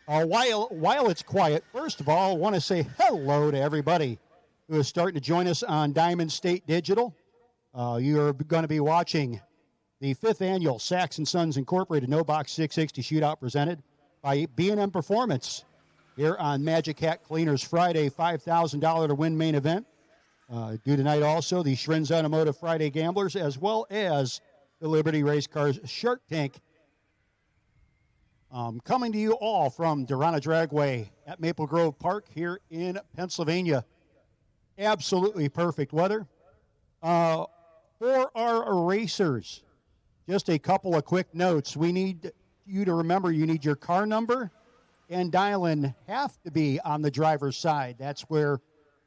While it's quiet, first of all, I want to say hello to everybody who is starting to join us on Diamond State Digital. You're going to be watching the 5th annual Sax & Sons Incorporated No Box 660 Shootout presented by B&M Performance here on Magic Hat Cleaners Friday, $5,000 to win main event. Due tonight also the Schrinz Automotive Friday Gamblers, as well as the Liberty Race Cars Shark Tank. Coming to you all from Darana Dragway at Maple Grove Park here in Pennsylvania. Absolutely perfect weather. For our racers, just a couple of quick notes. We need you to remember you need your car number and dial-in have to be on the driver's side. That's where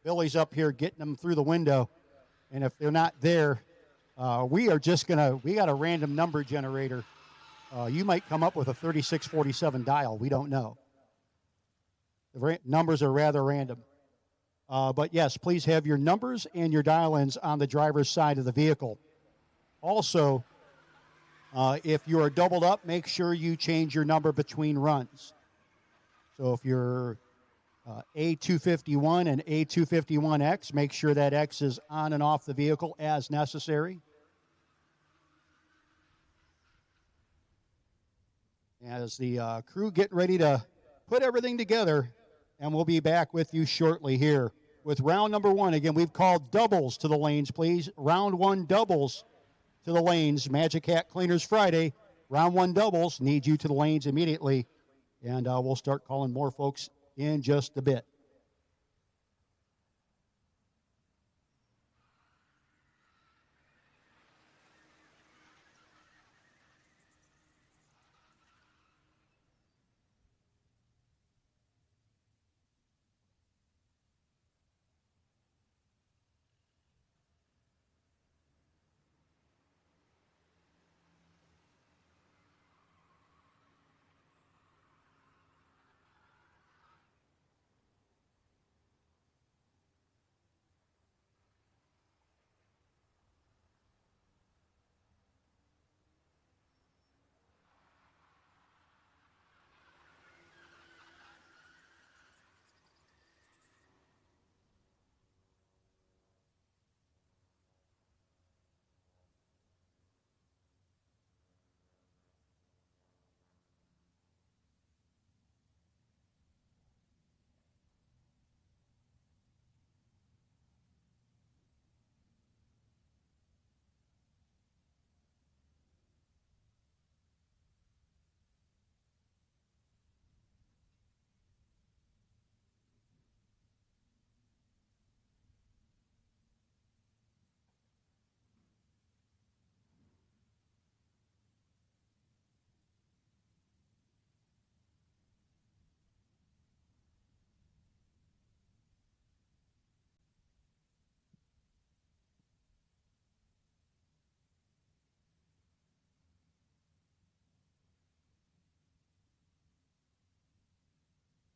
Billy's up here getting them through the window. And if they're not there, we got a random number generator. You might come up with a 3647 dial. We don't know. The numbers are rather random. But yes, please have your numbers and your dial-ins on the driver's side of the vehicle. Also, if you are doubled up, make sure you change your number between runs. So if you're A251 and A251X, make sure that X is on and off the vehicle as necessary. As the crew get ready to put everything together, and we'll be back with you shortly here with round number 1. Again, we've called doubles to the lanes, please. Round 1 doubles to the lanes. Magic Hat Cleaners Friday. Round 1 doubles. Need you to the lanes immediately. And we'll start calling more folks in just a bit.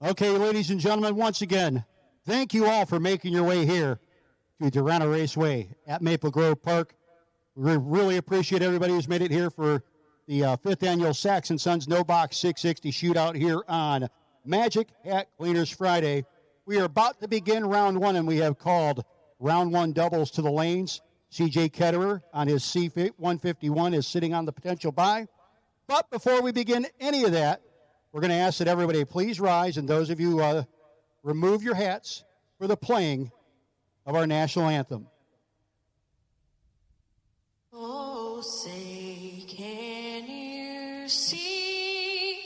Okay, ladies and gentlemen, once again, thank you all for making your way here to Darana Raceway at Maple Grove Park. We really appreciate everybody who's made it here for the 5th annual Sax & Sons No Box 660 Shootout here on Magic Hat Cleaners Friday. We are about to begin round 1, and we have called round 1 doubles to the lanes. C.J. Ketterer on his C151 is sitting on the potential bye. But before we begin any of that, we're going to ask that everybody please rise, and those of you remove your hats for the playing of our national anthem. Oh, say, can you see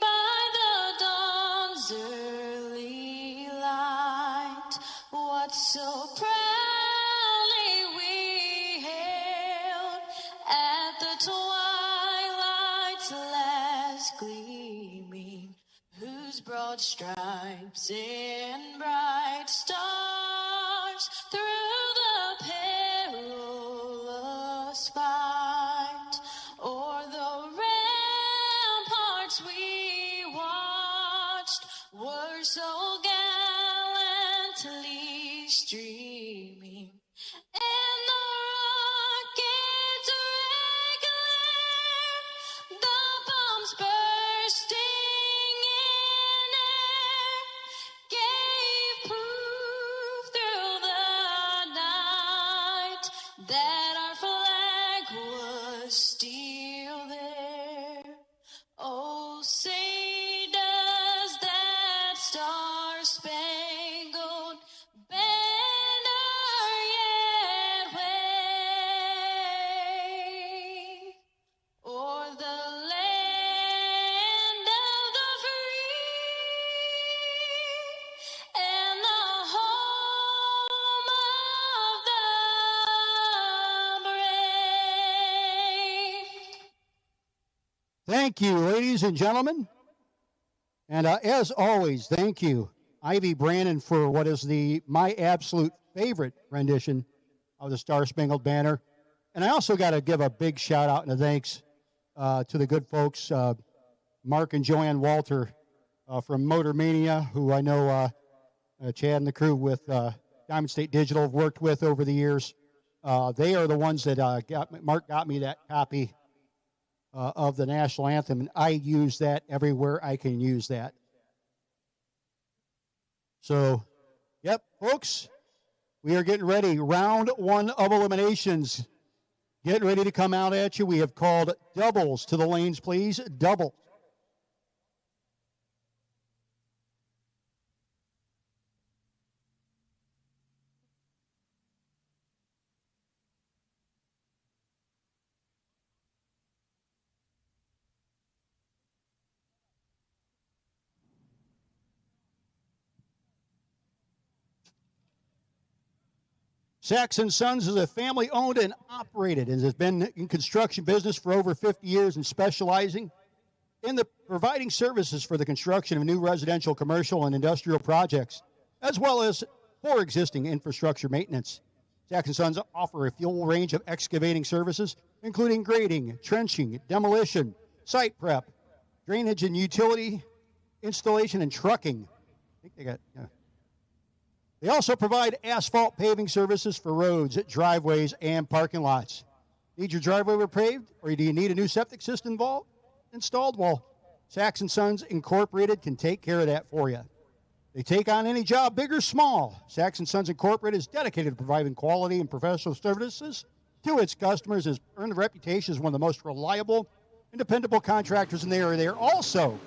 by the dawn's early light what so proudly we hailed at the twilight's last gleaming, whose broad stripes and bright stars through the perilous fight o'er the ramparts we watched were so gallantly streaming, and the rockets regular, the bombs bursting in Thank you, ladies and gentlemen. And as always, thank you, Ivy Brandon, for what is my absolute favorite rendition of the Star Spangled Banner. And I also got to give a big shout out and a thanks to the good folks, Mark and Joanne Walter from Motor Mania, who I know Chad and the crew with Diamond State Digital have worked with over the years. They are the ones that Mark got me that copy of the national anthem, and I use that everywhere I can use that. So, yep, folks, we are getting ready. Round 1 of eliminations. Get ready to come out at you. We have called doubles to the lanes, please. Double. Sachs & Sons is a family-owned and operated and has been in construction business for over 50 years and specializing in providing services for the construction of new residential, commercial, and industrial projects, as well as for existing infrastructure maintenance. Sachs & Sons offer a full range of excavating services, including grading, trenching, demolition, site prep, drainage and utility installation, and trucking. I think they got... They also provide asphalt paving services for roads, driveways, and parking lots. Need your driveway repaved, or do you need a new septic system installed? Well, Sachs & Sons Incorporated can take care of that for you. They take on any job, big or small. Sachs & Sons Incorporated is dedicated to providing quality and professional services to its customers, has earned a reputation as one of the most reliable and dependable contractors in the area. They are also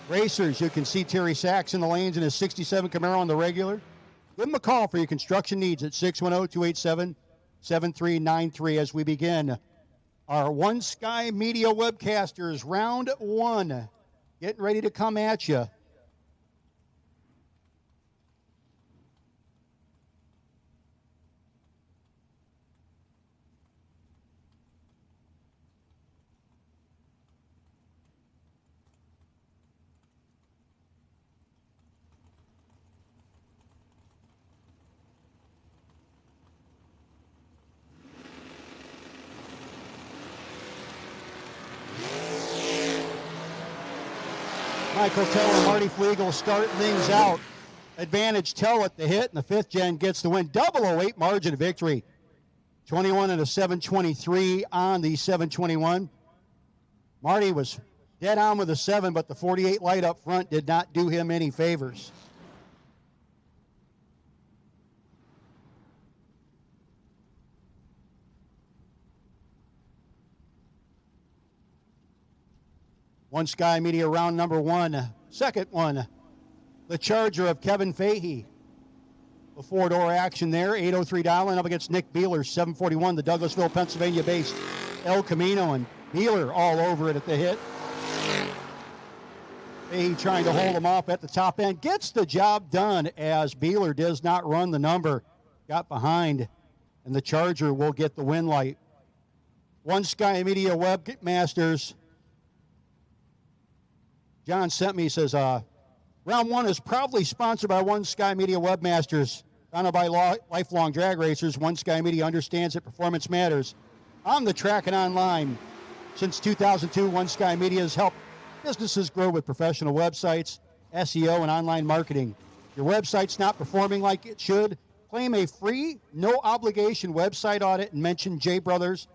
racers. You can see Terry Sachs in the lanes in his 67 Camaro on the regular. Give him a call for your construction needs at 610-287-7393 as we begin our One Sky Media Webcasters round 1. Getting ready to come at you. Michael Tell and Marty Flegel start things out. Advantage Tell at the hit, and the 5th gen gets the win. 008 margin of victory. 21 and a 723 on the 721. Marty was dead on with a 7, but the 48 light up front did not do him any favors. One Sky Media round number 1. Second one, the Charger of Kevin Fahey. The 4-door action there. 803 dialing up against Nick Beeler, 741, the Douglasville, Pennsylvania-based El Camino, and Beeler all over it at the hit. Fahey trying to hold him off at the top end. Gets the job done as Beeler does not run the number. Got behind, and the Charger will get the win light. One Sky Media Webmasters. John sent me, says, round 1 is proudly sponsored by One Sky Media Webmasters, founded by lifelong drag racers. One Sky Media understands that performance matters on the track and online. Since 2002, One Sky Media has helped businesses grow with professional websites, SEO, and online marketing. Your website's not performing like it should? Claim a free, no-obligation website audit and mention J Brothers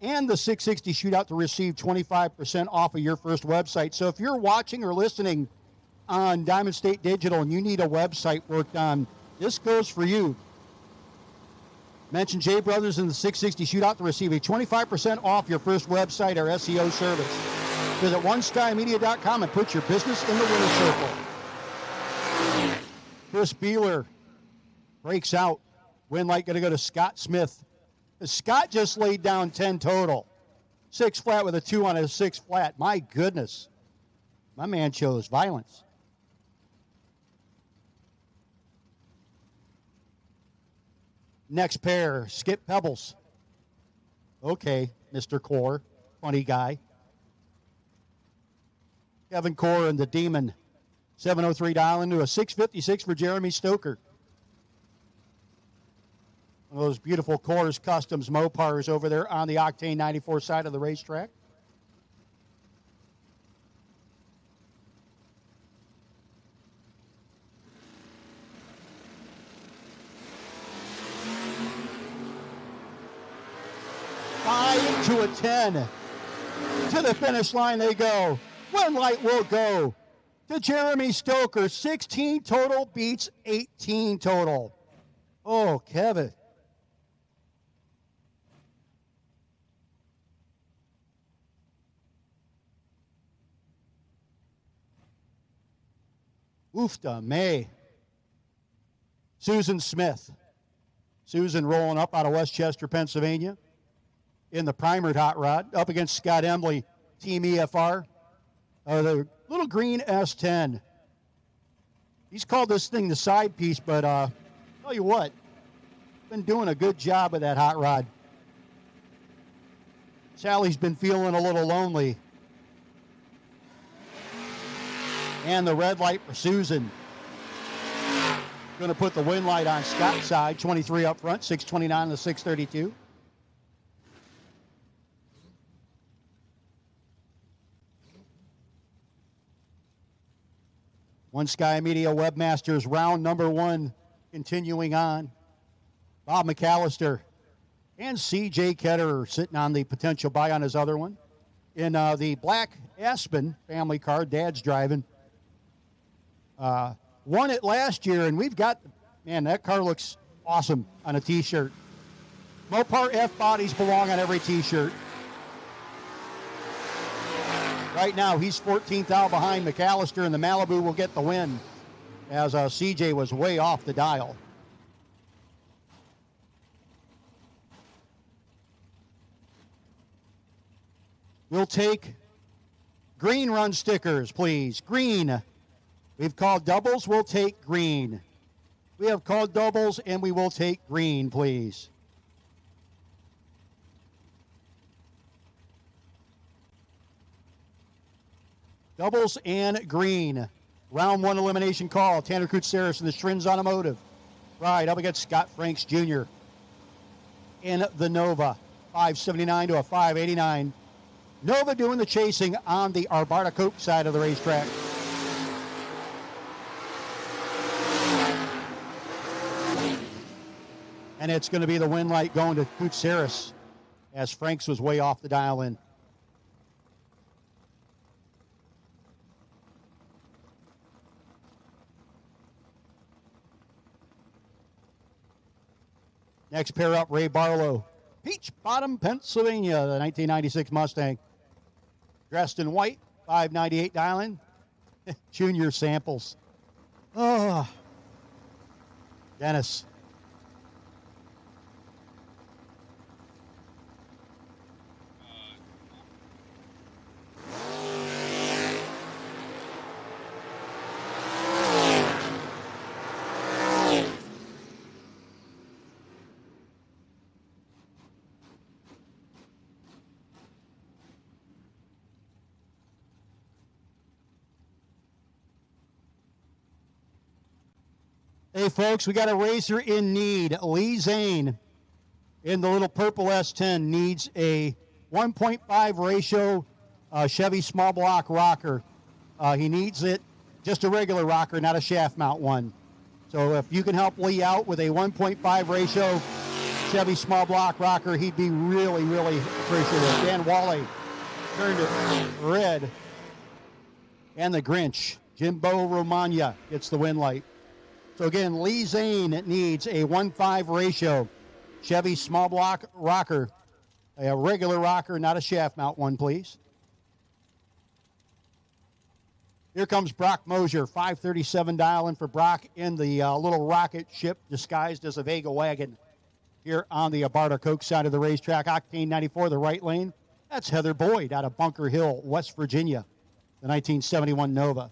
and the 660 Shootout to receive 25% off of your first website. So if you're watching or listening on Diamond State Digital and you need a website worked on, this goes for you. Mention J Brothers and the 660 Shootout to receive a 25% off your first website or SEO service. Visit oneskymedia.com and put your business in the winner's circle. Chris Beeler breaks out. Win light going to go to Scott Smith. Scott just laid down 10 total. 6 flat with a 2 on a 6 flat. My goodness. My man chose violence. Next pair, Skip Pebbles. Okay, Mr. Core, funny guy. Kevin Core and the Demon. 703 dial into a 656 for Jeremy Stoker. One of those beautiful Coors Customs Mopars over there on the Octane 94 side of the racetrack. Five to a 10. To the finish line they go. One light will go to Jeremy Stoker. 16 total beats 18 total. Oh, Kevin. Oofta May. Susan Smith. Susan rolling up out of Westchester, Pennsylvania in the primered hot rod up against Scott Embley, Team EFR. The little green S10. He's called this thing the side piece, but tell you what, been doing a good job with that hot rod. Sally's been feeling a little lonely. And the red light for Susan. Going to put the win light on Scott's side. 23 up front, 629 to 632. One Sky Media Webmasters round number 1 continuing on. Bob McAllister and C.J. Ketterer sitting on the potential buy on his other one. In the black Aspen family car, Dad's driving. Won it last year, and we've got, man, that car looks awesome on a T-shirt. Mopar F bodies belong on every T-shirt. Right now, he's 14th out behind McAllister, and the Malibu will get the win, as CJ was way off the dial. We'll take green run stickers, please. Green. We've called doubles, we'll take green. We have called doubles, and we will take green, please. Doubles and green. Round 1 elimination call. Tanner Koutsaris and the Shrins Automotive. Right, up against Scott Franks Jr. in the Nova. 579 to a 589. Nova doing the chasing on the Arbarta Coke side of the racetrack. And it's going to be the win light going to Koutsaris, as Franks was way off the dial in. Next pair up, Ray Barlow. Peach Bottom, Pennsylvania, the 1996 Mustang. Dressed in white, 598 dialing. Junior samples. Oh, Dennis. Hey, folks, we got a racer in need. Lee Zane in the little purple S10 needs a 1.5 ratio Chevy small block rocker. He needs it, just a regular rocker, not a shaft mount one. So if you can help Lee out with a 1.5 ratio Chevy small block rocker, he'd be really, really appreciative. Dan Wally turned it red. And the Grinch, Jimbo Romagna, gets the win light. So again, Lee Zane needs a 1.5 ratio Chevy small block rocker, a regular rocker, not a shaft mount one, please. Here comes Brock Mosier, 537 dialing for Brock in the little rocket ship disguised as a Vega wagon here on the Arbarta Coke side of the racetrack. Octane 94, the right lane. That's Heather Boyd out of Bunker Hill, West Virginia, the 1971 Nova.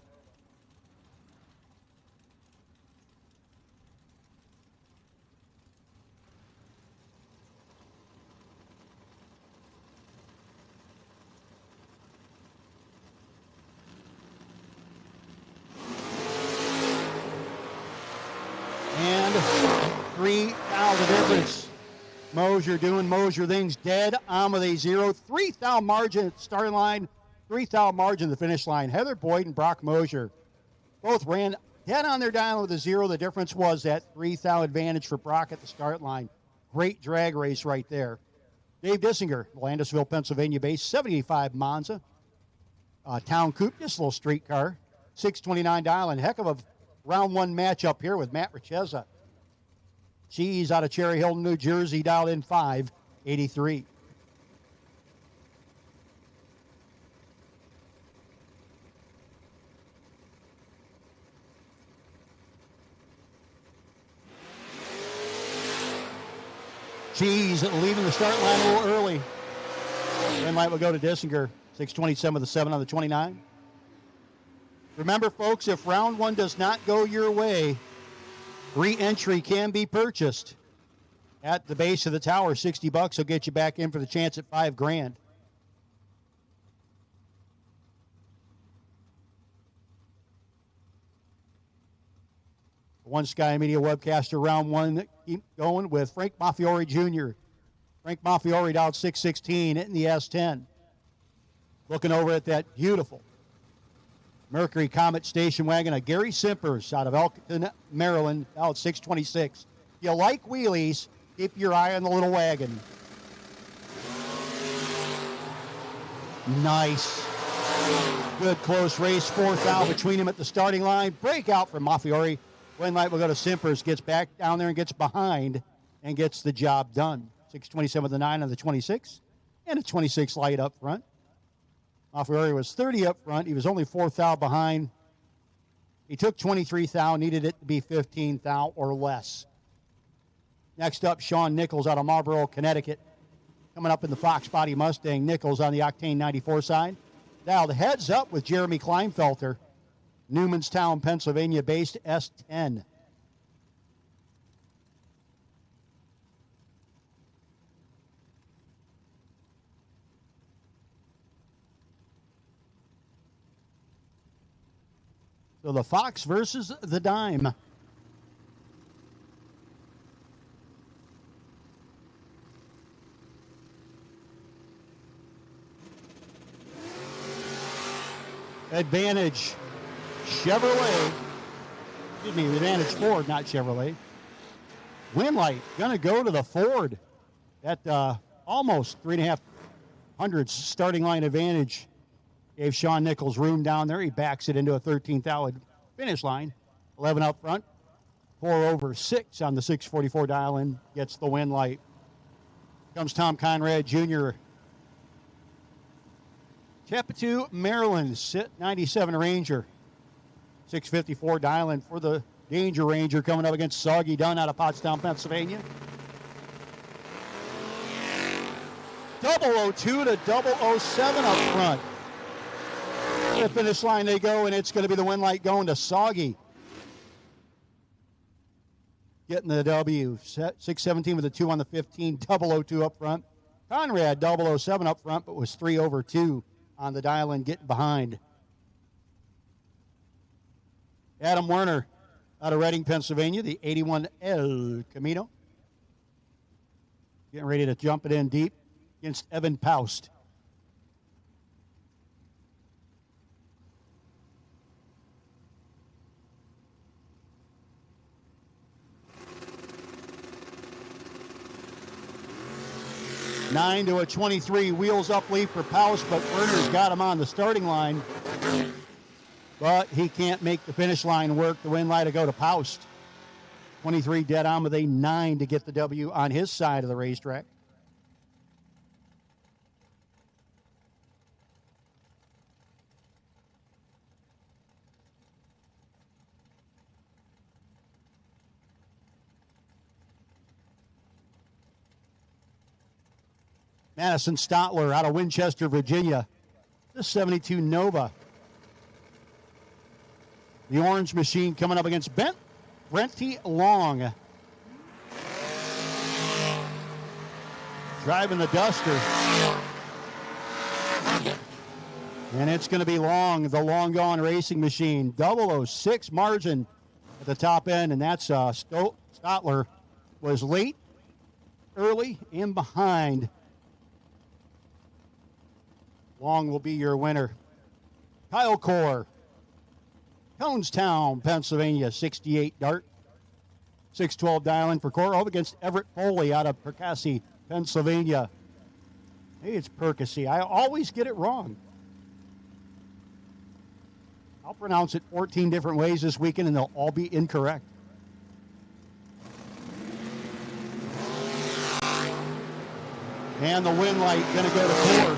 beyond 3 thou the difference. Mosier doing Mosier things, dead on with a 0. 3 thou margin at the starting line, 3 thou margin at the finish line. Heather Boyd and Brock Mosier both ran dead on their dial with a 0. The difference was that 3 thou advantage for Brock at the start line. Great drag race right there. Dave Dissinger, Landisville, Pennsylvania based, 785 Monza. Town Coupe, just a little street car. 629 dial, and heck of a round one matchup here with Matt Richeza. She's out of Cherry Hill, New Jersey, dialed in 583. She's leaving the start line a little early. Green light will go to Dissinger. 627 with the 7 on the 29. Remember, folks, if round one does not go your way, re-entry can be purchased at the base of the tower. $60 will get you back in for the chance at $5,000. One Sky Media webcaster round one. Keep going with Frank Maffiori Jr. Frank Maffiori dialed 616 in the S10. Looking over at that beautiful Mercury Comet station wagon of Gary Simpers out of Elkton, Maryland, out 626. If you like wheelies, keep your eye on the little wagon. Nice. Good close race. 4th out between him at the starting line. Breakout from Maffiori. Green light will go to Simpers. Gets back down there and gets behind and gets the job done. 627 with the 9 on the 26. And a 26 light up front. Maffiori was 30 up front. He was only 4 thou behind. He took 23 thou, needed it to be 15 thou or less. Next up, Sean Nichols out of Marlboro, Connecticut. Coming up in the Fox Body Mustang. Nichols on the Octane 94 side. Dialed heads up with Jeremy Kleinfelter. Newmanstown, Pennsylvania based S10. So the Fox versus the Dime. Advantage Chevrolet. Excuse me, Advantage Ford, not Chevrolet. Winlight going to go to the Ford at almost 3,500 starting line advantage. Gave Sean Nichols room down there. He backs it into a 13th thou finish line. 11 up front. 4 over 6 on the 644 dial in. Gets the win light. Comes Tom Conrad Jr. Chappatou, Maryland. 97 Ranger. 654 dial in for the Danger Ranger coming up against Soggy Dunn out of Pottstown, Pennsylvania. 002 to 007 up front. To the finish line they go, and it's going to be the win light going to Soggy. Getting the W. 617 with a 2 on the 15. 002 up front. Conrad 007 up front, but was 3 over 2 on the dial in, getting behind. Adam Werner out of Reading, Pennsylvania, the 81 El Camino. Getting ready to jump it in deep against Evan Paust. Nine to a 23, wheels up lead for Paust, but Werner's got him on the starting line. But he can't make the finish line work. The win light to go to Paust. 23 dead on with a 9 to get the W on his side of the racetrack. Madison Stotler out of Winchester, Virginia. The 72 Nova. The Orange Machine coming up against Brenty Long. Driving the Duster. And it's going to be Long, the Long Gone Racing Machine. 006 margin at the top end, and that's Stotler was late, early, and behind. Long will be your winner. Kyle Core, Conestown, Pennsylvania, 68 dart. 612 dialing for Core, up against Everett Foley out of Perkasie, Pennsylvania. Hey, it's Perkasie. I always get it wrong. I'll pronounce it 14 different ways this weekend, and they'll all be incorrect. And the wind light going to go to Core.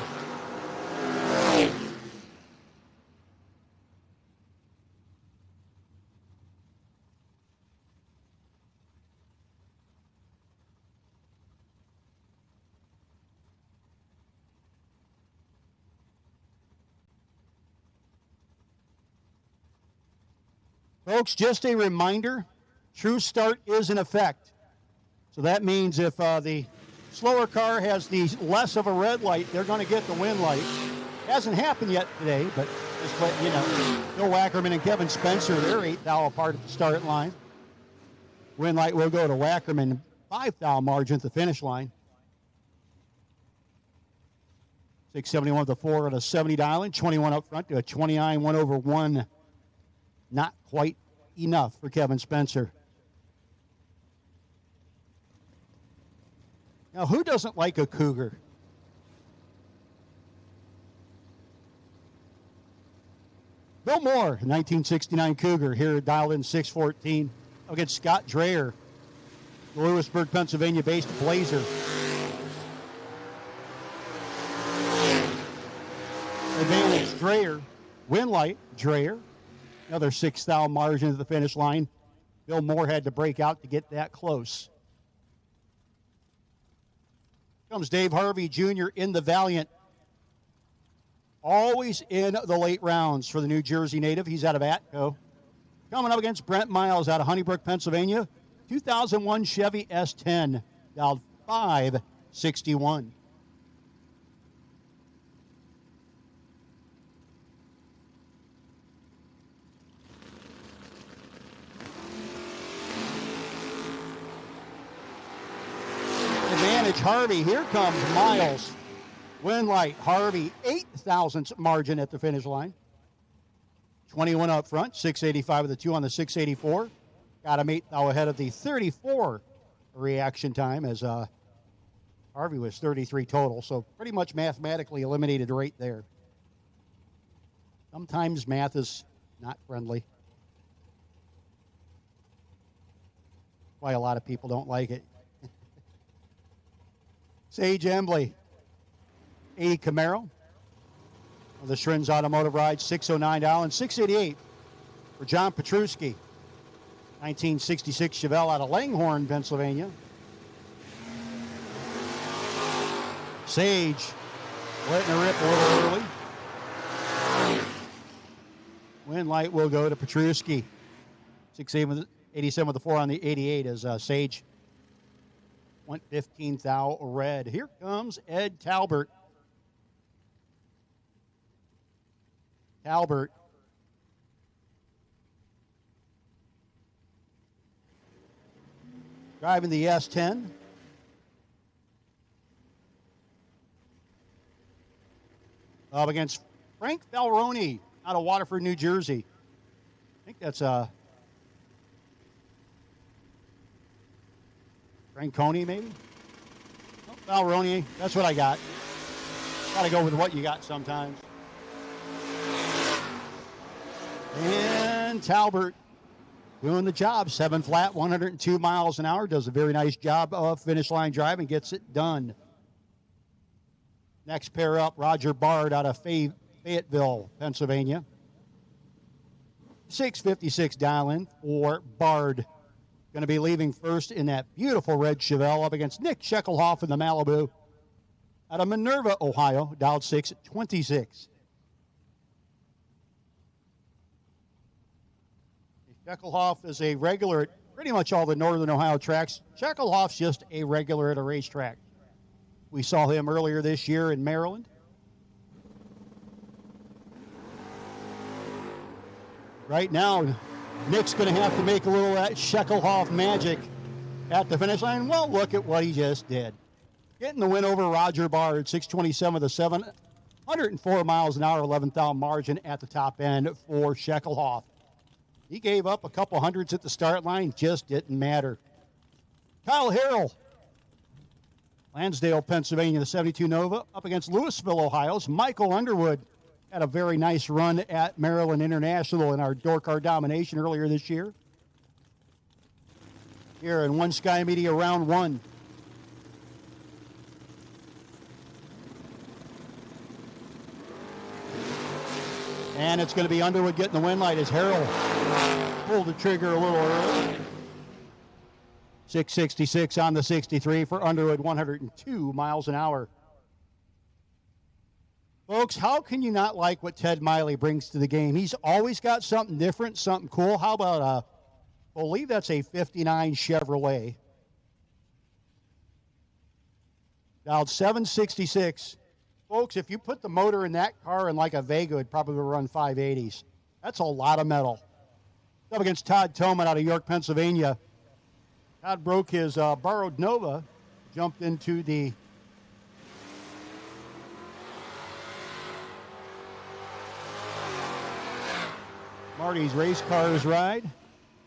Folks, just a reminder, true start is in effect. So that means if the slower car has the less of a red light, they're going to get the wind light. Hasn't happened yet today, but just let you know. Bill Wackerman and Kevin Spencer, they're 8 thou apart at the start line. Wind light will go to Wackerman, 5 thou margin at the finish line. 671 with the 4 and a 70 dialing, 21 up front to a 29, 1 over 1. Not quite enough for Kevin Spencer. Now, who doesn't like a Cougar? Bill Moore, 1969 Cougar, here dialed in 614 against Scott Dreyer, Lewisburg, Pennsylvania-based Blazer. Advantage Dreyer, wind light Dreyer. Another 6 thou margin at the finish line. Bill Moore had to break out to get that close. Comes Dave Harvey Jr. in the Valiant. Always in the late rounds for the New Jersey native. He's out of Atco. Coming up against Brent Miles out of Honeybrook, Pennsylvania. 2001 Chevy S10. Dialed 561. Advantage Harvey. Here comes Miles. Wind light Harvey, 8 thousandths margin at the finish line. 21 up front, 685 with a 2 on the 684. Got him 8 thou ahead of the 34 reaction time as Harvey was 33 total. So pretty much mathematically eliminated right there. Sometimes math is not friendly. Why a lot of people don't like it. Sage Embley, 80 Camaro. The Shrins Automotive Ride, 609 down, 688 for John Petruski. 1966 Chevelle out of Langhorne, Pennsylvania. Sage letting her rip a little early. Wind light will go to Petruski. 687 with the 4 on the 88 as Sage went 15 thou red. Here comes Ed Talbert. Talbert driving the S10. Up against Frank Falroni out of Waterford, New Jersey. I think that's Franconi, maybe? Oh, Falroni, that's what I got. Got to go with what you got sometimes. And Talbert doing the job. 7 flat, 102 miles an hour. Does a very nice job of finish line drive and gets it done. Next pair up, Roger Bard out of Fayetteville, Pennsylvania. 656 dial-in for Bard. Going to be leaving first in that beautiful red Chevelle up against Nick Sheckelhoff in the Malibu out of Minerva, Ohio, dialed 626. Sheckelhoff is a regular at pretty much all the Northern Ohio tracks. Sheckelhoff's just a regular at a racetrack. We saw him earlier this year in Maryland. Right now, Nick's going to have to make a little of that Sheckelhoff magic. at the finish line. Well, look at what he just did. Getting the win over Roger Bard, 627 of the 7, 104 miles an hour, 11th margin at the top end for Scheckelhoff. He gave up a couple hundreds at the start line, just didn't matter. Kyle Harrell, Lansdale, Pennsylvania, the 72 Nova, up against Louisville, Ohio's Michael Underwood. Had a very nice run at Maryland International in our door car domination earlier this year. Here in One Sky Media round 1. And it's going to be Underwood getting the win light as Harrell pulled the trigger a little early. 666 on the 63 for Underwood, 102 miles an hour. Folks, how can you not like what Ted Miley brings to the game? He's always got something different, something cool. How about I believe that's a 59 Chevrolet. Dialed 766. Folks, if you put the motor in that car in like a Vega, it'd probably run 580s. That's a lot of metal. Up against Todd Toman out of York, Pennsylvania. Todd broke his borrowed Nova, jumped into the Marty's race cars ride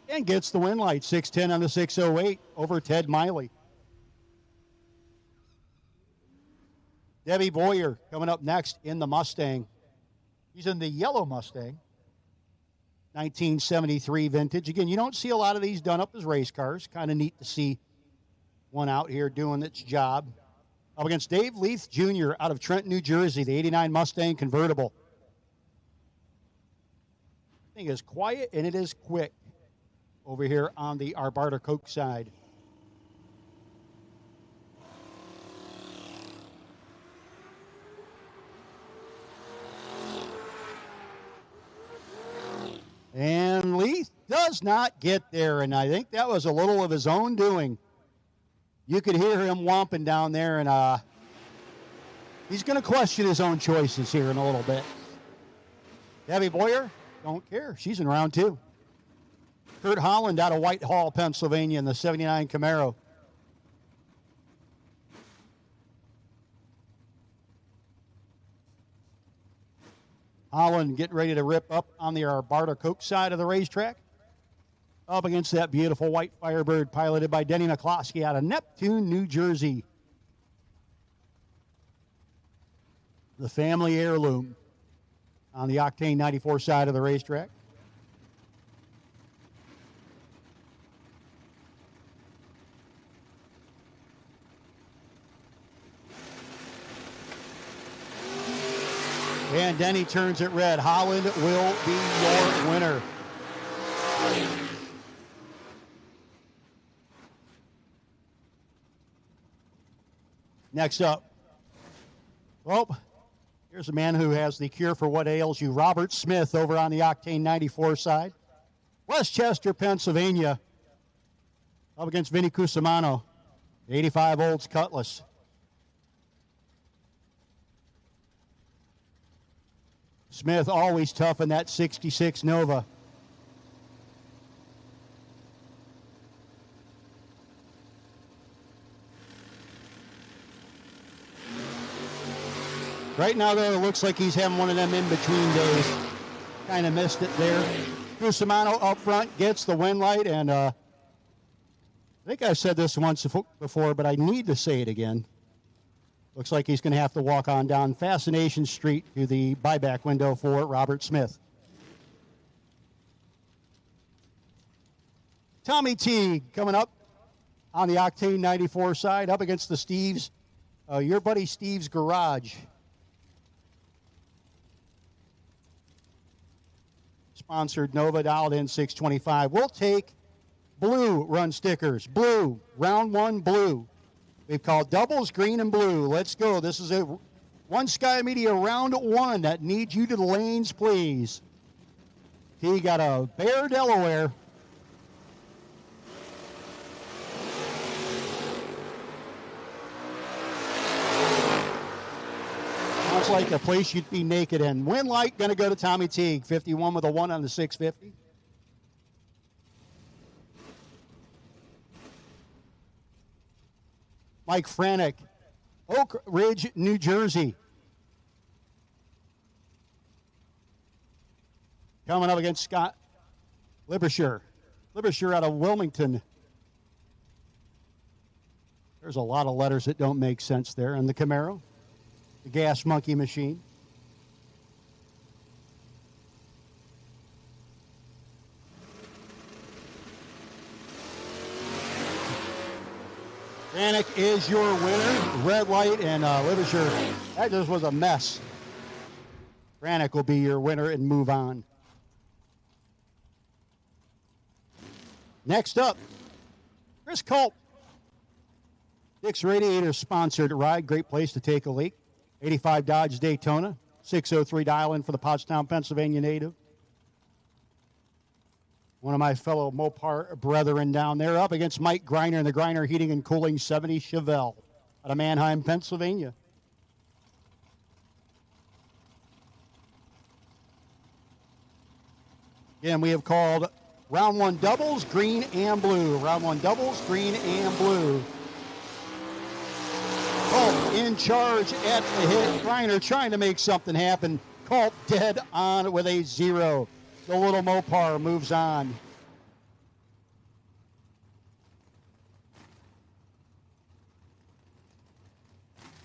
and gets the win light. 610 on the 608 over Ted Miley. Debbie Boyer coming up next in the Mustang. He's in the yellow Mustang. 1973 vintage. Again, you don't see a lot of these done up as race cars. Kind of neat to see one out here doing its job. Up against Dave Leith Jr. out of Trenton, New Jersey, the 89 Mustang convertible. Thing is quiet and it is quick over here on the Arbarta Coke side. And Leith does not get there, and I think that was a little of his own doing. You could hear him whomping down there, and he's going to question his own choices here in a little bit. Debbie Boyer, don't care. She's in round 2. Kurt Holland out of Whitehall, Pennsylvania in the 79 Camaro. Holland getting ready to rip up on the Arbarta Coke side of the racetrack. Up against that beautiful white Firebird piloted by Denny McCloskey out of Neptune, New Jersey. The family heirloom on the Octane 94 side of the racetrack. And Denny turns it red. Holland will be your winner. Next up, well, here's a man who has the cure for what ails you. Robert Smith over on the Octane 94 side. Westchester, Pennsylvania. Up against Vinny Cusimano. 85 Olds Cutlass. Smith always tough in that 66 Nova. Right now, though, it looks like he's having one of them in-between days. Kind of missed it there. Cusimano up front gets the win light, and I think I've said this once before, but I need to say it again. Looks like he's going to have to walk on down Fascination Street to the buyback window for Robert Smith. Tommy Teague coming up on the Octane 94 side, up against the Steve's, your buddy Steve's Garage. Sponsored Nova, dialed in 625. We'll take blue run stickers. Blue, round 1 blue. We've called doubles, green and blue. Let's go. This is a One Sky Media round 1 that needs you to the lanes, please. He got a Bear, Delaware. Sounds like a place you'd be naked in. Win light going to go to Tommy Teague. 51 with a 1 on the 650. Mike Franek, Oak Ridge, New Jersey. Coming up against Scott Libersher. Libersher out of Wilmington. There's a lot of letters that don't make sense there. And the Camaro, the Gas Monkey machine. Franek is your winner. Red light and Libersher. That just was a mess. Franek will be your winner and move on. Next up, Chris Culp. Dick's Radiator sponsored ride. Great place to take a leak. 85 Dodge Daytona. 603 dial in for the Pottstown, Pennsylvania native. One of my fellow Mopar brethren down there, up against Mike Greiner and the Greiner Heating and Cooling 70 Chevelle out of Manheim, Pennsylvania. Again, we have called round one doubles, green and blue. Round one doubles, green and blue. Culp in charge at the hit. Greiner trying to make something happen. Culp dead on with a 0. The little Mopar moves on.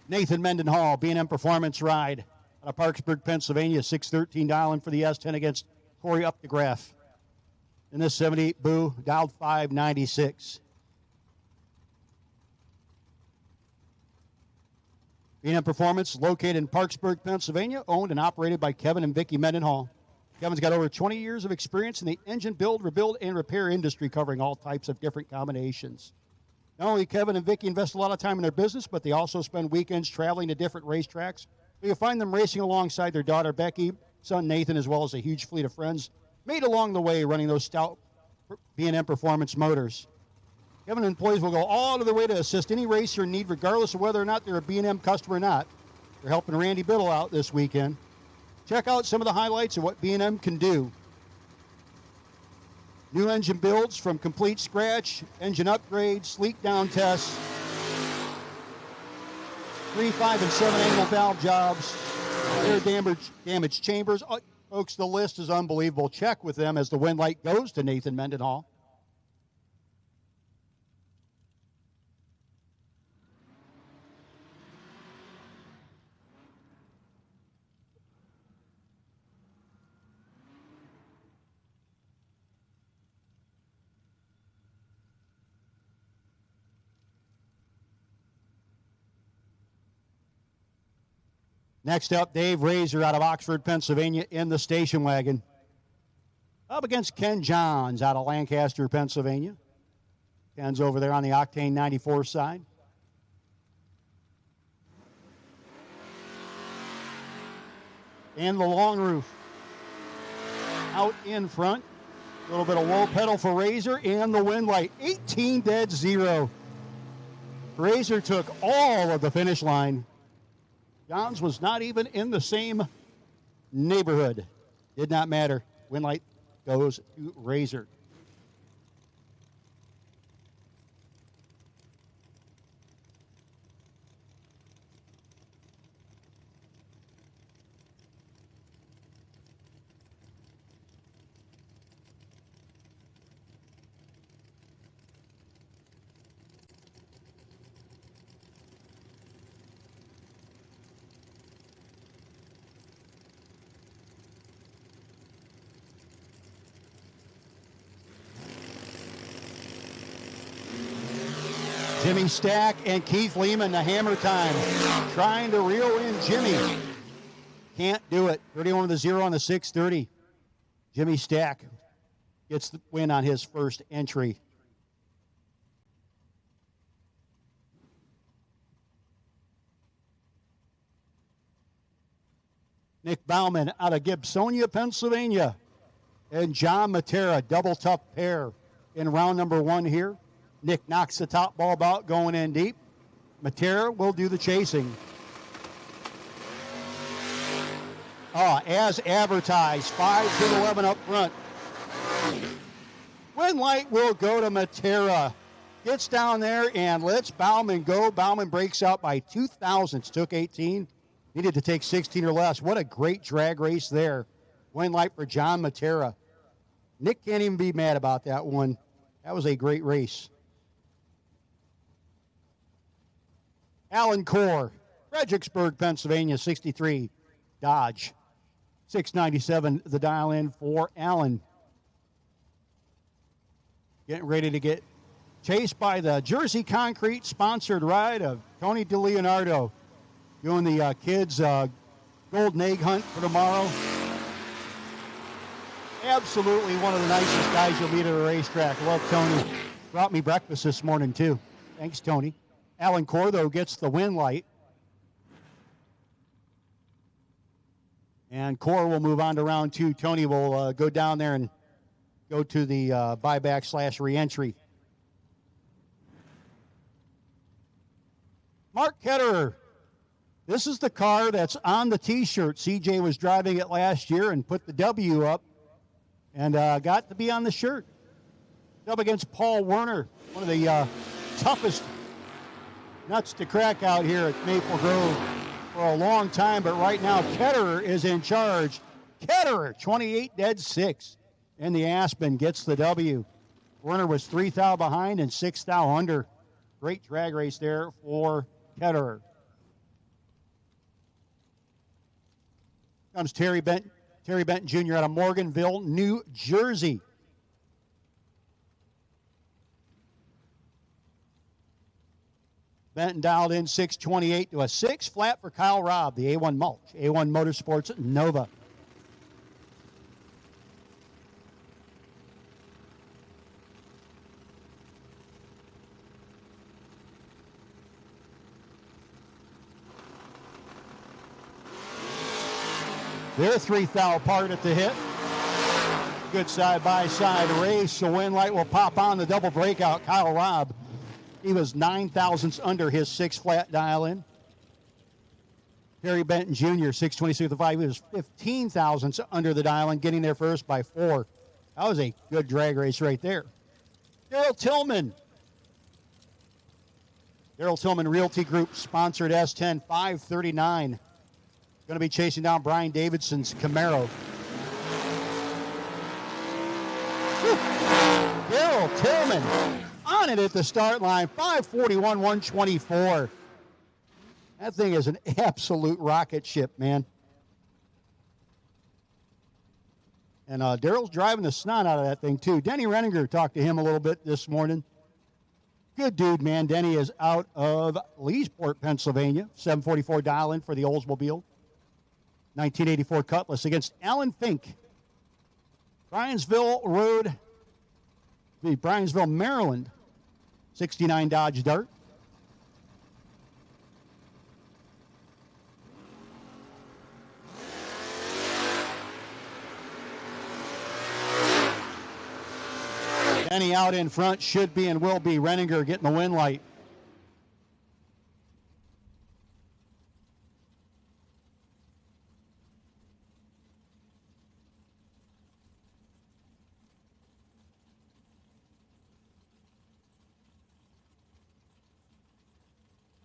Nathan Mendenhall, B&M Performance Ride out of Parkersburg, Pennsylvania. 613 dialing for the S10 against Corey Updegraff. In this 78 Boo, dialed 596. B&M Performance, located in Parkersburg, Pennsylvania, owned and operated by Kevin and Vicki Mendenhall. Kevin's got over 20 years of experience in the engine build, rebuild, and repair industry, covering all types of different combinations. Not only Kevin and Vicki invest a lot of time in their business, but they also spend weekends traveling to different racetracks. You'll find them racing alongside their daughter, Becky, son, Nathan, as well as a huge fleet of friends made along the way running those stout B&M Performance motors. Kevin and employees will go all out of their way to assist any racer in need, regardless of whether or not they're a B&M customer or not. They're helping Randy Biddle out this weekend. Check out some of the highlights of what B&M can do. New engine builds from complete scratch, engine upgrades, sleek down tests, 3, 5, and 7 angle valve jobs, air damage chambers. Oh, folks, the list is unbelievable. Check with them as the win light goes to Nathan Mendenhall. Next up, Dave Razor out of Oxford, Pennsylvania in the station wagon. Up against Ken Johns out of Lancaster, Pennsylvania. Ken's over there on the Octane 94 side. And the long roof. Out in front. A little bit of low pedal for Razor and the wind light. 18 dead 0. Razor took all of the finish line. Johns was not even in the same neighborhood. Did not matter. Win light goes to Razor. Jimmy Stack and Keith Lehman, the hammer time. Trying to reel in Jimmy. Can't do it. 31 with a 0 on the 630. Jimmy Stack gets the win on his first entry. Nick Bauman out of Gibsonia, Pennsylvania. And John Matera, double tough pair in round number 1 here. Nick knocks the top bulb out, going in deep. Matera will do the chasing. As advertised, 5 to 11 up front. Win light will go to Matera. Gets down there and lets Bauman go. Bauman breaks out by 2 thousandths. Took 18. Needed to take 16 or less. What a great drag race there. Win light for John Matera. Nick can't even be mad about that one. That was a great race. Alan Core, Fredericksburg, Pennsylvania, 63. Dodge. 697, the dial in for Alan. Getting ready to get chased by the Jersey Concrete sponsored ride of Tony DeLeonardo. Doing the kids' golden egg hunt for tomorrow. Absolutely one of the nicest guys you'll meet at a racetrack. Love Tony. Brought me breakfast this morning, too. Thanks, Tony. Alan Cordo gets the win light. And Core will move on to round 2. Tony will go down there and go to the buyback / reentry. Mark Ketterer. This is the car that's on the T-shirt. CJ was driving it last year and put the W up and got to be on the shirt. Up against Paul Werner, one of the toughest nuts to crack out here at Maple Grove for a long time. But right now, Ketterer is in charge. Ketterer, 28 dead 6. And the Aspen gets the W. Werner was 3 thou behind and 6 thou under. Great drag race there for Ketterer. Comes Terry Benton Jr. out of Morganville, New Jersey. Benton dialed in 628 to a 6 flat for Kyle Robb, the A1 Mulch, A1 Motorsports Nova. They're 3 thou apart at the hit. Good side-by-side race. The win light will pop on the double breakout. Kyle Robb, he was 9 thousandths under his 6 flat dial-in. Terry Benton Jr., 626 with the 5. He was 15 thousandths under the dial-in, getting there first by 4. That was a good drag race right there. Daryl Tillman. Daryl Tillman Realty Group sponsored S10 539. Going to be chasing down Brian Davidson's Camaro. Daryl Tillman on it at the start line. 541, 124. That thing is an absolute rocket ship, man. And Daryl's driving the snot out of that thing, too. Denny Renninger talked to him a little bit this morning. Good dude, man. Denny is out of Leesport, Pennsylvania. 744 dial-in for the Oldsmobile. 1984 Cutlass against Alan Fink. Bryensville Maryland. 69 Dodge Dart. Denny out in front, should be and will be. Renninger getting the win light.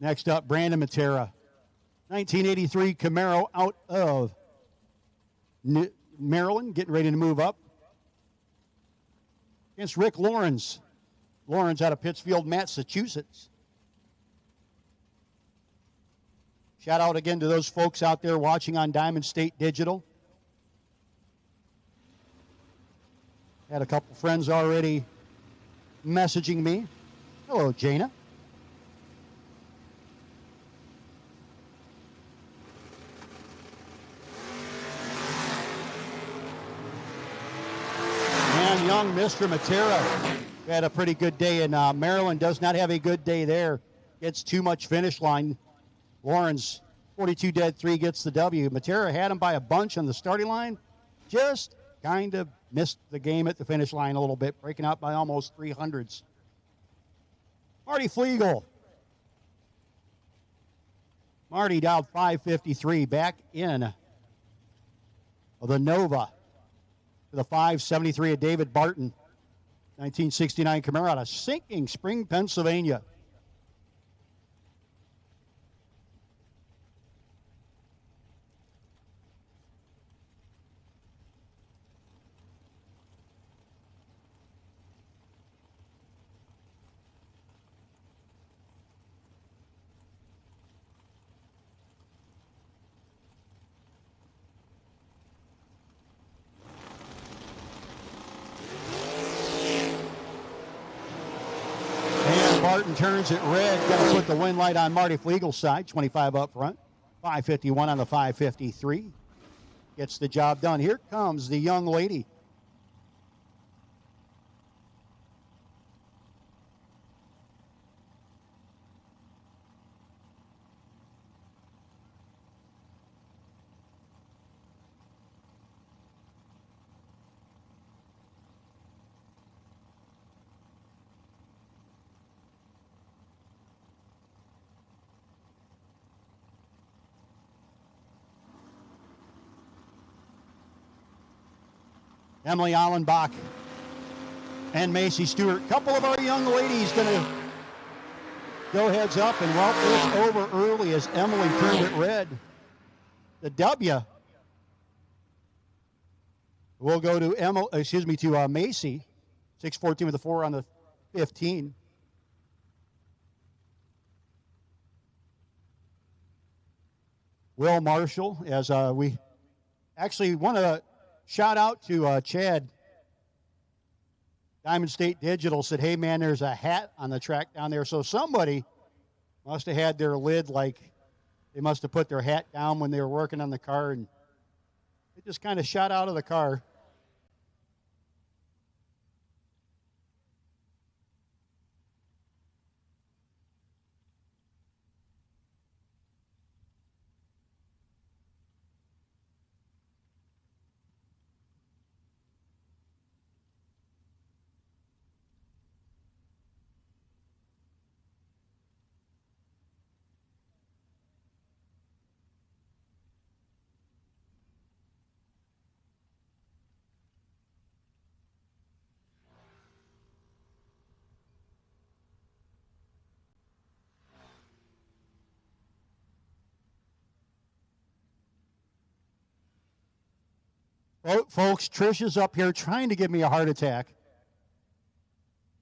Next up, Brandon Matera. 1983 Camaro out of Maryland, getting ready to move up. Against Rick Lawrence. Lawrence out of Pittsfield, Massachusetts. Shout out again to those folks out there watching on Diamond State Digital. Had a couple friends already messaging me. Hello, Jana. Young Mr. Matera had a pretty good day in Maryland. Does not have a good day there. Gets too much finish line. Lawrence, 42 dead 3, gets the W. Matera had him by a bunch on the starting line. Just kind of missed the game at the finish line a little bit, breaking out by almost 300s. Marty Flegel. Marty dialed 553 back in of the Nova. The 573 of David Barton. 1969 Camaro out of Sinking Spring, Pennsylvania. Barton turns it red. Going to put the win light on Marty Fliegel's side. 25 up front. 551 on the 553. Gets the job done. Here comes the young lady. Emily Allenbach and Macy Stewart. Couple of our young ladies going to go heads up and route this over early as Emily turned it red. The W will go to Macy. 6:14 with the 4 on the 15. Will Marshall, as we actually want to shout out to Chad. Diamond State Digital said, hey, man, there's a hat on the track down there. So somebody must have had their lid, like they must have put their hat down when they were working on the car, and it just kind of shot out of the car. Folks, Trish is up here trying to give me a heart attack.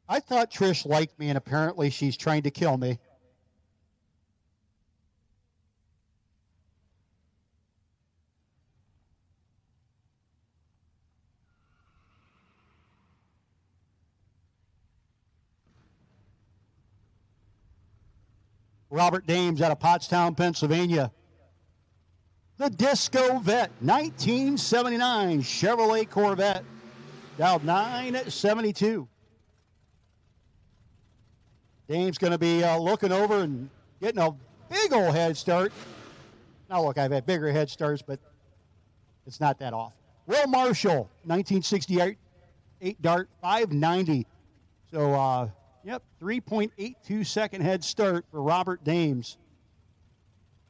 I thought Trish liked me, and apparently she's trying to kill me. Robert Dames out of Pottstown, Pennsylvania. The Disco Vet, 1979 Chevrolet Corvette, dialed 972. Dame's going to be looking over and getting a big old head start. Now, look, I've had bigger head starts, but it's not that often. Will Marshall, 1968 Dart, 590. So, 3.82 second head start for Robert Dames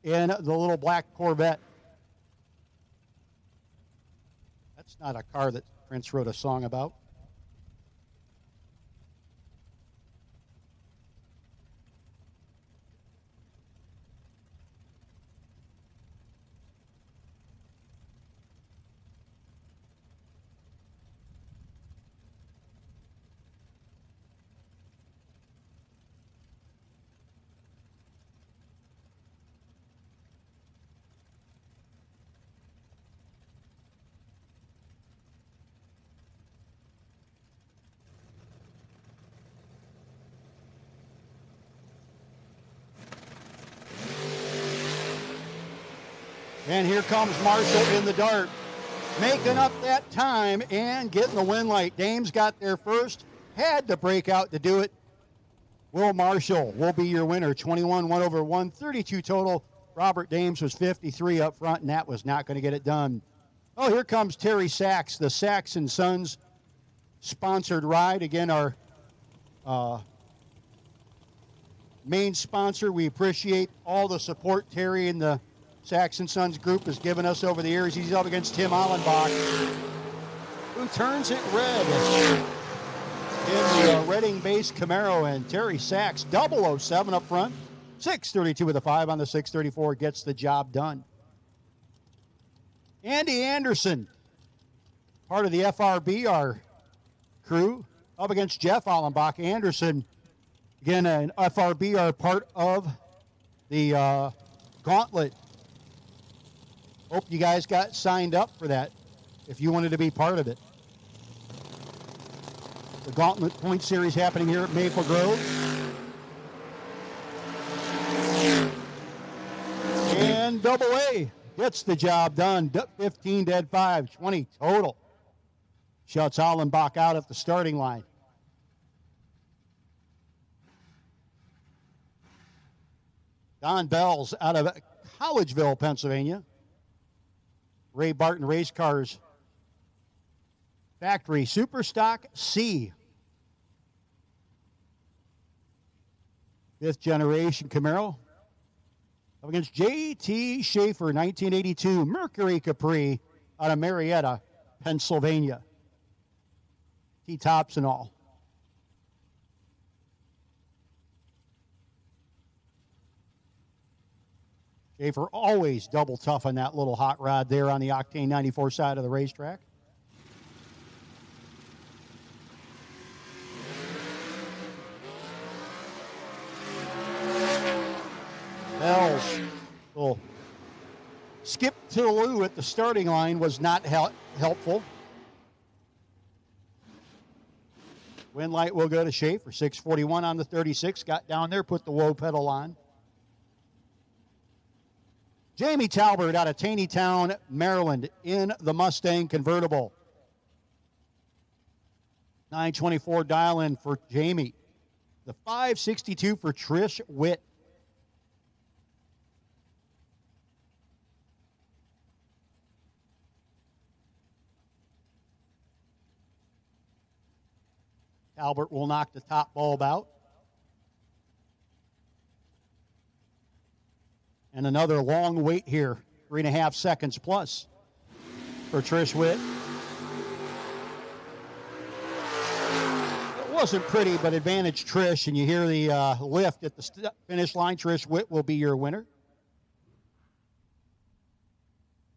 in the little black Corvette. That's not a car that Prince wrote a song about. And here comes Marshall in the Dart, making up that time and getting the win light. Dames got there first, had to break out to do it. Will Marshall will be your winner. 21 1 over 132 total. Robert Dames was 53 up front, and that was not going to get it done. Oh, here comes Terry Sachs, the Sachs and Sons sponsored ride. Again, our main sponsor. We appreciate all the support Terry and the Sachs and Sons group has given us over the years. He's up against Tim Allenbach, who turns it red. in the Reading-based Camaro, and Terry Sachs, 007 up front. 632 with a 5 on the 634 gets the job done. Andy Anderson, part of the FRBR crew, up against Jeff Allenbach. Anderson, again, an FRBR part of the Gauntlet. Hope you guys got signed up for that if you wanted to be part of it. The Gauntlet Point Series happening here at Maple Grove. And Double A gets the job done. 15 dead 5, 20 total. Shuts Allenbach out at the starting line. Don Bells out of Collegeville, Pennsylvania. Ray Barton Race Cars Factory, Superstock C. 5th generation Camaro. Up against J.T. Schaefer, 1982 Mercury Capri out of Marietta, Pennsylvania. T-tops and all. Schaefer always double tough on that little hot rod there on the Octane 94 side of the racetrack. Bells will skip to the loo at the starting line was not helpful. Wind light will go to Schaefer. 641 on the 36. Got down there, put the whoa pedal on. Jamie Talbert out of Taneytown, Maryland, in the Mustang convertible. 924 dial-in for Jamie. The 562 for Trish Witt. Talbert will knock the top bulb out. And another long wait here, 3.5 seconds plus for Trish Witt. It wasn't pretty, but advantage Trish, and you hear the lift at the finish line. Trish Witt will be your winner.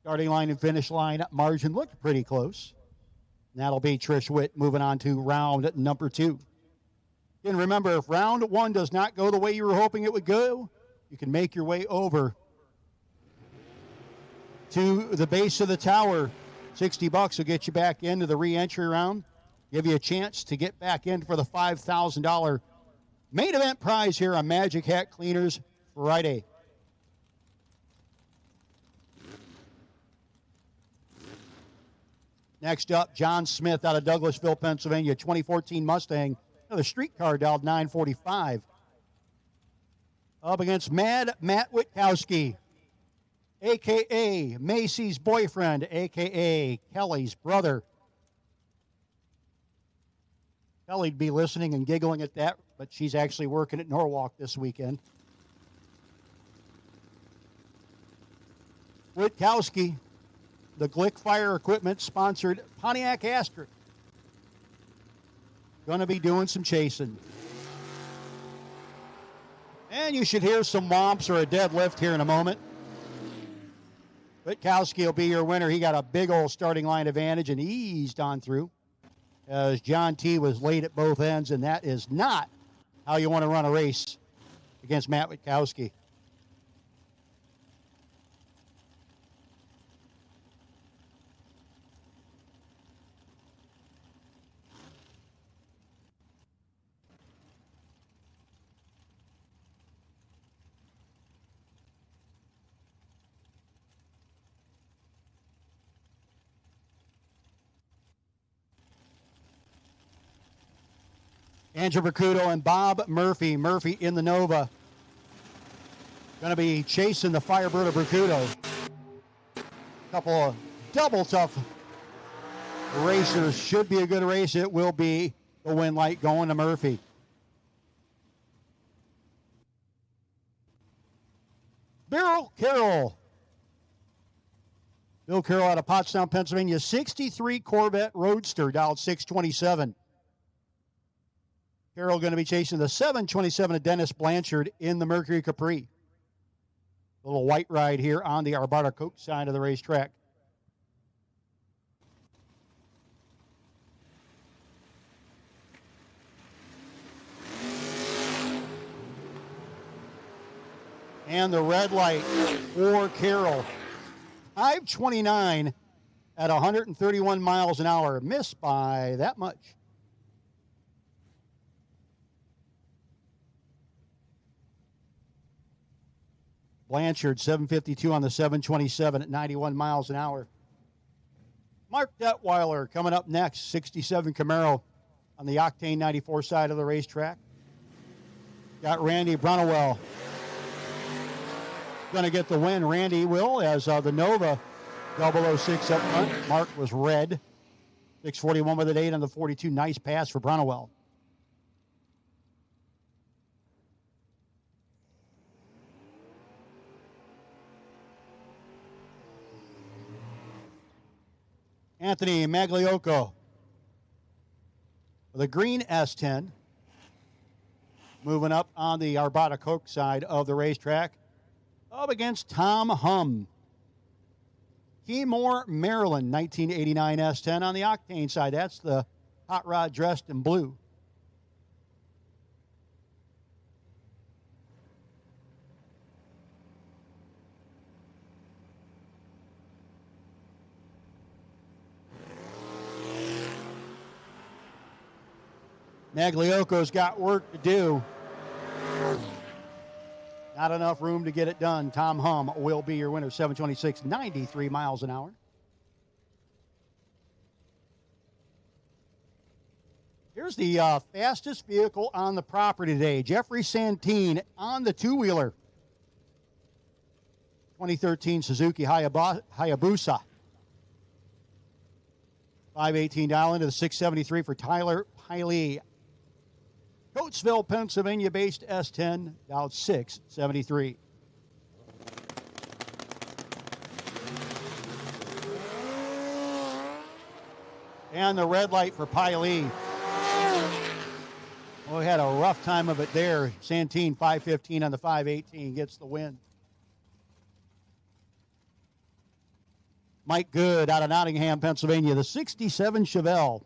Starting line and finish line margin looked pretty close. And that'll be Trish Witt moving on to round number 2. And remember, if round 1 does not go the way you were hoping it would go, you can make your way over to the base of the tower. $60 will get you back into the re-entry round. Give you a chance to get back in for the $5,000 main event prize here on Magic Hat Cleaners Friday. Next up, John Smith out of Douglasville, Pennsylvania, 2014 Mustang. Another streetcar dialed 945. Up against Matt Witkowski, a.k.a. Macy's boyfriend, a.k.a. Kelly's brother. Kelly'd be listening and giggling at that, but she's actually working at Norwalk this weekend. Witkowski, the Glick Fire Equipment sponsored Pontiac Astra. Going to be doing some chasing. And you should hear some womps or a deadlift here in a moment. Witkowski will be your winner. He got a big old starting line advantage and eased on through as John T. was late at both ends, and that is not how you want to run a race against Matt Witkowski. Andrew Bracuto and Bob Murphy. Murphy in the Nova. Going to be chasing the Firebird of Bracuto. Couple of double tough racers. Should be a good race. It will be the win light going to Murphy. Bill Carroll. Bill Carroll out of Pottstown, Pennsylvania. 63 Corvette Roadster, dialed 627. Carroll going to be chasing the 727 of Dennis Blanchard in the Mercury Capri. A little white ride here on the Arvada Coke side of the racetrack. And the red light for Carroll. 529 at 131 miles an hour. Missed by that much. Blanchard, 752 on the 727 at 91 miles an hour. Mark Detweiler coming up next, 67 Camaro on the Octane 94 side of the racetrack. Got Randy Brunewell going to get the win. Randy will, as the Nova 006 up front. Mark was red. 641 with an 8 on the 42. Nice pass for Brunewell. Anthony Magliocco with a green S10. Moving up on the Arvada Coke side of the racetrack. Up against Tom Hum. Keymore, Maryland, 1989 S10 on the Octane side. That's the hot rod dressed in blue. Magliocco's got work to do. Not enough room to get it done. Tom Hum will be your winner, 726, 93 miles an hour. Here's the fastest vehicle on the property today. Jeffrey Santine on the two-wheeler. 2013 Suzuki Hayabusa. 518 down into the 673 for Tyler Piley. Coatesville, Pennsylvania-based S10, down 673. And the red light for Piley. Well, we had a rough time of it there. Santine, 515 on the 518, gets the win. Mike Good out of Nottingham, Pennsylvania, the 67 Chevelle.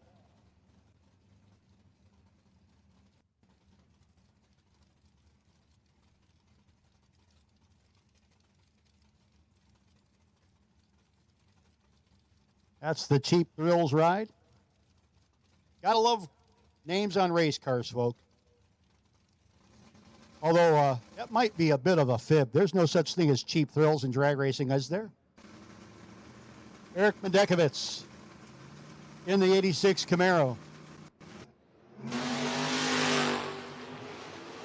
That's the Cheap Thrills ride. Gotta love names on race cars, folks. Although that might be a bit of a fib. There's no such thing as Cheap Thrills in drag racing, is there? Eric Mendekovitz in the 86 Camaro.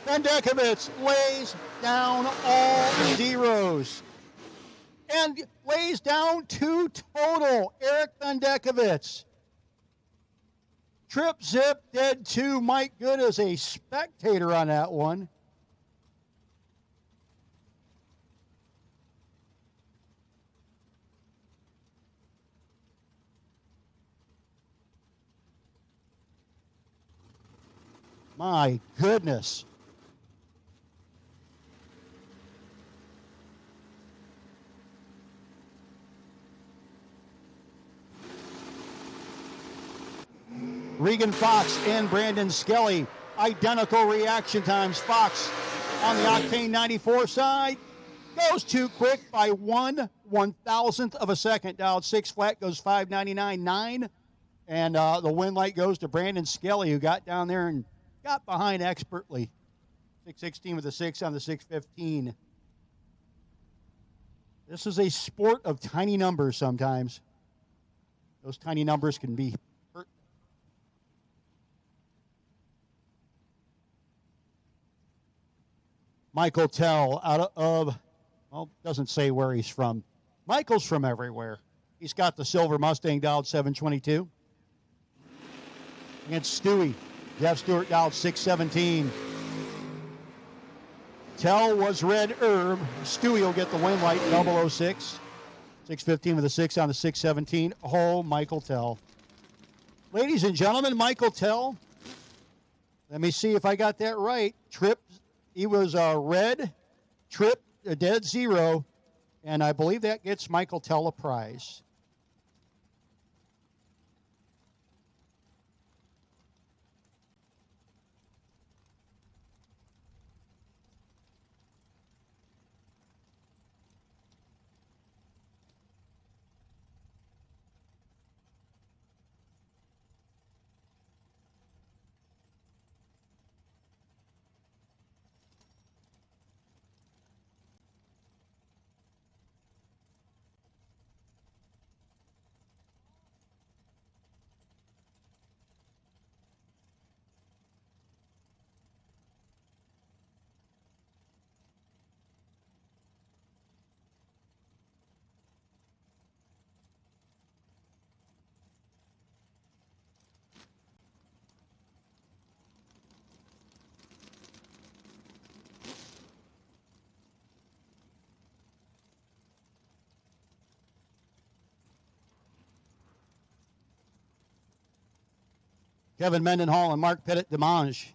Mendekovitz lays down all zeros. And lays down 2 total. Eric Mendekovitz. Trip Zip dead 2. Mike Good as a spectator on that one. My goodness. Regan Fox and Brandon Skelly. Identical reaction times. Fox on the Octane 94 side. Goes too quick by 1/1000th of a second. Down 6 flat, goes 599.9. And the win light goes to Brandon Skelly, who got down there and got behind expertly. 616 with a 6 on the 615. This is a sport of tiny numbers sometimes. Those tiny numbers can be hurt. Michael Tell out of, well, doesn't say where he's from. Michael's from everywhere. He's got the silver Mustang dialed 722. Against Stewie. Jeff Stewart dialed 617. Tell was red herb. Stewie will get the win light 006. 615 with a 6 on the 617. Oh, Michael Tell. Ladies and gentlemen, Michael Tell Let me see if I got that right. Trip, he was a red, Trip a dead zero, and I believe that gets Michael Tell a prize. Kevin Mendenhall and Mark Pettit Demange.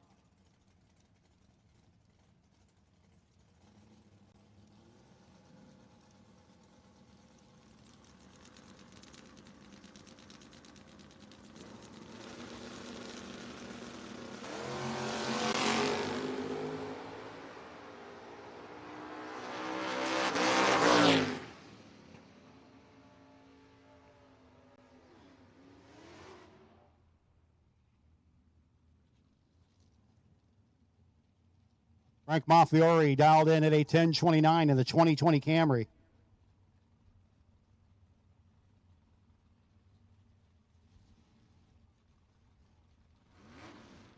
Frank Monfiore dialed in at a 10:29 in the 2020 Camry.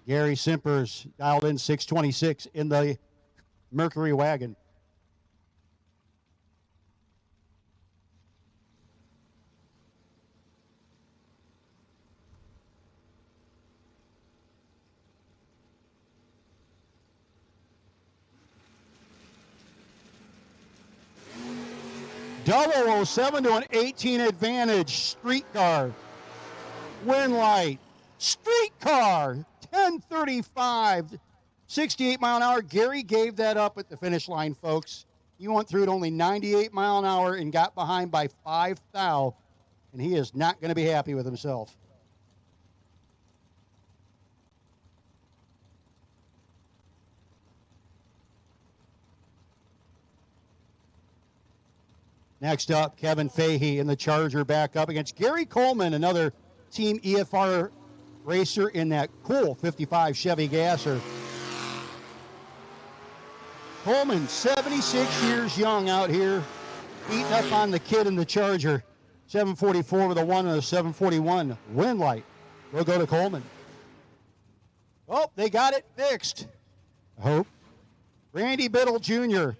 Gary Simpers dialed in 6:26 in the Mercury wagon. Double 07 to an 18 advantage. Streetcar. Win light. Streetcar. 10:35. 68 mile an hour. Gary gave that up at the finish line, folks. He went through at only 98 mile an hour and got behind by 5 thou, and he is not going to be happy with himself. Next up, Kevin Fahey in the Charger back up against Gary Coleman, another Team EFR racer in that cool 55 Chevy Gasser. Coleman, 76 years young out here, beating up on the kid in the Charger. 744 with a 1 and a 741 win light. We'll go to Coleman. Oh, they got it fixed. I hope. Randy Biddle Jr.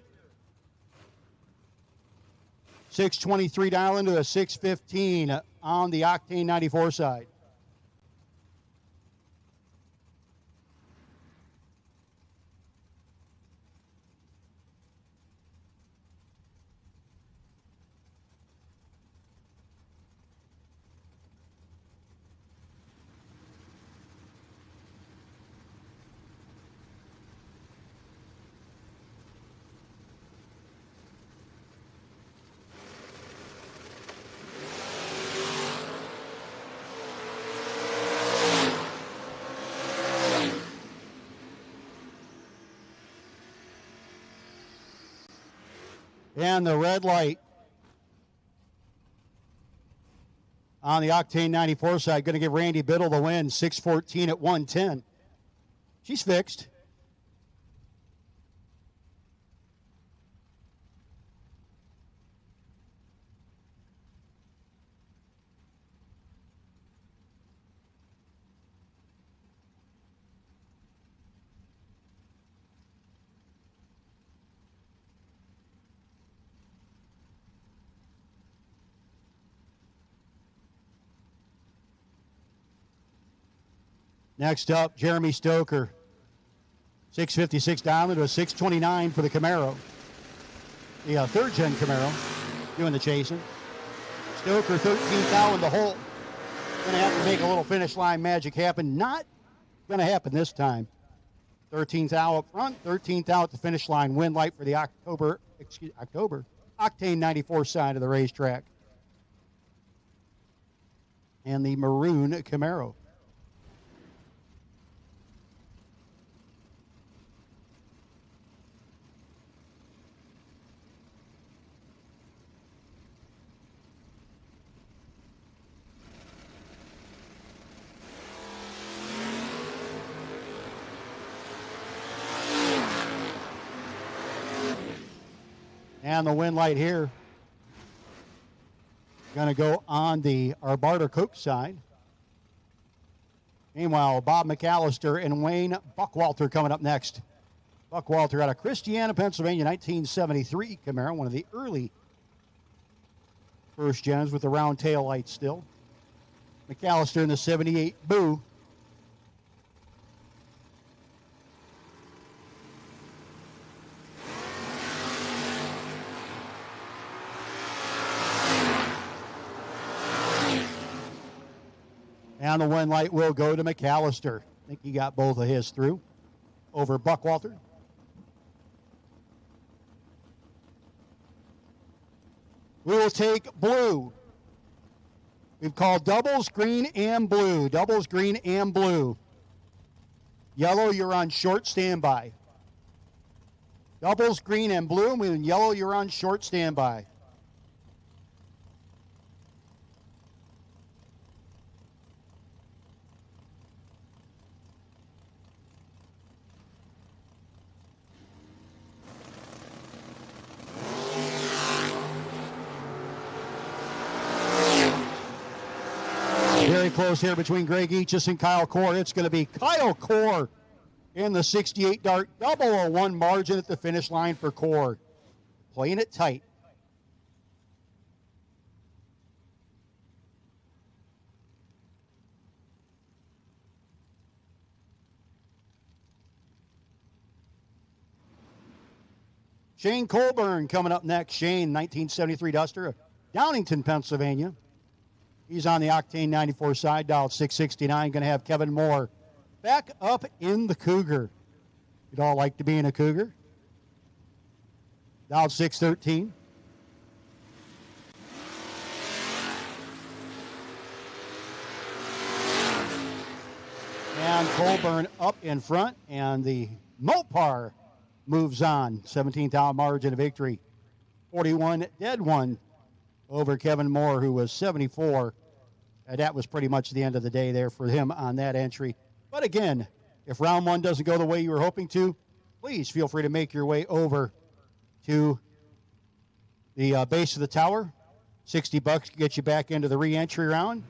623 dial into a 615 on the Octane 94 side. And the red light on the Octane 94 side, going to give Randy Biddle the win, 614 at 110. She's fixed. Next up, Jeremy Stoker. 656 down into a 629 for the Camaro. The third-gen Camaro doing the chasing. Stoker 13th down in the hole. Going to have to make a little finish line magic happen. Not going to happen this time. 13th out up front, 13th out at the finish line. Win light for the Octane 94 side of the racetrack. And the maroon Camaro. And the win light here going to go on the Arbarter Coke side. Meanwhile, Bob McAllister and Wayne Buckwalter coming up next. Buckwalter out of Christiana, Pennsylvania, 1973 Camaro, one of the early first gens with the round tail lights still. McAllister in the 78 Boo. And the win light will go to McAllister. I think he got both of his through over Buckwalter. We will take blue. We've called doubles, green, and blue. Doubles, green, and blue. Yellow, you're on short standby. Doubles, green, and blue. And in yellow, you're on short standby. Very close here between Greg Eachus and Kyle Core. It's going to be Kyle Core in the 68 Dart. 001 margin at the finish line for Core. Playing it tight. Shane Colburn coming up next. Shane, 1973 Duster, Downington, Pennsylvania. He's on the Octane 94 side, dialed 669. Going to have Kevin Moore back up in the Cougar. You'd all like to be in a Cougar. Dialed 613. And Colburn up in front, and the Mopar moves on. 17th out margin of victory. 41 dead one over Kevin Moore, who was 74. That was pretty much the end of the day there for him on that entry. But again, if round one doesn't go the way you were hoping to, please feel free to make your way over to the base of the tower. $60 to get you back into the re-entry round.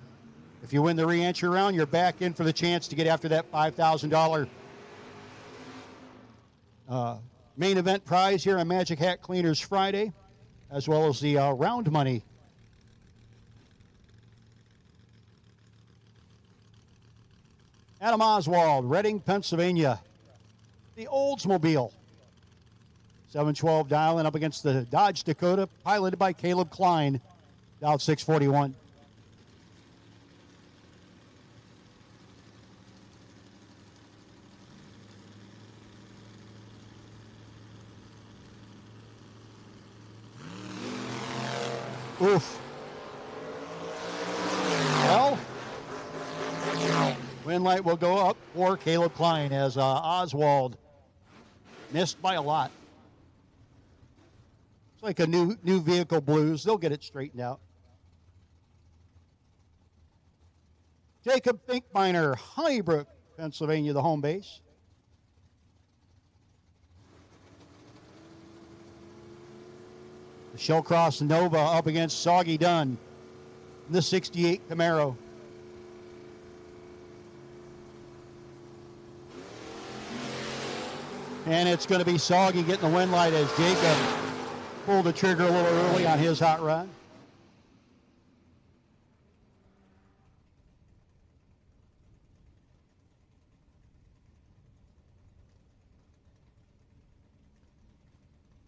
If you win the re-entry round, you're back in for the chance to get after that $5,000 main event prize here on Magic Hat Cleaners Friday, as well as the round money. Adam Oswald, Reading, Pennsylvania. The Oldsmobile. 712 dialing up against the Dodge Dakota, piloted by Caleb Klein. Dialed 641. Oof. Well, win light will go up for Caleb Klein as Oswald missed by a lot. It's like a new vehicle blues. They'll get it straightened out. Jacob Finkbeiner, Honeybrook, Pennsylvania, the home base. The Shellcross Nova up against Soggy Dunn, the 68 Camaro. And it's going to be Soggy getting the win light as Jacob pulled the trigger a little early on his hot rod.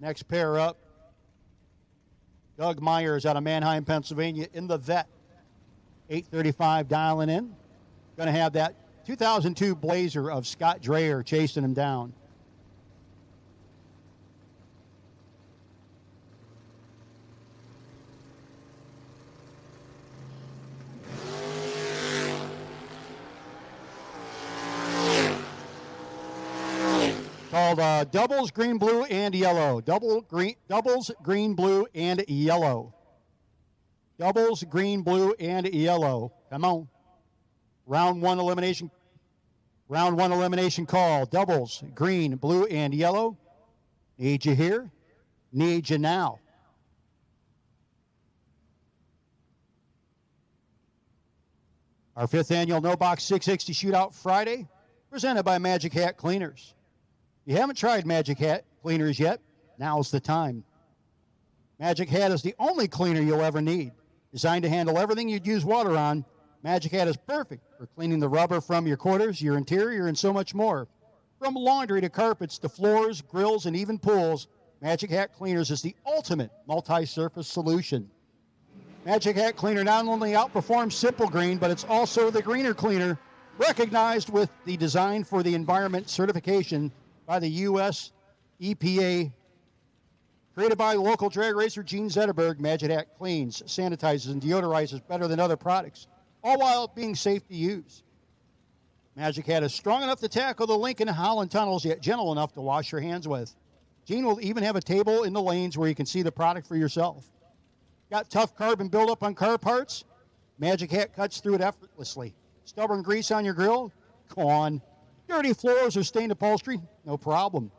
Next pair up, Doug Myers out of Manheim, Pennsylvania in the Vet. 835 dialing in. Going to have that 2002 Blazer of Scott Dreyer chasing him down. Called doubles, green, blue, and yellow. Doubles, green, blue, and yellow. Doubles, green, blue, and yellow. Come on. Round one elimination call. Doubles, green, blue, and yellow. Need you here. Need you now. Our 5th annual No Box 660 Shootout Friday, presented by Magic Hat Cleaners. If you haven't tried Magic Hat Cleaners yet, now's the time. Magic Hat is the only cleaner you'll ever need. Designed to handle everything you'd use water on, Magic Hat is perfect for cleaning the rubber from your quarters, your interior, and so much more. From laundry to carpets to floors, grills, and even pools, Magic Hat Cleaners is the ultimate multi-surface solution. Magic Hat Cleaner not only outperforms Simple Green, but it's also the greener cleaner, recognized with the Design for the Environment certification by the U.S. EPA. Created by local drag racer Gene Zetterberg, Magic Hat cleans, sanitizes, and deodorizes better than other products, all while being safe to use. Magic Hat is strong enough to tackle the Lincoln and Holland tunnels, yet gentle enough to wash your hands with. Gene will even have a table in the lanes where you can see the product for yourself. Got tough carbon buildup on car parts? Magic Hat cuts through it effortlessly. Stubborn grease on your grill? Gone. Dirty floors or stained upholstery? No problem.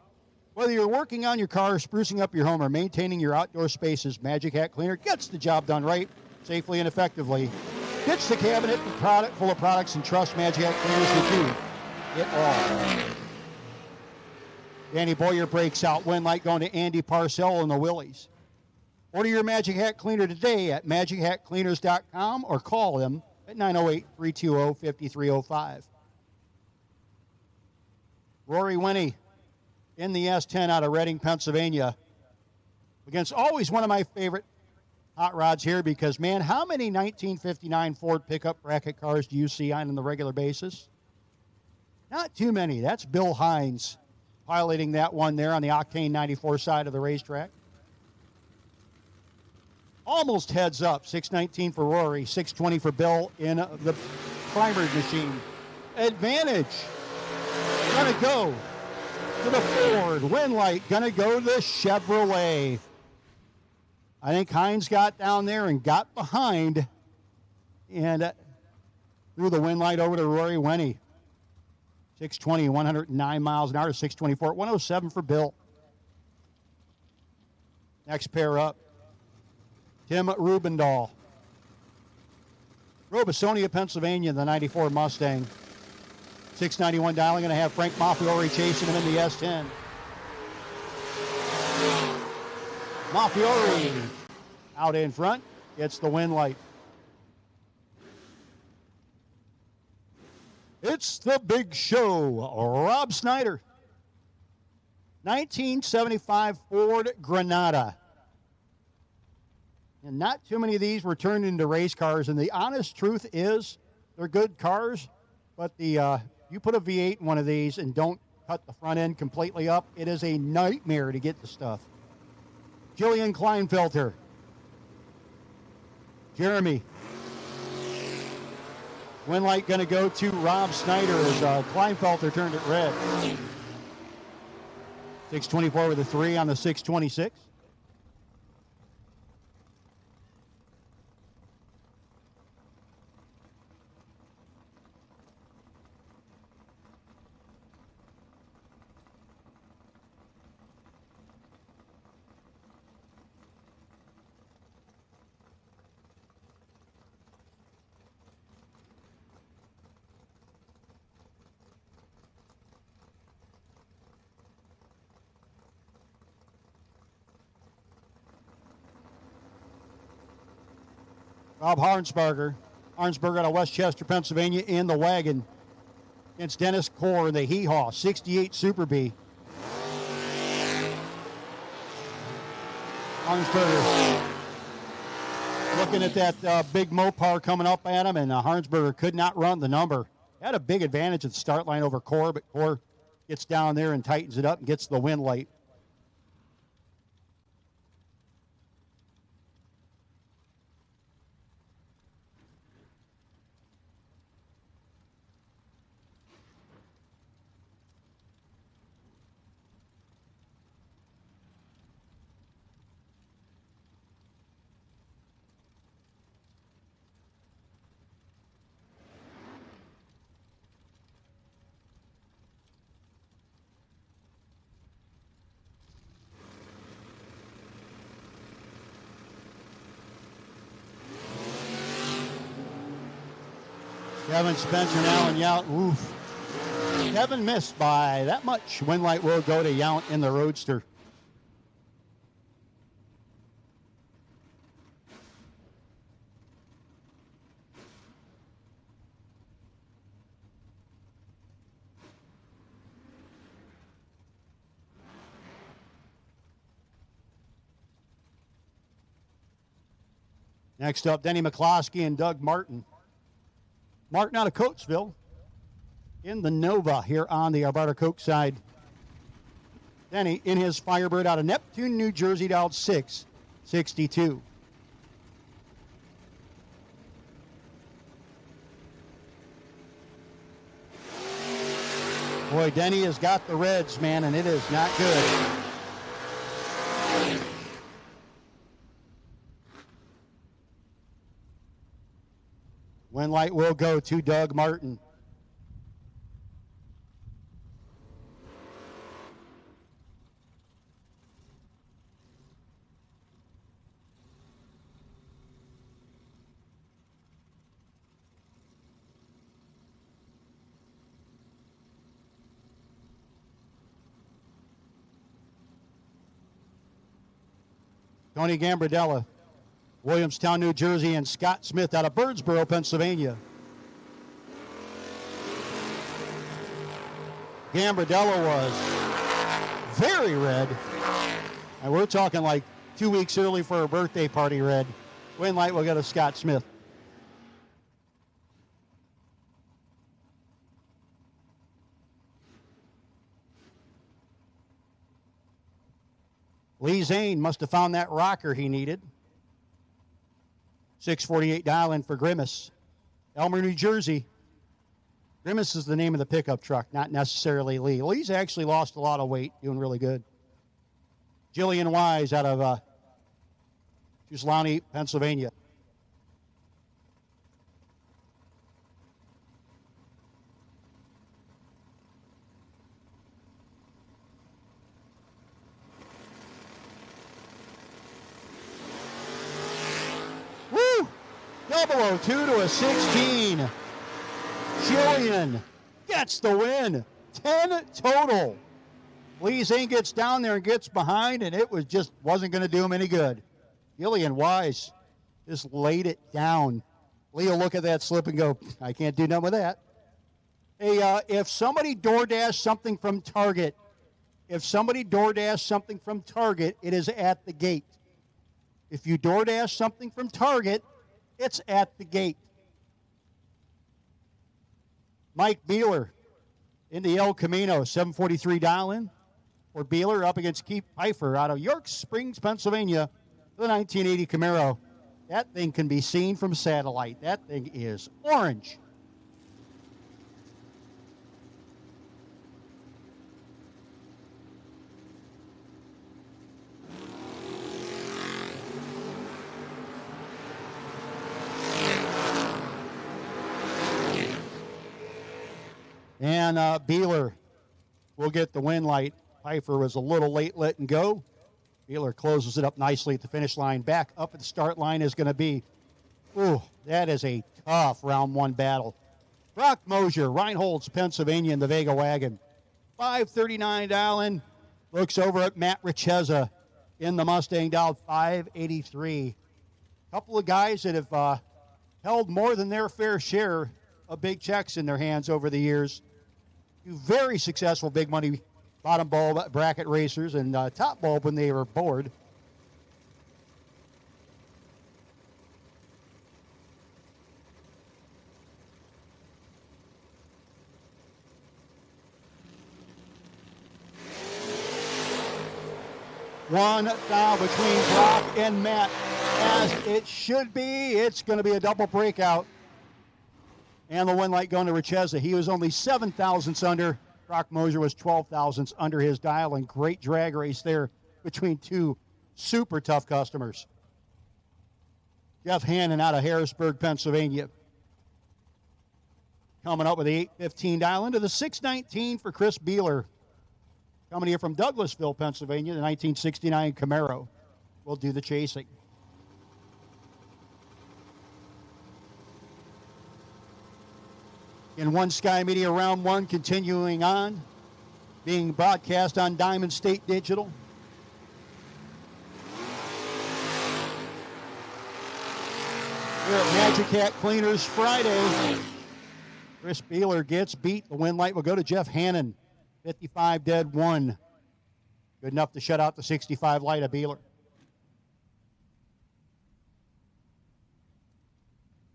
Whether you're working on your car, sprucing up your home, or maintaining your outdoor spaces, Magic Hat Cleaner gets the job done right, safely and effectively. Ditch the cabinet full of products and trust Magic Hat Cleaners to do it all. Danny Boyer breaks out. Winlight going to Andy Parcell and the Willies. Order your Magic Hat Cleaner today at magichatcleaners.com or call them at 908-320-5305. Rory Winnie in the S10 out of Reading, Pennsylvania, against always one of my favorite hot rods here because, man, how many 1959 Ford pickup bracket cars do you see on the regular basis? Not too many. That's Bill Hines piloting that one there on the Octane 94 side of the racetrack. Almost heads up. 619 for Rory, 620 for Bill in the primered machine. Advantage. Gonna go to the Ford. Winlight gonna go to the Chevrolet. I think Hines got down there and got behind and threw the Winlight over to Rory Winnie. 620, 109 miles an hour, 624, 107 for Bill. Next pair up. Tim Rubendahl. Robesonia, Pennsylvania, the 94 Mustang. 691 dialing, going to have Frank Maffiori chasing him in the S10. Maffiori out in front, gets the Winlight. It's the big show. Rob Snyder. 1975 Ford Granada. And not too many of these were turned into race cars. And the honest truth is, they're good cars, but you put a V8 in one of these and don't cut the front end completely up, it is a nightmare to get the stuff. Jillian Kleinfelter. Jeremy. Winlight going to go to Rob Snyder as Kleinfelter turned it red. 624 with a 3 on the 626. Rob Harnsberger out of Westchester, Pennsylvania, in the wagon against Dennis Core in the Hee-Haw 68 Super B. Harnsberger looking at that big Mopar coming up at him, and Harnsberger could not run the number. Had a big advantage at the start line over Core, but Core gets down there and tightens it up and gets the win late. Kevin Spencer and Alan Yount. Oof. Kevin missed by that much. Win light will go to Yount in the Roadster. Next up, Denny McCloskey and Doug Martin. Martin out of Coatesville in the Nova here on the Arvada Coke side. Denny in his Firebird out of Neptune, New Jersey, down 662. Boy, Denny has got the Reds, man, and it is not good. Win light will go to Doug Martin. Tony Gambardella, Williamstown, New Jersey, and Scott Smith out of Birdsboro, Pennsylvania. Gambardella was very red. And we're talking like 2 weeks early for a birthday party red. Win light will go to Scott Smith. Lee Zane must have found that rocker he needed. $648 dial-in for Grimace. Elmer, New Jersey. Grimace is the name of the pickup truck, not necessarily Lee. Lee's actually lost a lot of weight, doing really good. Jillian Wise out of Tuslawney, Pennsylvania. Woo! 002 to a 16. Jillian gets the win. 10 total. Lee Zane gets down there and gets behind, and it wasn't going to do him any good. Jillian Wise just laid it down. Lee will look at that slip and go, I can't do nothing with that. Hey, if somebody DoorDash something from Target, it is at the gate. If you DoorDash something from Target, it's at the gate. Mike Beeler in the El Camino, $743 dial-in. Or Beeler up against Keith Pfeiffer out of York Springs, Pennsylvania, the 1980 Camaro. That thing can be seen from satellite. That thing is orange. And Beeler will get the win light. Pfeiffer was a little late letting go. Beeler closes it up nicely at the finish line. Back up at the start line is going to be, that is a tough round one battle. Brock Mosier, Reinholds, Pennsylvania in the Vega wagon. $539 dial-in. Looks over at Matt Richeza in the Mustang dial, $583. Couple of guys that have held more than their fair share of big checks in their hands over the years. Two very successful big money bottom bulb bracket racers and top bulb when they were bored. 1 thou between Brock and Matt, as it should be. It's going to be a double breakout. And the win light going to Richeza. He was only 7 thousandths under. Brock Moser was 12 thousandths under his dial, and great drag race there between two super tough customers. Jeff Hannon out of Harrisburg, Pennsylvania, coming up with the 815 dial into the 619 for Chris Beeler. Coming here from Douglasville, Pennsylvania, the 1969 Camaro will do the chasing. In One Sky Media Round 1 continuing on, being broadcast on Diamond State Digital. Here at Magic Hat Cleaners Friday, Chris Beeler gets beat. The win light will go to Jeff Hannon, 55 dead 1. Good enough to shut out the 65 light of Beeler.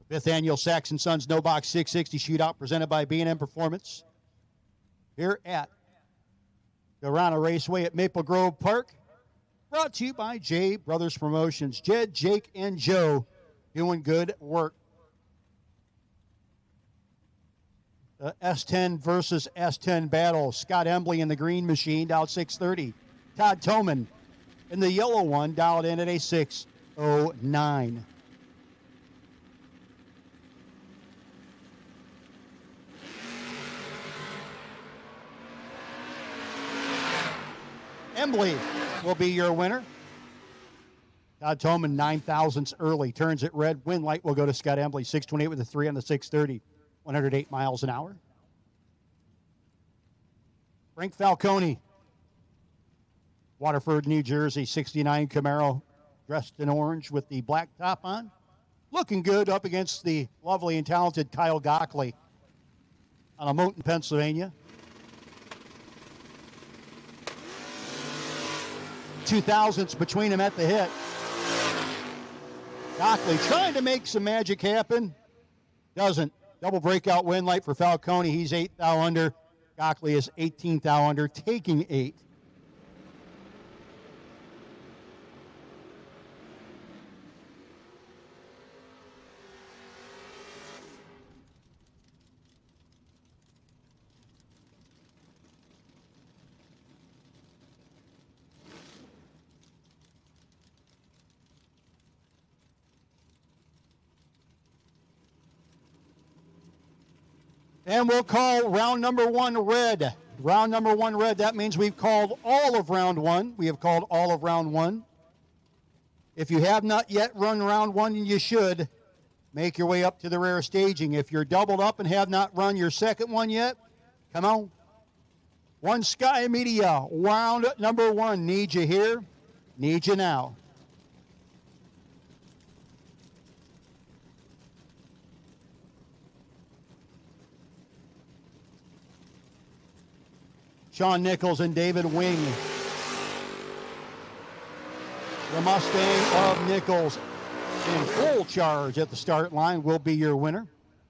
The 5th annual Saxon Sons No Box 660 Shootout presented by B&M Performance here at Darana Raceway at Maple Grove Park. Brought to you by J Brothers Promotions. Jed, Jake, and Joe doing good work. The S10 versus S10 battle. Scott Embley in the green machine, down 630. Todd Toman in the yellow one, dialed in at a 609. Embley will be your winner. Todd Toman, 9 thousandths early. Turns it red. Win light will go to Scott Embley. 628 with a 3 on the 630. 108 miles an hour. Frank Falcone, Waterford, New Jersey, 69 Camaro, dressed in orange with the black top on. Looking good up against the lovely and talented Kyle Gockley on a Mohnton, Pennsylvania. 2 thousandths between them at the hit. Gockley trying to make some magic happen. Doesn't. Double breakout win light for Falcone. He's 8 thou under. Gockley is 18 thou under, taking 8. And we'll call round number 1 red. Round number 1 red. That means we've called all of round 1. We have called all of round 1. If you have not yet run round 1, you should make your way up to the rare staging. If you're doubled up and have not run your second one yet, come on. One Sky Media, round number 1. Need you here, need you now. Sean Nichols and David Wing. The Mustang of Nichols in full charge at the start line will be your winner.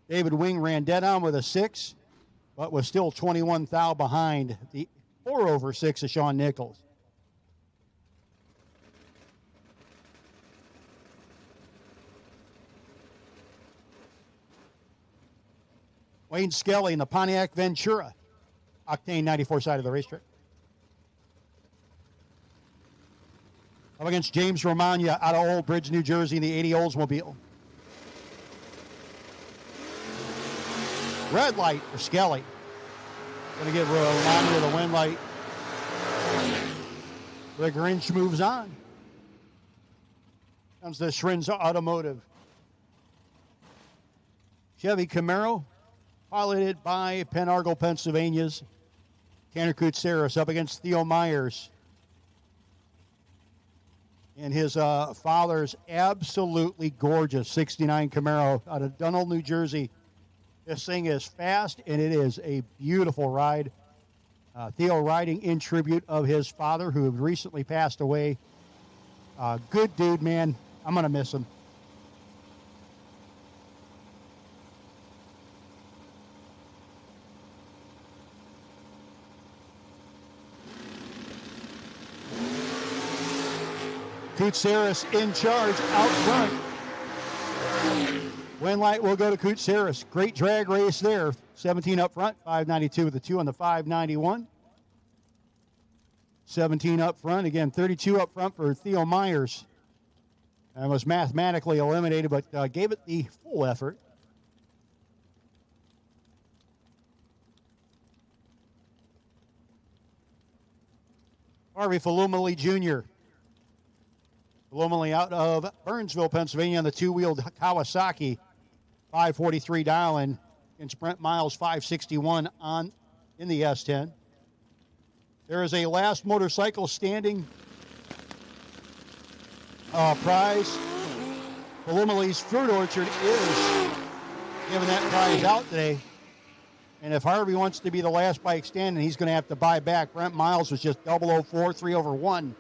David Wing ran dead on with a 6, but was still 21 thou behind the 4/6 of Sean Nichols. Wayne Skelly in the Pontiac Ventura. Octane 94 side of the racetrack. Up against James Romagna out of Old Bridge, New Jersey in the 80 Oldsmobile. Red light for Skelly. Going to give Romagna the win light. The Grinch moves on. Comes the Shrins Automotive. Chevy Camaro, piloted by Penn Argyl, Pennsylvania's Tanner Koutsaris, up against Theo Myers. And his father's absolutely gorgeous 69 Camaro out of Dunhill, New Jersey. This thing is fast, and it is a beautiful ride. Theo riding in tribute of his father, who had recently passed away. Good dude, man. I'm going to miss him. Koutsaris in charge out front. Win light will go to Koutsaris. Great drag race there. 17 up front, 592 with the 2 on the 591. 17 up front. Again, 32 up front for Theo Myers. And was mathematically eliminated, but gave it the full effort. Harvey Falumali Jr. Falumali out of Burnsville, Pennsylvania on the two-wheeled Kawasaki. 543 dialing against Brent Miles, 561 on in the S10. There is a last motorcycle standing prize. Falumali's Fruit Orchard is giving that prize out today. And if Harvey wants to be the last bike standing, he's going to have to buy back. Brent Miles was just 004, 3 over 1.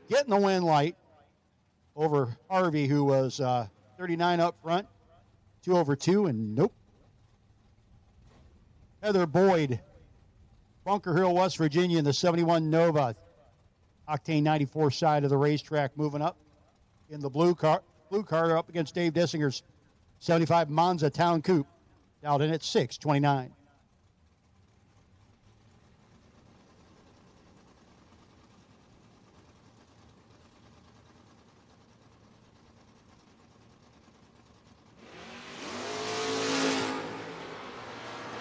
Getting the win light over Harvey, who was 39 up front, 2 over 2, and nope. Heather Boyd, Bunker Hill, West Virginia, in the 71 Nova. Octane 94 side of the racetrack, moving up in the blue car up against Dave Dissinger's 75 Monza Town Coupe. Out in at 6:29.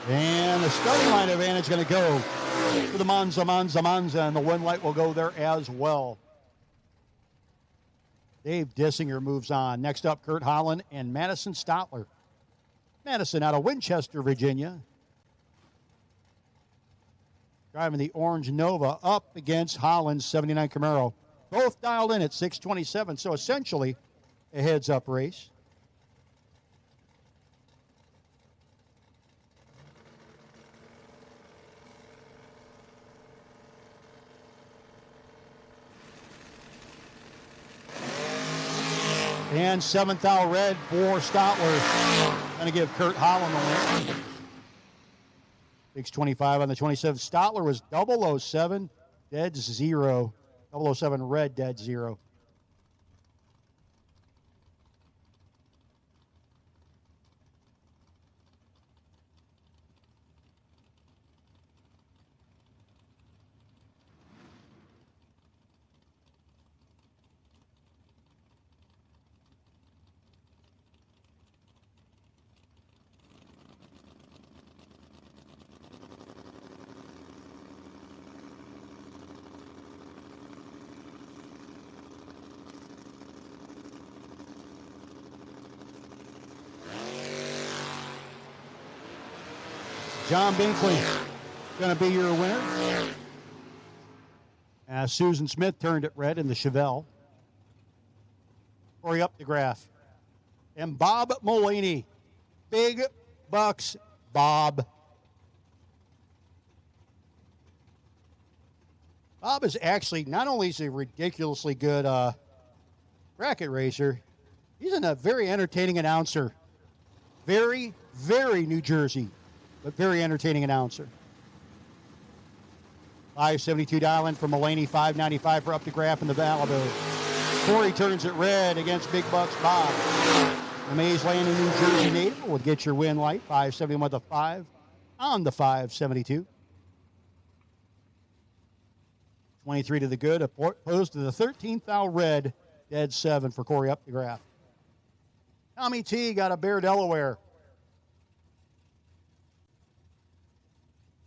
And the starting line advantage going to go to the Monza, and the win light will go there as well. Dave Dissinger moves on. Next up, Kurt Holland and Madison Stotler. Madison out of Winchester, Virginia. Driving the orange Nova up against Holland's 79 Camaro. Both dialed in at 6:27, so essentially a heads-up race. And 7th out red for Stotler. Going to give Kurt Holland the win. 6:25 on the 27th. Stotler was 007, dead 0. 007 red, dead 0. John Binkley going to be your winner. Susan Smith turned it red in the Chevelle. Corey Updegraff. And Bob Mulaney. Big bucks, Bob. Bob is actually, not only is he a ridiculously good bracket racer, he's a very entertaining announcer. Very, very New Jersey, but very entertaining announcer. 572 dialing from Mulaney, 595 for Updegraff in the Malibu. Corey turns it red against Big Bucks Bob. The Mays Landing, New Jersey native will get your win light. 571 with a 5 on the 572. 23 to the good, opposed to the 13th out red, dead 7 for Corey Updegraff. Tommy T got a Bear Delaware.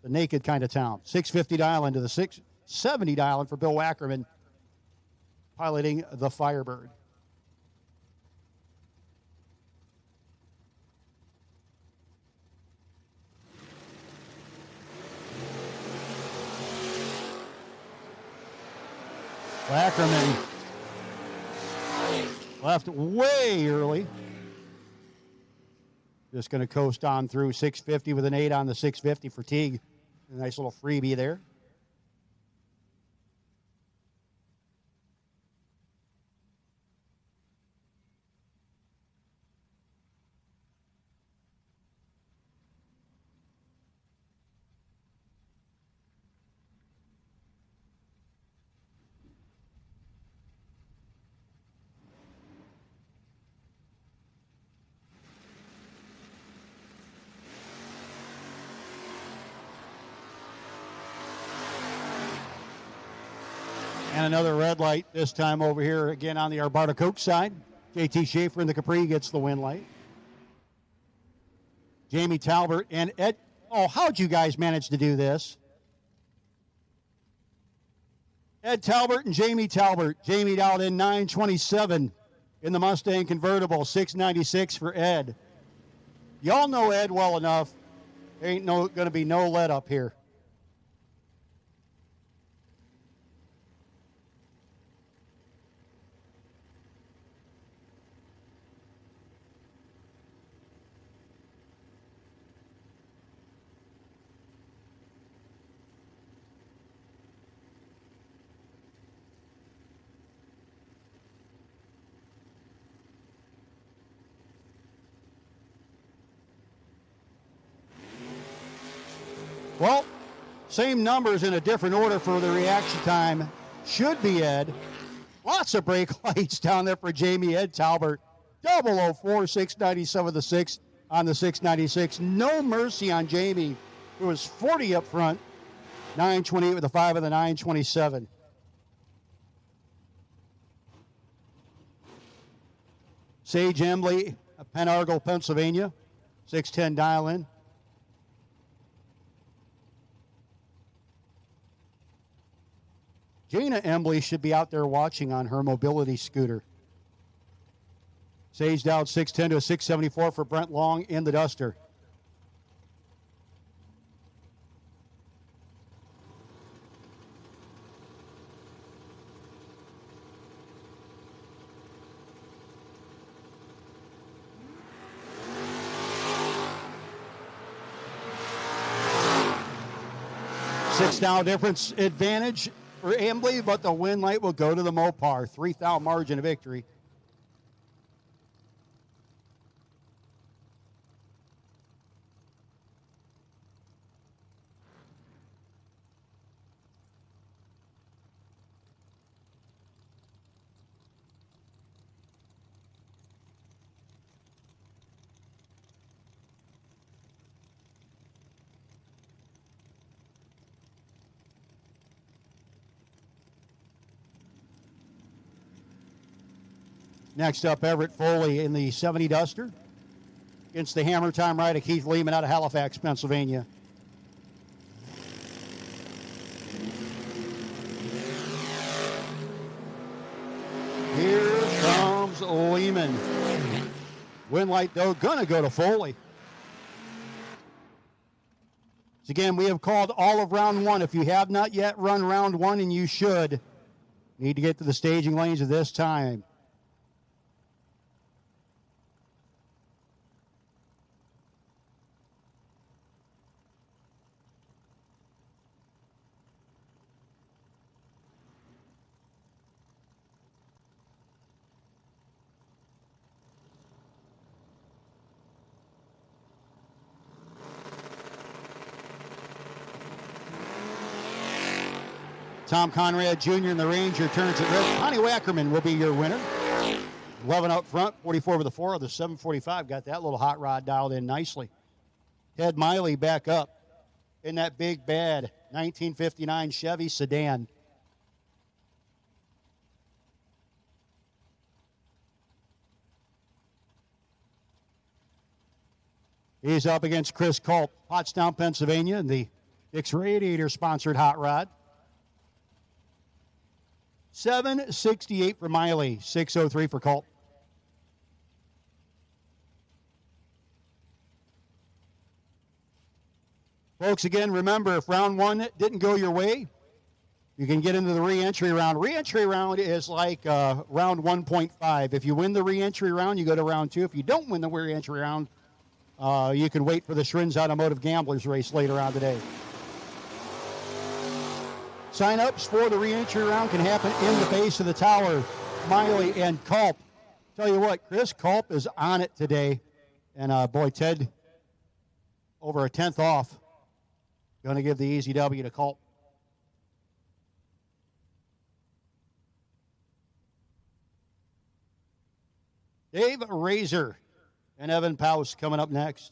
The naked kind of town. 650 dialing to the 670 dialing for Bill Wackerman, piloting the Firebird. Wackerman left way early. Just going to coast on through 650 with an 8 on the 650 for Teague. A nice little freebie there. another red light, this time over here again on the Arbarda Coke side. JT Schaefer in the Capri gets the win light. Jamie Talbert and Ed. Oh, how'd you guys manage to do this? Ed Talbert and Jamie Talbert. Jamie down in 927 in the Mustang convertible, 696 for Ed. Y'all know Ed well enough. There ain't going to be no let up here. Well, same numbers in a different order for the reaction time. Should be Ed. Lots of brake lights down there for Jamie. Ed Talbert. 004, 697 the 6 on the 696. No mercy on Jamie, who was 40 up front. 928 with the 5 of the 927. Sage Embley, Penargle, Pennsylvania. 610 dial in. Jana Embley should be out there watching on her mobility scooter. Sage down 610 to a 674 for Brent Long in the Duster. Six now difference advantage for Embley, but the win light will go to the Mopar. 3,000 margin of victory. Next up, Everett Foley in the 70 Duster against the Hammer Time rider Keith Lehman out of Halifax, Pennsylvania. Here comes Lehman. Win light, though, gonna go to Foley. So again, we have called all of round one. If you have not yet run round one, and you should, need to get to the staging lanes at this time. Tom Conrad Jr. in the Ranger turns it red. Connie Wackerman will be your winner. 11 up front, 44 with the 4 of the 745. Got that little hot rod dialed in nicely. Ted Miley back up in that big bad 1959 Chevy sedan. He's up against Chris Culp, Pottstown, Pennsylvania, in the Dix Radiator-sponsored hot rod. 768 for Miley, 603 for Culp. Folks, again, remember, if round one didn't go your way, you can get into the re-entry round. Re-entry round is like round 1.5. If you win the re-entry round, you go to round 2. If you don't win the re-entry round, you can wait for the Shrins Automotive Gamblers race later on today. Sign-ups for the re-entry round can happen in the base of the tower. Miley and Culp. Tell you what, Chris Culp is on it today. And, boy, Ted, over a 10th off. Going to give the easy W to Culp. Dave Razor and Evan Paus coming up next.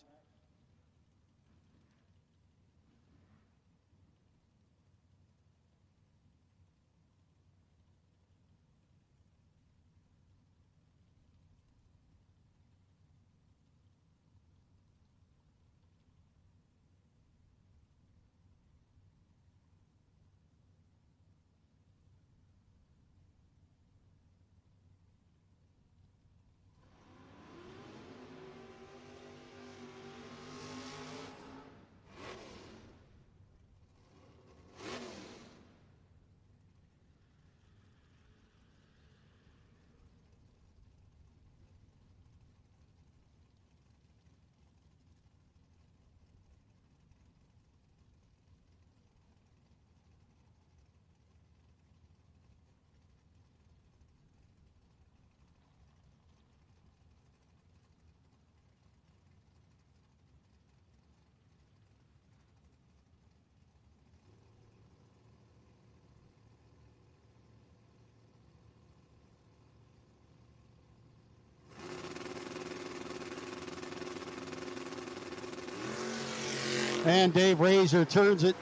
And Dave Razor turns it.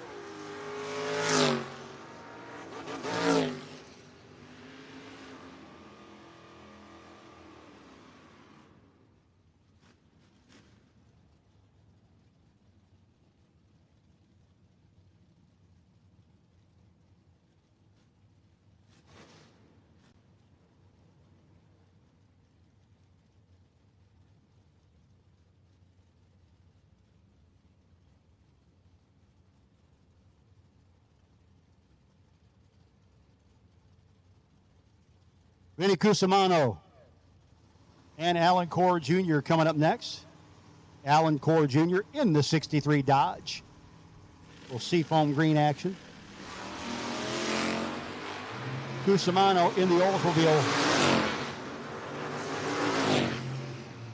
Vinny Cusimano and Alan Core Jr. coming up next. Alan Core Jr. in the 63 Dodge. We'll see foam green action. Cusimano in the Oldsmobile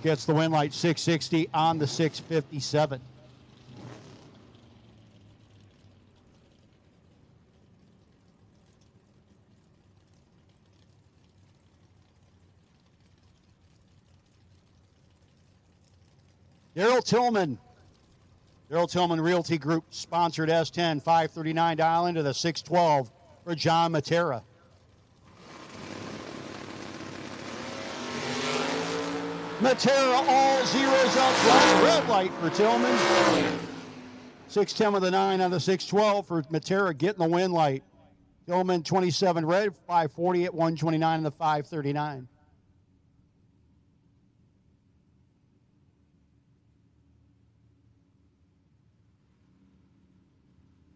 gets the win light 660 on the 657. Daryl Tillman Realty Group sponsored S10 539 dial into the 612 for John Matera. Matera all zeros up right. Red light for Tillman. 610 with a 9 on the 612 for Matera getting the win light. Tillman 27 red, 540 at 129 in the 539.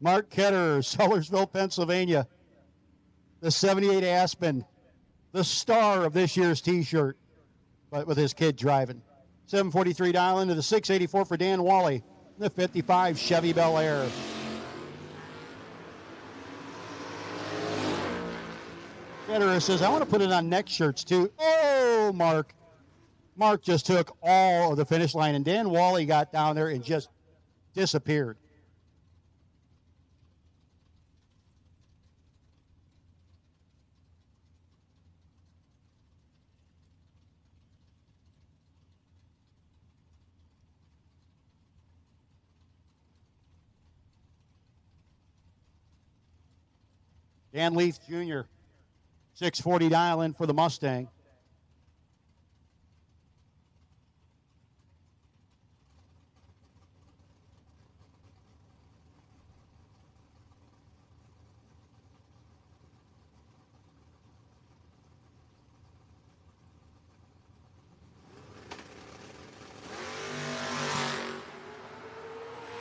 Mark Ketter, Sellersville, Pennsylvania. The 78 Aspen, the star of this year's T-shirt, but with his kid driving. 743 dial into the 684 for Dan Wally. The 55 Chevy Bel Air. Ketter says, I want to put it on neck shirts too. Oh, Mark. Mark just took all of the finish line, and Dan Wally got down there and just disappeared. Dan Leaf Jr., 640 dial in for the Mustang.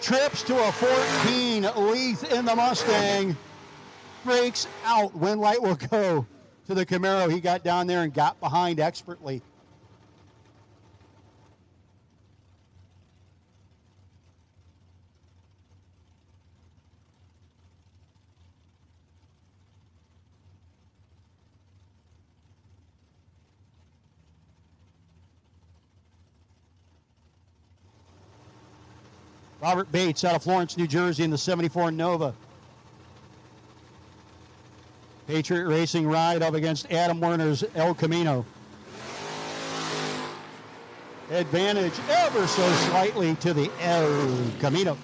Trips to a 14, Leith in the Mustang. Breaks out. Win light will go to the Camaro. He got down there and got behind expertly. Robert Bates out of Florence, New Jersey in the 74 Nova. Patriot Racing ride up against Adam Werner's El Camino. Advantage ever so slightly to the El Camino.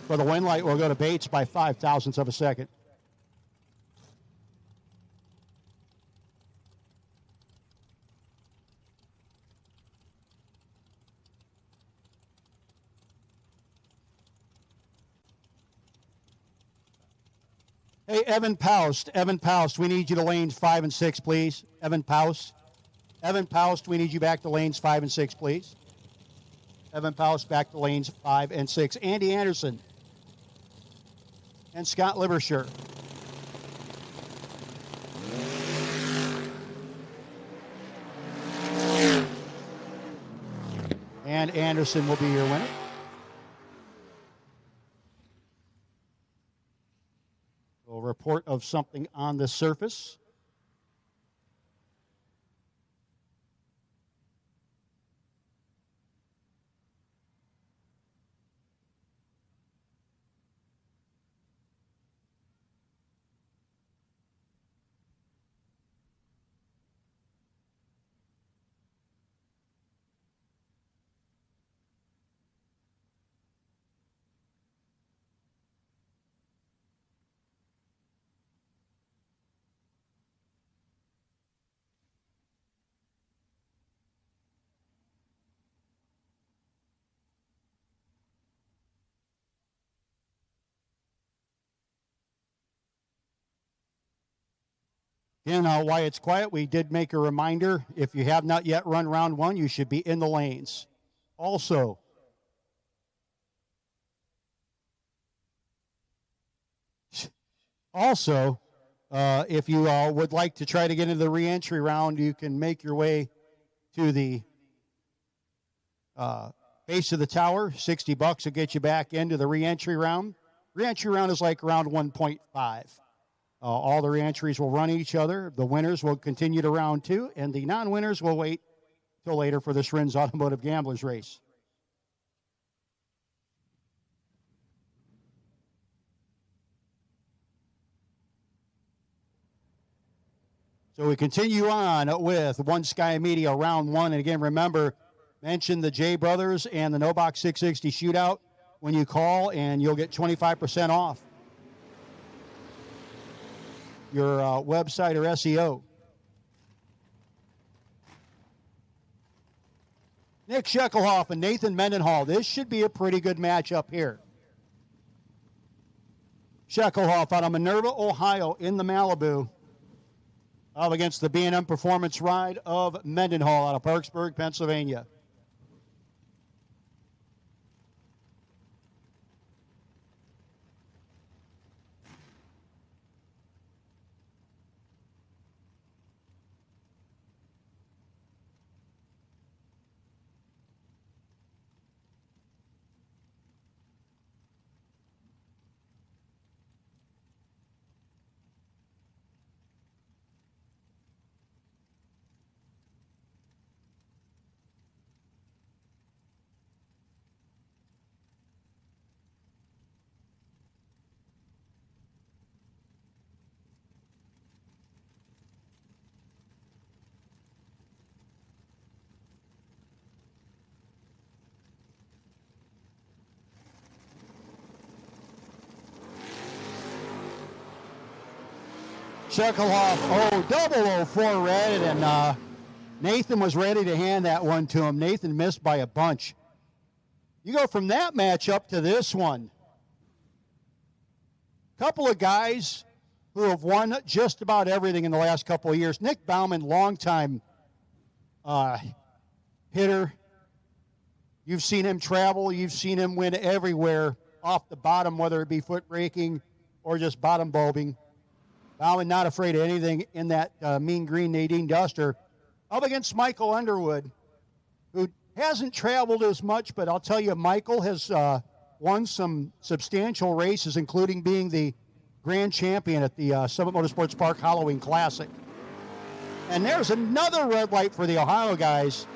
For the win light will go to Bates by 0.005 of a second. Hey, Evan Paust, we need you to lanes 5 and 6, please. Evan Paust, we need you back to lanes 5 and 6, please. Evan Paust back to lanes 5 and 6. Andy Anderson and Scott Libersher. And Anderson will be your winner. A report of something on the surface. Again, why it's quiet, we did make a reminder. If you have not yet run round one, you should be in the lanes. Also, if you would like to try to get into the reentry round, you can make your way to the base of the tower. $60 will get you back into the reentry round. Reentry round is like round 1.5. All the reentries will run each other. The winners will continue to round 2, and the non-winners will wait till later for the Schrin's Automotive Gamblers race. So we continue on with One Sky Media round 1. And again, remember, mention the J Brothers and the No Box 660 Shootout when you call, and you'll get 25% off your website or SEO. Nick Shekelhoff and Nathan Mendenhall. This should be a pretty good matchup here. Shekelhoff out of Minerva, Ohio in the Malibu, up against the B&M Performance Ride of Mendenhall out of Parksburg, Pennsylvania. Shekelhoff, 004 red, and Nathan was ready to hand that one to him. Nathan missed by a bunch. You go from that matchup to this one. Couple of guys who have won just about everything in the last couple of years. Nick Bauman, longtime hitter. You've seen him travel. You've seen him win everywhere off the bottom, whether it be foot braking or just bottom bulbing. Bauman not afraid of anything in that mean green Nadine Duster. Up against Michael Underwood, who hasn't traveled as much, but I'll tell you, Michael has won some substantial races, including being the grand champion at the Summit Motorsports Park Halloween Classic. And there's another red light for the Ohio guys.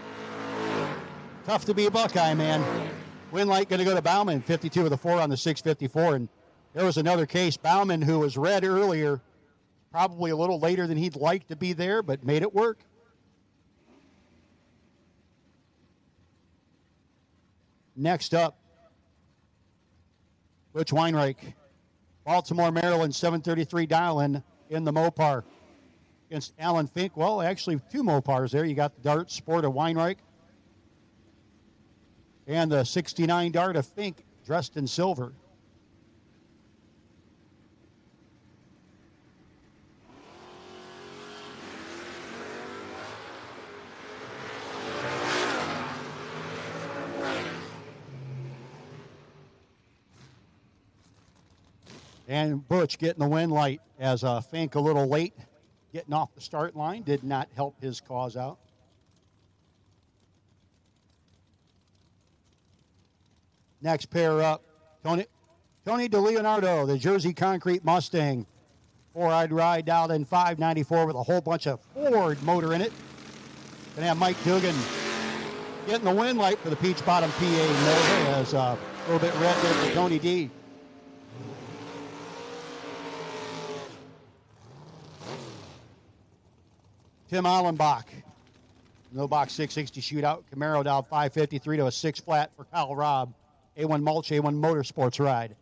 Tough to be a Buckeye, man. Win light going to go to Bauman, 52 of the 4 on the 654. And there was another case, Bauman, who was red earlier, probably a little later than he'd like to be there, but made it work. Next up, Butch Weinreich, Baltimore, Maryland, 733 dial-in the Mopar against Alan Fink. Well, actually, 2 Mopars there. You got the Dart Sport of Weinreich and the 69 Dart of Fink, dressed in silver. And Butch getting the win light as Fink a little late getting off the start line. Did not help his cause out. Next pair up, Tony DeLeonardo, the Jersey Concrete Mustang. 4-eyed ride dialed in 594 with a whole bunch of Ford motor in it. Gonna have Mike Dugan getting the win light for the Peach Bottom PA Nova as a little bit red there for Tony D. Tim Allenbach, No Box 660 Shootout, Camaro down 553 to a 6 flat for Kyle Robb. A1 Mulch, A1 Motorsports ride.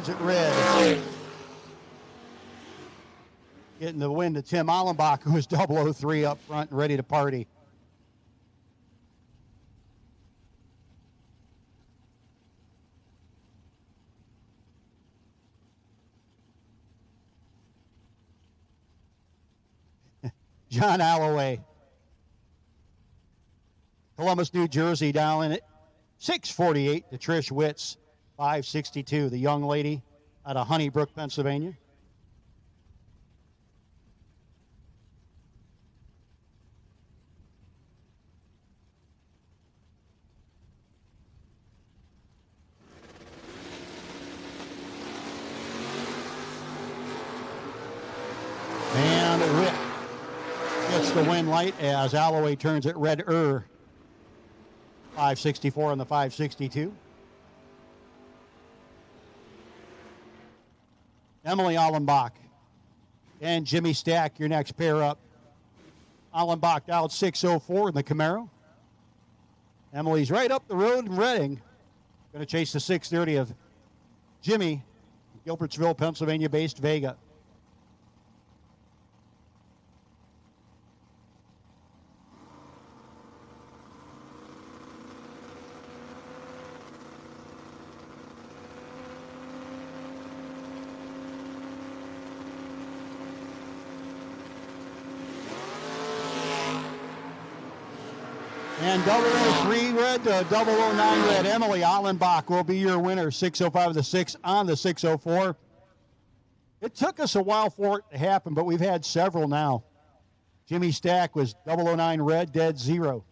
turns it red. Getting the win to Tim Allenbach, who was 003 up front and ready to party. John Alloway. Columbus, New Jersey, down in it. 648 to Trish Witz, 562. The young lady out of Honeybrook, Pennsylvania. And Witt gets the win light as Alloway turns it red. 564 on the 562. Emily Allenbach and Jimmy Stack, your next pair up. Allenbach out 604 in the Camaro. Emily's right up the road in Reading. Going to chase the 630 of Jimmy, Gilbertsville, Pennsylvania-based Vega. And 003 red to 009 red. Emily Allenbach will be your winner. 605 of the 6 on the 604. It took us a while for it to happen, but we've had several now. Jimmy Stack was 009 red, dead 0.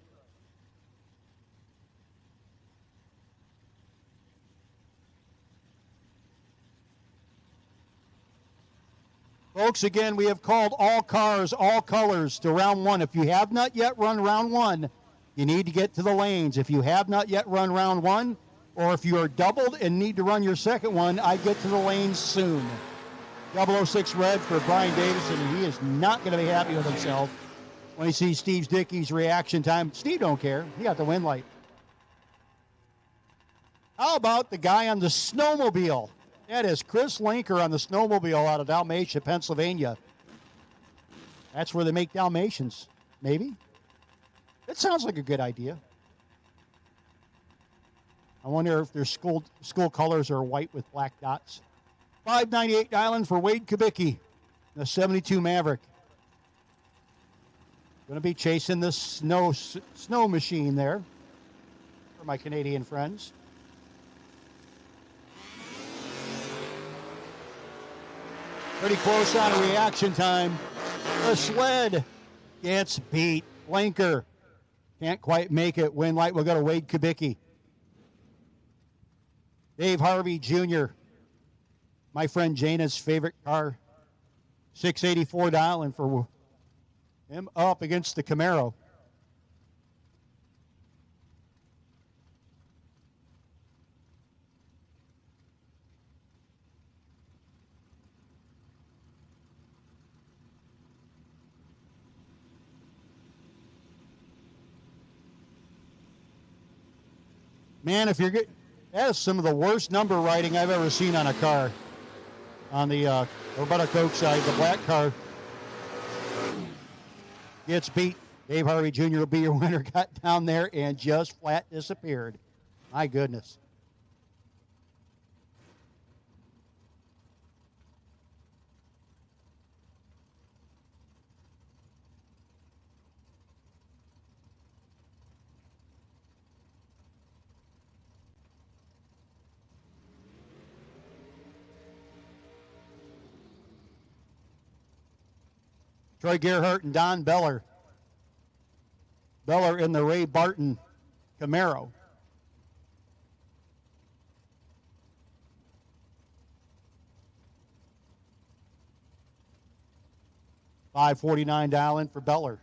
Folks, again, we have called all cars, all colors to round 1. If you have not yet run round 1, you need to get to the lanes. If you have not yet run round 1, or if you are doubled and need to run your second one, I get to the lanes soon. 006 red for Brian Davison. He is not going to be happy with himself when he sees Steve Dickey's reaction time. Steve don't care. He got the win light. How about the guy on the snowmobile? That is Chris Linker on the snowmobile out of Dalmatia, Pennsylvania. That's where they make Dalmatians, maybe. That sounds like a good idea. I wonder if their school colors are white with black dots. 598 Island for Wade Kubicki, the 72 Maverick. Going to be chasing the snow machine there for my Canadian friends. Pretty close on reaction time. The sled gets beat. Linker can't quite make it. Win light will go to Wade Kubicki. Dave Harvey Jr., my friend Jana's favorite car. 684 dialing for him up against the Camaro. Man, if you're good, that is some of the worst number writing I've ever seen on a car. On the Roberta Coke side, the black car gets beat. Dave Harvey Jr. will be your winner. Got down there and just flat disappeared. My goodness. Troy Gerhardt and Don Beller. Beller in the Ray Barton Camaro. $549 dial-in for Beller.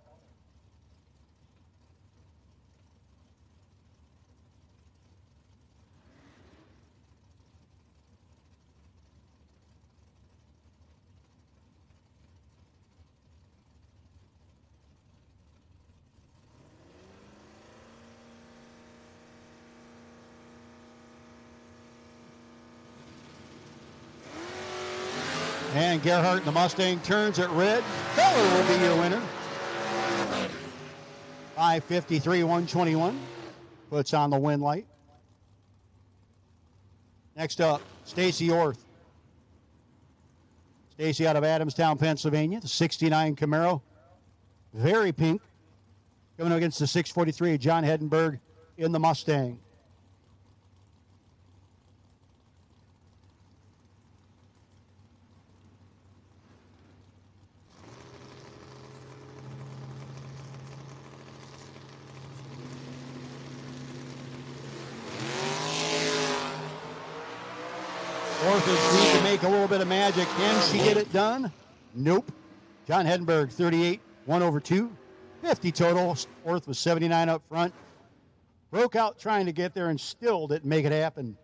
And Gerhardt in the Mustang turns it red. Feller will be your winner. 5:53.121. Puts on the win light. Next up, Stacy Orth. Stacy out of Adamstown, Pennsylvania. The 69 Camaro. Very pink. Coming up against the 643 John Hedenberg in the Mustang. Orth is need to make a little bit of magic. Can she get it done? Nope. John Hedenberg, 38, 1/2. 50 total. Orth was 79 up front. Broke out trying to get there and still didn't make it happen.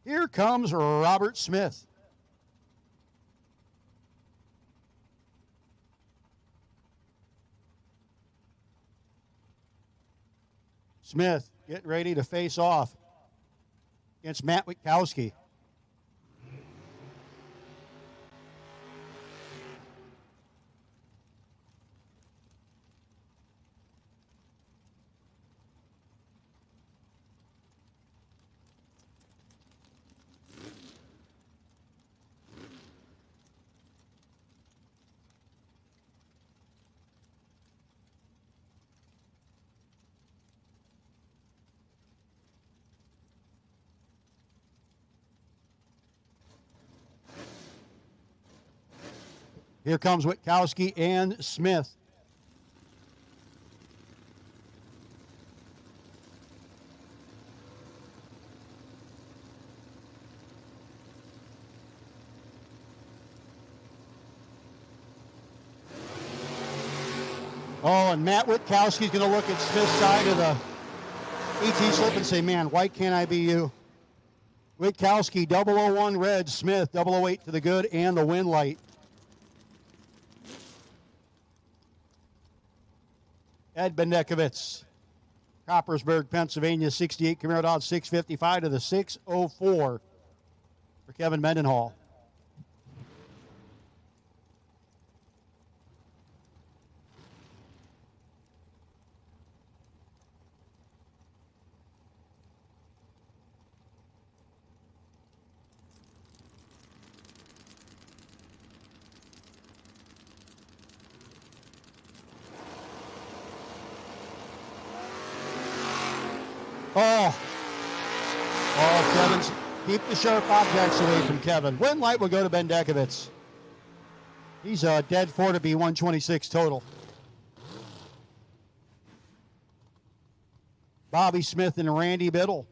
Here comes Robert Smith. Smith getting ready to face off against Matt Witkowski. Here comes Witkowski and Smith. Oh, and Matt Witkowski's going to look at Smith's side of the ET slip and say, man, why can't I be you? Witkowski, 001 red, Smith, 008 to the good and the win light. Ed Bendekovitz, Coppersburg, Pennsylvania, 68 Camaro Dodge 655 to the 604 for Kevin Mendenhall. Oh, Kevin's, keep the sharp objects away from Kevin. Win light will go to Bendekovitz. He's a dead 4 to be 126 total. Bobby Smith and Randy Biddle.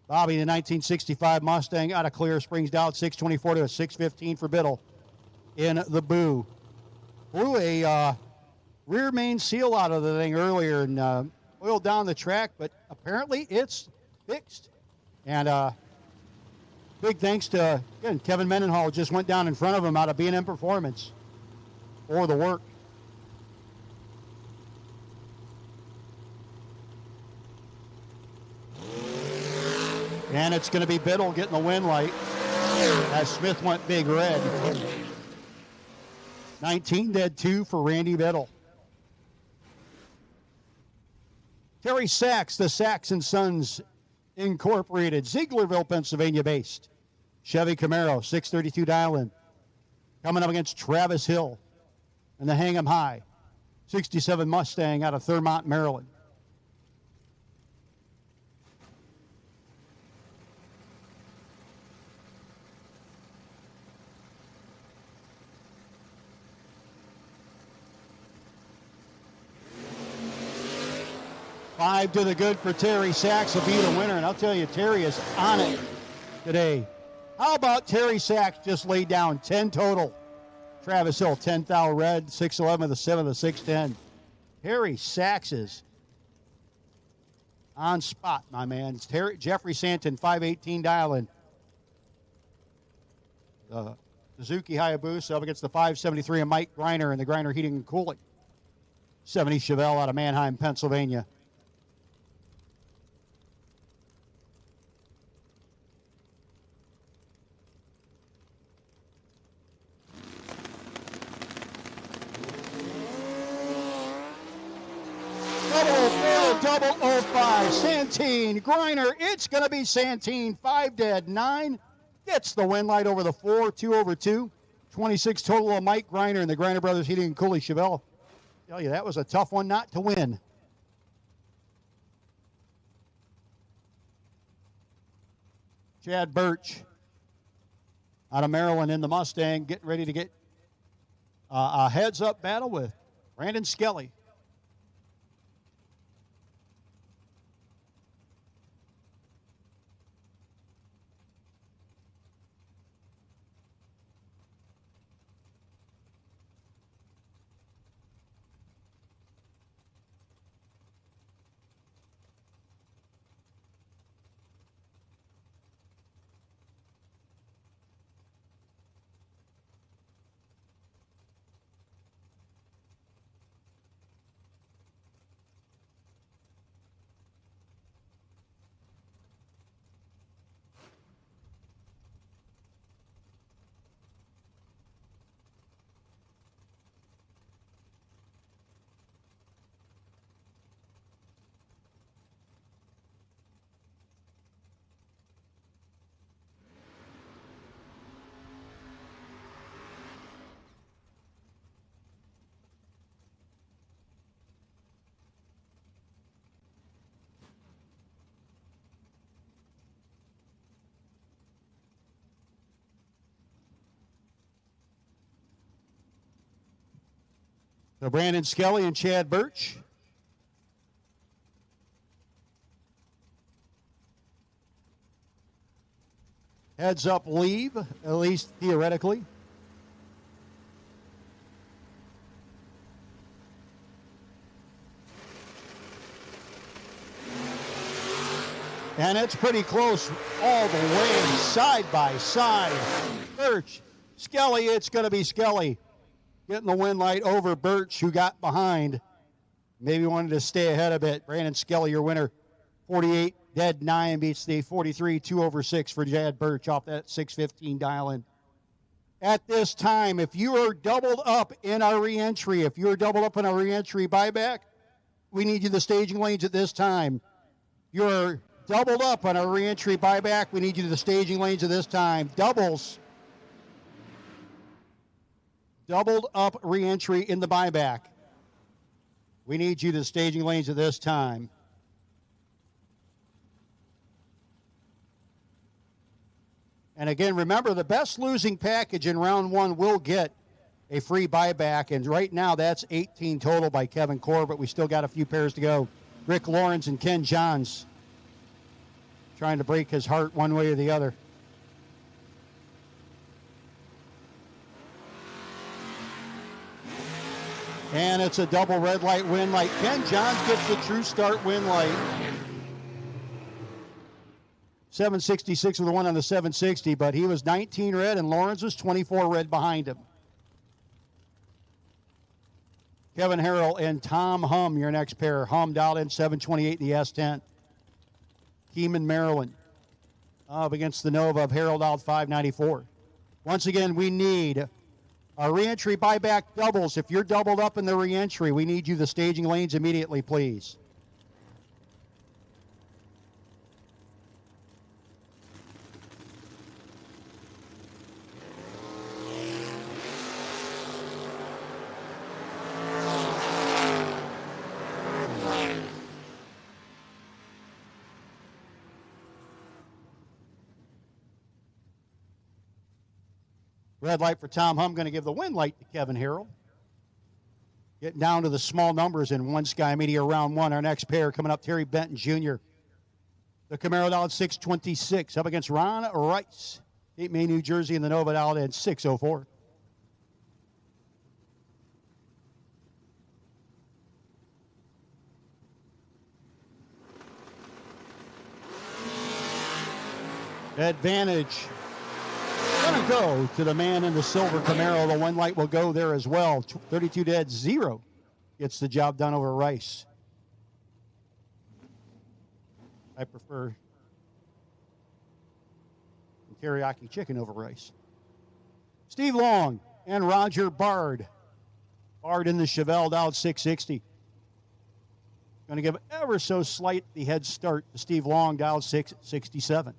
Bobby, the 1965 Mustang out of Clear Springs, down 624 to a 615 for Biddle in the Boo. Blew a rear main seal out of the thing earlier and oiled down the track, but apparently it's fixed. And big thanks to, again, Kevin Mendenhall just went down in front of him out of B&M Performance for the work. And it's going to be Biddle getting the win light as Smith went big red. 19 dead 2 for Randy Biddle. Terry Sachs, the Sachs & Sons Incorporated, Zieglerville, Pennsylvania based. Chevy Camaro, 632 dial-in. Coming up against Travis Hill and the Hang 'em High, 67 Mustang out of Thurmont, Maryland. Five to the good for Terry Sachs will be the winner. And I'll tell you, Terry is on it today. How about Terry Sachs just laid down 10 total? Travis Hill, 10 thou red, 611 of the 7 of the 610. Terry Sachs is on spot, my man. It's Jeffrey Santon, 518 dial-in. The Suzuki Hayabusa up against the 573 of Mike Greiner and the Greiner Heating and Cooling. 70 Chevelle out of Manheim, Pennsylvania. Double 05, Santine, Griner, it's going to be Santine, 5 dead, 9, gets the win light over the 4, 2 over 2, 26 total of Mike Griner and the Griner Brothers Heating and Cooling Chevelle. Tell you, that was a tough one not to win. Chad Birch out of Maryland in the Mustang, getting ready to get a heads-up battle with Brandon Skelly. So Brandon Skelly and Chad Birch. Heads up leave, at least theoretically. And it's pretty close all the way, side by side. Birch, Skelly, it's going to be Skelly. Getting the win light over Birch, who got behind. Maybe wanted to stay ahead a bit. Brandon Skelly, your winner. 48, dead 9, beats the 43, 2 over 6 for Chad Birch off that 6:15 dial-in. At this time, if you are doubled up in our reentry, buyback, we need you the staging lanes at this time. You're doubled up on our reentry buyback, we need you to the staging lanes at this time. Doubles. Doubled up reentry in the buyback. We need you to the staging lanes at this time. And again, remember, the best losing package in round 1 will get a free buyback. And right now, that's 18 total by Kevin Corbett. We still got a few pairs to go. Rick Lawrence and Ken Johns trying to break his heart one way or the other. And it's a double red light win light. Ken Johns gets the true start win light. 766 with the one on the 760, but he was 19 red and Lawrence was 24 red behind him. Kevin Harrell and Tom Hum, your next pair. Hum dialed in 728 in the S10. Keeman, Maryland, up against the Nova of Harold dialed 594. Once again, we need our reentry buyback doubles. If you're doubled up in the reentry, we need you the staging lanes immediately, please. Red light for Tom Hum, going to give the win light to Kevin Harrell. Getting down to the small numbers in One Sky Media round 1. Our next pair coming up, Terry Benton Jr. The Camaro dialed 626 up against Ron Rice. Cape May, New Jersey, in the Nova dialed at 604. Advantage going to go to the man in the silver Camaro. The one light will go there as well. 32 dead, 0 gets the job done over Rice. I prefer teriyaki chicken over rice. Steve Long and Roger Bard. Bard in the Chevelle dialed 660. Going to give ever so slight the head start to Steve Long, dial 667.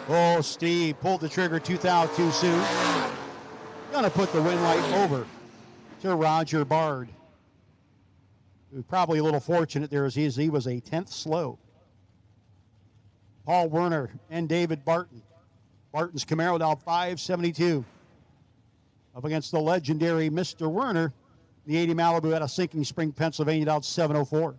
Oh, Steve pulled the trigger too soon. Going to put the win light over to Roger Bard. He was probably a little fortunate there as he was a 10th slow. Paul Werner and David Barton. Barton's Camaro dial 572. Up against the legendary Mr. Werner. The 80 Malibu out of Sinking Spring, Pennsylvania, dial 704.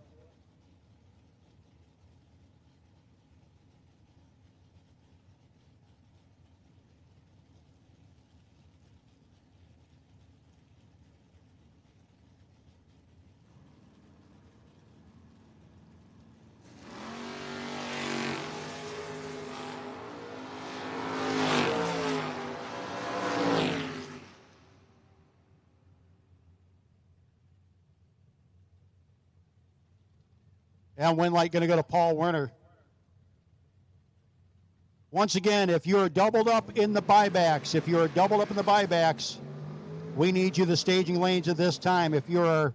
And win light going to go to Paul Werner. Once again, if you're doubled up in the buybacks, we need you the staging lanes at this time. If you're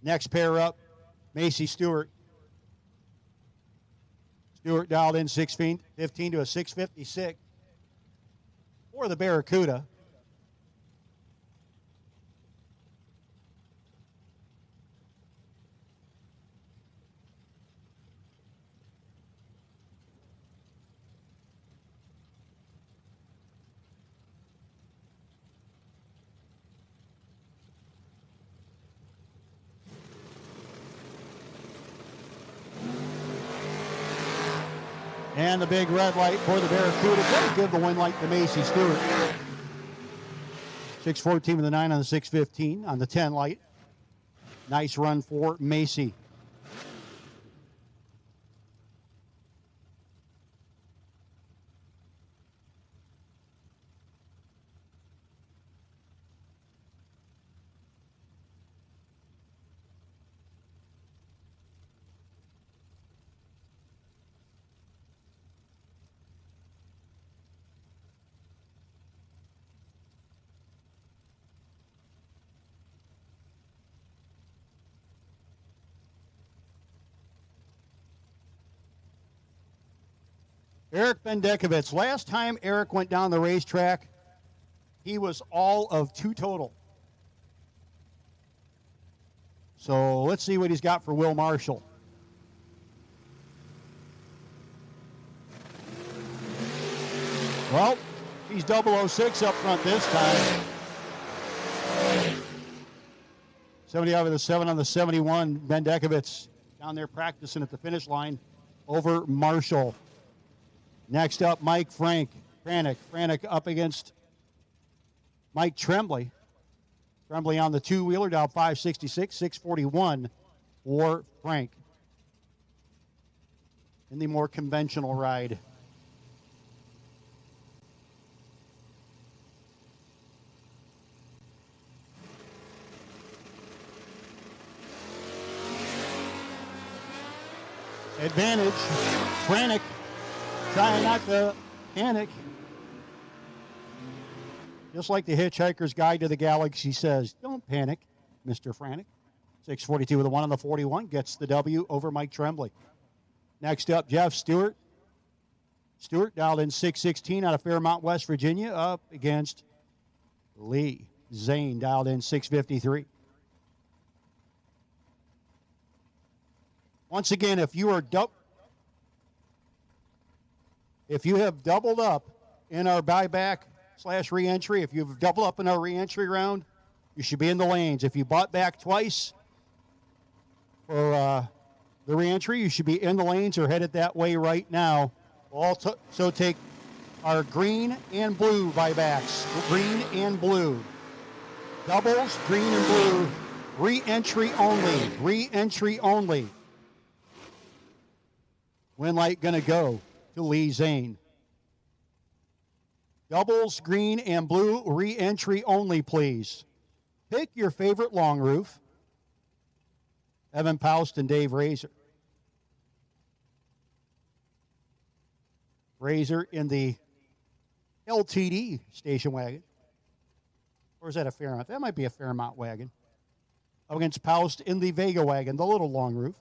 next pair up, Macy Stewart. Stewart dialed in 615 to a 656 for the Barracuda. And the big red light for the Barracuda. Going to give the win light to Macy Stewart. 614 with the 9 on the 615 on the 10 light. Nice run for Macy. Eric Bendekovich. Last time Eric went down the racetrack, he was all of 2 total. So let's see what he's got for Will Marshall. Well, he's 006 up front this time. 70 over the 7 on the 71. Bendekovich down there practicing at the finish line over Marshall. Next up, Mike Franek up against Mike Tremblay. Tremblay on the 2-wheeler, down 566, 641 for Frank. In the more conventional ride. Advantage, Franek. Trying not to panic. Just like the Hitchhiker's Guide to the Galaxy says, don't panic, Mr. Franek. 642 with a 1 on the 41 gets the W over Mike Tremblay. Next up, Jeff Stewart. Stewart dialed in 616 out of Fairmont, West Virginia, up against Lee Zane, dialed in 653. Once again, if you have doubled up in our buyback / re-entry, if you've doubled up in our re-entry round, you should be in the lanes. If you bought back twice for the re-entry, you should be in the lanes or headed that way right now. We'll also take our green and blue buybacks. Green and blue. Doubles, green and blue. Re-entry only. Re-entry only. Win light going to go to Lee Zane. Doubles, green and blue, re-entry only, please. Pick your favorite long roof. Evan Paust and Dave Razor. Razor in the LTD station wagon. Or is that a Fairmont? That might be a Fairmont wagon. Up against Paust in the Vega wagon, the little long roof.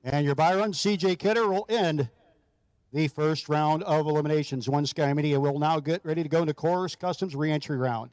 And your Byron, CJ Kidder, will end the first round of eliminations. One Sky Media will now get ready to go into Chorus Customs reentry round.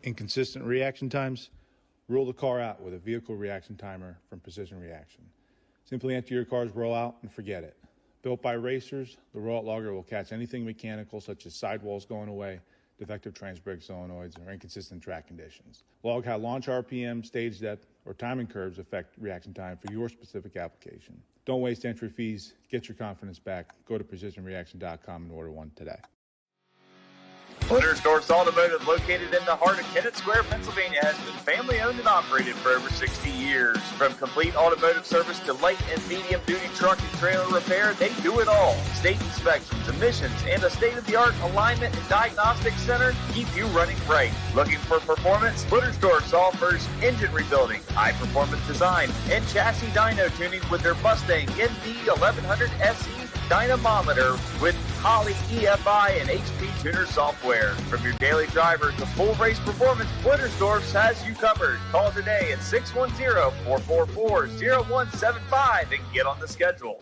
Inconsistent reaction times? Rule the car out with a vehicle reaction timer from Precision Reaction. Simply enter your car's rollout and forget it. Built by racers, the rollout logger will catch anything mechanical such as sidewalls going away, defective trans-brake solenoids, or inconsistent track conditions. Log how launch RPM, stage depth, or timing curves affect reaction time for your specific application. Don't waste entry fees. Get your confidence back. Go to precisionreaction.com and order one today. Motorsports Automotive, located in the heart of Kennett Square, Pennsylvania, has been family-owned and operated for over 60 years. From complete automotive service to light and medium-duty truck and trailer repair, they do it all. State inspections, emissions, and a state-of-the-art alignment and diagnostic center keep you running right. Looking for performance? Motorsports offers engine rebuilding, high-performance design, and chassis dyno tuning with their Mustang ND 1100 SE dynamometer with Holley EFI and HP Tuner software. From your daily driver to full race performance, Blittersdorf's has you covered. Call today at 610-444-0175 and get on the schedule.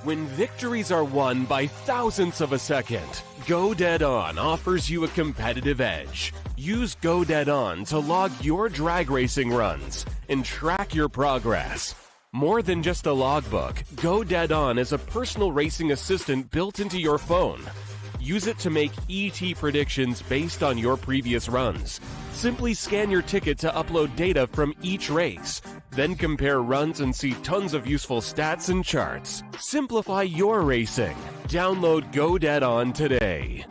When victories are won by thousandths of a second, Go Dead On offers you a competitive edge. Use Go Dead On to log your drag racing runs and track your progress. More than just a logbook, Go Dead On is a personal racing assistant built into your phone. Use it to make ET predictions based on your previous runs. Simply scan your ticket to upload data from each race. Then compare runs and see tons of useful stats and charts. Simplify your racing. Download Go Dead On today.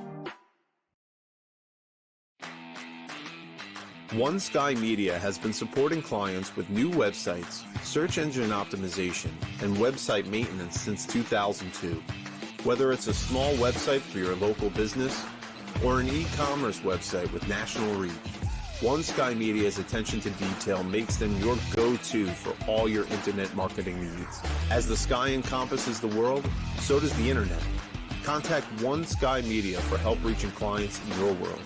One Sky Media has been supporting clients with new websites, search engine optimization, and website maintenance since 2002. Whether it's a small website for your local business or an e-commerce website with national reach, One Sky Media's attention to detail makes them your go-to for all your internet marketing needs. As the sky encompasses the world, so does the internet. Contact One Sky Media for help reaching clients in your world.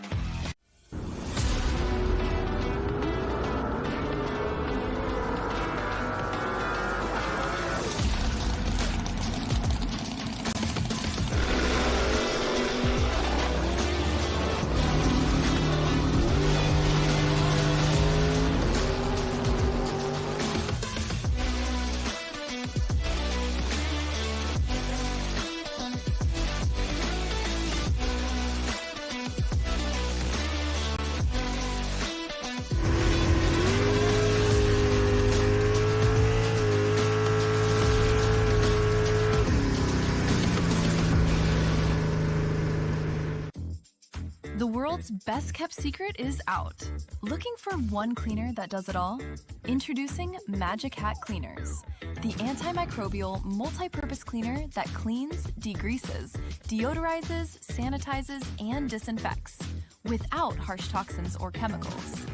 The world's best kept secret is out. Looking for one cleaner that does it all? Introducing Magic Hat Cleaners, the antimicrobial multi-purpose cleaner that cleans, degreases, deodorizes, sanitizes, and disinfects without harsh toxins or chemicals.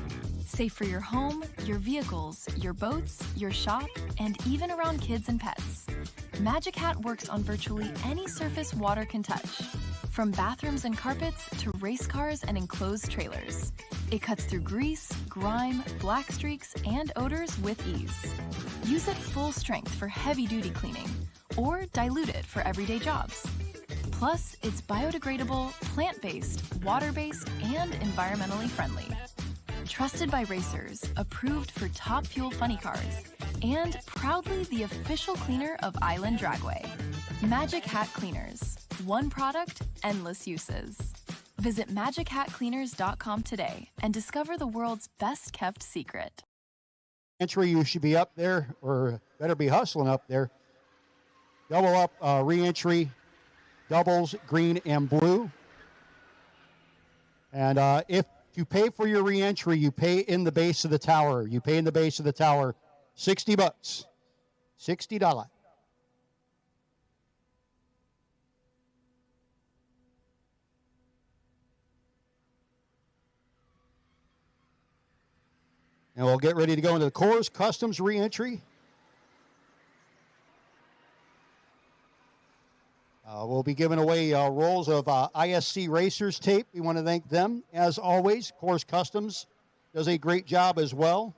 Safe for your home, your vehicles, your boats, your shop, and even around kids and pets. Magic Hat works on virtually any surface water can touch, from bathrooms and carpets to race cars and enclosed trailers. It cuts through grease, grime, black streaks, and odors with ease. Use it full strength for heavy-duty cleaning, or dilute it for everyday jobs. Plus, it's biodegradable, plant-based, water-based, and environmentally friendly. Trusted by racers, approved for top fuel funny cars, and proudly the official cleaner of Island Dragway. Magic Hat Cleaners. One product, endless uses. Visit magichatcleaners.com today and discover the world's best kept secret. Entry, you should be up there, or better be hustling up there. Double up re-entry, doubles, green and blue. And if you pay for your re-entry, you pay in the base of the tower. You pay in the base of the tower $60. $60. And we'll get ready to go into the Coors Customs re-entry. We'll be giving away rolls of ISC Racers tape. We want to thank them, as always. Coors Customs does a great job as well.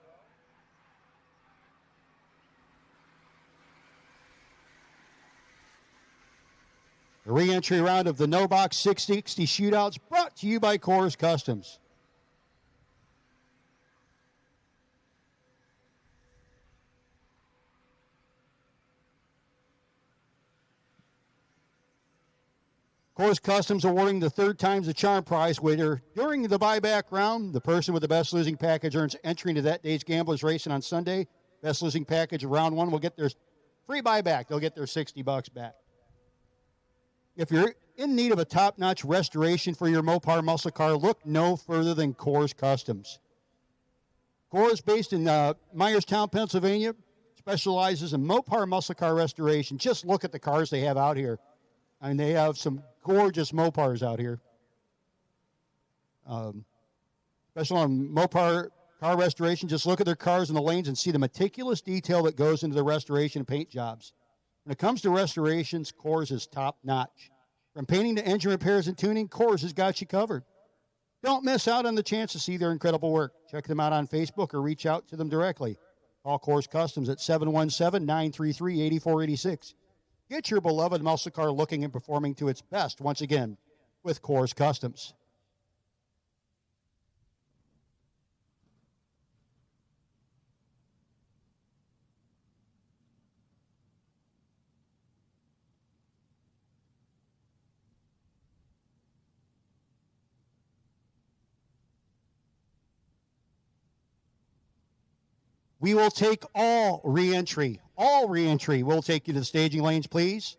The re-entry round of the No Box 660 Shootouts brought to you by Coors Customs. Coors Customs awarding the third times the charm prize winner during the buyback round. The person with the best losing package earns entry into that day's Gamblers Racing on Sunday. Best losing package of round one will get their free buyback. They'll get their $60 back. If you're in need of a top-notch restoration for your Mopar muscle car, look no further than Coors Customs. Coors, based in Myerstown, Pennsylvania, specializes in Mopar muscle car restoration. Just look at the cars they have out here. I mean, they have some gorgeous Mopars out here. Especially on Mopar car restoration, just look at their cars in the lanes and see the meticulous detail that goes into the restoration and paint jobs. When it comes to restorations, Coors is top-notch. From painting to engine repairs and tuning, Coors has got you covered. Don't miss out on the chance to see their incredible work. Check them out on Facebook or reach out to them directly. Call Coors Customs at 717-933-8486. Get your beloved muscle car looking and performing to its best once again with Coors Customs. We will take all re-entry. All re-entry. We'll take you to the staging lanes, please.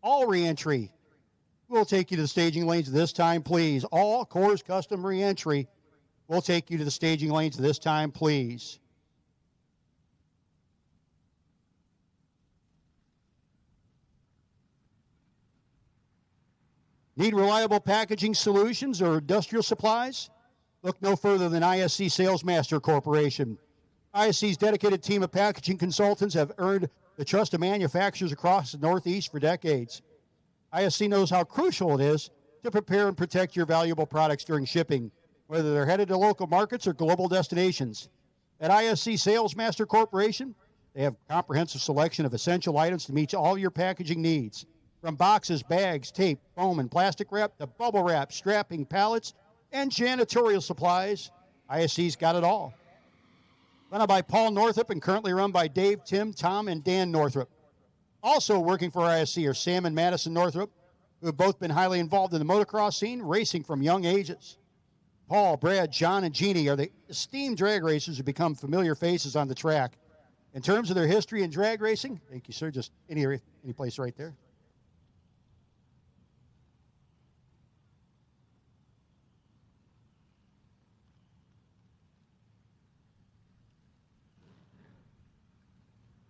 All re-entry. We'll take you to the staging lanes this time, please. All Coors Custom re-entry. We'll take you to the staging lanes this time, please. Need reliable packaging solutions or industrial supplies? Look no further than ISC Salesmaster Corporation. ISC's dedicated team of packaging consultants have earned the trust of manufacturers across the Northeast for decades. ISC knows how crucial it is to prepare and protect your valuable products during shipping, whether they're headed to local markets or global destinations. At ISC Salesmaster Corporation, they have a comprehensive selection of essential items to meet all your packaging needs. From boxes, bags, tape, foam, and plastic wrap to bubble wrap, strapping, pallets, and janitorial supplies, ISC's got it all. Run by Paul Northrup and currently run by Dave, Tim, Tom, and Dan Northrup. Also working for ISC are Sam and Madison Northrup, who have both been highly involved in the motocross scene, racing from young ages. Paul, Brad, John, and Jeannie are the esteemed drag racers who become familiar faces on the track. In terms of their history in drag racing, thank you, sir, just any place right there.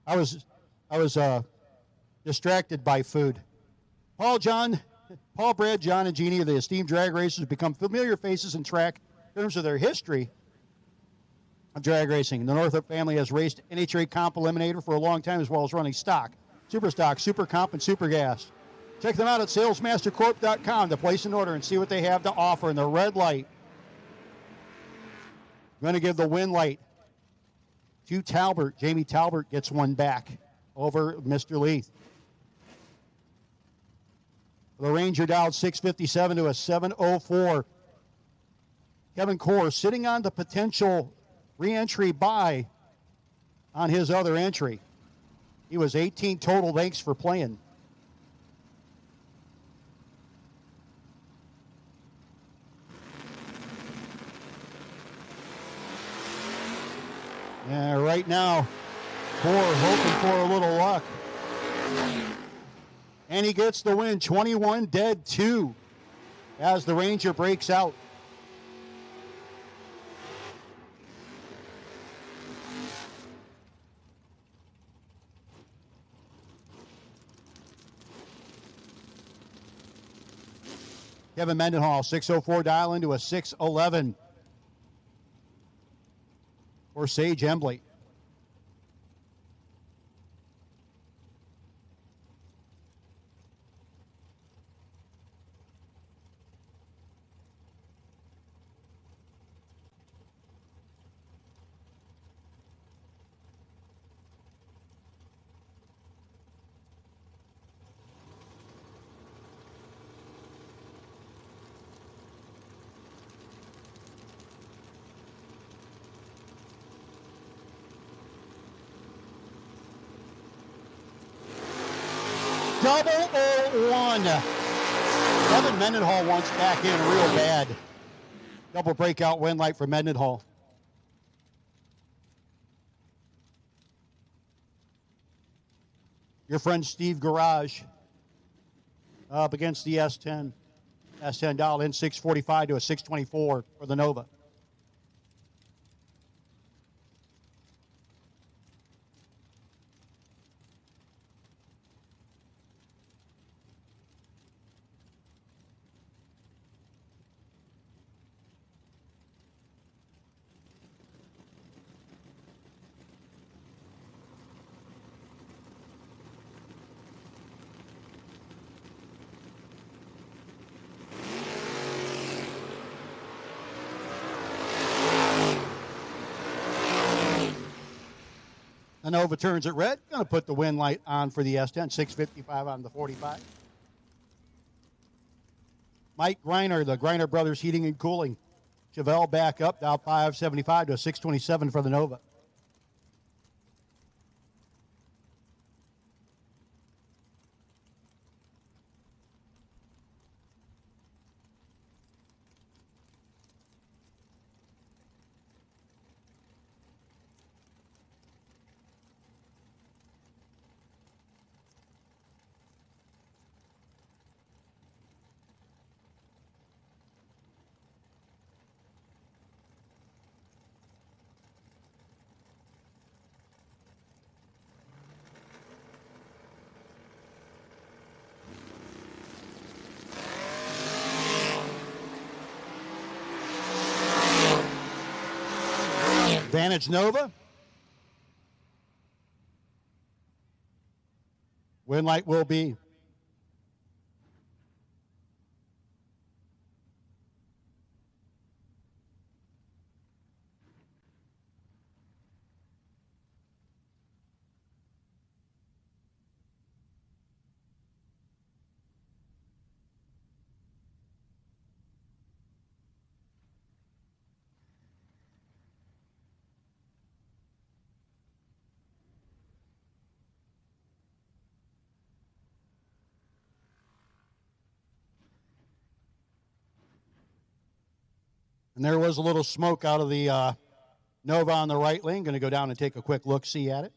I was distracted by food. Paul, Brad, John, and Jeannie of the esteemed drag racers have become familiar faces in track in terms of their history of drag racing. The Northup family has raced NHRA Comp Eliminator for a long time, as well as running stock, Super Stock, Super Comp, and Super Gas. Check them out at salesmastercorp.com to place an order and see what they have to offer. In the red light, I'm going to give the win light to Talbert. Jamie Talbert gets one back over Mr. Leith. The Ranger dialed 657 to a 704. Kevin Core sitting on the potential re-entry bye on his other entry. He was 18 total. Thanks for playing. Yeah, right now, Core hoping for a little luck. And he gets the win, 21 dead 2, as the Ranger breaks out. Kevin Mendenhall, 604 dial into a 611 for Sage Embley. Double 0-1. Kevin Mendenhall wants back in real bad. Double breakout win light for Mendenhall. Your friend Steve Garage up against the S10. S10 dialed in 645 to a 624 for the Nova. The Nova turns it red. Going to put the win light on for the S10. 655 on the 45. Mike Greiner, the Greiner Brothers Heating and Cooling. Chevelle back up, down 575 to a 627 for the Nova. Advantage Nova. Win light will be. And there was a little smoke out of the Nova on the right lane. Going to go down and take a quick look-see at it.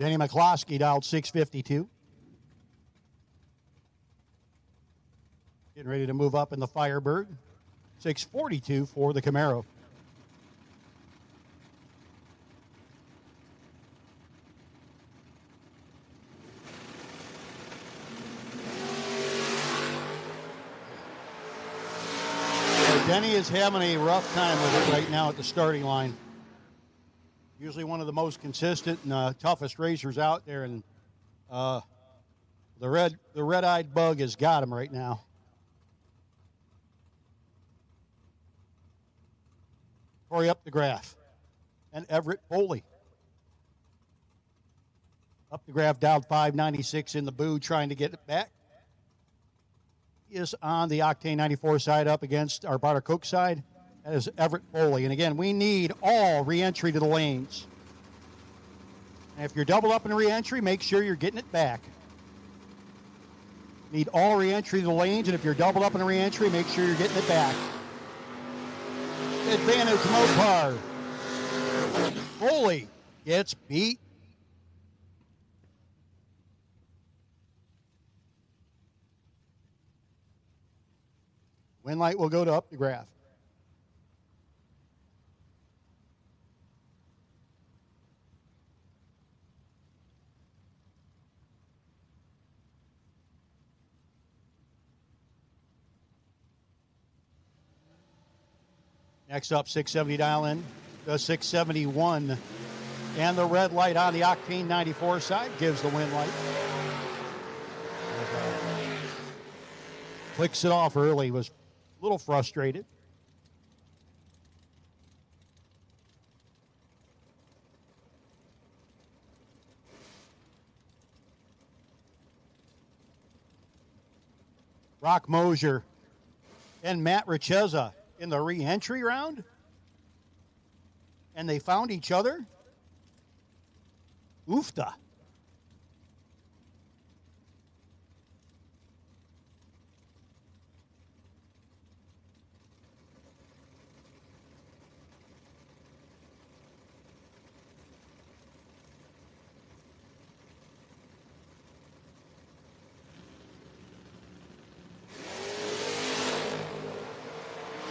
Denny McCloskey dialed 652. Getting ready to move up in the Firebird. 642 for the Camaro. Denny is having a rough time with it right now at the starting line. Usually one of the most consistent and toughest racers out there, and the red-eyed bug has got him right now. Corey up the graph, and Everett Foley. Up the graph, dialed 596 in the boo, trying to get it back. He is on the Octane 94 side up against our Butter Coke side. That is Everett Foley. And again, we need all re-entry to the lanes. And if you're double up in re-entry, make sure you're getting it back. Need all re-entry to the lanes, and if you're double up in re-entry, make sure you're getting it back. Advantage Mopar. Foley gets beat. Win light will go to up the graph. Next up, 670 dial in, the 671. And the red light on the Octane 94 side gives the win light. Clicks it off early, was a little frustrated. Rock Mosier and Matt Richeza in the re-entry round, and they found each other. Oofta.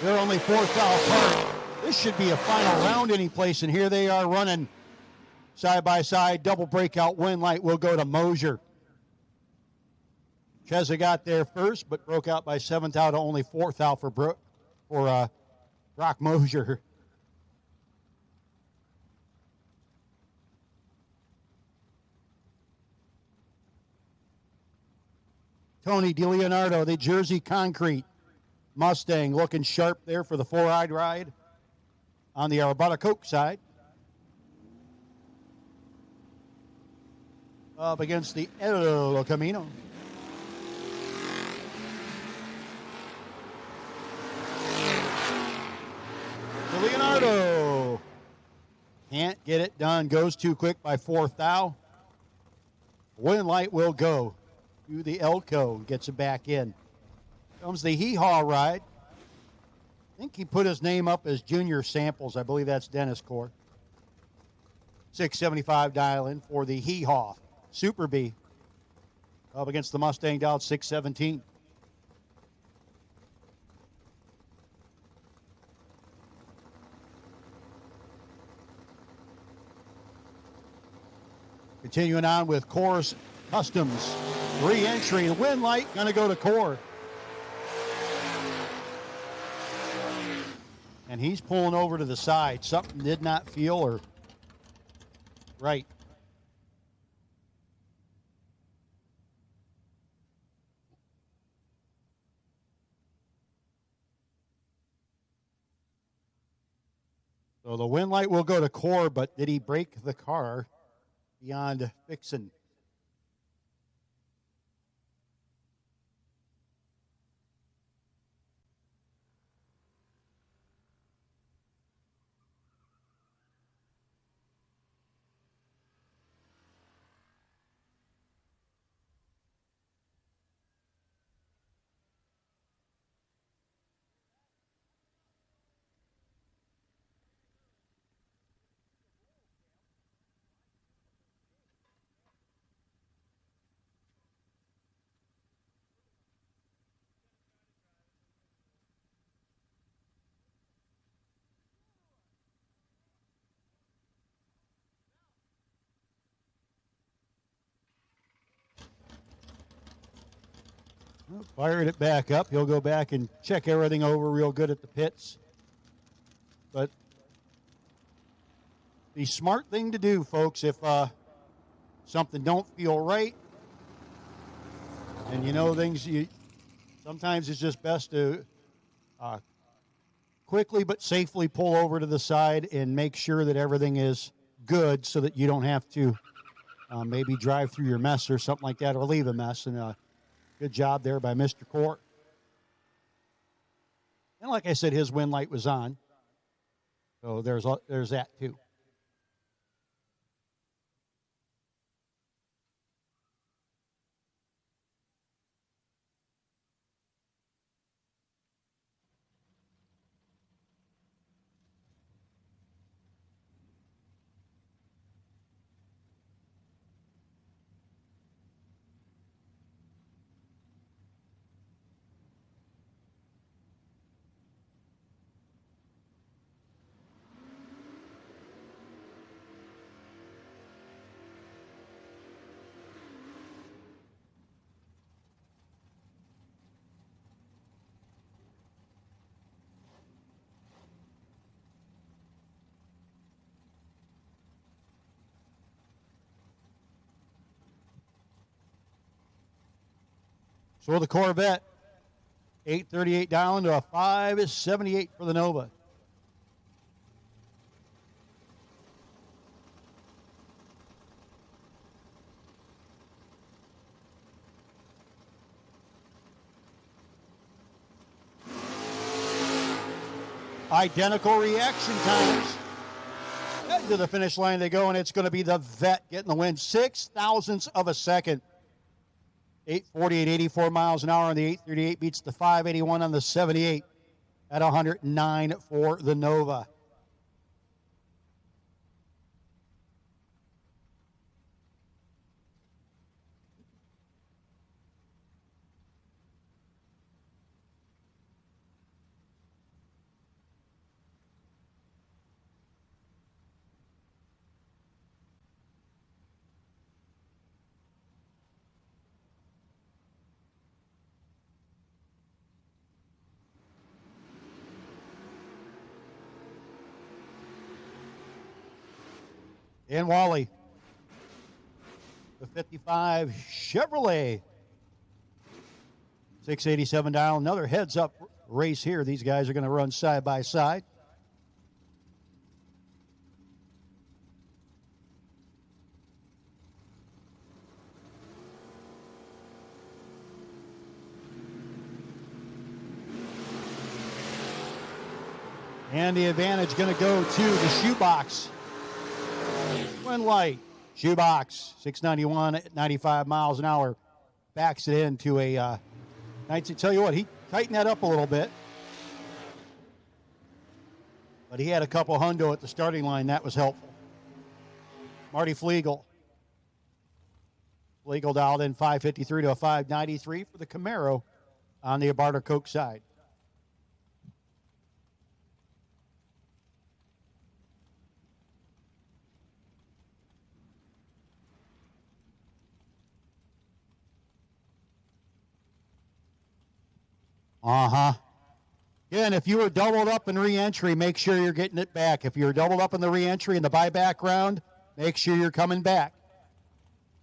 They're only 4 foul apart. This should be a final round any place, and here they are running side by side. Double breakout win light will go to Mosier. Cheza got there first, but broke out by 7th out, only 4th out for Rock Mosier. Tony DiLeonardo, the Jersey Concrete Mustang, looking sharp there for the four-eyed ride on the Arabata Coke side. Up against the El Camino. Leonardo can't get it done. Goes too quick by 4th thou. Win light will go to the Elko. Gets it back in. Comes the hee-haw ride. I think he put his name up as Junior Samples. I believe that's Dennis Core. 675 dial in for the hee-haw. Super B. Up against the Mustang dial 617. Continuing on with Core's Customs. Re-entry. The win light going to go to Core. And he's pulling over to the side. Something did not feel or right. So the win light will go to Core, but did he break the car beyond fixing? Fired it back up. He'll go back and check everything over real good at the pits. But the smart thing to do, folks, if something don't feel right, and you know things, sometimes it's just best to quickly but safely pull over to the side and make sure that everything is good so that you don't have to maybe drive through your mess or something like that, or leave a mess. And good job there by Mr. Court. And like I said, his wind light was on. So there's that too. So the Corvette, 838 down to a 578 for the Nova. Identical reaction times. Head to the finish line they go, and it's going to be the Vet getting the win. 0.06 of a second. 848, 84 miles an hour on the 838 beats the 581 on the 78 at 109 for the Nova. And Wally, the 55 Chevrolet, 687 down. Another heads-up race here. These guys are going to run side by side. And the advantage going to go to the shoebox. Wind light, shoebox, 691 at 95 miles an hour. Backs it into a, I tell you what, he tightened that up a little bit. But he had a couple hundo at the starting line. That was helpful. Marty Flegel. Flegel dialed in 553 to a 593 for the Camaro on the Abarta Coke side. Again, if you were doubled up in re-entry, make sure you're getting it back. If you're doubled up in the re-entry and the buyback round, make sure you're coming back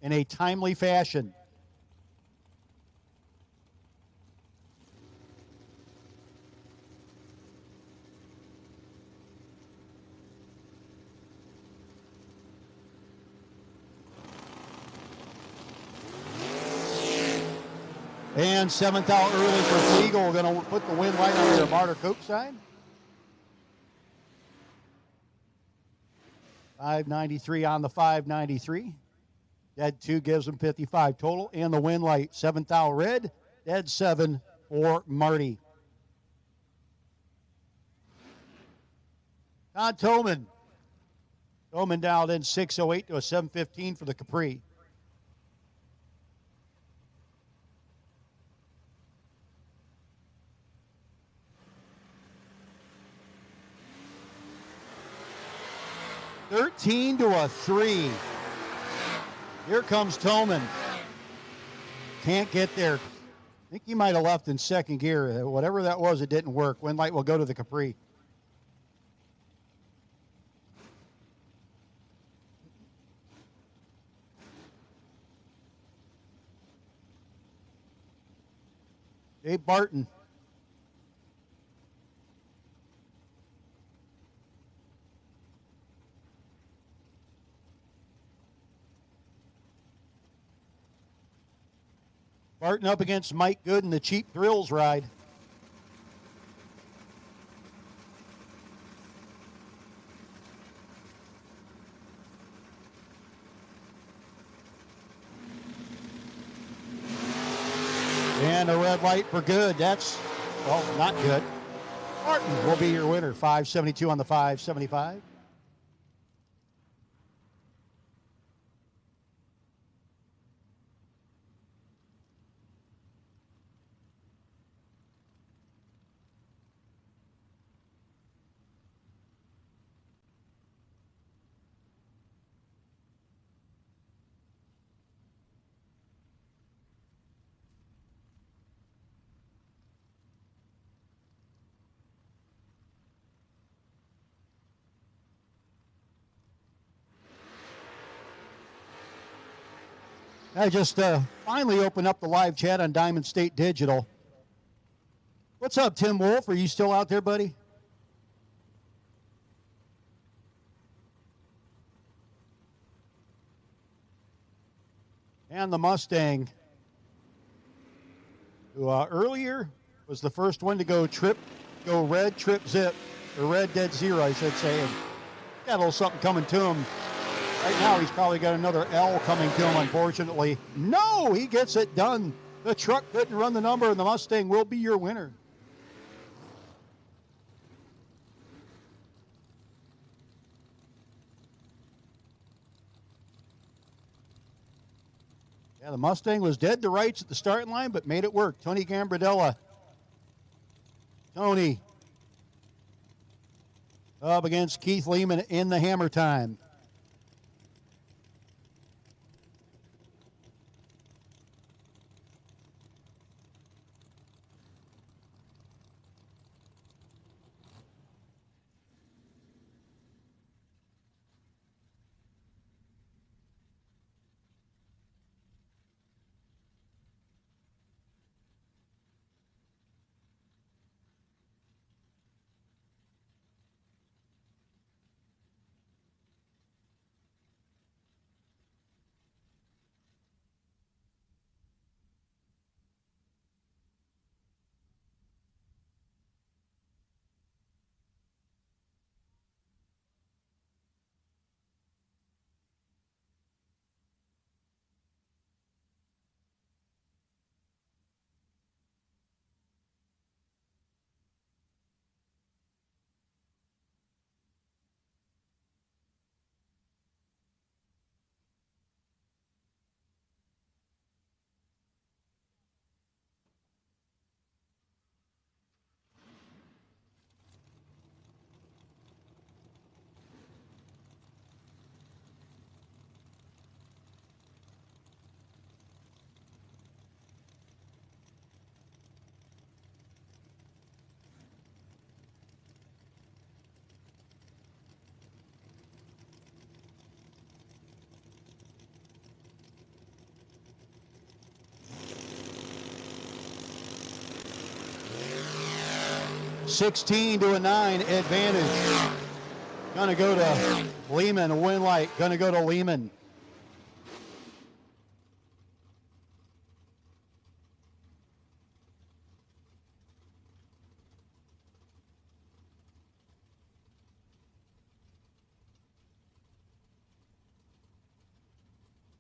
in a timely fashion. And seventh out early for Flegel. We're going to put the wind light on the Abarta Coke side. 593 on the 593. Dead 2 gives him 55 total. And the wind light, seventh out red. Dead 7 for Marty. Todd Toman. Toman dialed in 608 to a 715 for the Capri. $13 to a 3. Here comes Toman. Can't get there. I think he might have left in second gear. Whatever that was, it didn't work. Wind light will go to the Capri. Dave Barton. Barton up against Mike Good in the Cheap Thrills ride. And a red light for Good. That's, well, not good. Barton will be your winner. 572 on the 575. I just finally opened up the live chat on Diamond State Digital. What's up, Tim Wolf? Are you still out there, buddy? And the Mustang, who earlier was the first one to go red, trip, zip, or red, dead, zero, I should say. And got a little something coming to him. Right now, he's probably got another L coming to him, unfortunately. No, he gets it done. The truck couldn't run the number, and the Mustang will be your winner. Yeah, the Mustang was dead to rights at the starting line, but made it work. Tony Gambardella. Tony up against Keith Lehman in the hammer time. $16 to a 9 advantage. Gonna go to Lehman. Win light. Gonna go to Lehman.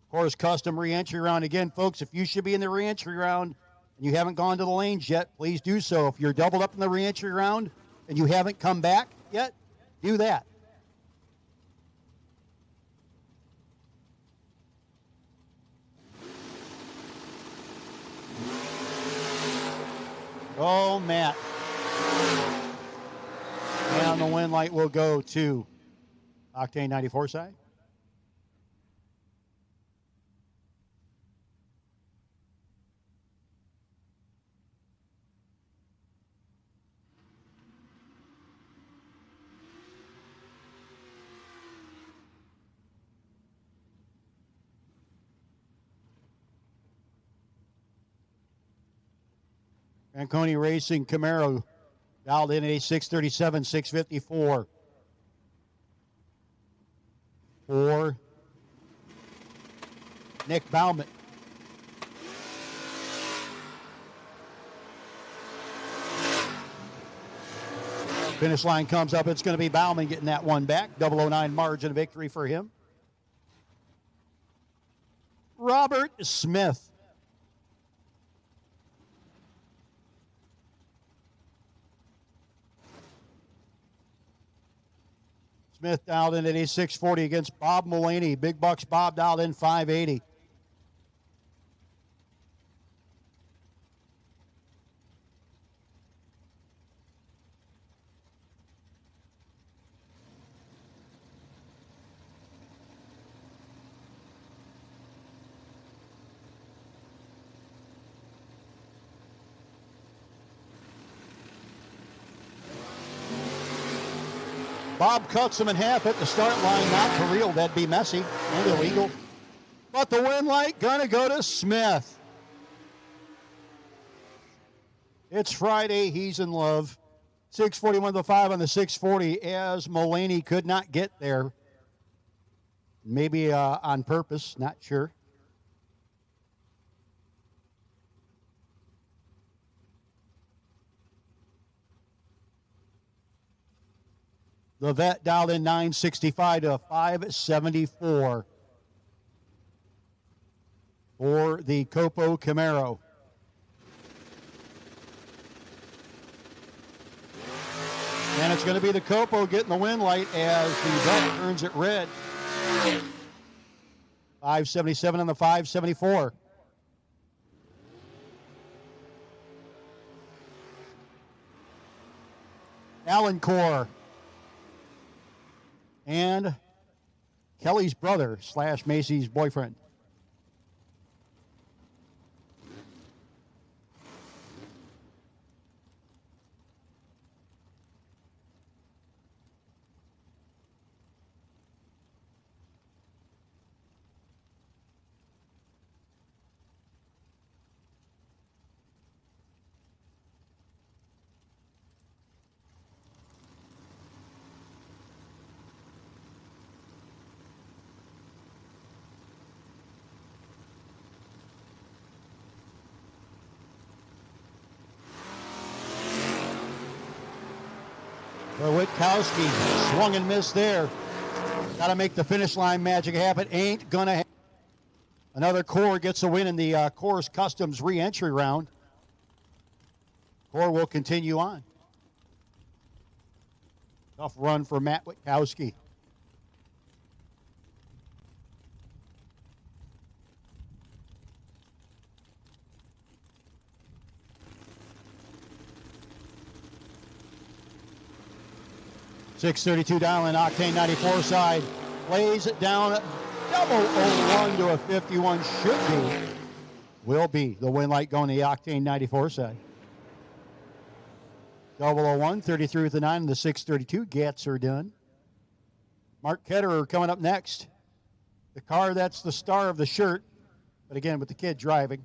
Of course, custom re-entry round. Again, folks, if you should be in the re-entry round and you haven't gone to the lanes yet, please do so. If you're doubled up in the re-entry round and you haven't come back yet, do that. Oh, Matt. And the win light will go to Octane 94 side. Fanconi Racing Camaro dialed in at a 637, 654. For Nick Bauman. Finish line comes up. It's going to be Bauman getting that one back. 009 margin of victory for him. Robert Smith. Smith dialed in at a 640 against Bob Mulaney. Big Bucks Bob dialed in 580. Bob cuts him in half at the start line, not for real. That'd be messy and illegal. But the win light gonna go to Smith. It's Friday. He's in love. 641 to 5 on the 640 as Mulaney could not get there. Maybe on purpose, not sure. The vet dialed in 965 to 574 for the Copo Camaro. And it's going to be the Copo getting the win light as the vet turns it red. 577 on the 574. Allen Core. And Kelly's brother / Macy's boyfriend. Witkowski swung and missed there. Got to make the finish line magic happen. Ain't gonna happen. Another Core gets a win in the Core's Customs re-entry round. Core will continue on. Tough run for Matt Witkowski. .632 dialing, Octane 94 side. Plays it down, 001 to a 51. Should be, will be the win light going to the Octane 94 side. 001, 33 with the 9 and the 632. Gats are done. Mark Ketterer coming up next. The car that's the star of the shirt, but again with the kid driving.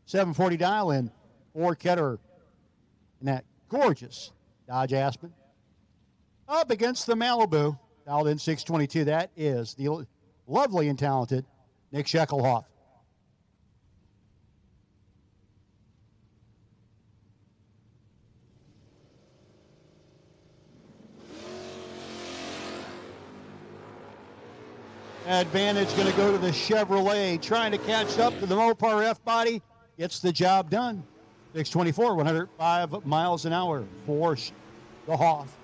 740 dial in for Ketterer. And that gorgeous Dodge Aspen. Up against the Malibu, dialed in 622. That is the lovely and talented Nick Scheckelhoff. Advantage going to go to the Chevrolet, trying to catch up to the Mopar F-body. Gets the job done. 624, 105 miles an hour for the Hoff.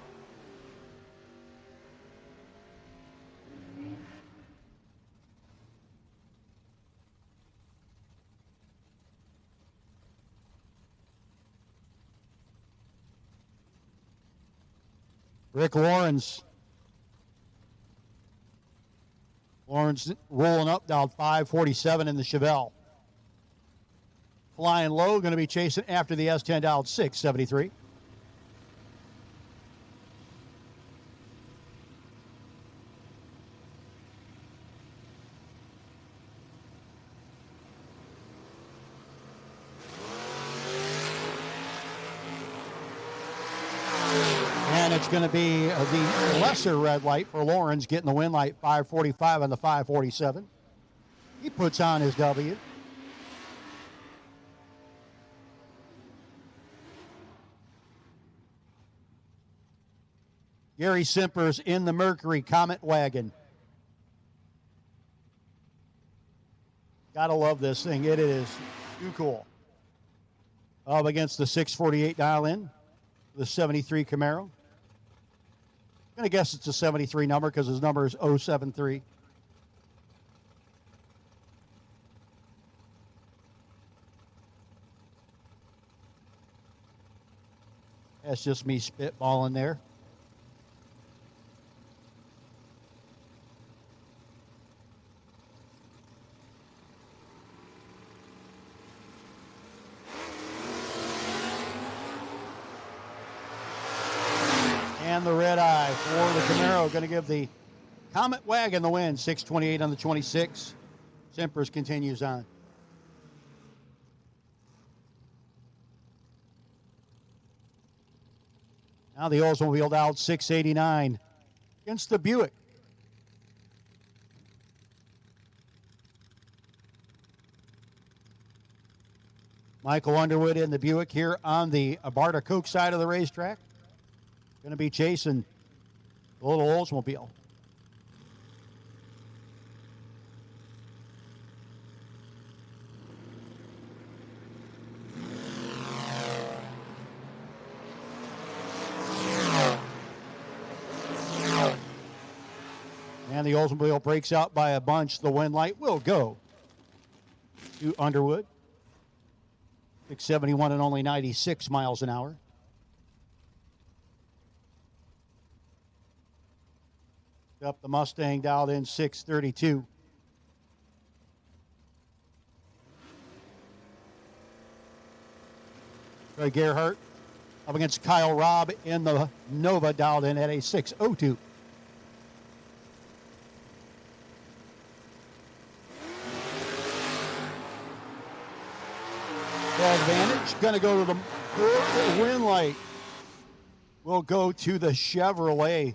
Rick Lawrence. Lawrence rolling up, dialed 547 in the Chevelle. Flying low, going to be chasing after the S10, dialed 673. And it's going to be the lesser red light for Lawrence, getting the win light, 5:45 on the 5:47. He puts on his W. Gary Simpers in the Mercury Comet Wagon. Gotta love this thing. It is too cool. Up against the 648 dial-in, the 73 Camaro. I'm going to guess it's a 73 number because his number is 073. That's just me spitballing there. And the red eye for the Camaro, going to give the Comet Wagon the win, 6:28 on the 26. Simpers continues on. Now the Oldsmobile out 689 against the Buick. Michael Underwood in the Buick here on the Barta Koch side of the racetrack. Going to be chasing the little Oldsmobile. And the Oldsmobile breaks out by a bunch. The win light will go to Underwood. 671 and only 96 miles an hour. Up the Mustang dialed in 632. Troy Gerhardt up against Kyle Robb in the Nova dialed in at a 602. Advantage going to go to the win light. Will go to the Chevrolet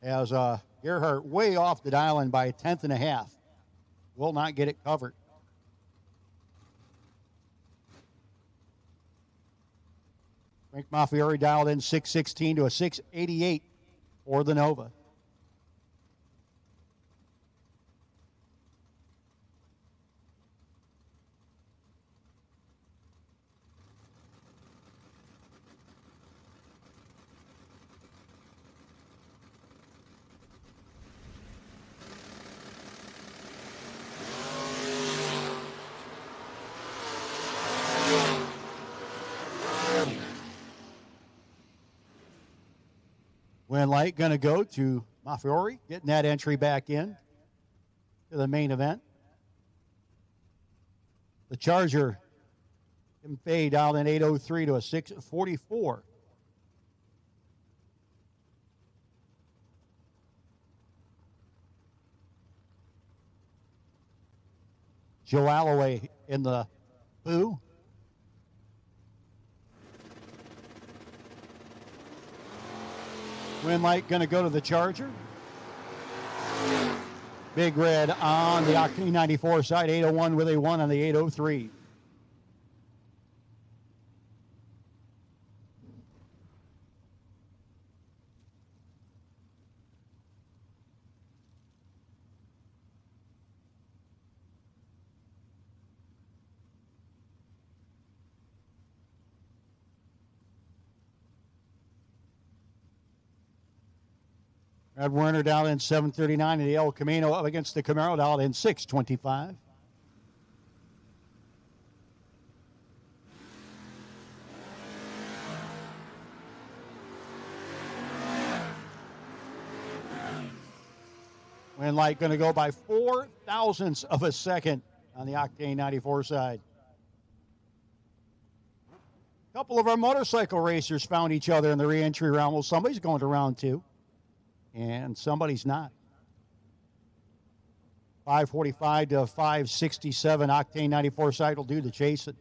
as Gerhardt way off the dial-in by a 1/10 and a half. Will not get it covered. Frank Maffiori dialed in 616 to a 688 for the Nova. Win light going to go to Maffiori, getting that entry back in to the main event. The Charger, Tim Fay dialed in 803 to a 644. Joe Alloway in the Boo. Win light going to go to the Charger. Big red on the Octane 94 side, 801 with a 1 on the 803. Red Werner down in 739 and the El Camino up against the Camaro down in 625. Win light going to go by 4 thousandths of a second on the Octane 94 side. A couple of our motorcycle racers found each other in the re-entry round. Well, somebody's going to round 2. And somebody's not. 545 to 567. Octane 94 side will do the chasing.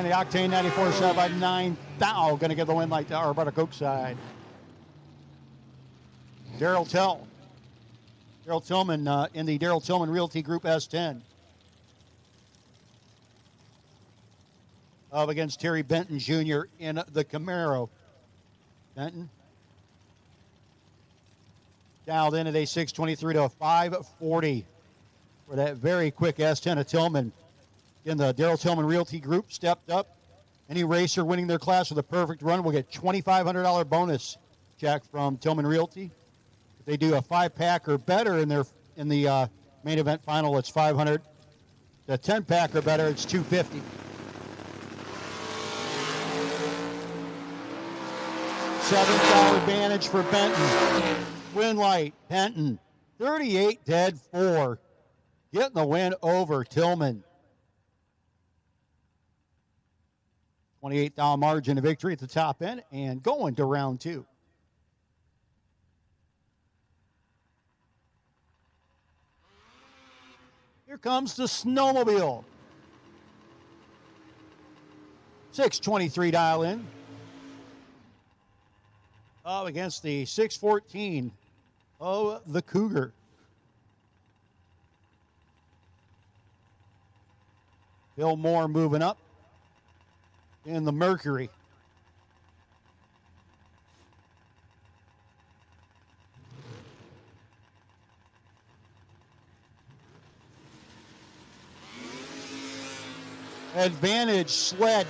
9, the Octane 94 set by 9 thou. Going to get the win like the Arbuckle Coke side. Daryl Tillman in the Daryl Tillman Realty Group S10. Up against Terry Benton Jr. in the Camaro. Benton dialed in at a 623 to a 540 for that very quick S10 of Tillman. In the Daryl Tillman Realty Group stepped up. Any racer winning their class with a perfect run will get $2,500 bonus check from Tillman Realty. If they do a 5-pack or better in the main event final, it's $500. The 10-pack or better, it's $250. $7 advantage for Benton. Win light, Benton. 38 dead 4. Getting the win over Tillman. $28 margin of victory at the top end and going to round 2. Here comes the snowmobile. 623 dial in. Up against the 614 of the Cougar. Bill Moore moving up in the Mercury. Advantage sled.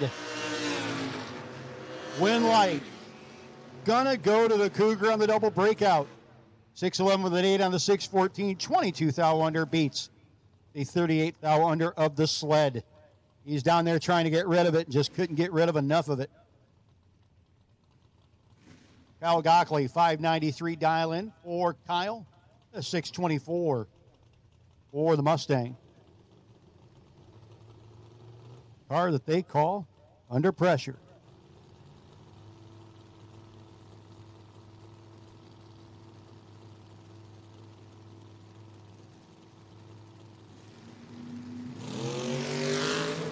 Win light. Gonna go to the Cougar on the double breakout. 611 with an 8 on the 614. 22 thou under beats the 38 thou under of the sled. He's down there trying to get rid of it and just couldn't get rid of enough of it. Kyle Gockley, 593 dial in for Kyle. A 624 for the Mustang. Car that they call Under Pressure.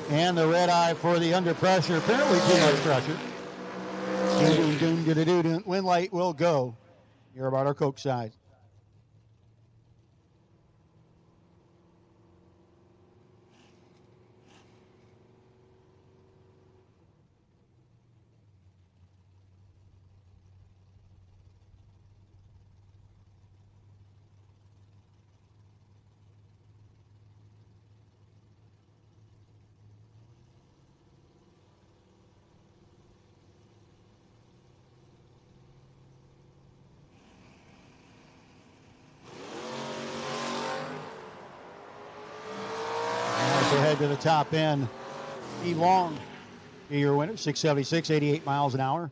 And the red eye for the Under Pressure. Apparently too much pressure. Win light will go. You're about our Coke side. Head to the top end. E. Long, your winner, 676, 88 miles an hour,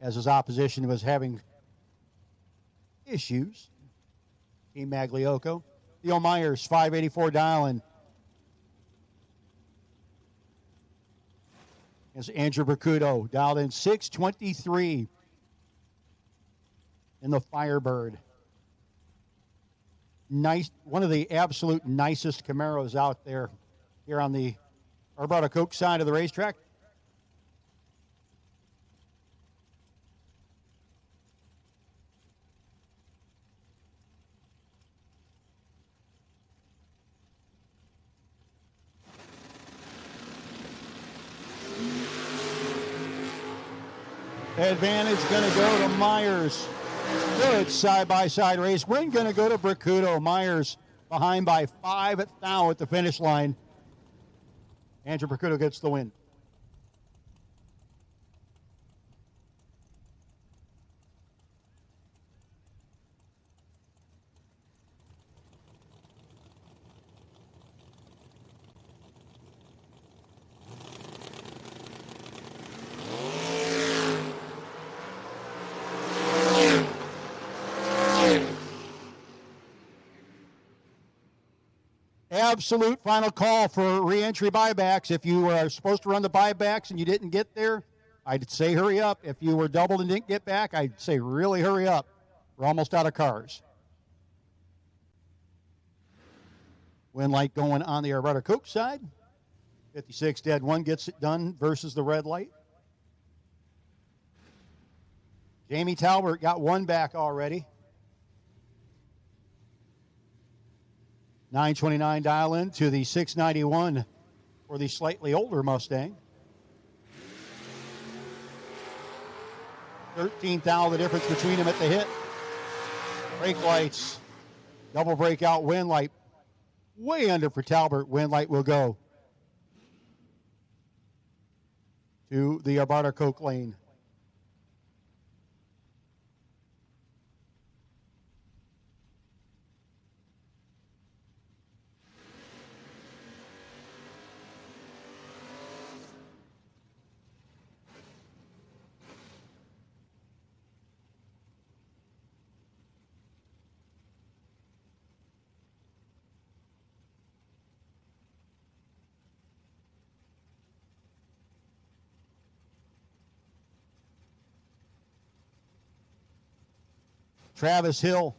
as his opposition was having issues. Team Magliocco. Theo Myers, 584 dialing. As Andrew Bercudo dialed in 623 in the Firebird. Nice, one of the absolute nicest Camaros out there. Here on the Arbuckle Coke side of the racetrack. Advantage going to go to Myers. Good side-by-side race. Win going to go to Bercudo. Myers behind by 5 thou at the finish line. Andrew Bercudo gets the win. Absolute final call for re-entry buybacks. If you are supposed to run the buybacks and you didn't get there, I'd say hurry up. If you were doubled and didn't get back, I'd say really hurry up. We're almost out of cars. Win light going on the Arbuckle Coke side. 56 dead 1 gets it done versus the red light. Jamie Talbert got 1 back already. 929 dial in to the 691 for the slightly older Mustang. 13th thou the difference between them at the hit. Brake lights, double breakout wind light, way under for Talbert. Wind light will go to the Arbarda Coke lane. Travis Hill,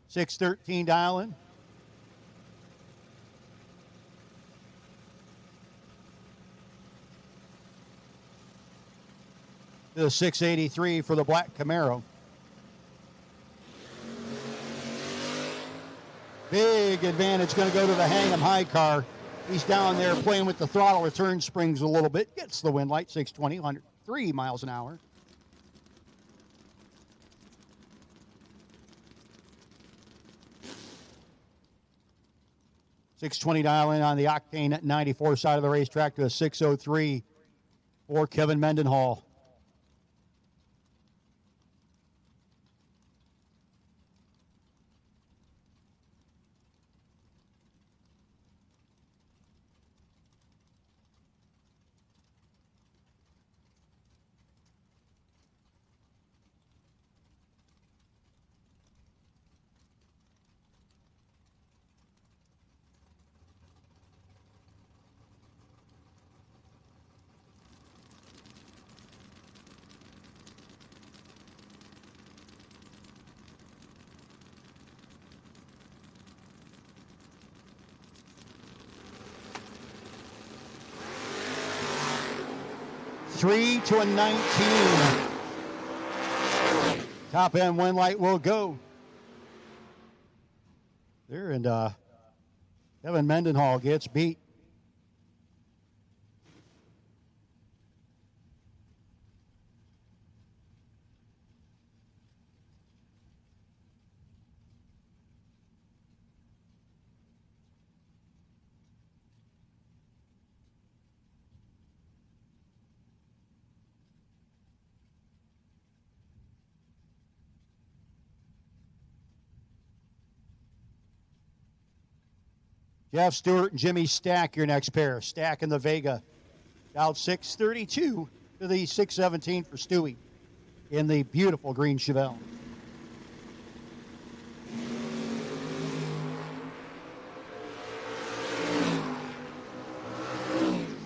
613 dialing. The 683 for the black Camaro. Big advantage going to go to the Hang'em High car. He's down there playing with the throttle return springs a little bit. Gets the wind light, 620, 103 miles an hour. .620 dial in on the Octane 94 side of the racetrack to a 603 for Kevin Mendenhall. Three to a 19. Top end wind light will go. There, and Kevin Mendenhall gets beat. Jeff Stewart and Jimmy Stack, your next pair. Stack in the Vega. Out 632 to the 617 for Stewie in the beautiful green Chevelle.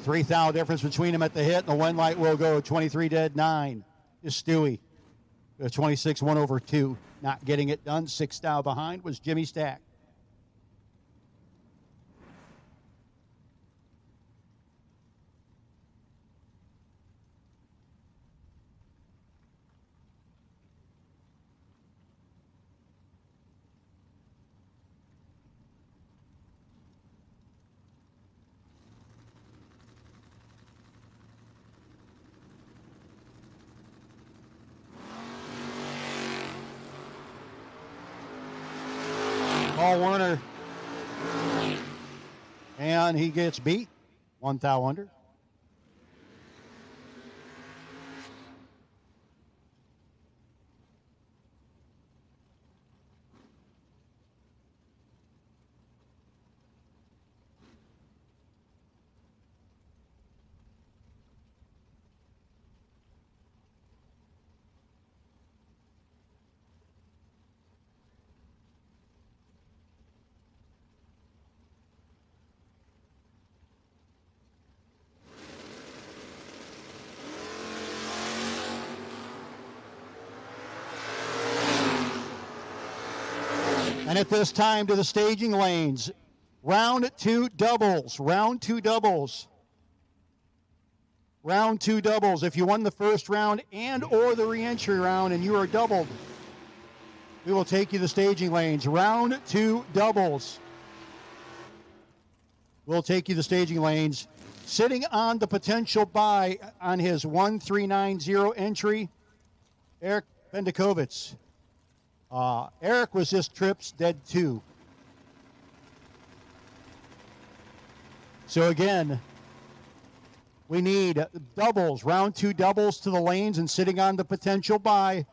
$3,000 difference between them at the hit, and the wind light will go. 23 dead, 9 is Stewie. 26 1 over 2. Not getting it done. $6,000 behind was Jimmy Stack. Paul Werner, and he gets beat. 1,000 under. And at this time to the staging lanes, Round two doubles. Round two doubles. Round two doubles. If you won the first round and or the reentry round and you are doubled, we will take you to the staging lanes. Round two doubles. We'll take you to the staging lanes. Sitting on the potential buy on his 1390 entry, Eric Bendikovitz. Eric was just trips dead 2. So again, we need doubles, round two doubles to the lanes, and sitting on the potential buy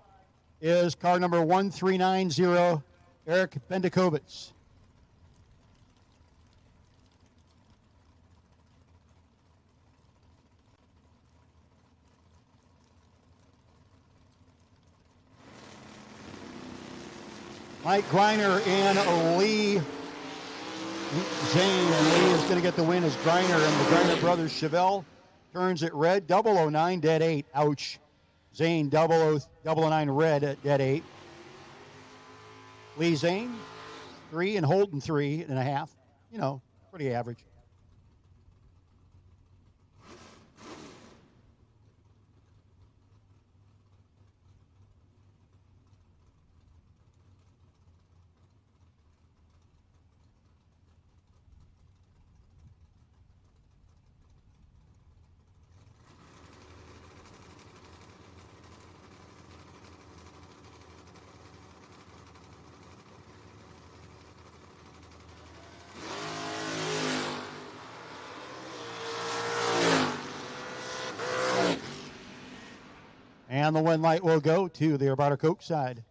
is car number 1390, Eric Bendikovitz. Mike Greiner and Lee Zane, and Lee is going to get the win as Greiner and the Greiner brothers Chevelle turns it red. 009, dead 8. Ouch. Zane, 009 red at dead 8. Lee Zane, 3, and Holden 3.5. You know, pretty average. And the win light will go to the Arvada Coke side.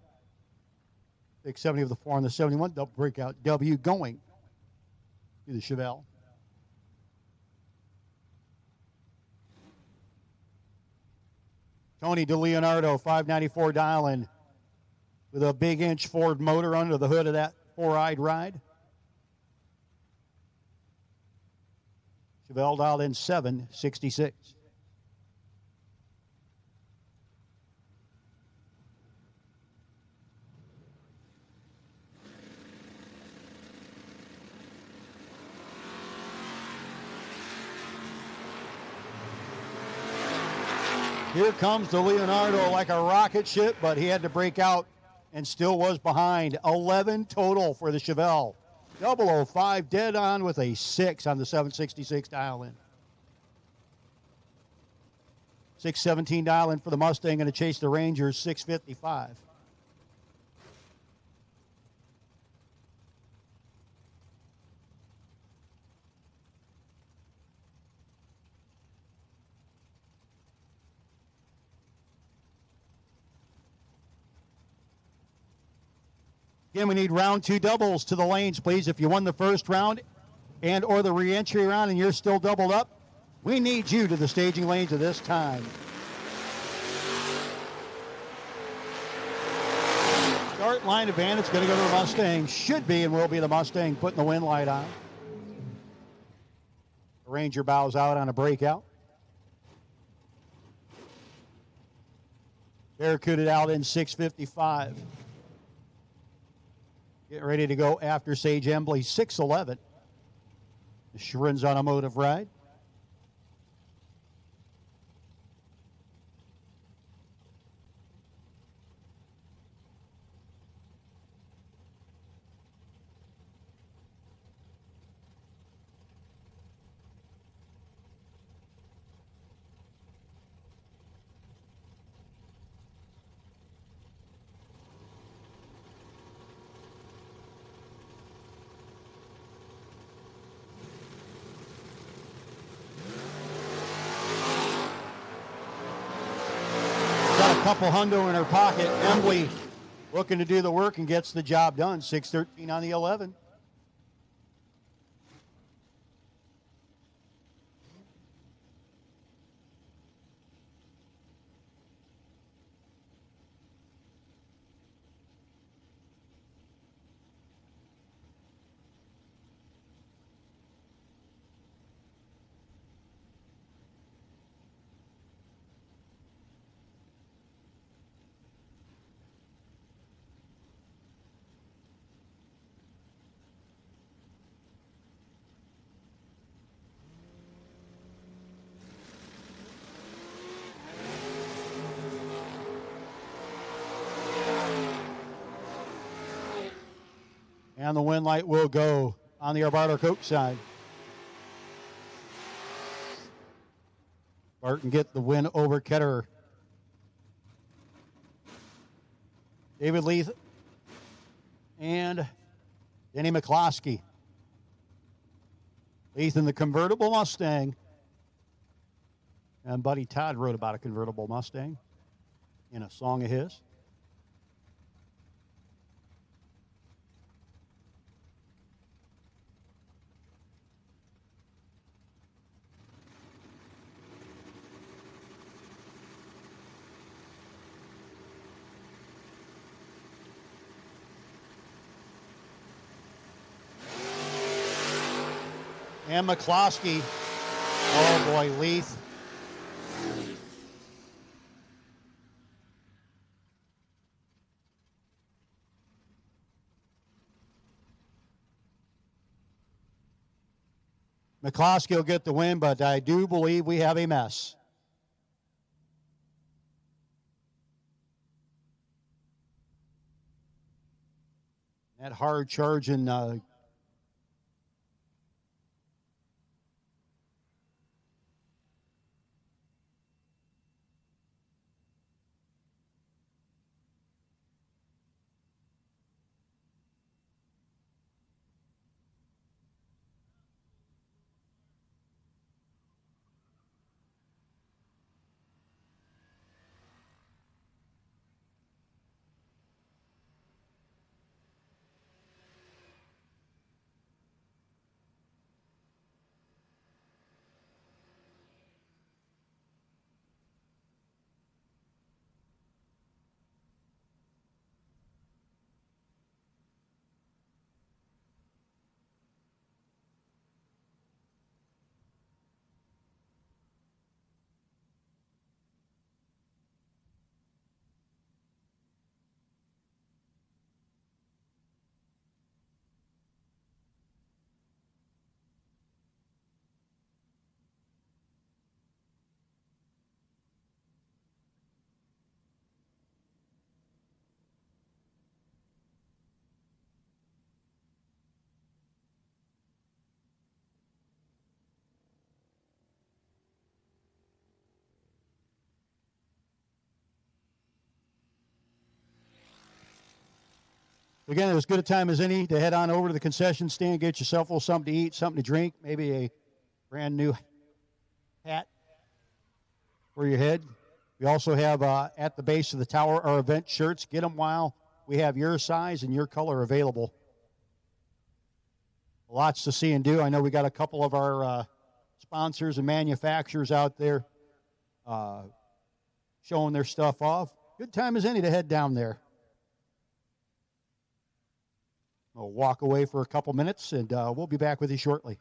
670 of the 4 on the 71. Double breakout W going to the Chevelle. Tony DeLeonardo, 594 dialing with a big inch Ford motor under the hood of that four-eyed ride. Chevelle dialed in 766. Here comes the Leonardo like a rocket ship, but he had to break out and still was behind. 11 total for the Chevelle. 005 dead on with a 6 on the 766 dial in. 617 dial in for the Mustang, going to chase the Rangers 655. Again, we need round two doubles to the lanes, please. If you won the first round and or the reentry round and you're still doubled up, we need you to the staging lanes at this time. Start line advantage going to go to the Mustang. Should be and will be the Mustang putting the win light on. The Ranger bows out on a breakout. Barracuda out in 655. Getting ready to go after Sage Embley, 611. The Shrin's Automotive ride. Couple hundo in her pocket. Embley looking to do the work and gets the job done. 613 on the 11. And the win light will go on the Arvada Coke side. Barton get the win over Ketterer. David Leith and Denny McCloskey. Leith in the convertible Mustang. And Buddy Todd wrote about a convertible Mustang in a song of his. And McCloskey. Oh boy, Leith. McCloskey will get the win, but I do believe we have a mess. That hard charge in again, as good a time as any to head on over to the concession stand, get yourself a little something to eat, something to drink, maybe a brand new hat for your head. We also have at the base of the tower our event shirts. Get them while we have your size and your color available. Lots to see and do. I know we got a couple of our sponsors and manufacturers out there showing their stuff off. Good time as any to head down there. We'll walk away for a couple minutes, and we'll be back with you shortly.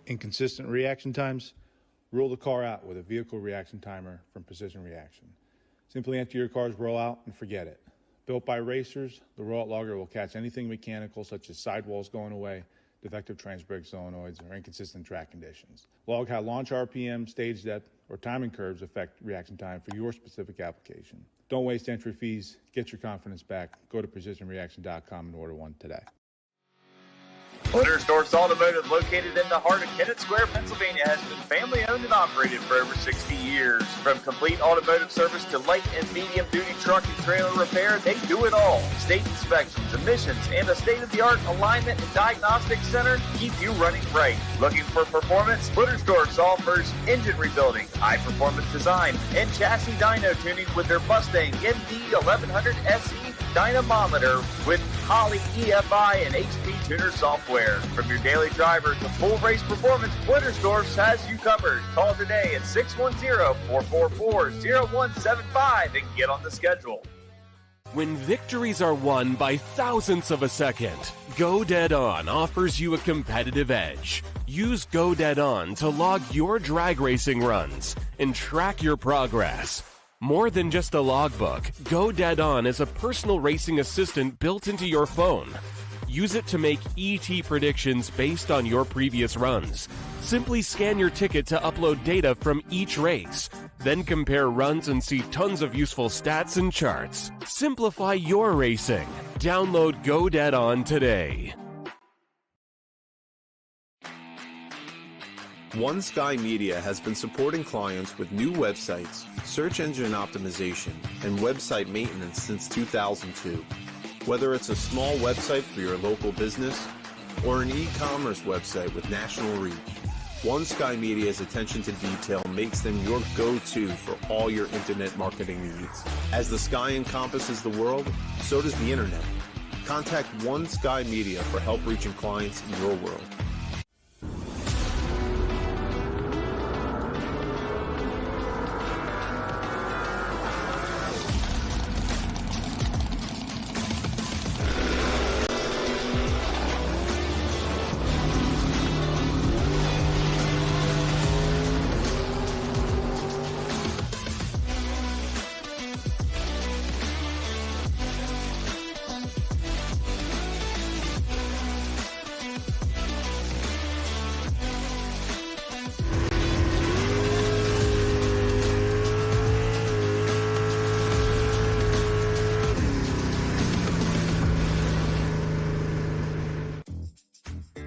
inconsistent reaction times, rule the car out with a vehicle reaction timer from Precision Reaction. Simply enter your car's rollout and forget it. Built by racers, the rollout logger will catch anything mechanical such as sidewalls going away, defective transbrake solenoids, or inconsistent track conditions. Log how launch RPM, stage depth, or timing curves affect reaction time for your specific application. Don't waste entry fees. Get your confidence back. Go to precisionreaction.com and order one today. Dragsters Automotive, located in the heart of Kennett Square, Pennsylvania, has been family owned and operated for over 60 years. From complete automotive service to light and medium duty truck and trailer repair, they do it all. State inspections, emissions, and a state-of-the-art alignment and diagnostic center keep you running right. Looking for performance? Dragsters offers engine rebuilding, high-performance design, and chassis dyno tuning with their Mustang MD 1100 SE dynamometer with Holley EFI and HP Tuner software. From your daily driver to full race performance, Dragsters has you covered. Call today at 610-444-0175 and get on the schedule. When victories are won by thousandths of a second, Go Dead On offers you a competitive edge. Use Go Dead On to log your drag racing runs and track your progress. More than just a logbook, Go Dead On is a personal racing assistant built into your phone. Use it to make ET predictions based on your previous runs. Simply scan your ticket to upload data from each race. Then compare runs and see tons of useful stats and charts. Simplify your racing. Download Go Dead On today. One Sky Media has been supporting clients with new websites, search engine optimization, and website maintenance since 2002. Whether it's a small website for your local business or an e-commerce website with national reach, One Sky Media's attention to detail makes them your go-to for all your internet marketing needs. As the sky encompasses the world, so does the internet. Contact One Sky Media for help reaching clients in your world.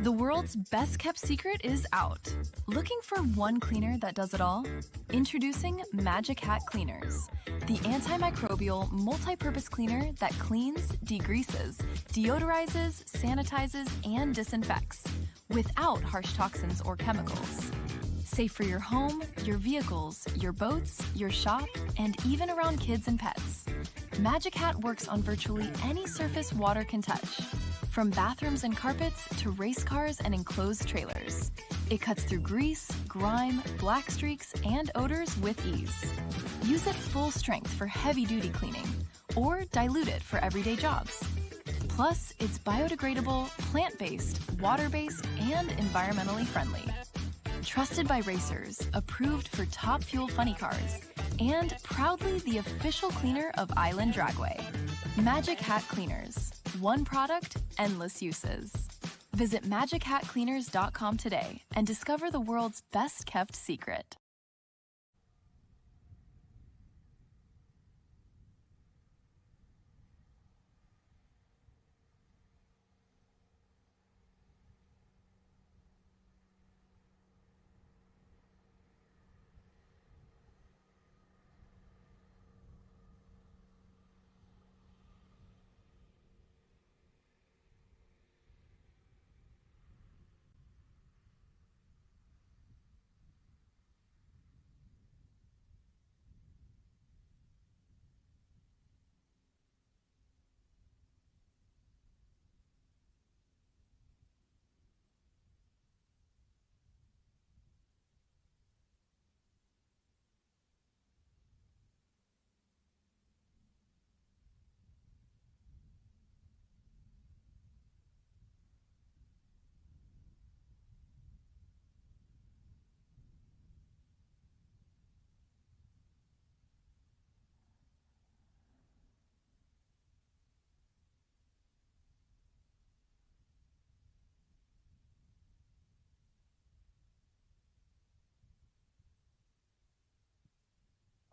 The world's best kept secret is out. Looking for one cleaner that does it all? Introducing Magic Hat Cleaners, the antimicrobial multi-purpose cleaner that cleans, degreases, deodorizes, sanitizes, and disinfects without harsh toxins or chemicals. Safe for your home, your vehicles, your boats, your shop, and even around kids and pets. Magic Hat works on virtually any surface water can touch. From bathrooms and carpets to race cars and enclosed trailers. It cuts through grease, grime, black streaks, and odors with ease. Use it full strength for heavy-duty cleaning, or dilute it for everyday jobs. Plus, it's biodegradable, plant-based, water-based, and environmentally friendly. Trusted by racers, approved for top fuel funny cars, and proudly the official cleaner of Island Dragway. Magic Hat Cleaners. One product, endless uses. Visit magichatcleaners.com today and discover the world's best kept secret.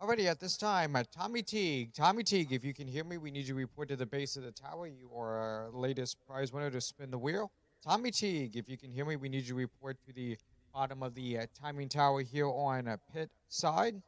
Alrighty, at this time, Tommy Teague. Tommy Teague, if you can hear me, we need you to report to the base of the tower. You are our latest prize winner to spin the wheel. Tommy Teague, if you can hear me, we need you to report to the bottom of the timing tower here on pit side.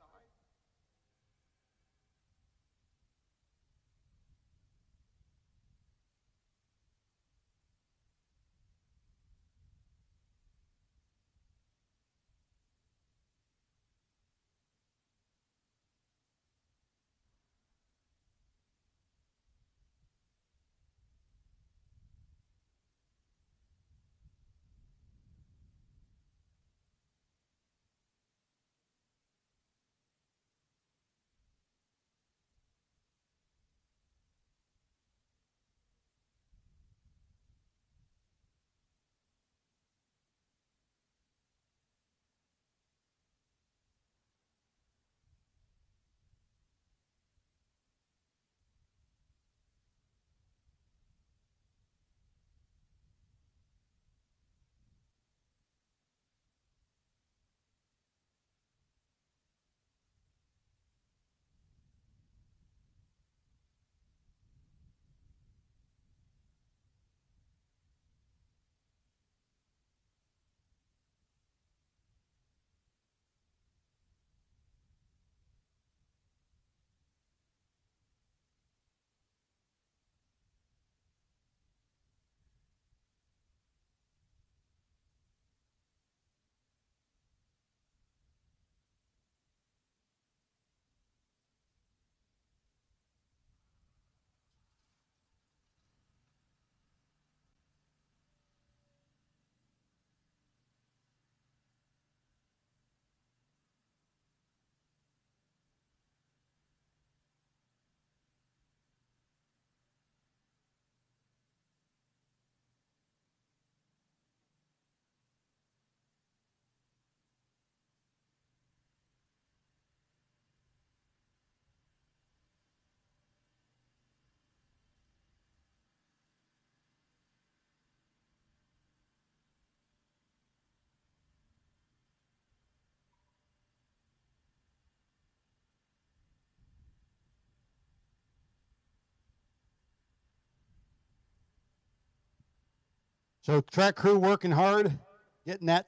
So track crew working hard, getting that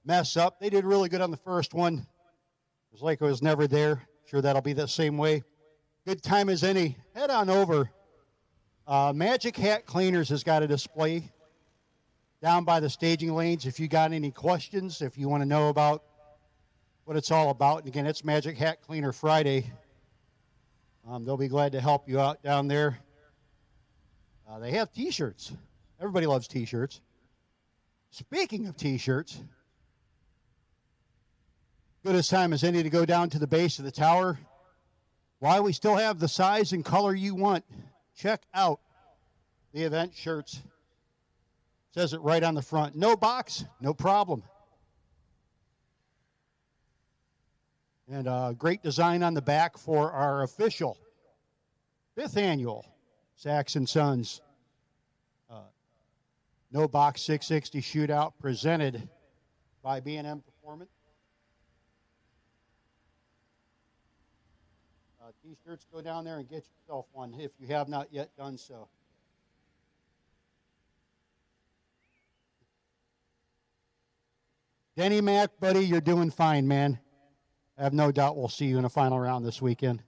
mess up. They did really good on the first one. It was like it was never there. Sure that'll be the same way. Good time as any. Head on over. Magic Hat Cleaners has got a display down by the staging lanes. If you got any questions, if you want to know about what it's all about, and again, it's Magic Hat Cleaner Friday. They'll be glad to help you out down there. They have T-shirts. Everybody loves T-shirts. Speaking of T-shirts, good as time as any to go down to the base of the tower. While we still have the size and color you want, check out the event shirts. Says it right on the front. No box, no problem. And great design on the back for our official 5th annual Saxon Sons No Box 660 Shootout presented by B&M Performance. T-shirts, go down there and get yourself one if you have not yet done so. Denny Mac, buddy, you're doing fine, man. I have no doubt we'll see you in a final round this weekend.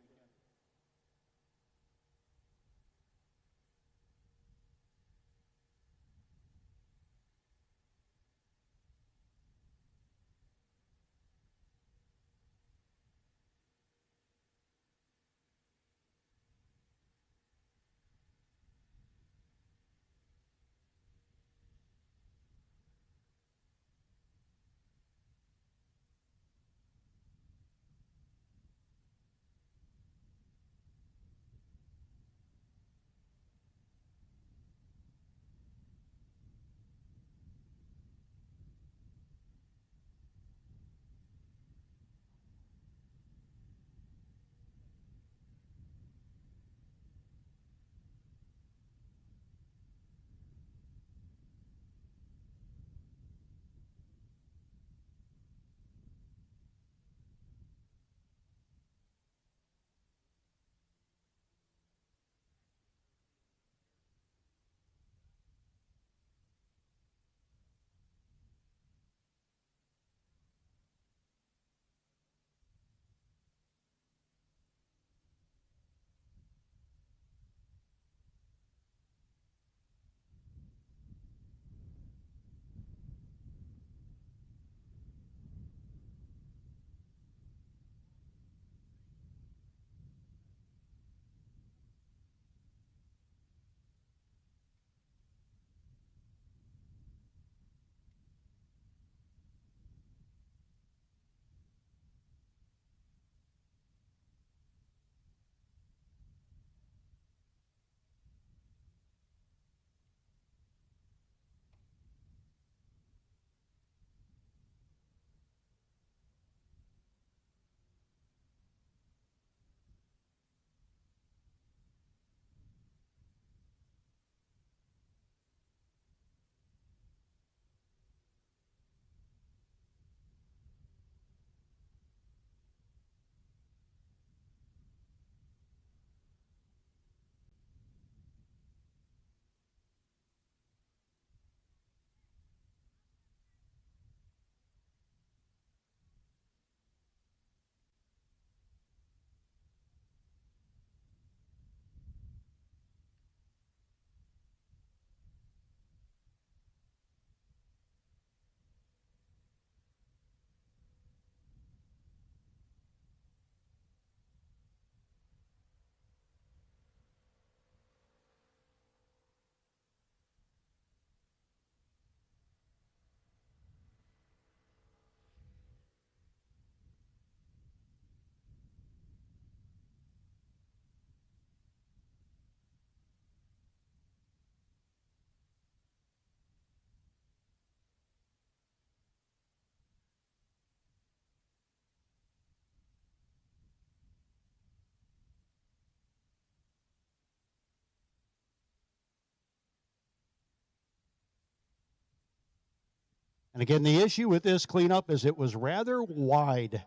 And again, the issue with this cleanup is it was rather wide.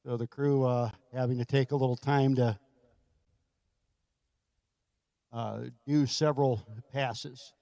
So the crew having to take a little time to do several passes.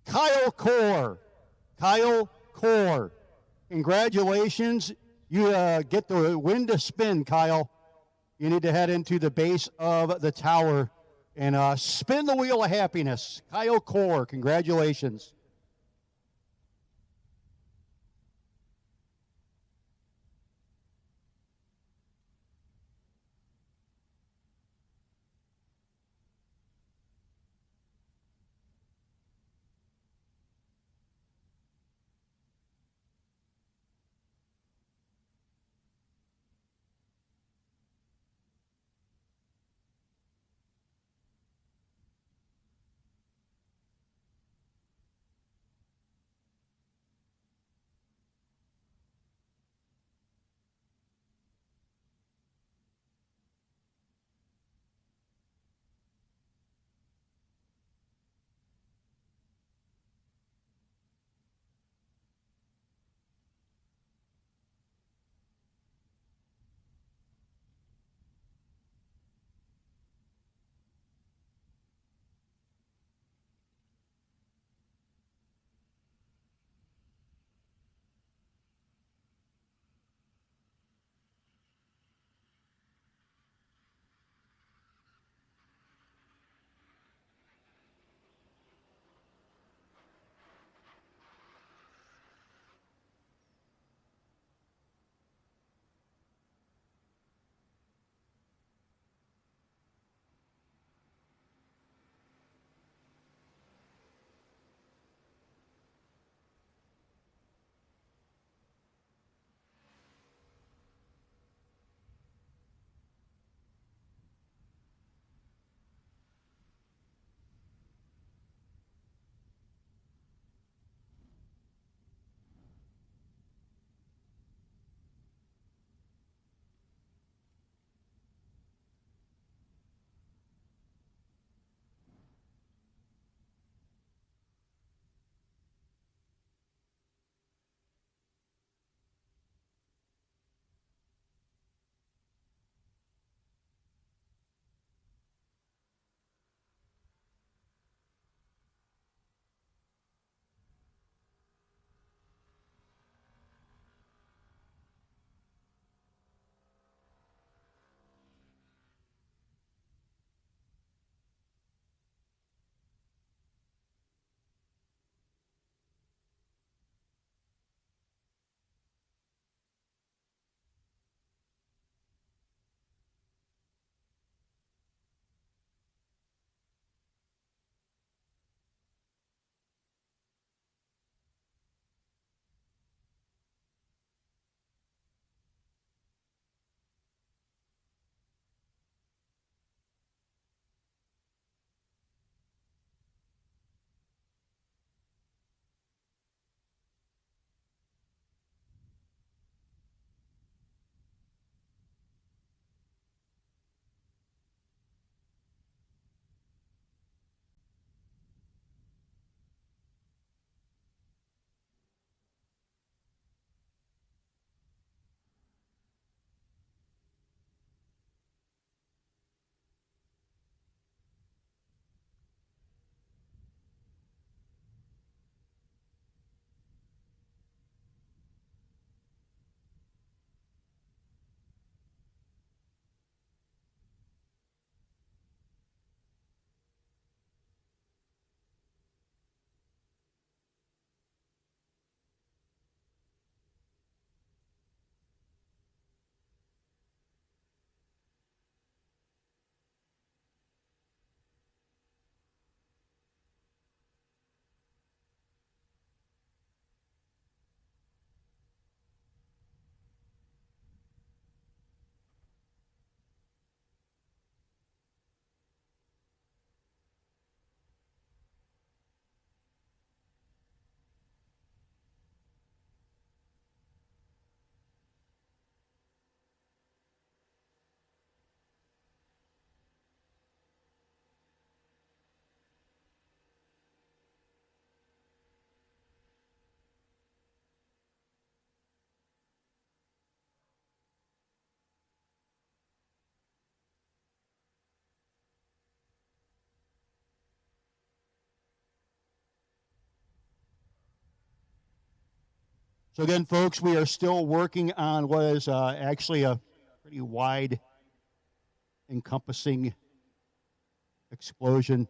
Kyle Core. Kyle Core. Congratulations. You get the win to spin, Kyle. You need to head into the base of the tower and spin the wheel of happiness. Kyle Core, congratulations. So again, folks, we are still working on what is actually a pretty wide encompassing explosion.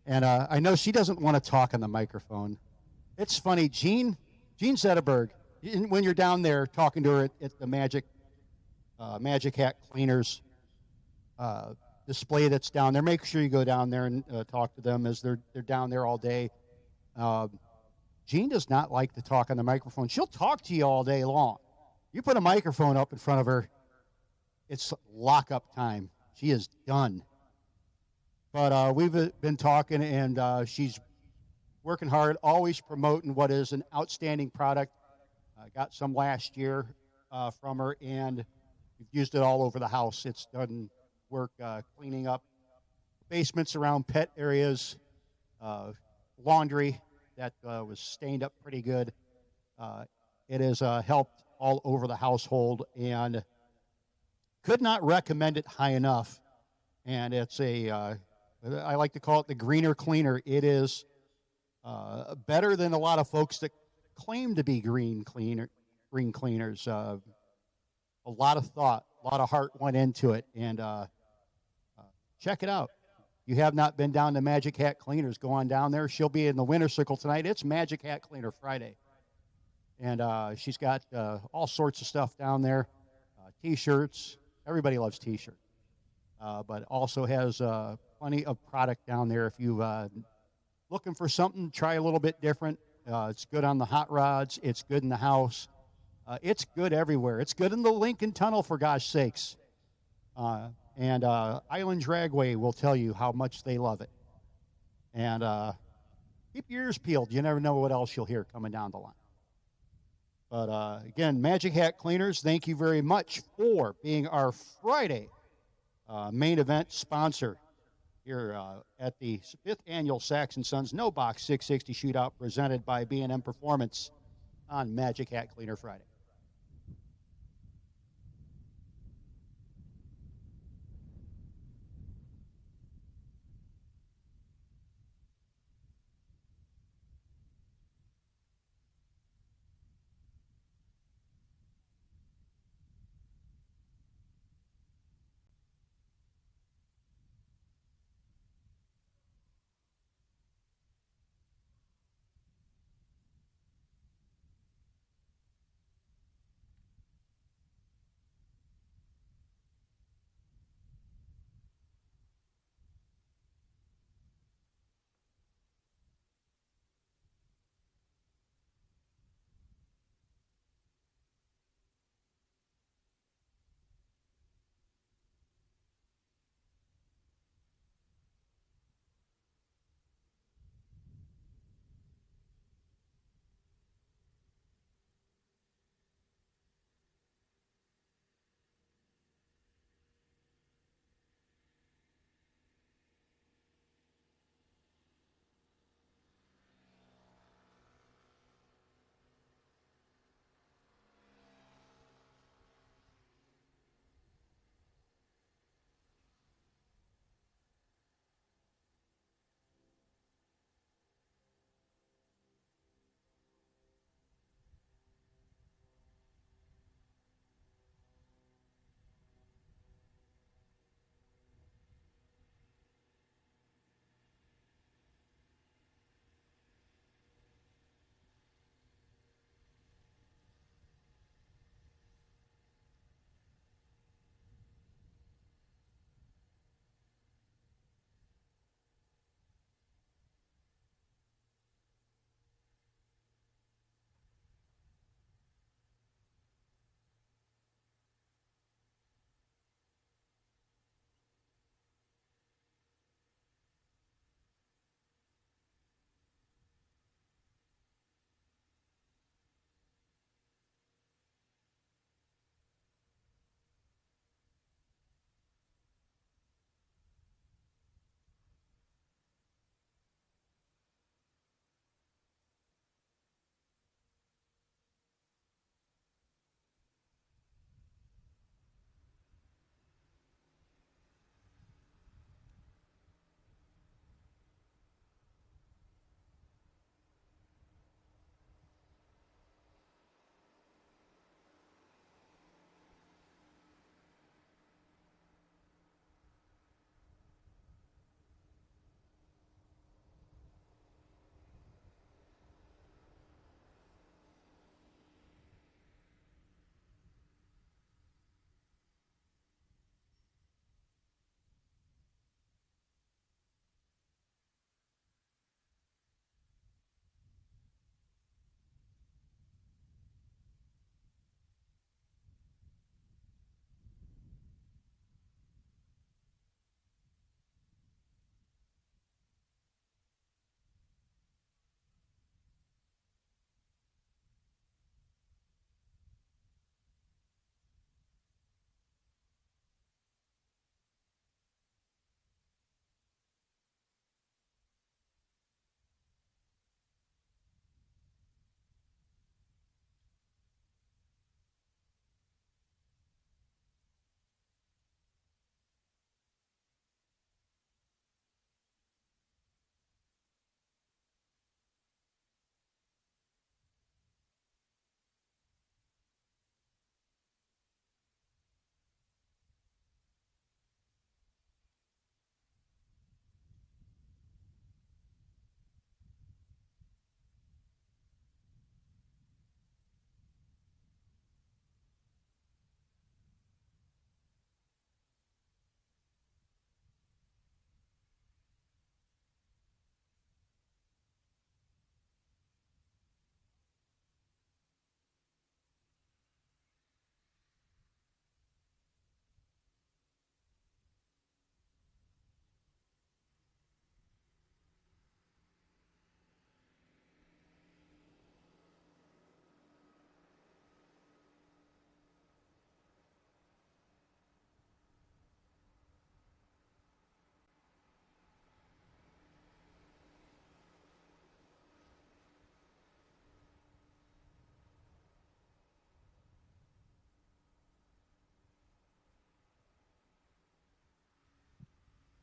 And I know she doesn't want to talk on the microphone. It's funny, Jean Zetterberg, when you're down there talking to her at the Magic Hat Cleaners display that's down there, make sure you go down there and talk to them as they're down there all day. Jean does not like to talk on the microphone. She'll talk to you all day long. You put a microphone up in front of her, it's lockup time. She is done. But we've been talking, and she's working hard, always promoting what is an outstanding product. Got some last year from her, and we've used it all over the house. It's done work cleaning up basements around pet areas, laundry that was stained up pretty good. It has helped all over the household, and could not recommend it high enough. And it's I like to call it the greener cleaner. It is better than a lot of folks that claim to be green cleaners. A lot of thought, a lot of heart went into it, and check it out. You have not been down to Magic Hat Cleaners, go on down there. She'll be in the winter circle tonight. It's Magic Hat Cleaner Friday. And she's got all sorts of stuff down there, T-shirts. Everybody loves T-shirts. But also has plenty of product down there. If you're looking for something, try a little bit different. It's good on the hot rods. It's good in the house. It's good everywhere. It's good in the Lincoln Tunnel, for gosh sakes. And Island Dragway will tell you how much they love it. And keep your ears peeled. You never know what else you'll hear coming down the line. But again, Magic Hat Cleaners, thank you very much for being our Friday main event sponsor here at the 5th Annual Saxon Sons No Box 660 Shootout presented by B&M Performance on Magic Hat Cleaner Friday.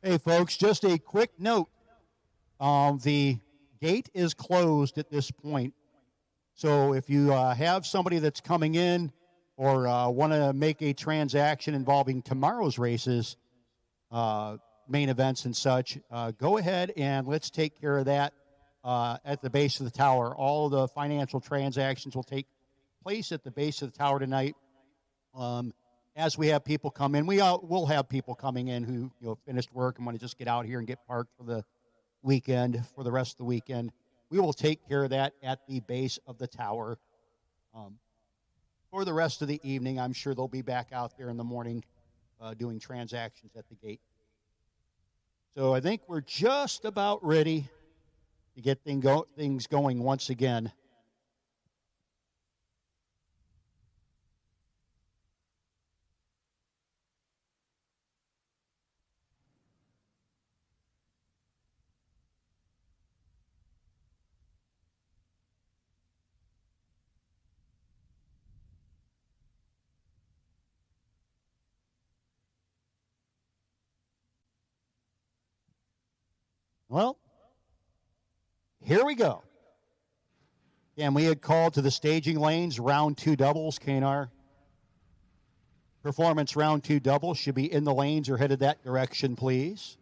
Hey, folks, just a quick note. The gate is closed at this point. So if you have somebody that's coming in or want to make a transaction involving tomorrow's races, main events and such, go ahead and let's take care of that at the base of the tower. All the financial transactions will take place at the base of the tower tonight. As we have people come in, will have people coming in who finished work and want to just get out here and get parked for the weekend, for the rest of the weekend. We will take care of that at the base of the tower. For the rest of the evening, I'm sure they'll be back out there in the morning doing transactions at the gate. So I think we're just about ready to get things going once again. Well, here we go. And we had called to the staging lanes, round 2 doubles, Kanar. Performance round 2 doubles should be in the lanes or headed that direction, please.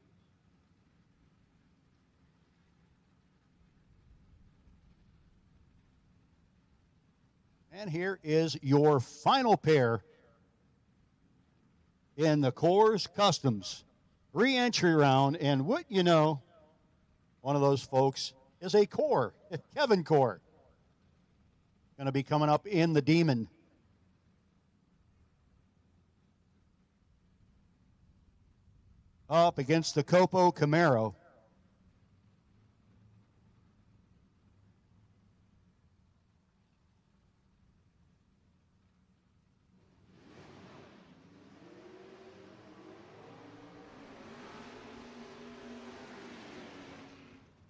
And here is your final pair in the Coors Customs re-entry round. And what you know, one of those folks is a Core, Kevin Core. Going to be coming up in the Demon. Up against the Copo Camaro.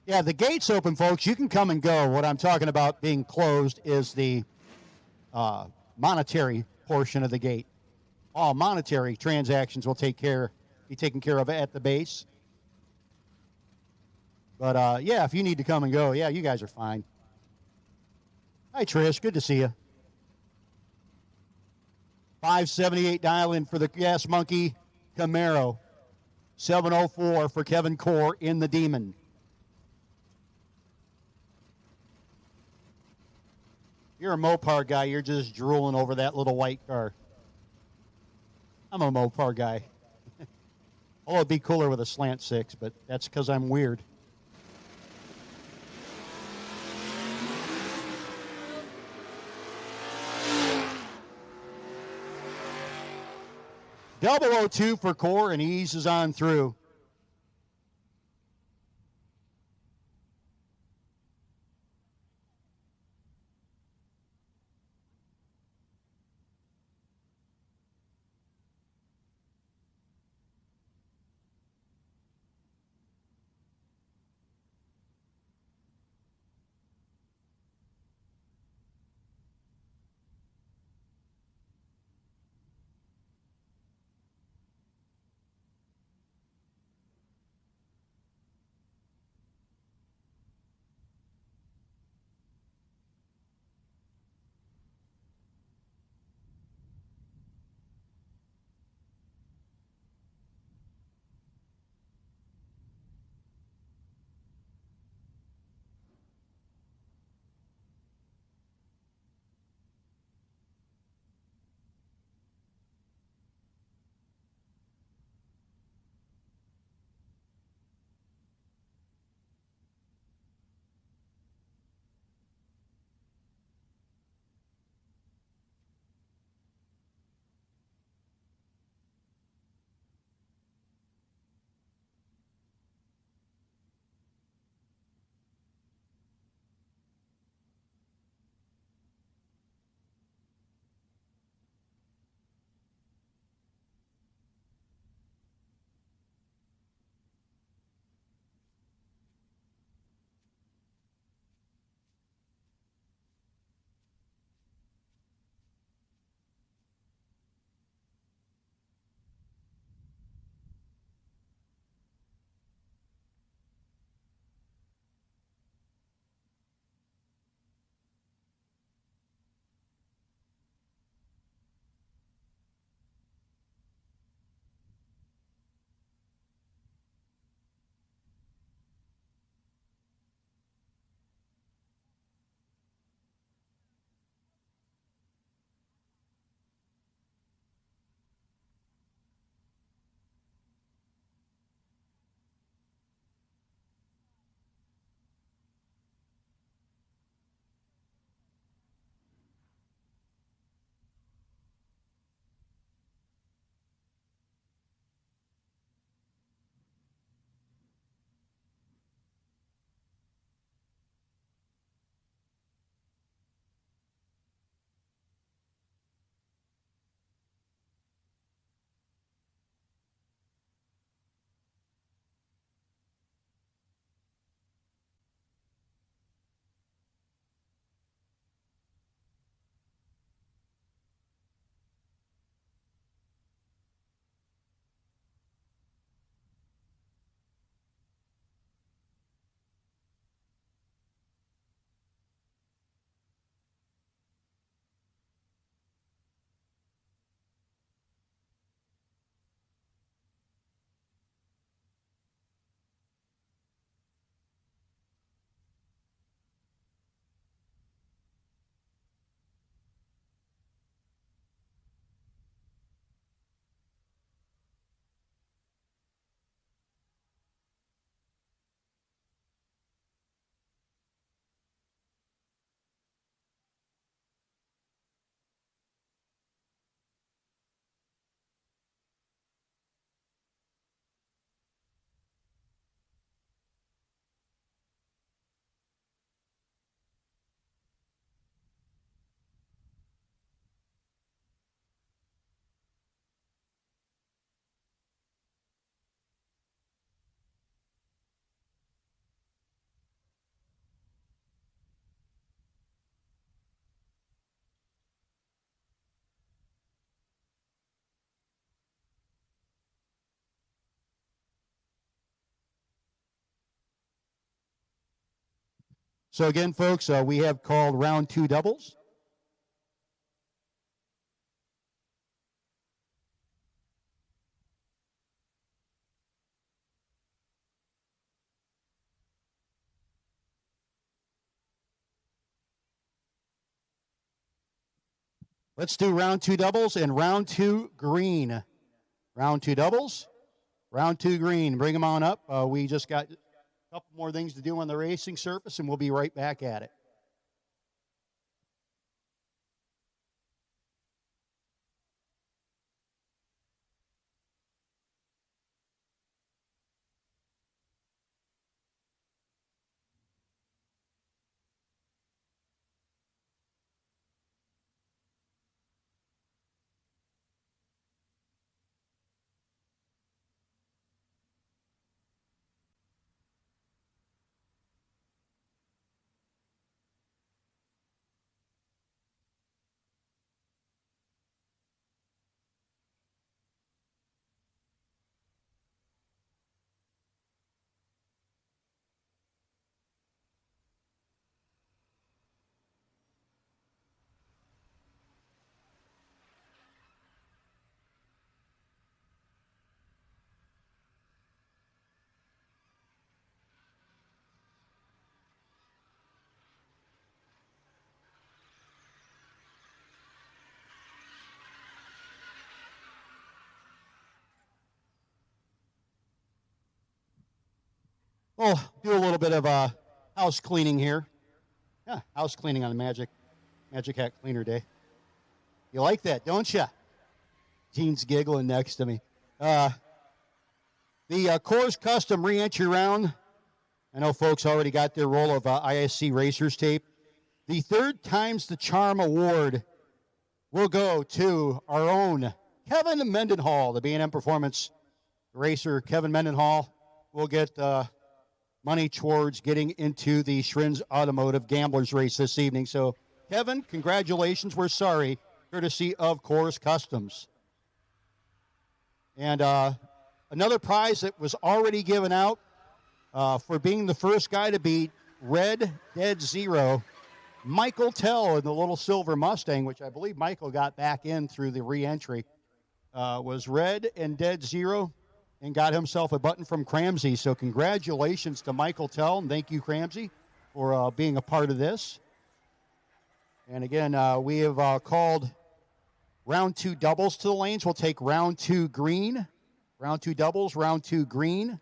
Yeah, the gate's open, folks. You can come and go. What I'm talking about being closed is the monetary portion of the gate. All monetary transactions will be taken care of at the base. But, yeah, if you need to come and go, yeah, you guys are fine. Hi, Trish. Good to see you. 578 dial-in for the Gas Monkey Camaro. 704 for Kevin Core in the Demon. You're a Mopar guy. You're just drooling over that little white car. I'm a Mopar guy. Although it'd be cooler with a slant 6, but that's because I'm weird. Double 0-2 for Core, and he eases on through. So again, folks, we have called round 2 doubles. Let's do round 2 doubles and round 2 green. Round 2 doubles, round 2 green. Bring them on up. We just got a couple more things to do on the racing surface, and we'll be right back at it. We'll do a little bit of house cleaning here. Yeah, house cleaning on the Magic Hat Cleaner Day. You like that, don't you? Gene's giggling next to me. The Coors Custom re-entry round. I know folks already got their roll of ISC Racers tape. The third times the charm award will go to our own Kevin Mendenhall, the B&M Performance racer. Kevin Mendenhall will get money towards getting into the Shrins Automotive Gamblers race this evening. So, Kevin, congratulations. We're sorry, courtesy of Coors Customs. And another prize that was already given out for being the first guy to beat Red Dead Zero, Michael Tell in the little silver Mustang, which I believe Michael got back in through the re-entry, was Red and Dead Zero and got himself a button from Cramsey. So congratulations to Michael Tell, and thank you, Cramsey, for being a part of this. And again, we have called round 2 doubles to the lanes. We'll take round 2 green, round 2 doubles, round 2 green.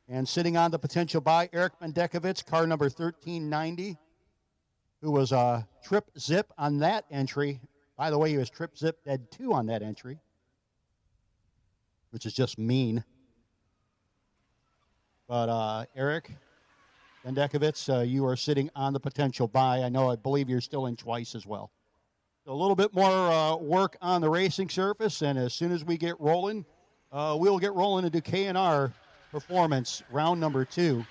And sitting on the potential buy, Eric Mendekovitz, car number 1390, who was trip zip on that entry. By the way, he was trip zip dead 2 on that entry, which is just mean. But Eric Mendekovitz, you are sitting on the potential buy. I believe you're still in twice as well. So a little bit more work on the racing surface, and as soon as we get rolling, we'll get rolling into K&R Performance, round number 2.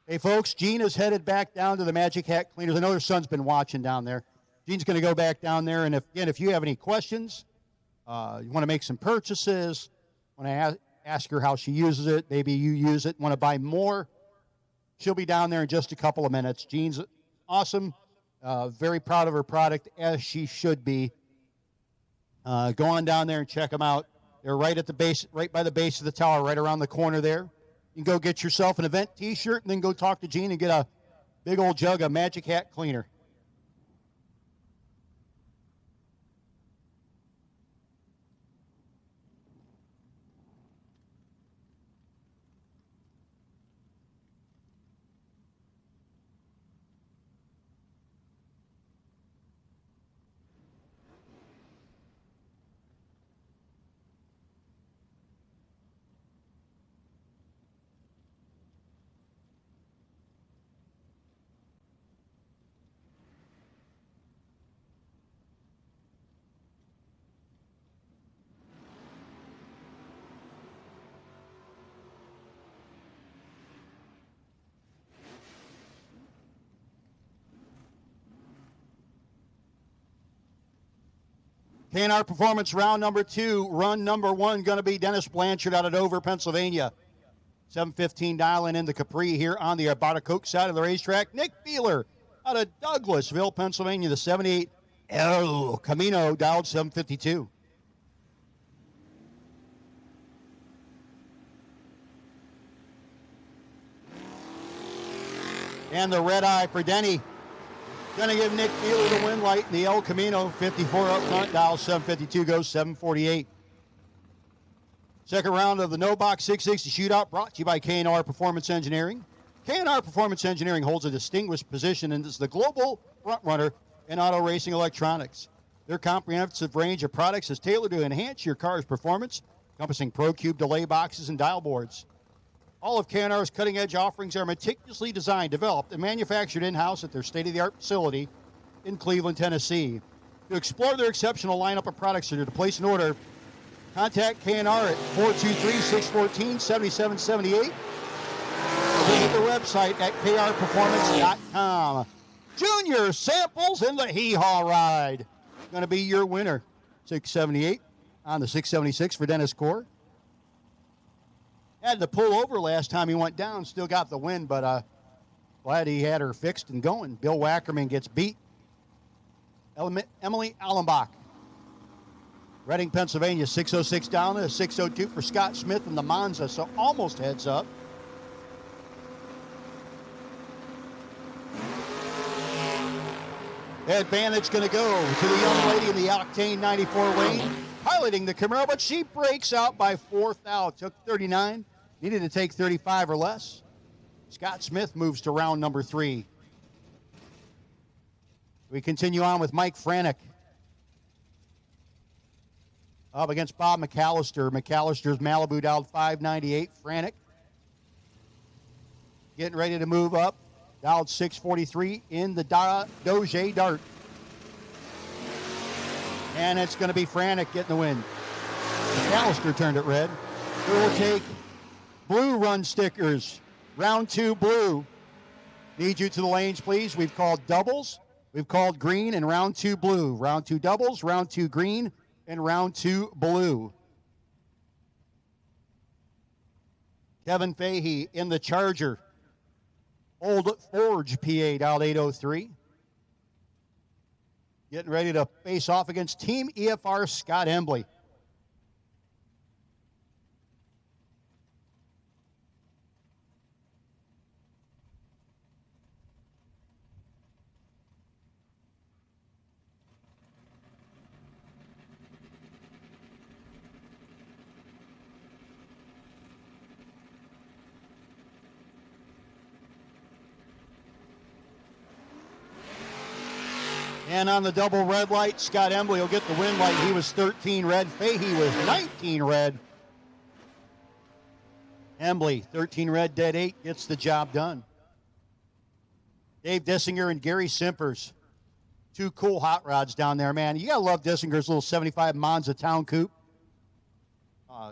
Hey, folks, Gene is headed back down to the Magic Hat Cleaners. I know their son's been watching down there. Gene's going to go back down there, and if you have any questions, you want to make some purchases, want to ask her how she uses it, maybe you use it, want to buy more, she'll be down there in just a couple of minutes. Gene's awesome, very proud of her product, as she should be. Go on down there and check them out. They're right at the base, right by the base of the tower, right around the corner there. You can go get yourself an event T-shirt and then go talk to Gene and get a big old jug of Magic Hat Cleaner. K&R Performance round number 2. Run number 1 going to be Dennis Blanchard out of Dover, Pennsylvania. 7:15 dialing in the Capri here on the Coke side of the racetrack. Nick Beeler out of Douglasville, Pennsylvania. The 78 El Camino dialed 7:52. And the red eye for Denny. Going to give Nick Beeler the win light in the El Camino. 54 up front, dial 752, goes 748. Second round of the No Box 660 Shootout brought to you by K&R Performance Engineering. K&R Performance Engineering holds a distinguished position and is the global frontrunner in auto racing electronics. Their comprehensive range of products is tailored to enhance your car's performance, encompassing ProCube delay boxes and dial boards. All of K&R's cutting-edge offerings are meticulously designed, developed, and manufactured in-house at their state-of-the-art facility in Cleveland, Tennessee. To explore their exceptional lineup of products or to place an order, contact K&R at 423-614-7778 or visit their website at krperformance.com. Junior Samples in the Hee-Haw Ride. Going to be your winner. 678 on the 676 for Dennis Core. Had to pull over last time he went down. Still got the win, but glad he had her fixed and going. Bill Wackerman gets beat. Emily Allenbach. Reading, Pennsylvania, 606 down, a 602 for Scott Smith in the Monza, so almost heads up. Advantage going to go to the young lady in the Octane 94 lane, piloting the Camaro, but she breaks out by 4th out. Took 39, needed to take 35 or less. Scott Smith moves to round number 3. We continue on with Mike Franek. Up against Bob McAllister. McAllister's Malibu dialed 598. Franek getting ready to move up. Dialed 643 in the Doge Dart. And it's going to be Franek getting the win. McAllister turned it red. We will take blue run stickers. Round 2 blue. Need you to the lanes, please. We've called doubles. We've called green and round 2 blue. Round 2 doubles, round 2 green, and round 2 blue. Kevin Fahey in the Charger. Old Forge, PA, dialed 803. Getting ready to face off against Team EFR Scott Embley. And on the double red light, Scott Embley will get the win light. He was 13 red. Fahey was 19 red. Embley, 13 red, dead 8, gets the job done. Dave Dissinger and Gary Simpers. 2 cool hot rods down there, man. You got to love Dissinger's little 75 Monza Town Coupe.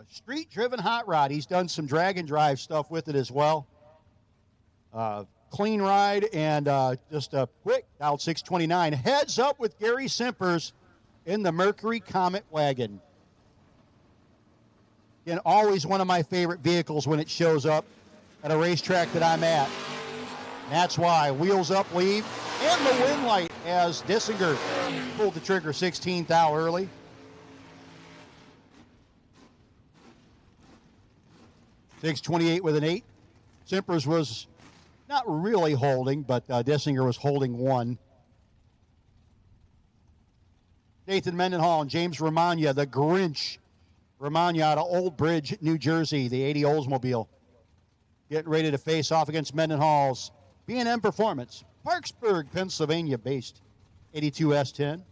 Street-driven hot rod. He's done some drag and drive stuff with it as well. Clean ride and just a quick dialed 629. Heads up with Gary Simpers in the Mercury Comet wagon. Again, always one of my favorite vehicles when it shows up at a racetrack that I'm at. And that's why. Wheels up, leave, and the win light as Dissinger pulled the trigger 16th thou early. .628 with an 8. Simpers was not really holding, but Dissinger was holding 1. Nathan Mendenhall and James Romagna, the Grinch. Romagna out of Old Bridge, New Jersey, the 80 Oldsmobile. Getting ready to face off against Mendenhall's B&M Performance. Parksburg, Pennsylvania based 82 S10.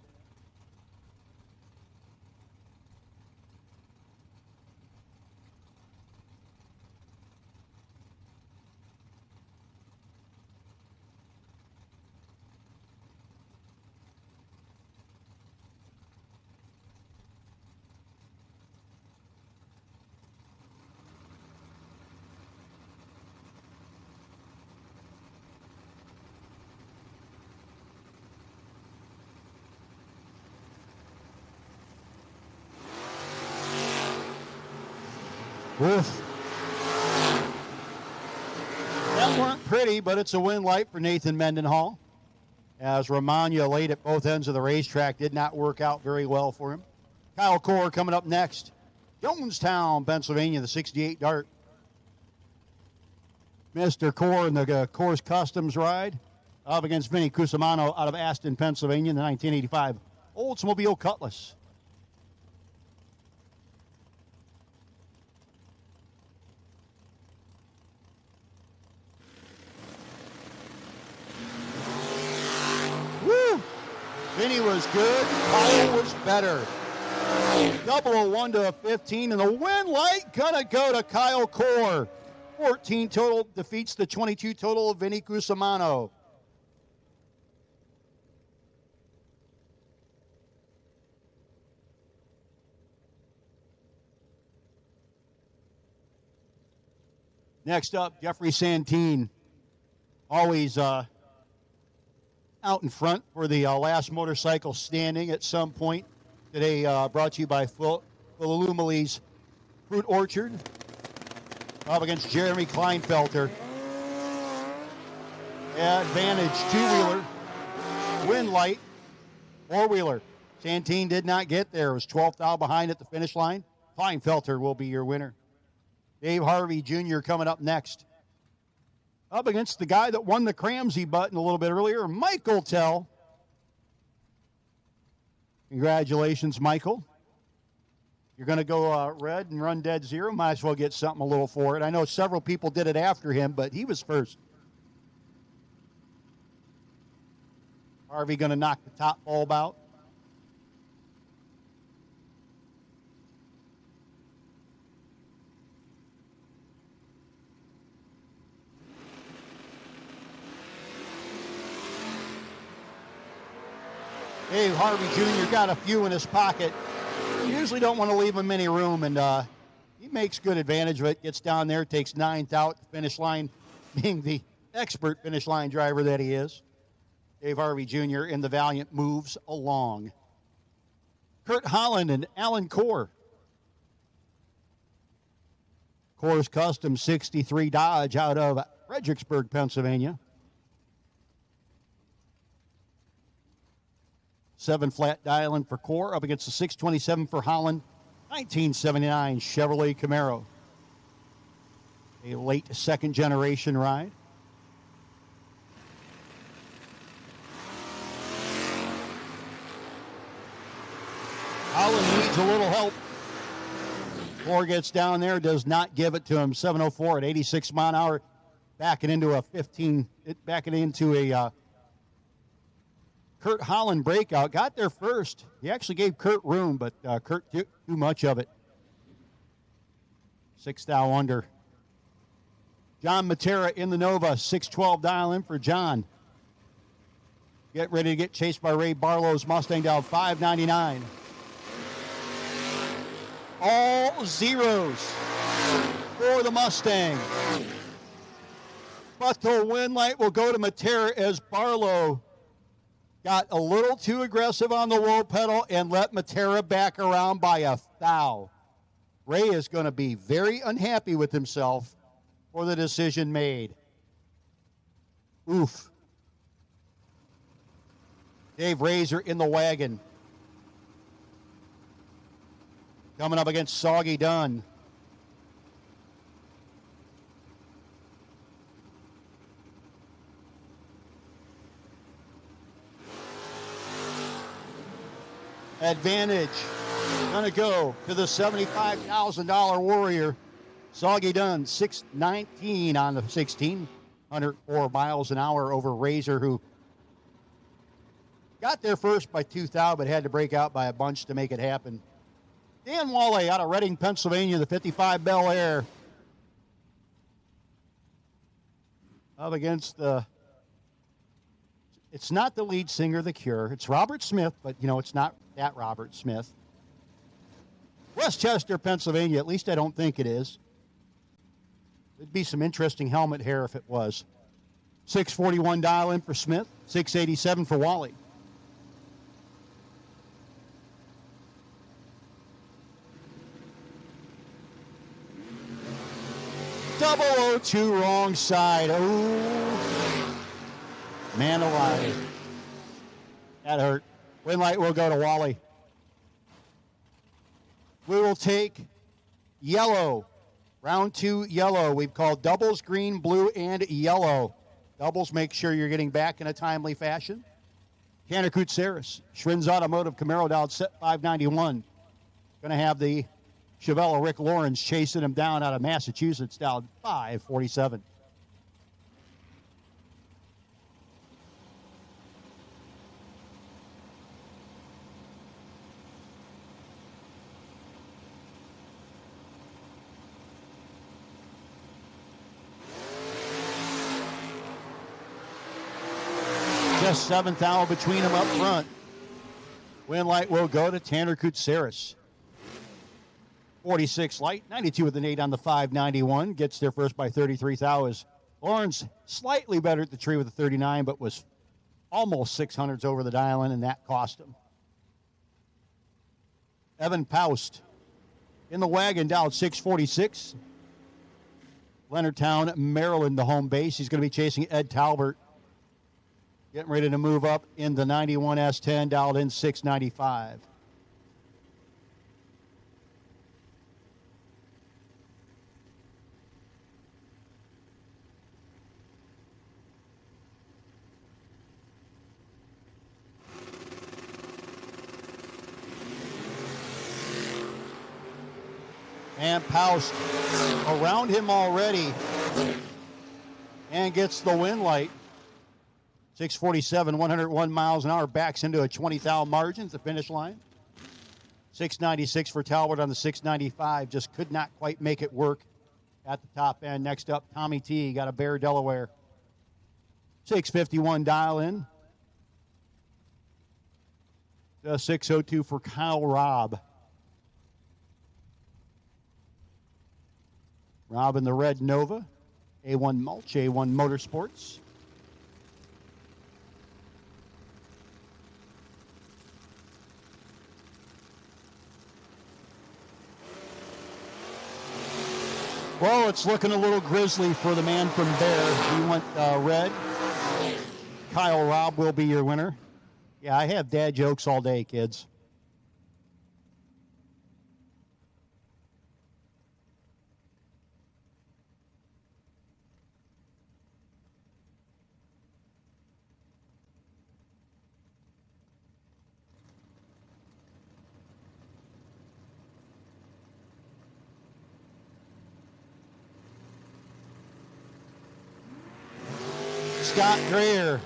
Oof. That weren't pretty, but it's a win light for Nathan Mendenhall. As Romagna late at both ends of the racetrack did not work out very well for him. Kyle Core coming up next. Jonestown, Pennsylvania, the 68 Dart. Mr. Core in the Core's Customs ride up against Vinny Cusimano out of Aston, Pennsylvania in the 1985 Oldsmobile Cutlass. Woo! Vinny was good. Kyle was better. Double a 1 to a 15, and the win light gonna go to Kyle Core. 14 total defeats the 22 total of Vinny Cusimano. Next up, Jeffrey Santine, always out in front for the last motorcycle standing at some point. Today brought to you by Phil Illumali's Fruit Orchard. Up against Jeremy Kleinfelter. Advantage two-wheeler. Win light. Four-wheeler. Santine did not get there. It was 12th out behind at the finish line. Kleinfelter will be your winner. Dave Harvey Jr. coming up next. Up against the guy that won the Cramsey button a little bit earlier, Michael Tell. Congratulations, Michael. You're going to go red and run dead zero. Might as well get something a little for it. I know several people did it after him, but he was first. Harvey going to knock the top bulb out. Dave Harvey Jr. got a few in his pocket. You usually don't want to leave him any room, and he makes good advantage of it. Gets down there, takes ninth out, finish line, being the expert finish line driver that he is. Dave Harvey Jr. in the Valiant moves along. Kurt Holland and Alan Core. Core's Custom 63 Dodge out of Fredericksburg, Pennsylvania. 7 flat dialing for Core up against the 627 for Holland. 1979 Chevrolet Camaro. A late second generation ride. Holland needs a little help. Core gets down there, does not give it to him. 704 at 86 mile an hour. Backing into a Kurt Holland breakout. Got there first. He actually gave Kurt room, but Kurt took too much of it. 6th thou under. John Matera in the Nova. 612 dial in for John. Get ready to get chased by Ray Barlow's Mustang down 599. All zeros for the Mustang. But the win light will go to Matera as Barlow got a little too aggressive on the whoa pedal and let Matera back around by a thou. Ray is going to be very unhappy with himself for the decision made. Oof. Dave Razor in the wagon. Coming up against Soggy Dunn. Advantage going to go to the $75,000 Warrior. Soggy Dunn, 619 on the 1,604 miles an hour over Razor, who got there first by 2,000, but had to break out by a bunch to make it happen. Dan Wally out of Reading, Pennsylvania, the 55 Bel Air. Up against the... It's not the lead singer of The Cure. It's Robert Smith, but, it's not that Robert Smith. Westchester, Pennsylvania. At least I don't think it is. It'd be some interesting helmet hair if it was. 641 dial in for Smith. 687 for Wally. 002 wrong side. Oh, man alive. That hurt. Win light will go to Wally. We will take yellow. Round 2, yellow. We've called doubles, green, blue, and yellow. Doubles, make sure you're getting back in a timely fashion. Tanner Kutsaris, Schrin's Automotive Camaro down set 591. Going to have the Chevelle Rick Lawrence chasing him down out of Massachusetts down 547. Just 7th hour between them up front. Win light will go to Tanner Kutsaris. 46 light, 92 with an 8 on the 591. Gets there first by 33 thou. Lawrence slightly better at the tree with a 39, but was almost 600s over the dial-in, and that cost him. Evan Paust in the wagon down 646. Leonardtown, Maryland, the home base. He's going to be chasing Ed Talbert. Getting ready to move up in the 91 S10, dialed in 695. And Paust around him already and gets the win light. 647, 101 miles an hour, backs into a 20 thou margin at the finish line. 696 for Talbot on the 695, just could not quite make it work at the top end. Next up, Tommy T, got a Bear, Delaware. 651 dial in. 602 for Kyle Robb. Robb in the red Nova. A1 Mulch, A1 Motorsports. Well, it's looking a little grisly for the man from Bear. He went red. Kyle Robb will be your winner. Yeah, I have dad jokes all day, kids. Scott Dreyer,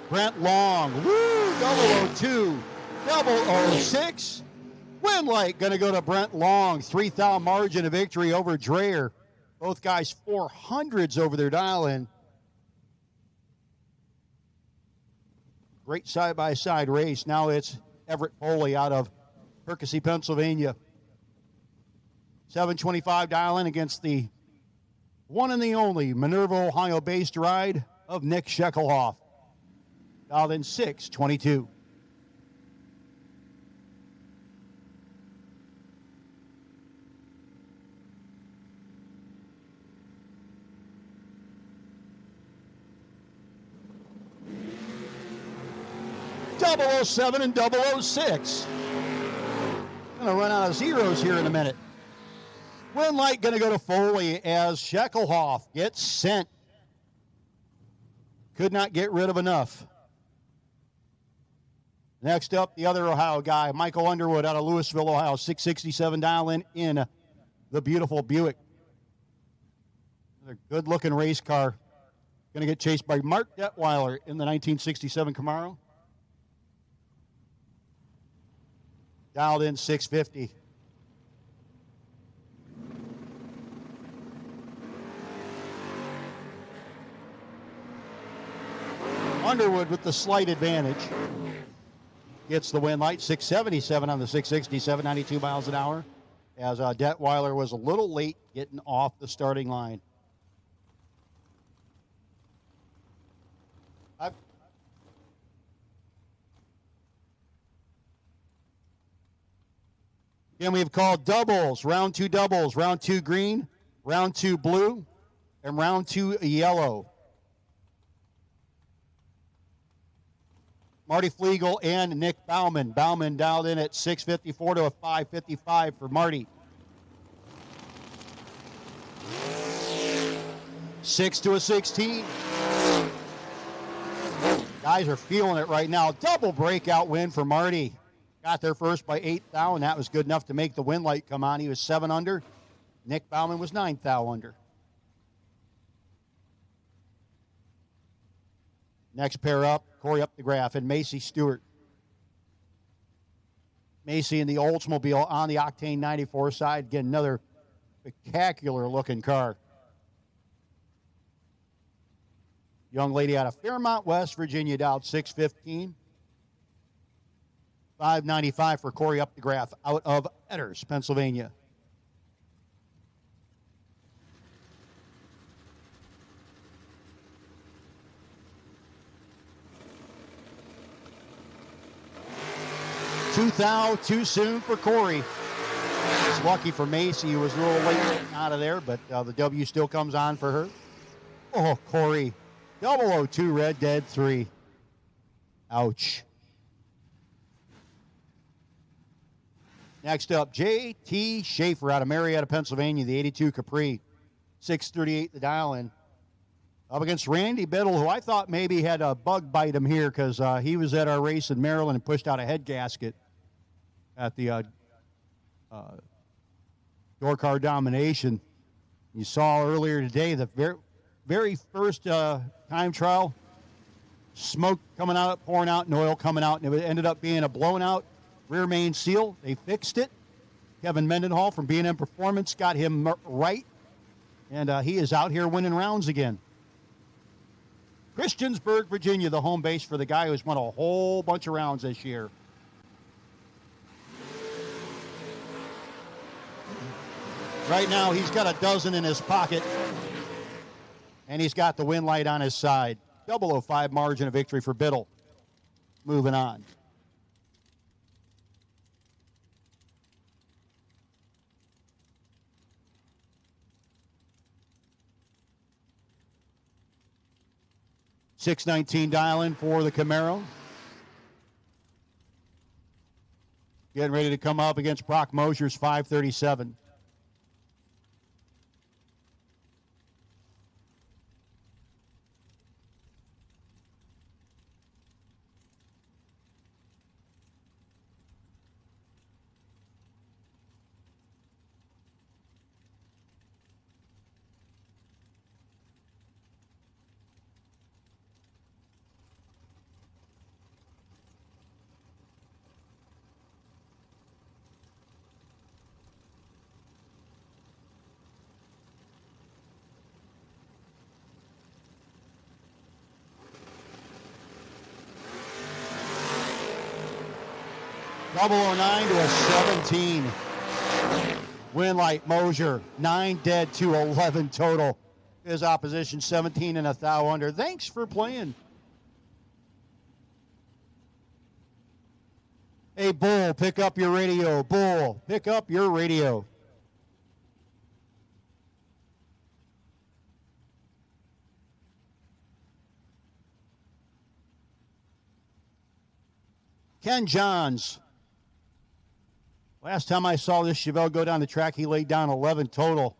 Brent Long, woo, 002, 006. Win light going to go to Brent Long, 3 thou margin of victory over Dreyer. Both guys 400s over their dial-in. Great side-by-side race. Now it's Everett Foley out of Percy, Pennsylvania. 725 dial-in against the one and the only Minerva, Ohio-based ride of Nick Shekelhoff. Dialed in 622. .007 and 006. Gonna run out of zeros here in a minute. Win light gonna go to Foley as Shekelhoff gets sent. Could not get rid of enough. Next up, the other Ohio guy, Michael Underwood out of Louisville, Ohio, 667 dial-in in the beautiful Buick. Another good-looking race car. Going to get chased by Mark Detweiler in the 1967 Camaro. Dialed in 650. Underwood with the slight advantage. Gets the win light, 677 on the 667, 92 miles an hour. As Detweiler was a little late getting off the starting line. Again, we've called doubles, round 2 doubles, round 2 green, round 2 blue, And round 2, yellow. Marty Flegel and Nick Bauman. Bauman dialed in at 6:54 to a 5:55 for Marty. 6 to a 16. Guys are feeling it right now. Double breakout win for Marty. Got there first by 8 thou, and that was good enough to make the win light come on. He was 7 under. Nick Bauman was 9 thou under. Next pair up, Corey up the graph, and Macy Stewart. Macy in the Oldsmobile on the Octane 94 side. Again, another spectacular looking car. Young lady out of Fairmont, West Virginia, dialed 615. 595 for Corey up the graph out of Edders, Pennsylvania. Two thou too soon for Corey. It's lucky for Macy, who was a little late getting out of there, but the W still comes on for her. Oh, Corey. 002 red, dead 3. Ouch. Next up, J.T. Schaefer out of Marietta, Pennsylvania, the 82 Capri. 638 the dial in. Up against Randy Biddle, who I thought maybe had a bug bite him here because he was at our race in Maryland and pushed out a head gasket at the door car domination. You saw earlier today the very first time trial, smoke coming out, pouring out, and oil coming out, and it ended up being a blown out rear main seal. They fixed it. Kevin Mendenhall from B&M Performance got him right, and he is out here winning rounds again. Christiansburg, Virginia, the home base for the guy who's won a whole bunch of rounds this year. Right now, he's got a dozen in his pocket, and he's got the win light on his side. 005 margin of victory for Biddle. Moving on. .619 dial-in for the Camaro. Getting ready to come up against Brock Mosier's 537. .009 to a 17. Win light Mosier, 9 dead to 11 total. His opposition 17 and a thou under. Thanks for playing. Hey, Bull, pick up your radio. Bull, pick up your radio. Ken Johns. Last time I saw this Chevelle go down the track, he laid down 11 total.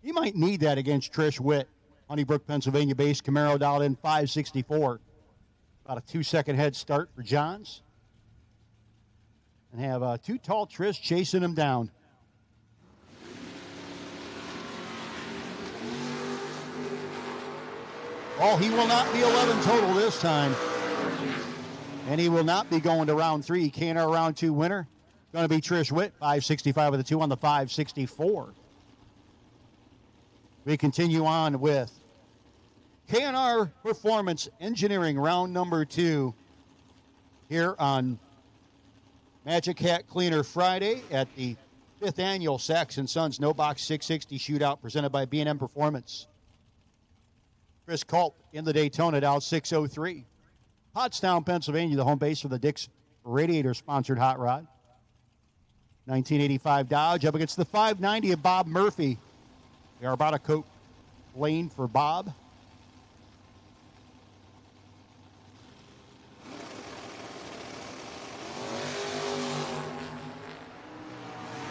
He might need that against Trish Witt. Honeybrook, Pennsylvania-based Camaro dialed in 564. About a 2-second head start for Johns. And have Too Tall Trish chasing him down. Oh, he will not be 11 total this time. And he will not be going to round 3. K&R round 2 winner. Going to be Trish Witt, 565 with a 2 on the 564. We continue on with K&R Performance Engineering round number 2 here on Magic Hat Cleaner Friday at the 5th annual Saxon Sons No Box 660 Shootout presented by B&M Performance. Chris Culp in the Daytona dialed 603. Pottstown, Pennsylvania, the home base for the Dick's Radiator-sponsored hot rod. 1985 Dodge up against the 590 of Bob Murphy. They are about a coat. lane for Bob.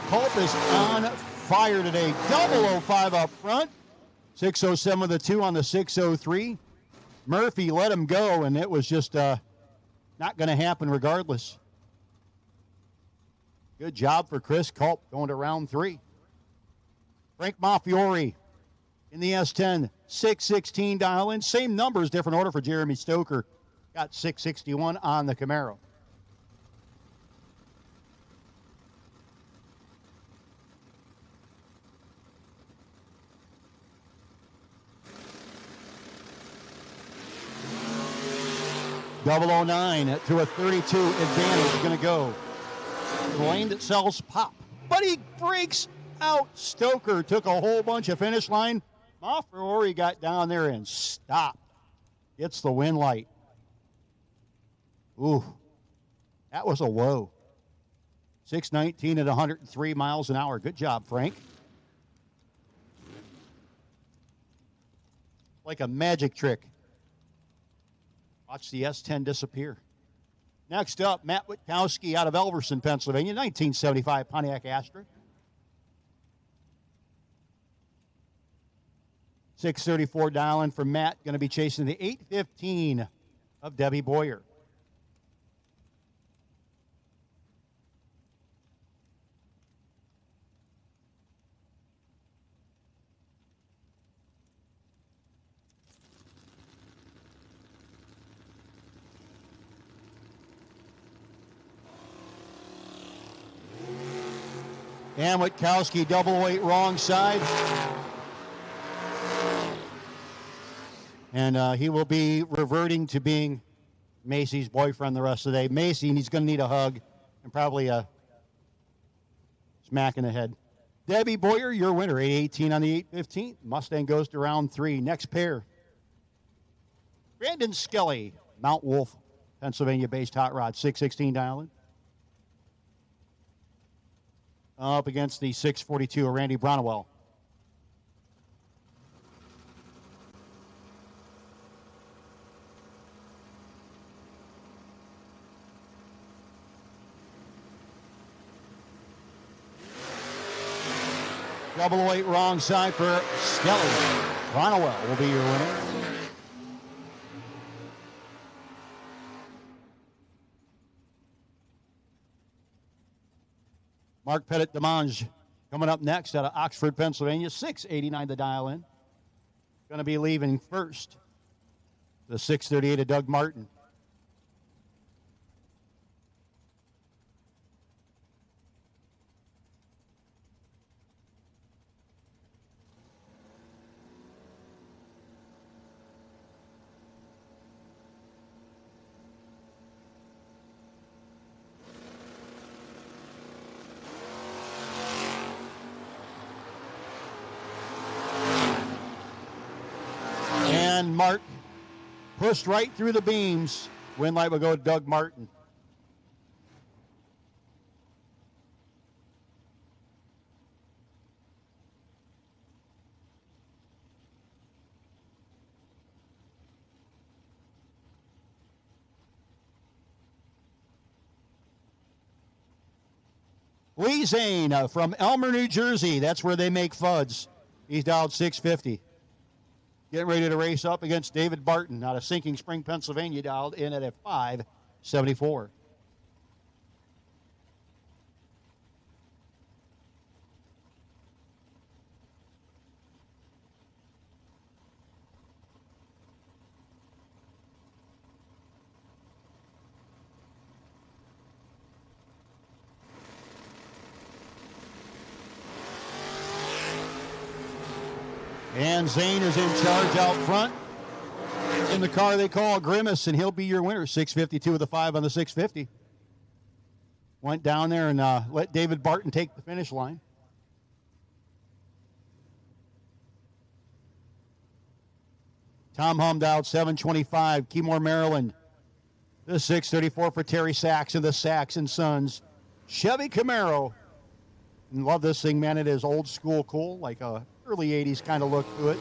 Culp is on fire today. 005 up front. 607 with a 2 on the 603. Murphy let him go, and it was just not going to happen regardless. Good job for Chris Culp going to round 3. Frank Maffiori in the S10, 616 dial in. Same numbers, different order for Jeremy Stoker. Got 661 on the Camaro. .009 to a 32 advantage, going to go. The lane that sells pop. But he breaks out. Stoker took a whole bunch of finish line. Maffiori got down there and stopped. Gets the win light. Ooh, that was a woe. 619 at 103 miles an hour. Good job, Frank. Like a magic trick. Watch the S10 disappear. Next up, Matt Witkowski out of Elverson, Pennsylvania, 1975 Pontiac Astra. 634 dial-in for Matt, going to be chasing the 815 of Debbie Boyer. And Witkowski, 008 wrong side. And he will be reverting to being Macy's boyfriend the rest of the day. Macy, and he's going to need a hug and probably a smack in the head. Debbie Boyer, your winner, 818 on the 815. Mustang goes to round 3. Next pair. Brandon Skelly, Mount Wolf, Pennsylvania-based hot rod, 616 dial-in. Up against the 642 of Randy Brownwell. .008 wrong side for Skelly. Brownwell will be your winner. Mark Pettit-Demange coming up next out of Oxford, Pennsylvania. 689 the dial-in. Going to be leaving first. The 638 of Doug Martin. Mark pushed right through the beams. Win light will go to Doug Martin. Lee Zane from Elmer, New Jersey. That's where they make FUDs. He's dialed 650. Getting ready to race up against David Barton out of Sinking Spring, Pennsylvania, dialed in at a 574. And Zane is in charge out front. In the car they call Grimace, and he'll be your winner. 652 with a 5 on the 650. Went down there and let David Barton take the finish line. Tom Hummed out 725, Keymore, Maryland. The 634 for Terry Sachs and the Sachs and Sons. Chevy Camaro. And love this thing, man. It is old school cool, like a early 80s kind of look to it.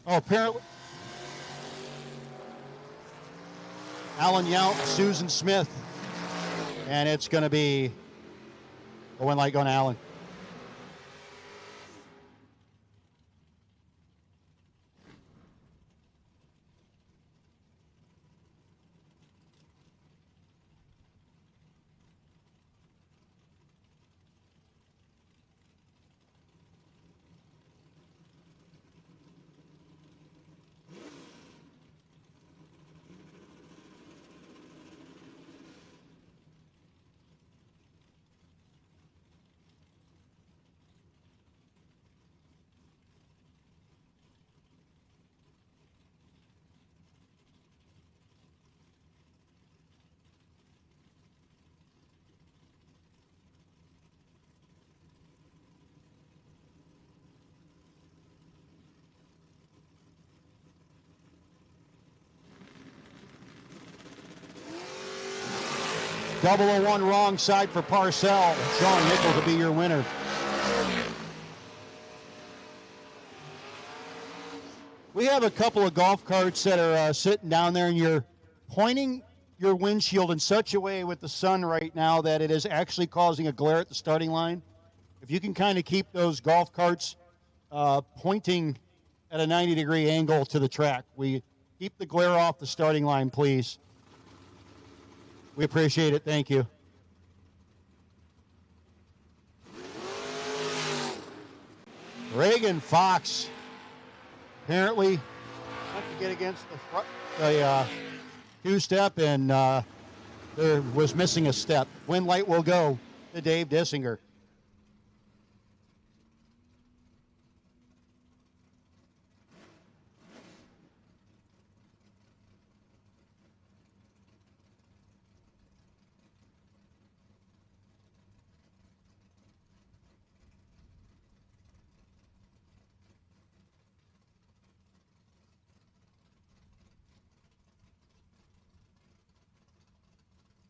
Oh, apparently. Alan Yount, Susan Smith. And it's going to be a win light going to Alan. Double 0-1 wrong side for Parcell. Sean Nichols will be your winner. We have a couple of golf carts that are sitting down there, and you're pointing your windshield in such a way with the sun right now that it is actually causing a glare at the starting line. If you can kind of keep those golf carts pointing at a 90-degree angle to the track. We keep the glare off the starting line, please. We appreciate it. Thank you. Reagan Fox apparently went to get against the two-step and there was missing a step. Win light will go to Dave Dissinger.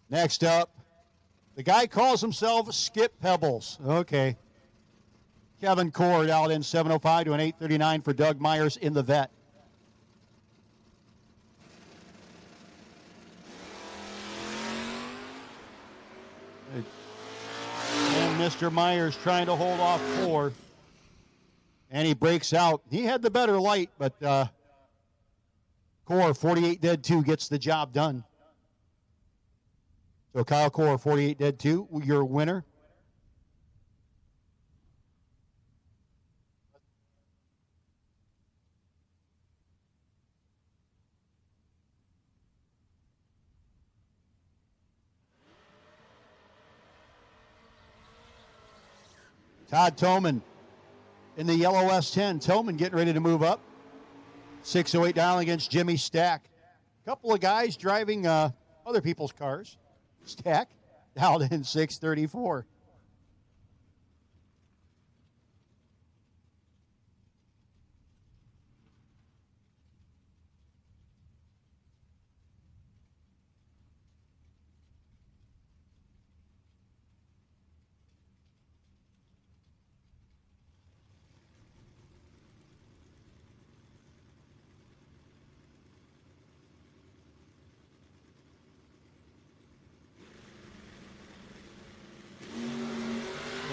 Next up, the guy calls himself Skip Pebbles. Okay. Kevin Cord out in 7:05 to an 8:39 for Doug Myers in the vet. And Mr. Myers trying to hold off 4. And he breaks out. He had the better light, but Core, 48 dead 2, gets the job done. So Kyle Core, 48 dead 2, your winner. Todd Toman in the yellow S10. Toman getting ready to move up. 608 down against Jimmy Stack. A couple of guys driving other people's cars. Stack down in 634.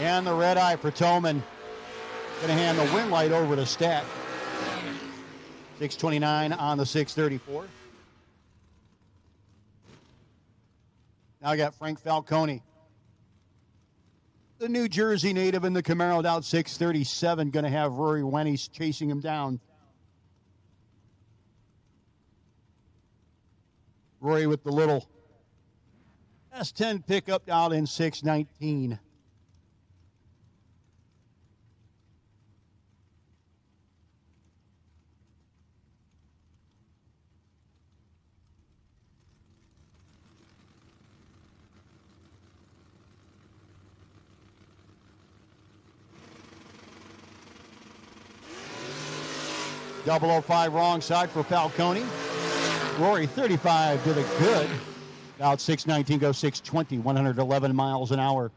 And the red eye for Toman. Going to hand the win light over to Stack. 629 on the 634. Now I got Frank Falcone. The New Jersey native in the Camaro down 637. Going to have Rory Wennies chasing him down. Rory with the little S10 pickup down in 619. .005 wrong side for Falcone. Rory 35 to the good. Out 619 goes 620, 111 miles an hour.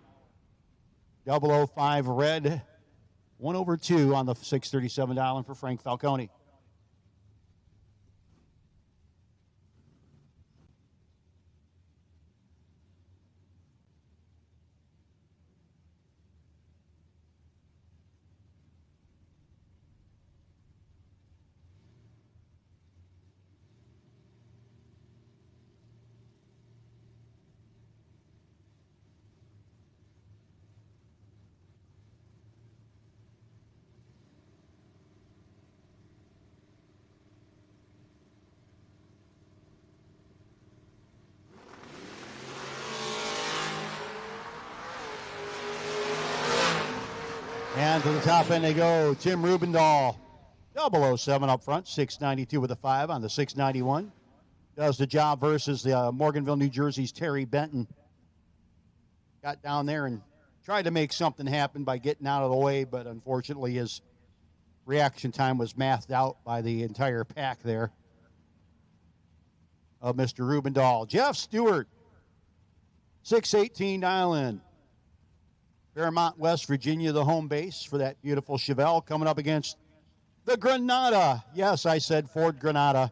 005 red, 1/2 on the 637 dialing for Frank Falcone. And to the top end they go. Tim Rubendahl, 007 up front, 692 with a 5 on the 691. Does the job versus the Morganville, New Jersey's Terry Benton. Got down there and tried to make something happen by getting out of the way, but unfortunately his reaction time was mathed out by the entire pack there of Mr. Rubendahl. Jeff Stewart, 618 dial-in. Fairmont, West Virginia, the home base for that beautiful Chevelle, coming up against the Granada. Yes, I said Ford Granada.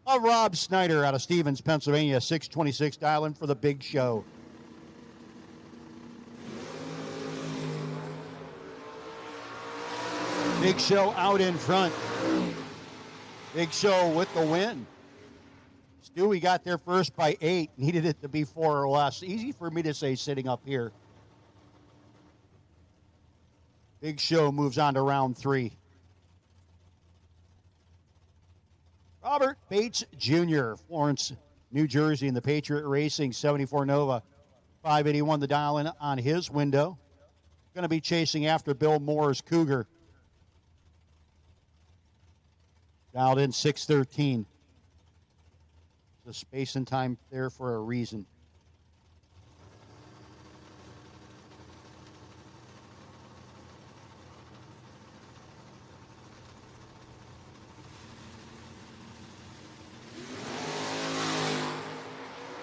Of Rob Snyder out of Stevens, Pennsylvania, 626 dial-in for the Big Show. Big Show out in front. Big Show with the win. Stewie got there first by 8. Needed it to be 4 or less. Easy for me to say sitting up here. Big Show moves on to round 3. Robert Bates Jr., Florence, New Jersey, in the Patriot Racing 74 Nova. 581 the dial-in on his window. Going to be chasing after Bill Moore's Cougar. Dialed in 613. The space and time there for a reason.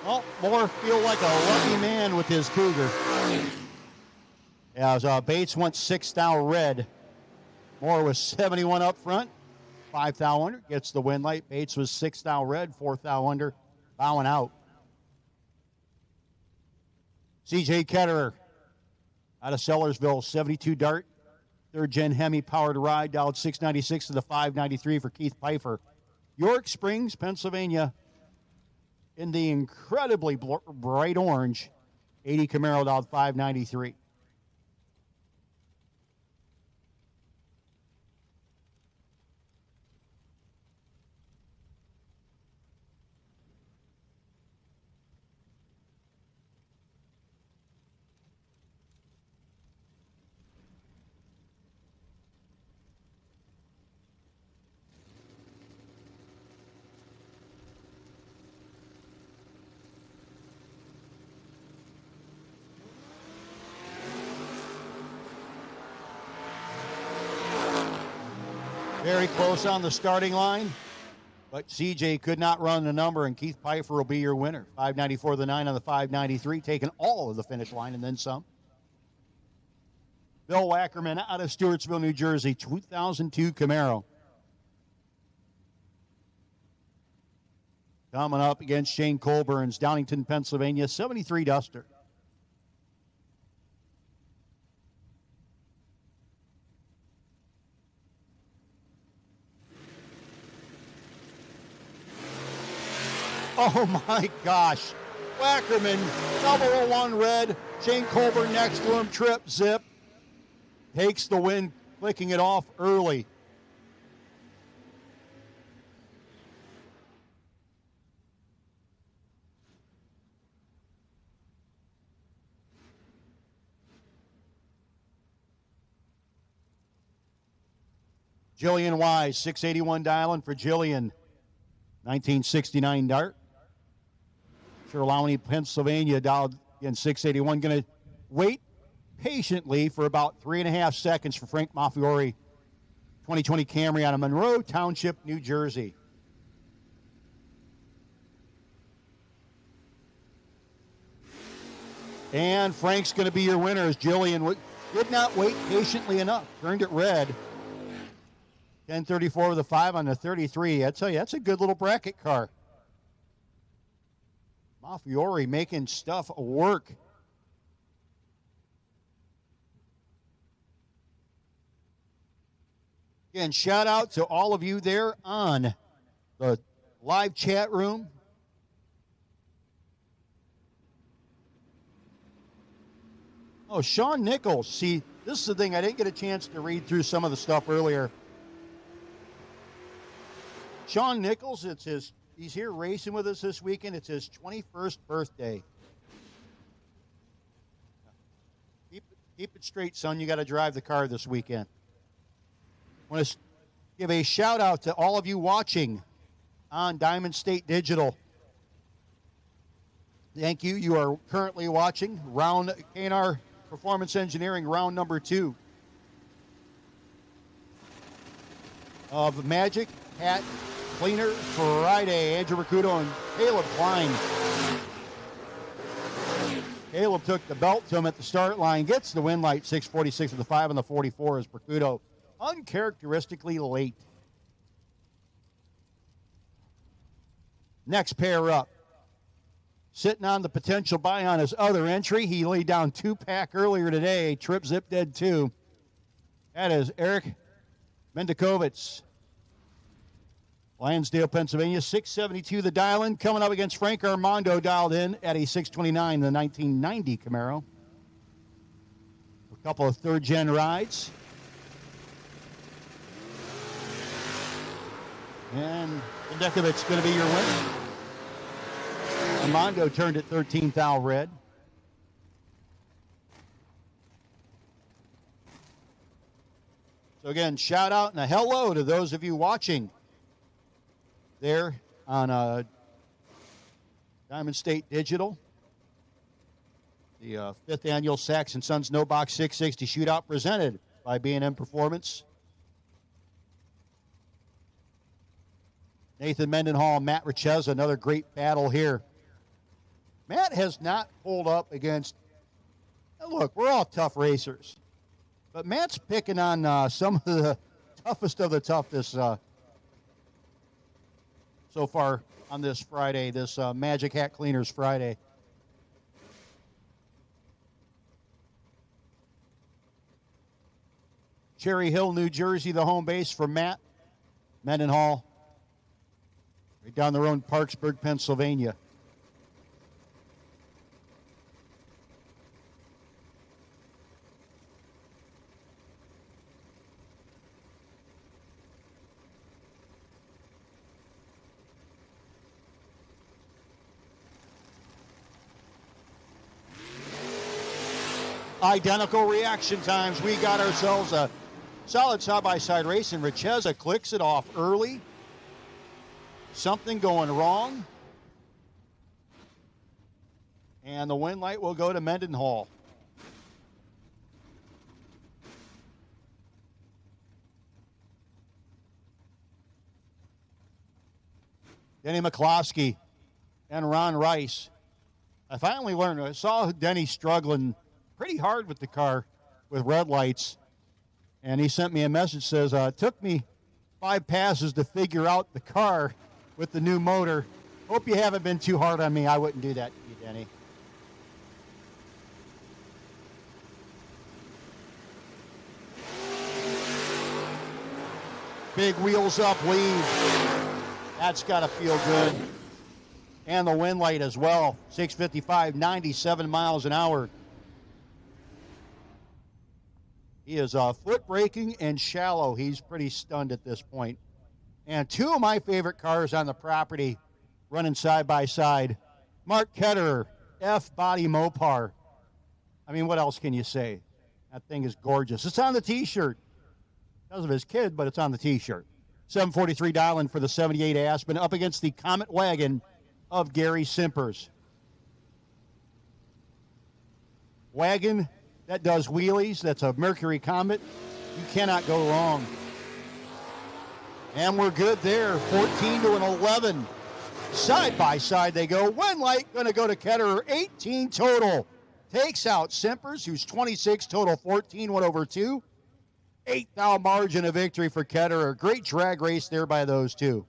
Well, Moore feel like a lucky man with his Cougar. As Bates went 6 thou red. Moore was 71 up front. 5 thou under, gets the win light. Bates was 6 thou red, 4 thou under, bowing out. CJ Ketterer out of Sellersville, 72 dart. 3rd gen Hemi powered ride, dialed 696 to the 593 for Keith Pfeiffer. York Springs, Pennsylvania, in the incredibly bright orange, 80 Camaro, dialed 593. Very close on the starting line, but CJ could not run the number, and Keith Pfeiffer will be your winner. 594 the 9 on the 593, taking all of the finish line and then some. Bill Wackerman out of Stewartsville, New Jersey, 2002 Camaro. Coming up against Shane Colburn's Downington, Pennsylvania, 73 Duster. Oh my gosh. Wackerman, 001 red. Shane Colburn next to him, trip, zip. Takes the win, clicking it off early. Jillian Wise, 681 dialing for Jillian. 1969 dart. Sherlowny, Pennsylvania, dialed in 681. Going to wait patiently for about 3.5 seconds for Frank Maffiori. 2020 Camry out of Monroe Township, New Jersey. And Frank's going to be your winner as Jillian did not wait patiently enough. Turned it red. 1034 with a 5 on the 33. I tell you, that's a good little bracket car. Maffiori making stuff work. Again, shout out to all of you there on the live chat room. Oh, Sean Nichols. See, this is the thing. I didn't get a chance to read through some of the stuff earlier. Sean Nichols, he's here racing with us this weekend. It's his 21st birthday. Keep it straight, son. You got to drive the car this weekend. I want to give a shout out to all of you watching on Diamond State Digital. Thank you. You are currently watching K&R Performance Engineering round number 2 of Magic Hat Cleaner Friday. Andrew Mercudo and Caleb Klein. Caleb took the belt to him at the start line, gets the win light, 6:46 of the 5 and the 44 as Mercudo uncharacteristically late. Next pair up. Sitting on the potential buy on his other entry. He laid down 2-pack earlier today. Trip zip dead 2. That is Eric Mendikovitz. Lansdale, Pennsylvania, 672 the dial-in. Coming up against Frank Armando, dialed in at a 629, the 1990 Camaro. A couple of third-gen rides. And Mendikovitz going to be your winner. Armando turned at 13 thou red. So again, shout out and a hello to those of you watching there on Diamond State Digital. The 5th annual Saxon Sons No Box 660 Shootout presented by B&M Performance. Nathan Mendenhall, Matt Richeza, another great battle here. Matt has not pulled up against, look, we're all tough racers, but Matt's picking on some of the toughest of the tough so far on this Friday, this Magic Hat Cleaners Friday. Cherry Hill, New Jersey, the home base for Matt Mendenhall. Right down the road in Parksburg, Pennsylvania. Identical reaction times. We got ourselves a solid side-by-side race, and Richeza clicks it off early. Something going wrong. And the win light will go to Mendenhall. Denny McCloskey and Ron Rice. I finally learned, I saw Denny struggling pretty hard with the car with red lights. And he sent me a message, says, it took me 5 passes to figure out the car with the new motor. Hope you haven't been too hard on me. I wouldn't do that to you, Denny. Big wheels up lead. That's got to feel good. And the wind light as well. 655, 97 miles an hour. He is foot braking and shallow. He's pretty stunned at this point. And 2 of my favorite cars on the property running side by side. Mark Ketterer, F-Body Mopar. I mean, what else can you say? That thing is gorgeous. It's on the T-shirt. Because of his kid, but it's on the T-shirt. 743 dial-in for the 78 Aspen up against the Comet Wagon of Gary Simpers. Wagon that does wheelies. That's a Mercury Comet. You cannot go wrong. And we're good there. 14 to an 11. Side by side they go. One light going to go to Ketterer. 18 total. Takes out Simpers, who's 26 total. 14 went over 2. 8 thou margin of victory for Ketterer. Great drag race there by those two.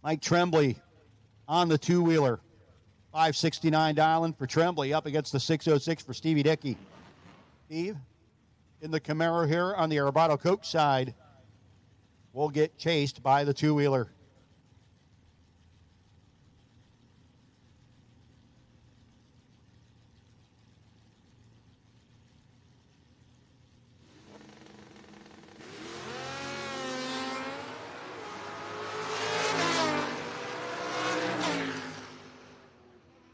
Mike Tremblay on the two-wheeler. 569 dialing for Tremblay up against the 606 for Stevie Dickey. Steve, in the Camaro here on the Arbato Coke side, will get chased by the two-wheeler.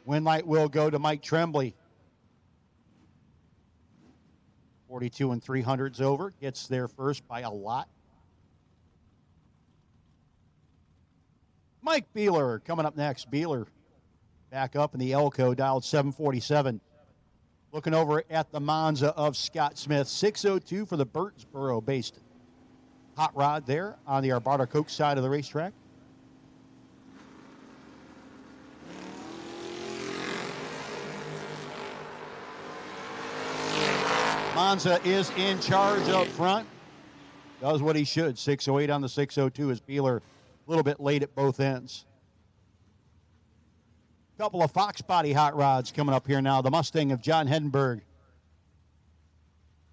Win light will go to Mike Tremblay. 42 and 300's over. Gets there first by a lot. Mike Beeler coming up next. Beeler back up in the Elko, dialed 747. Looking over at the Monza of Scott Smith. 602 for the Burnsboro-based hot rod there on the Arvada Coke side of the racetrack. Monza is in charge up front. Does what he should. 608 on the 602 is Beeler. A little bit late at both ends. Couple of Fox body hot rods coming up here now. The Mustang of John Hedenberg.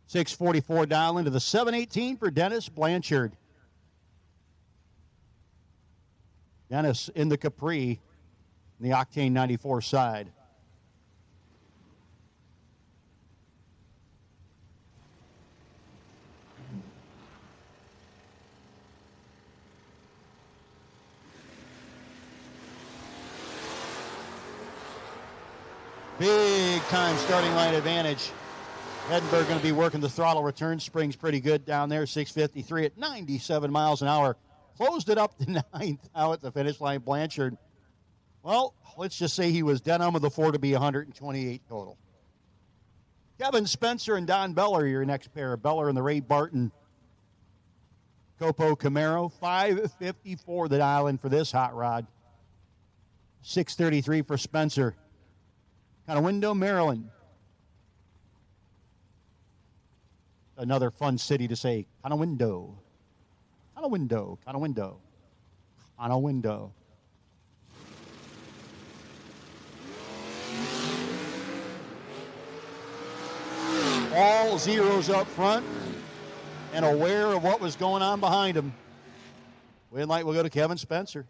644 dial into the 718 for Dennis Blanchard. Dennis in the Capri, in the Octane 94 side. Big time starting line advantage. Edinburgh going to be working the throttle return springs pretty good down there. 653 at 97 miles an hour. Closed it up to ninth out at the finish line. Blanchard, well, let's just say he was dead on with the 4 to be 128 total. Kevin Spencer and Don Beller, your next pair. Beller and the Ray Barton Copo Camaro. 554 the dial in for this hot rod. 633 for Spencer. Conowingo, Maryland. Another fun city to say. Conowingo. Conowingo. Conowingo. Conowingo. All zeros up front and aware of what was going on behind him. Win light will go to Kevin Spencer.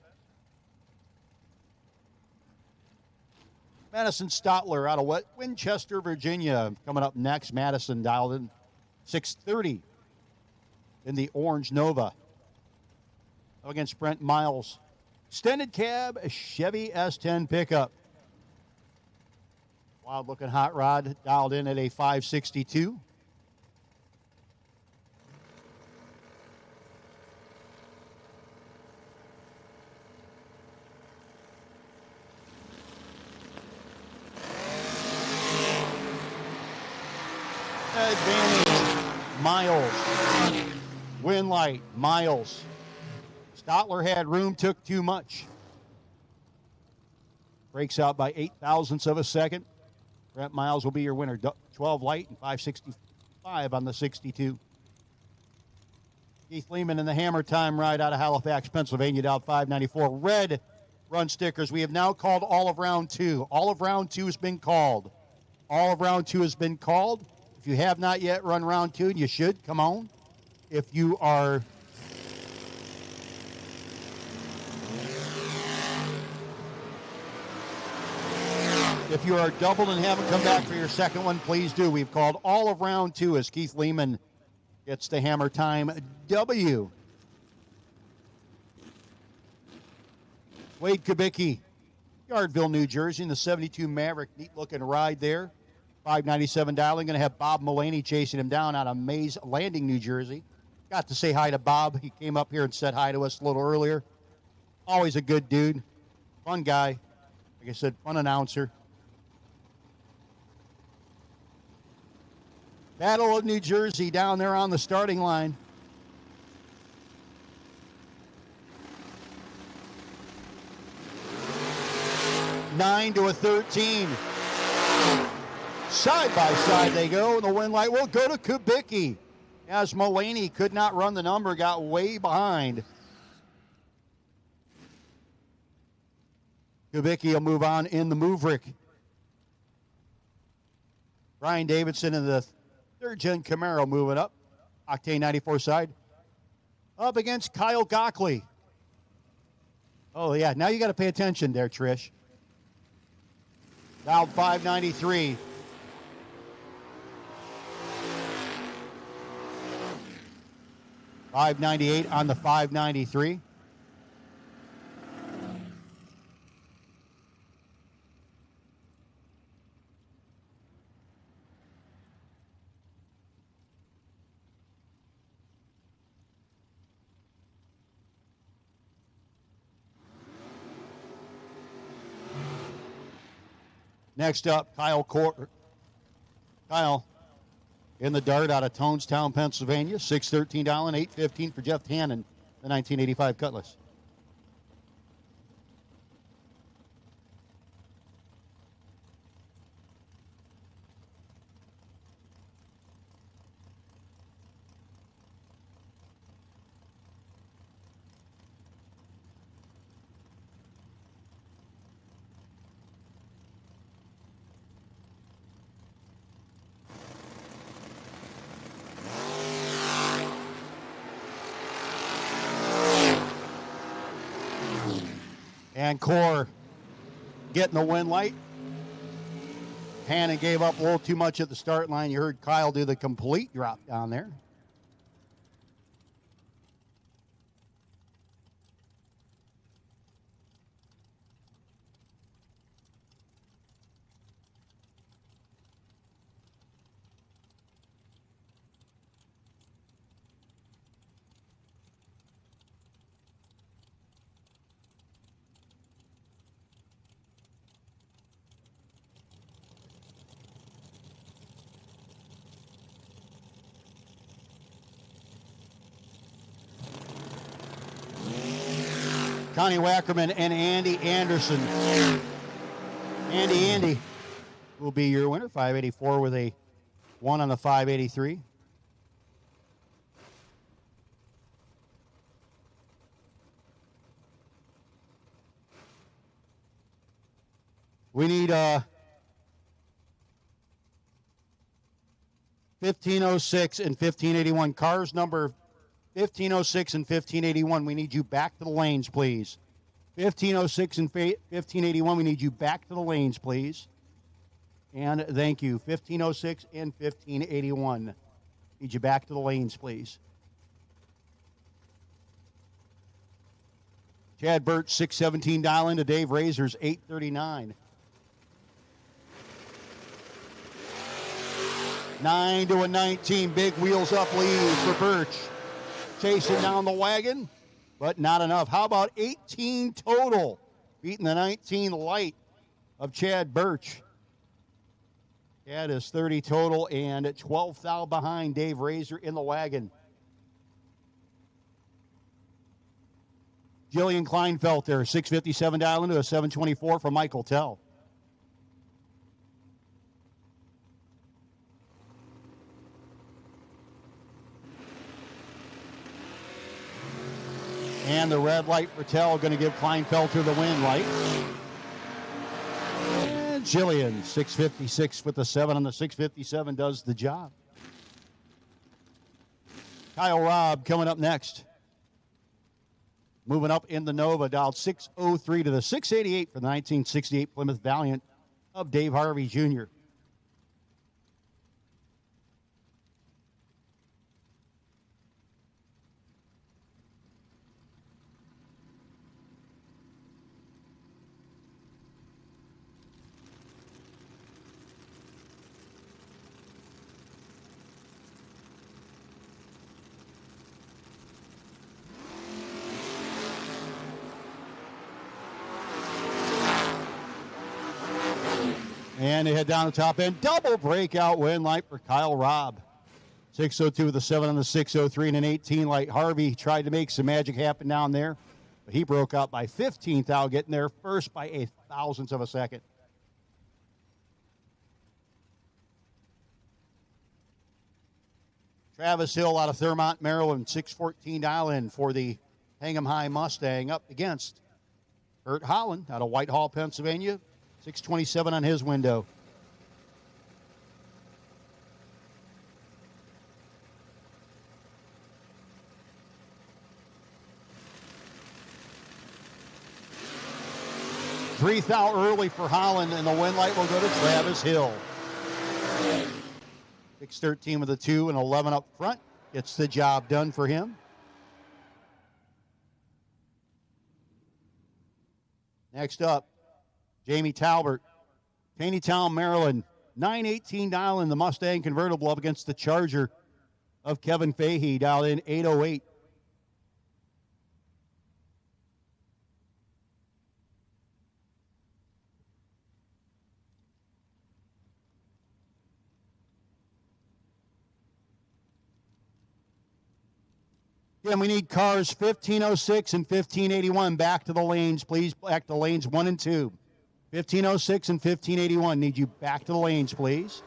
Madison Stotler out of Winchester, Virginia. Coming up next, Madison dialed in 630 in the Orange Nova. Up against Brent Miles. Extended cab, a Chevy S10 pickup. Wild looking hot rod dialed in at a 562. Advantage, Miles. Win light, Miles. Stotler had room, took too much. Breaks out by 0.08 of a second. Brent Miles will be your winner. 12 light and 565 on the 62. Keith Lehman in the Hammer Time ride out of Halifax, Pennsylvania, down 594. Red run stickers. We have now called all of round two. All of round two has been called. All of round two has been called. If you have not yet run round two, and you should, come on. If you are doubled and haven't come back for your second one, please do. We've called all of round two as Keith Lehman gets the Hammer Time W. Wade Kubicki, Yardville, New Jersey, in the 72 Maverick. Neat looking ride there. 597 dialing. Going to have Bob Mullaney chasing him down out of Mays Landing, New Jersey. Got to say hi to Bob. He came up here and said hi to us a little earlier. Always a good dude. Fun guy. Like I said, fun announcer. Battle of New Jersey down there on the starting line. Nine to a 13. Side by side they go, and the win light will go to Kubicki. As Mullaney could not run the number, got way behind. Kubicki will move on in the Maverick. Brian Davidson in the third-gen Camaro moving up. Octane 94 side. Up against Kyle Gockley. Oh, yeah, now you got to pay attention there, Trish. Dialed 593. $598 on the 593. Next up, Kyle in the dart out of Tonestown, Pennsylvania. $613, $815 for Jeff Hannon, the 1985 Cutlass. And Core getting the win light. Hannon gave up a little too much at the start line. You heard Kyle do the complete drop down there. Connie Wackerman and Andy Anderson. Andy will be your winner. 584 with a 1 on the 583. We need 1506 and 1581. Cars number 1506 and 1581. We need you back to the lanes, please. 1506 and 1581. We need you back to the lanes, please. And thank you. 1506 and 1581. Need you back to the lanes, please. Chad Birch, $617 dialing to Dave Razor's $839. 9 to a 19. Big wheels up lead for Birch. Chasing down the wagon, but not enough. How about 18 total? Beating the 19 light of Chad Birch. Chad is 30 total and 12 thou behind Dave Razor in the wagon. Jillian Kleinfelter, $657 dialing to a $724 for Michael Tell. And the red light for Tell going to give Kleinfelter the win light. And Jillian, 656 with the 7 on the 657 does the job. Kyle Robb coming up next. Moving up in the Nova, dialed 603 to the 688 for the 1968 Plymouth Valiant of Dave Harvey Jr. And they head down the top end. Double breakout win light for Kyle Robb. 602 with a 7 on the 603 and an 18 light. Harvey tried to make some magic happen down there, but he broke out by 15th thou, getting there first by a thousandth of a second. Travis Hill out of Thurmont, Maryland, 614 dial in for the Hingham High Mustang up against Kurt Holland out of Whitehall, Pennsylvania. 627 on his window. Three thou early for Holland, and the win light will go to Travis Hill. 613 with a 2 and 11 up front. Gets the job done for him. Next up, Jamie Talbert, Taneytown, Maryland, 918 dial in the Mustang convertible up against the Charger of Kevin Fahey, dialed in 808. Again, we need cars 1506 and 1581 back to the lanes, please. Back to lanes 1 and 2. 1506 and 1581. Need you back to the lanes, please.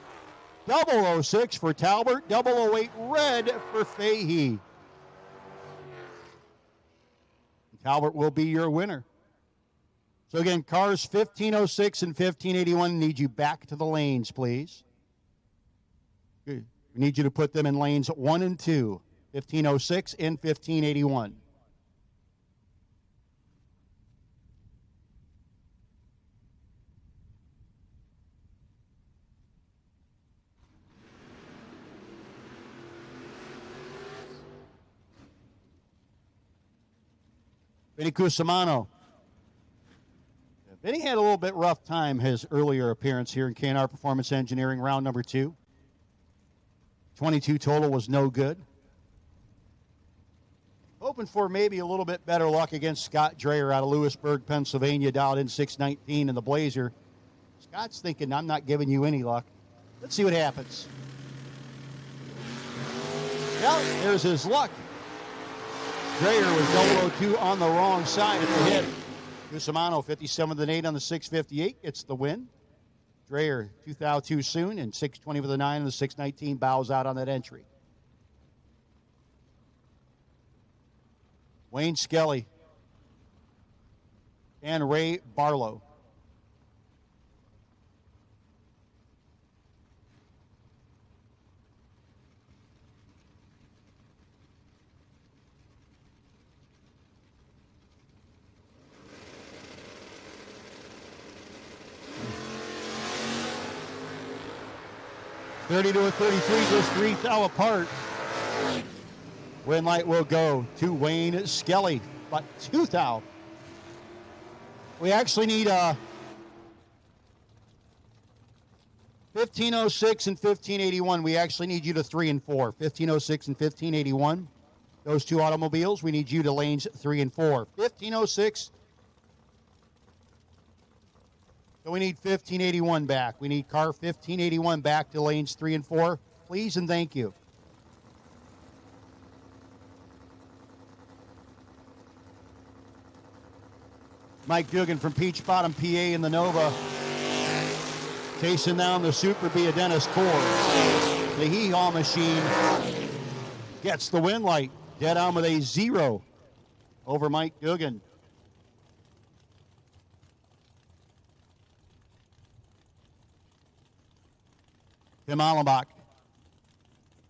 006 for Talbert. 008 red for Fahey. Talbert will be your winner. So again, cars 1506 and 1581 need you back to the lanes, please. Good. We need you to put them in lanes 1 and 2. 1506 and 1581. Vinny Cusimano. Vinny had a little bit rough time his earlier appearance here in K&R Performance Engineering, round number 2. 22 total was no good. Hoping for maybe a little bit better luck against Scott Dreyer out of Lewisburg, Pennsylvania, dialed in 619 in the Blazer. Scott's thinking, I'm not giving you any luck. Let's see what happens. Well, there's his luck. Dreyer was 002 on the wrong side at the hit. Cusimano, 57th and 8 on the 658, gets the win. Dreyer, 2002 soon, and 620 with the 9 and the 619 bows out on that entry. Wayne Skelly and Ray Barlow. $30 to a 33, just 3 thou apart. Win light will go to Wayne Skelly, but 2 thou. We actually need 1506 and 1581. We actually need you to 3 and 4. 1506 and 1581. Those two automobiles, we need you to lanes 3 and 4. 1506. So we need 1581 back. We need car 1581 back to lanes 3 and 4. Please and thank you. Mike Dugan from Peach Bottom, PA in the Nova. Chasing down the Super B of Dennis Coors. The Hee-Haw machine gets the win light. Dead on with a 0 over Mike Dugan. Tim Allenbach,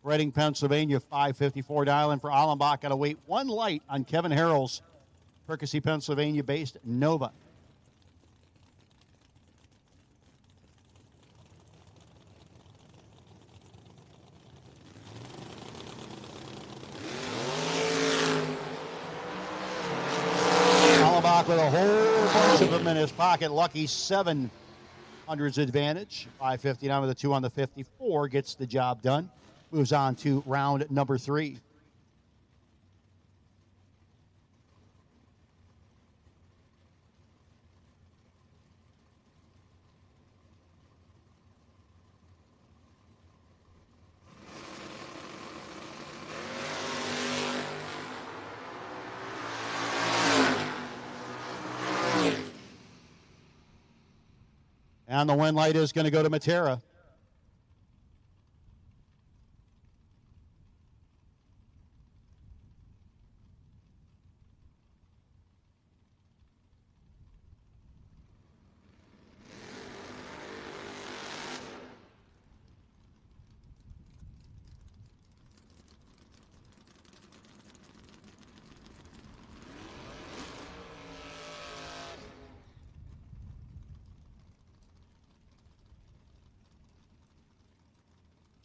Reading, Pennsylvania, 554 dial-in for Allenbach. Got to wait 1 light on Kevin Harrell's Percy, Pennsylvania-based Nova. Allenbach with a whole bunch of them in his pocket. Lucky 700s advantage. 559 with a 2 on the 54 gets the job done. Moves on to round number 3. And the win light is going to go to Matera.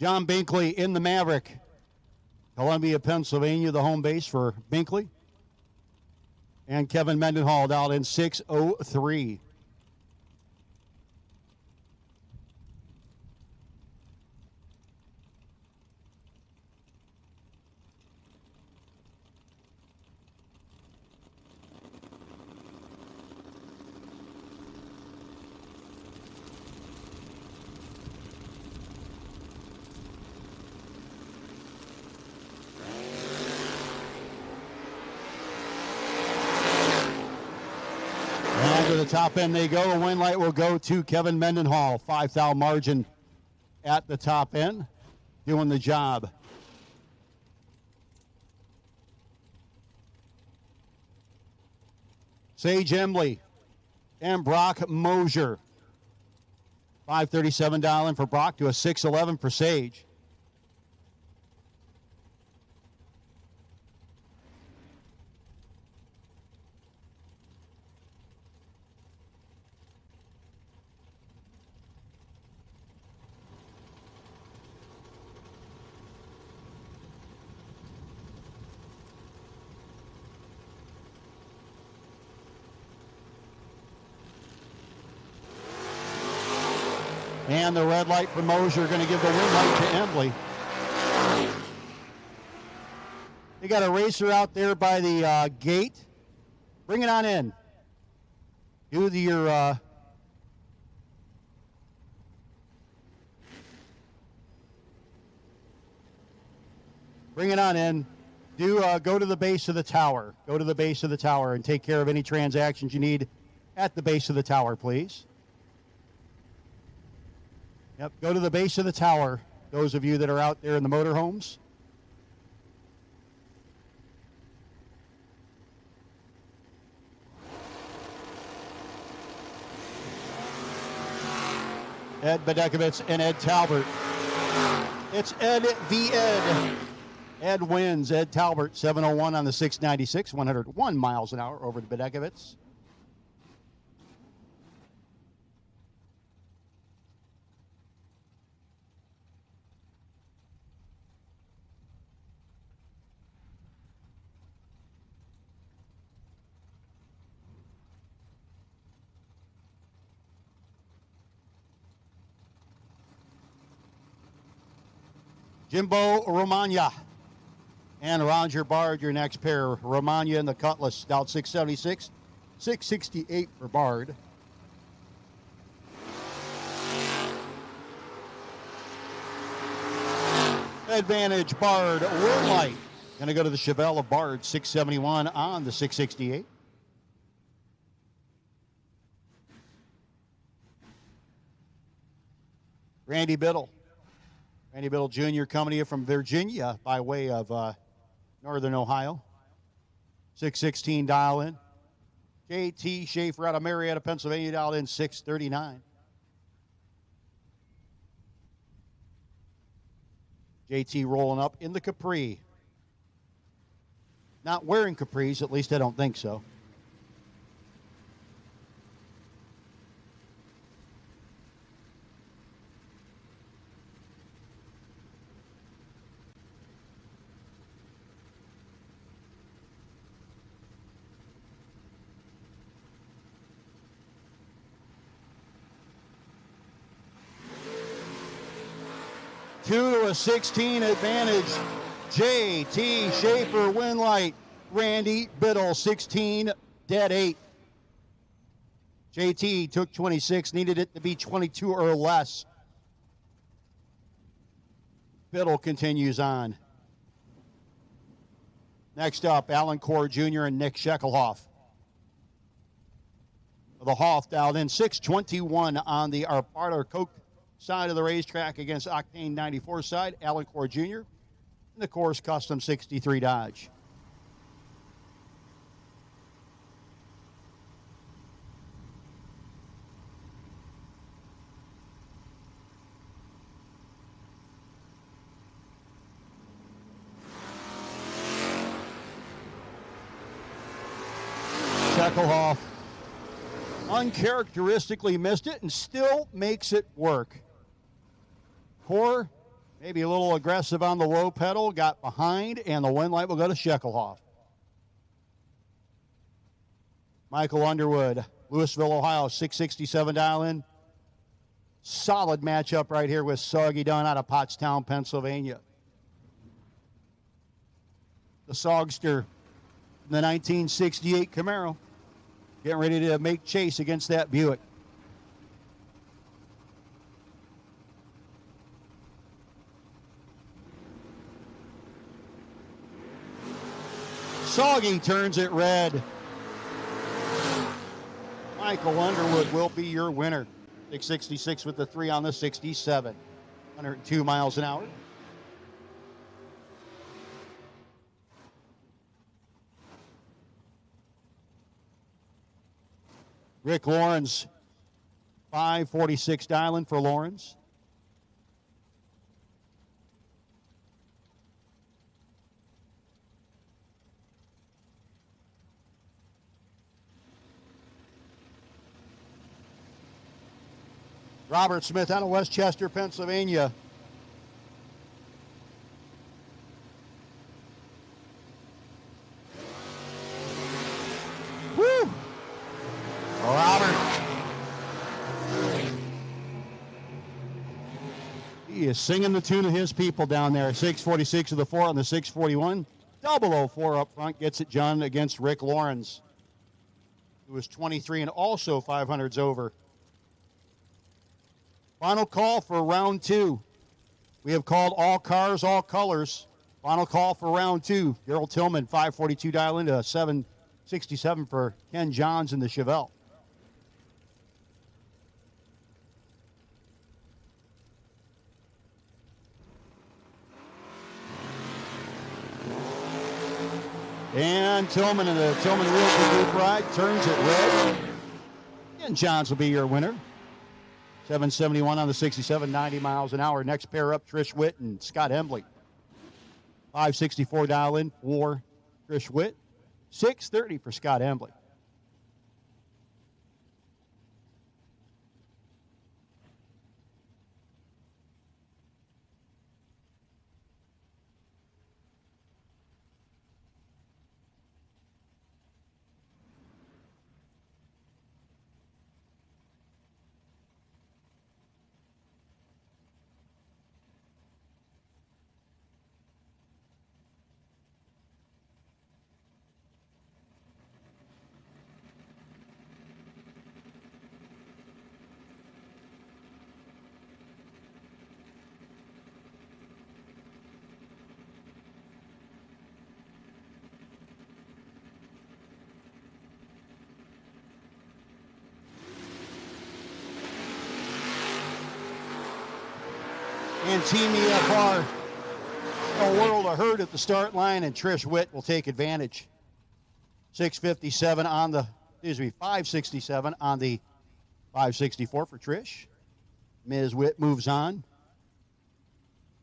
John Binkley in the Maverick. Columbia, Pennsylvania, the home base for Binkley. And Kevin Mendenhall dialed in 603. top end they go. A win light will go to Kevin Mendenhall. 5 thou margin at the top end. Doing the job. Sage Embley and Brock Mosier. $537 for Brock to a $611 for Sage. And the red light for Mosier going to give the win light to Embley. They got a racer out there by the gate. Bring it on in. Do your bring it on in. Go to the base of the tower. Go to the base of the tower and take care of any transactions you need at the base of the tower, please. Yep, go to the base of the tower, those of you that are out there in the motorhomes. Ed Bedekovitz and Ed Talbert. It's Ed v. Ed. Ed wins. Ed Talbert, 701 on the 696, 101 miles an hour over to Bedekovitz. Jimbo Romagna and Roger Bard, your next pair. Romagna and the Cutlass, Stout 676, 668 for Bard. Advantage Bard, win light. Going to go to the Chevelle of Bard, 671 on the 668. Randy Biddle. Randy Biddle Jr. coming here from Virginia by way of Northern Ohio. 616 dial in. J.T. Schaefer out of Marietta, Pennsylvania, dialed in 639. J.T. rolling up in the Capri. Not wearing capris, at least I don't think so. Two to a 16 advantage. J.T. Schaefer win light. Randy Biddle 16 dead 8. J.T. took 26, needed it to be 22 or less. Biddle continues on. Next up, Alan Core Jr. and Nick Shekelhoff. The Hoff dialed in 621 on the Arparter Coke side of the racetrack against Octane 94 side, Alan Core Jr. And the Course Custom 63 Dodge. Shekelhoff uncharacteristically missed it and still makes it work. Core, maybe a little aggressive on the low pedal, got behind, and the win light will go to Shekelhoff. Michael Underwood, Louisville, Ohio, 667 dial in. Solid matchup right here with Soggy Dunn out of Pottstown, Pennsylvania. The Sogster, the 1968 Camaro, getting ready to make chase against that Buick. Soggy turns it red. Michael Underwood will be your winner. 666 with the 3 on the 67. 102 miles an hour. Rick Lawrence, 546 dialing for Lawrence. Robert Smith out of Westchester, Pennsylvania. Woo! Robert. He is singing the tune of his people down there. 646 of the 4 on the 641. 004 up front gets it done against Rick Lawrence, who was 23 and also 500s over. Final call for round 2. We have called all cars, all colors. Final call for round 2. Daryl Tillman, 542 dial into 767 for Ken Johns in the Chevelle. And Tillman in the Tillman Realty Group ride turns it red. Ken Johns will be your winner. 771 on the 67, 90 miles an hour. Next pair up, Trish Witt and Scott Embley. 564 dial in for Trish Witt. 630 for Scott Embley. And Team EFR, a world of hurt at the start line, and Trish Witt will take advantage. 657 on the, 567 on the 564 for Trish. Ms. Witt moves on.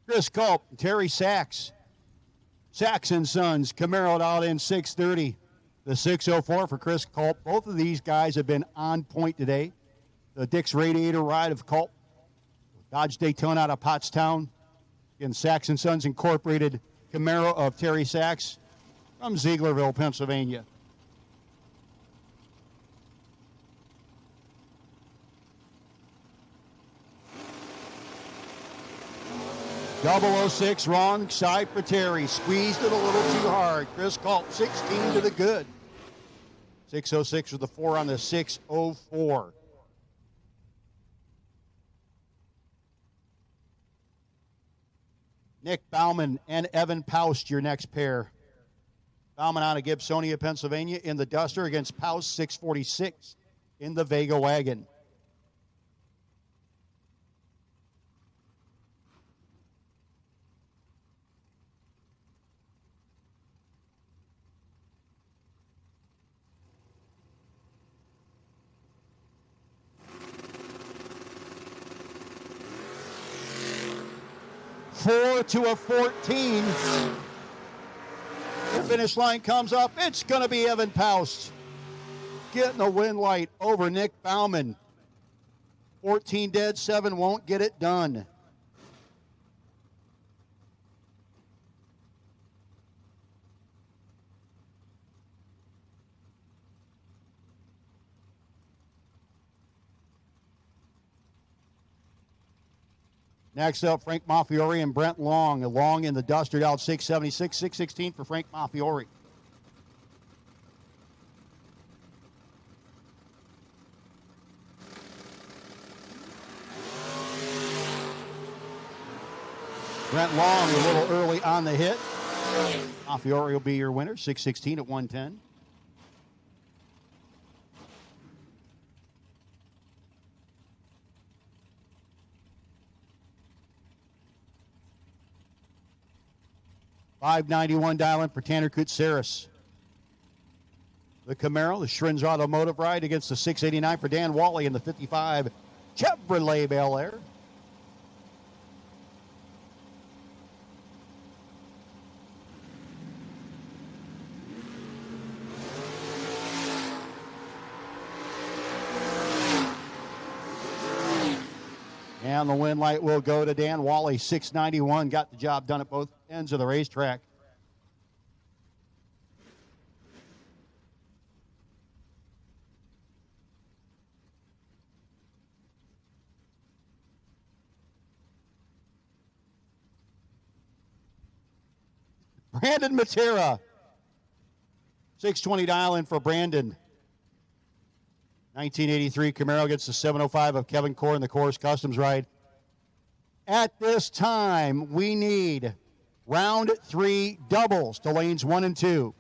Chris Culp, Terry Sachs. Sachs and Sons, Camaro out in 630. The 604 for Chris Culp. Both of these guys have been on point today. The Dick's Radiator ride of Culp. Dodge Daytona out of Pottstown. Again, Sachs and Sons Incorporated Camaro of Terry Sachs from Zieglerville, Pennsylvania. .006, wrong side for Terry. Squeezed it a little too hard. Chris Culp, 16 to the good. 606 with the 4 on the 604. Nick Bauman and Evan Paust, your next pair. Bauman out of Gibsonia, Pennsylvania in the Duster against Paust, 646 in the Vega wagon. Four to a 14. The finish line comes up. It's going to be Evan Paust getting the win light over Nick Bauman. 14 dead, 7 won't get it done. Next up, Frank Maffiori and Brent Long. Long in the Duster out 676, 616 for Frank Maffiori. Brent Long a little early on the hit. Maffiori will be your winner, 616 at 110. $591 dialing for Tanner Kutsaris. The Camaro, the Shrins Automotive ride against the $689 for Dan Wally in the 55 Chevrolet Bel Air. And the win light will go to Dan Wally, $691. Got the job done at both ends of the racetrack. Brandon Matera, $620 dial in for Brandon. 1983 Camaro gets the 705 of Kevin Core in the Coors Customs ride. At this time, we need round 3 doubles to lanes 1 and 2.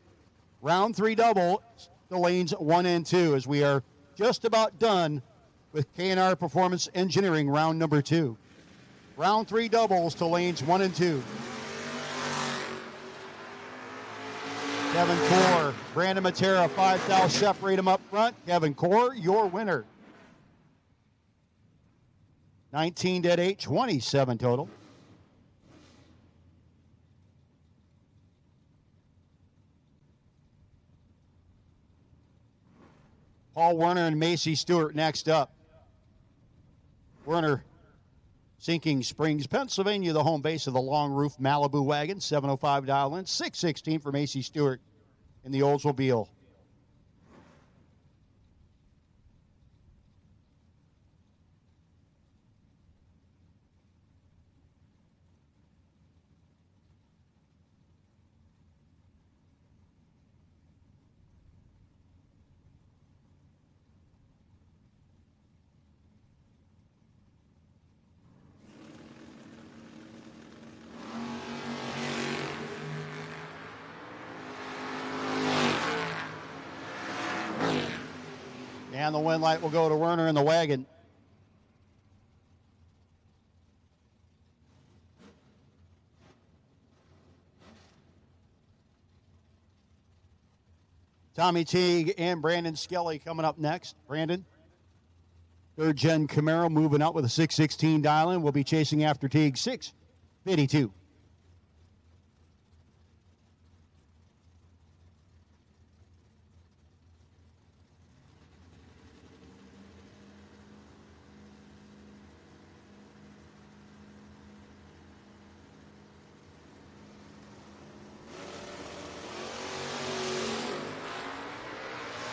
Round 3 doubles to lanes 1 and 2 as we are just about done with K&R Performance Engineering round number 2. Round 3 doubles to lanes 1 and 2. Kevin Core, Brandon Matera, 5,000, separate him up front. Kevin Core, your winner. 19 dead 8, 27 total. Paul Werner and Macy Stewart next up. Werner, Sinking Springs, Pennsylvania, the home base of the long roof Malibu wagon, 705 dial in, 616 for Macy Stewart in the Oldsmobile. And the win light will go to Werner in the wagon. Tommy Teague and Brandon Skelly coming up next. Brandon, third gen Camaro moving up with a 616 dial in. We'll be chasing after Teague 652.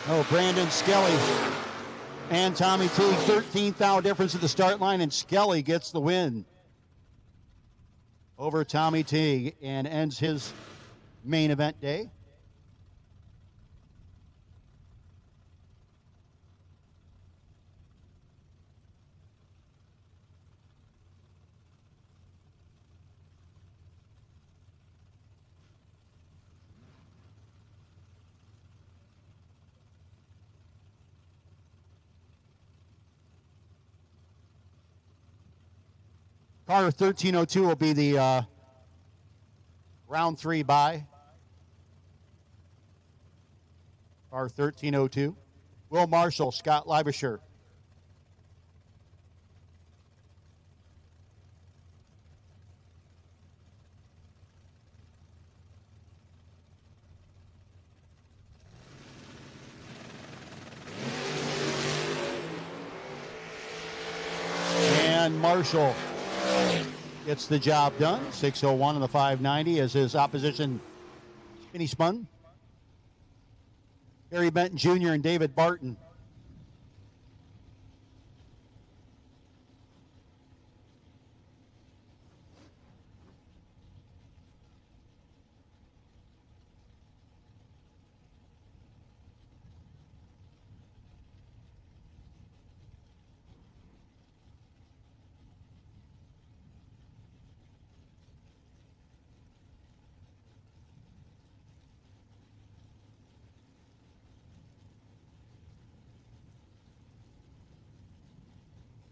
Oh, Brandon Skelly and Tommy Teague, 13,000 difference at the start line, and Skelly gets the win over Tommy Teague and ends his main event day. Car 1302 will be the round 3 bye. Car 1302. Will Marshall, Scott Leibischer. And Marshall gets the job done. 601 on the 590 as his opposition spinny spun. Harry Benton Jr. and David Barton.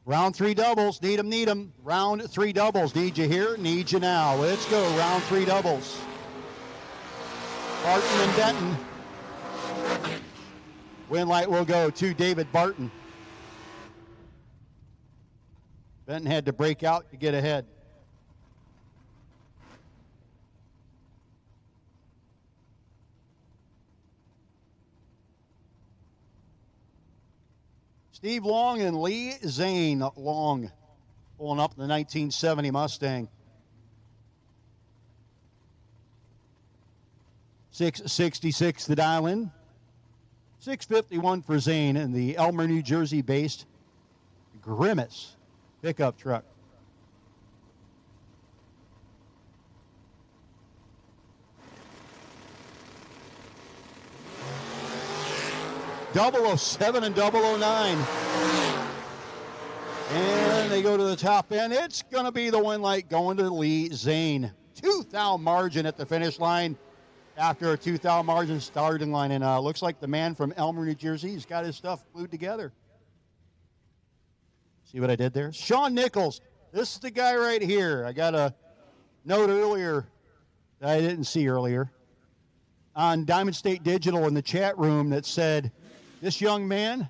Round 3 doubles, need 'em, need 'em. Round 3 doubles, need you here, need you now. Let's go, round 3 doubles. Barton and Denton. Win light will go to David Barton. Benton had to break out to get ahead. Steve Long and Lee Zane. Long pulling up in the 1970 Mustang. 666 the dial in. 651 for Zane in the Elmer, New Jersey based Grimace pickup truck. .007 and 009. And they go to the top end. It's going to be the win light going to Lee Zane. 2 thou margin at the finish line after a 2 thou margin starting line. And looks like the man from Elmer, New Jersey, has got his stuff glued together. See what I did there? Sean Nichols. This is the guy right here. I got a note earlier that I didn't see earlier on Diamond State Digital in the chat room that said, this young man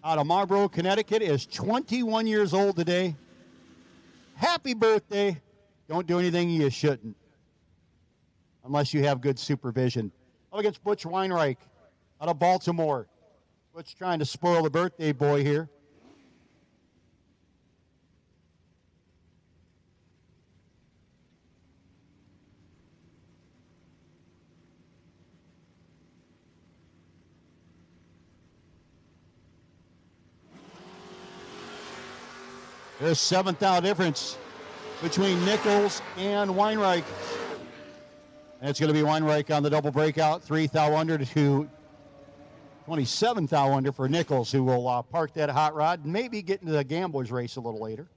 out of Marlborough, Connecticut is 21 years old today. Happy birthday. Don't do anything you shouldn't, unless you have good supervision. Up against Butch Weinreich out of Baltimore. Butch trying to spoil the birthday boy here. There's 7th thou difference between Nichols and Weinreich. And it's going to be Weinreich on the double breakout, 3 thou under to 27 thou under for Nichols, who will park that hot rod and maybe get into the Gamblers race a little later.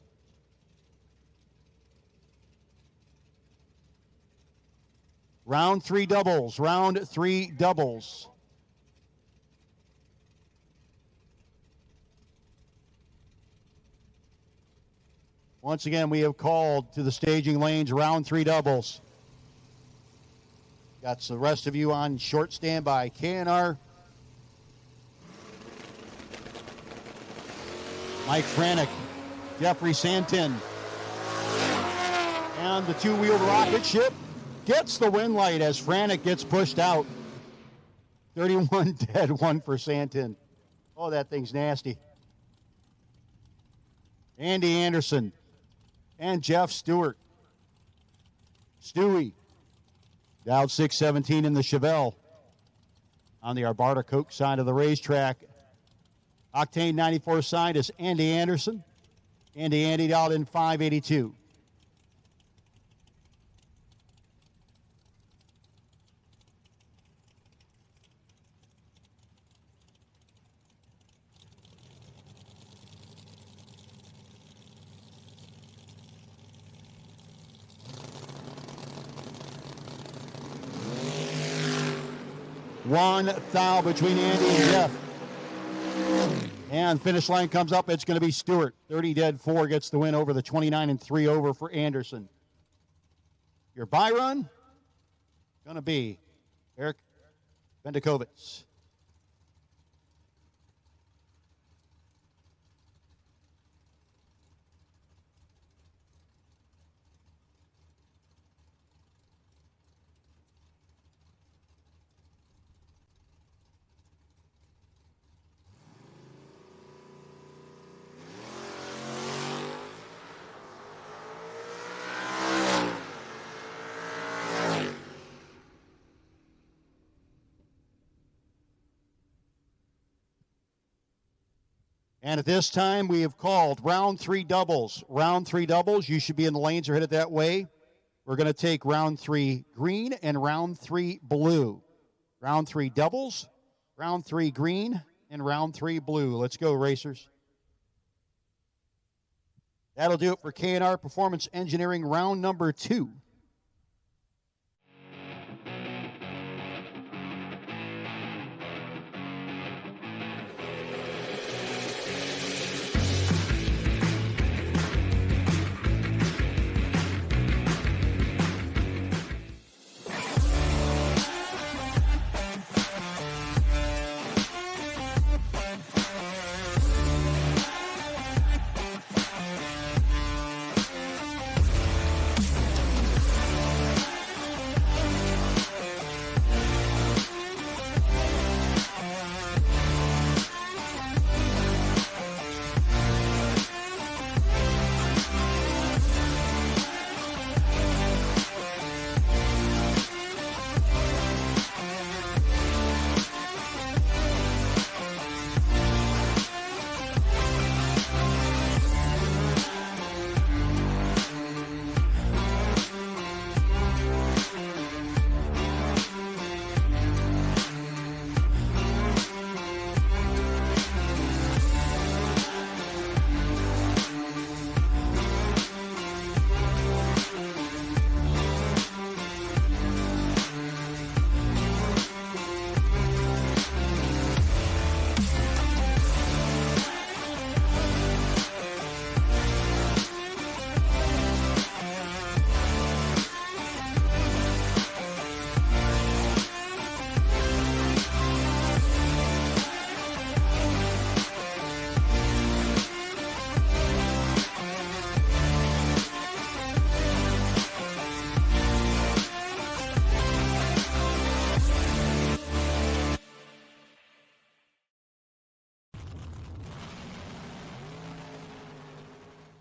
Round 3 doubles, round 3 doubles. Once again, we have called to the staging lanes, round 3 doubles. Got the rest of you on short standby. KNR. Mike Franek, Jeffrey Santin. And the 2-wheeled rocket ship gets the win light as Franek gets pushed out. 31 dead, 1 for Santin. Oh, that thing's nasty. Andy Anderson and Jeff Stewart. Stewie. Dialed 617 in the Chevelle. On the Arbarta Coke side of the racetrack. Octane 94 side is Andy Anderson. Andy dialed in 582. One thou between Andy and Jeff. And finish line comes up. It's going to be Stewart. 30 dead, 4 gets the win over the 29 and 3 over for Anderson. Your bye run going to be Eric Bendikovitz. And at this time, we have called round 3 doubles. Round 3 doubles, you should be in the lanes or headed that way. We're going to take round 3 green and round 3 blue. Round 3 doubles, round 3 green, and round 3 blue. Let's go, racers. That'll do it for K&R Performance Engineering round number 2.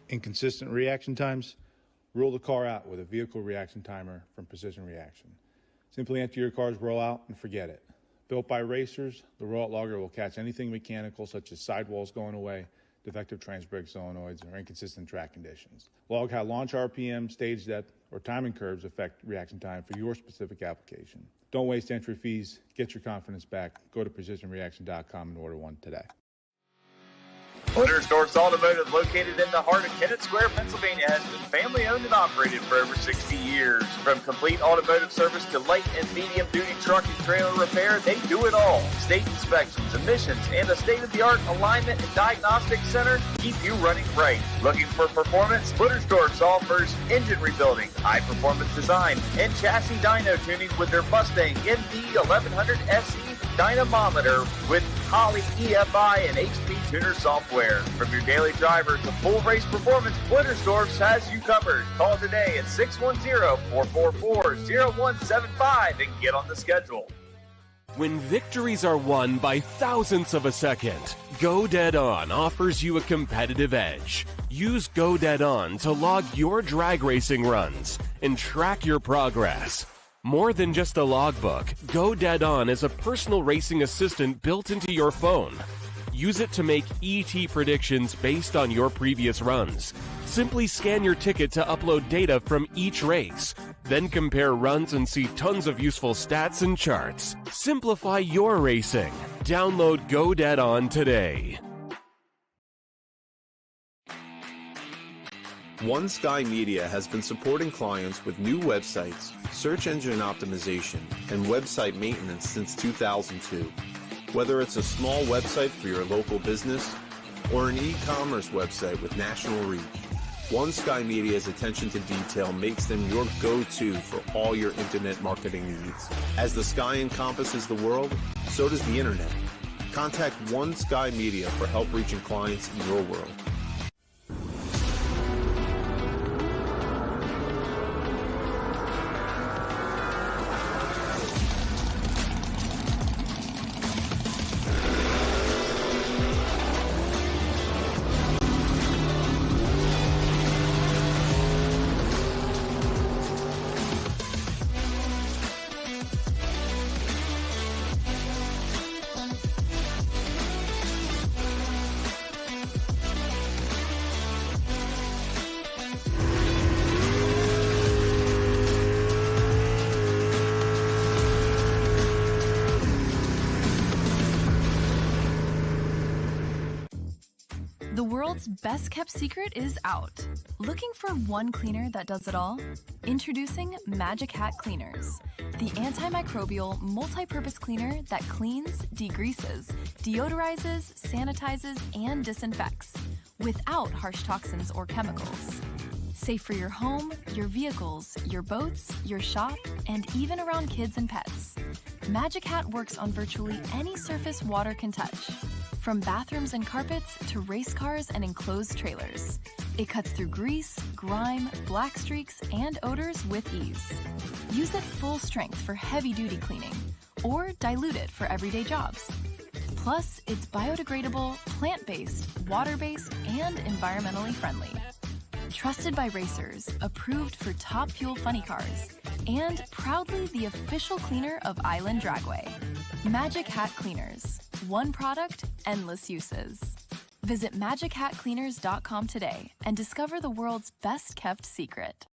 Inconsistent reaction times? Rule the car out with a vehicle reaction timer from Precision Reaction. Simply enter your car's rollout and forget it. Built by racers, the rollout logger will catch anything mechanical such as sidewalls going away, defective trans-brake solenoids, or inconsistent track conditions. Log how launch RPM, stage depth, or timing curves affect reaction time for your specific application. Don't waste entry fees. Get your confidence back. Go to precisionreaction.com and order one today. Dragsters Automotive, located in the heart of Kennett Square, Pennsylvania, has been family owned and operated for over 60 years. From complete automotive service to light and medium duty truck and trailer repair, they do it all. State inspections, emissions, and a state-of-the-art alignment and diagnostic center keep you running right. Looking for performance? Dragsters offers engine rebuilding, high-performance design, and chassis dyno tuning with their Mustang MD 1100 SE dynamometer with Holley EFI and HP Tuner software. From your daily driver to full race performance, Blittersdorf's has you covered. Call today at 610-444-0175 and get on the schedule. When victories are won by thousandths of a second, Go Dead On offers you a competitive edge. Use Go Dead On to log your drag racing runs and track your progress. More than just a logbook, Go Dead On is a personal racing assistant built into your phone. Use it to make ET predictions based on your previous runs. Simply scan your ticket to upload data from each race. Then compare runs and see tons of useful stats and charts. Simplify your racing. Download Go Dead On today. One Sky Media has been supporting clients with new websites, search engine optimization, and website maintenance since 2002. Whether it's a small website for your local business or an e-commerce website with national reach, One Sky Media's attention to detail makes them your go-to for all your internet marketing needs. As the sky encompasses the world, so does the internet. Contact One Sky Media for help reaching clients in your world. The world's best kept secret is out. Looking for one cleaner that does it all? Introducing Magic Hat Cleaners, the antimicrobial multi-purpose cleaner that cleans, degreases, deodorizes, sanitizes, and disinfects without harsh toxins or chemicals. Safe for your home, your vehicles, your boats, your shop, and even around kids and pets. Magic Hat works on virtually any surface water can touch. From bathrooms and carpets to race cars and enclosed trailers. It cuts through grease, grime, black streaks, and odors with ease. Use it full strength for heavy-duty cleaning, or dilute it for everyday jobs. Plus, it's biodegradable, plant-based, water-based, and environmentally friendly. Trusted by racers, approved for top fuel funny cars, and proudly the official cleaner of Island Dragway. Magic Hat Cleaners. One product, endless uses. Visit magichatcleaners.com today and discover the world's best kept secret.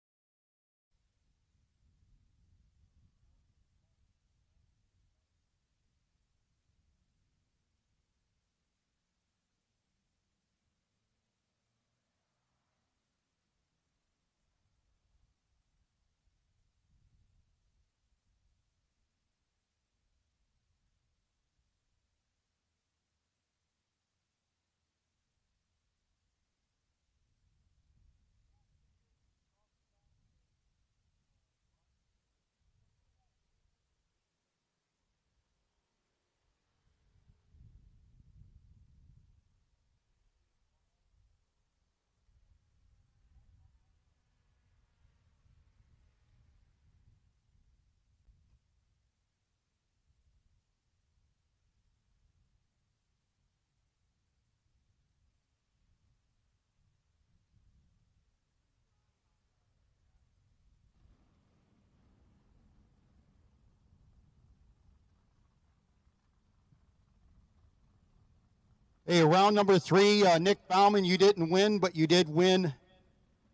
Hey, round number 3, Nick Bauman, you didn't win, but you did win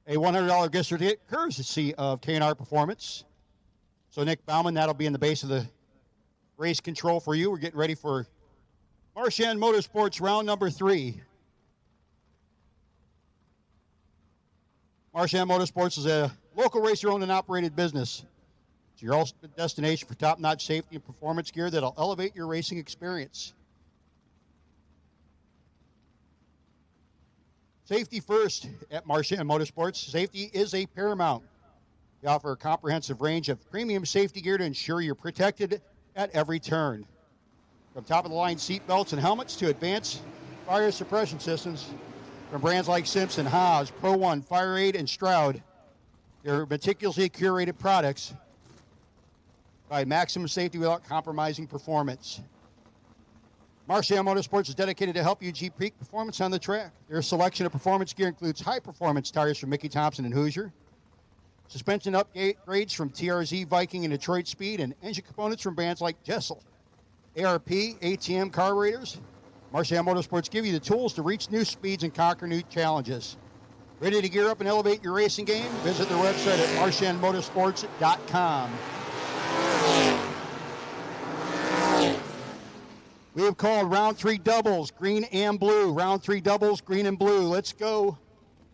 a $100 gift certificate courtesy of K&R Performance. So, Nick Bauman, that'll be in the base of the race control for you. We're getting ready for Marchand Motorsports round number 3. Marchand Motorsports is a local racer-owned and operated business. It's your ultimate destination for top-notch safety and performance gear that'll elevate your racing experience. Safety first at Marchand Motorsports. Safety is a paramount. We offer a comprehensive range of premium safety gear to ensure you're protected at every turn. From top-of-the-line seat belts and helmets to advanced fire suppression systems from brands like Simpson, Haas, Pro One, Fire Aid, and Stroud, they're meticulously curated products provide maximum safety without compromising performance. Marchand Motorsports is dedicated to help you achieve peak performance on the track. Their selection of performance gear includes high-performance tires from Mickey Thompson and Hoosier, suspension upgrades from TRZ, Viking, and Detroit Speed, and engine components from brands like Jessel, ARP, ATM carburetors. Marchand Motorsports give you the tools to reach new speeds and conquer new challenges. Ready to gear up and elevate your racing game? Visit their website at marchandmotorsports.com. We have called round 3 doubles, green and blue. Round 3 doubles, green and blue. Let's go.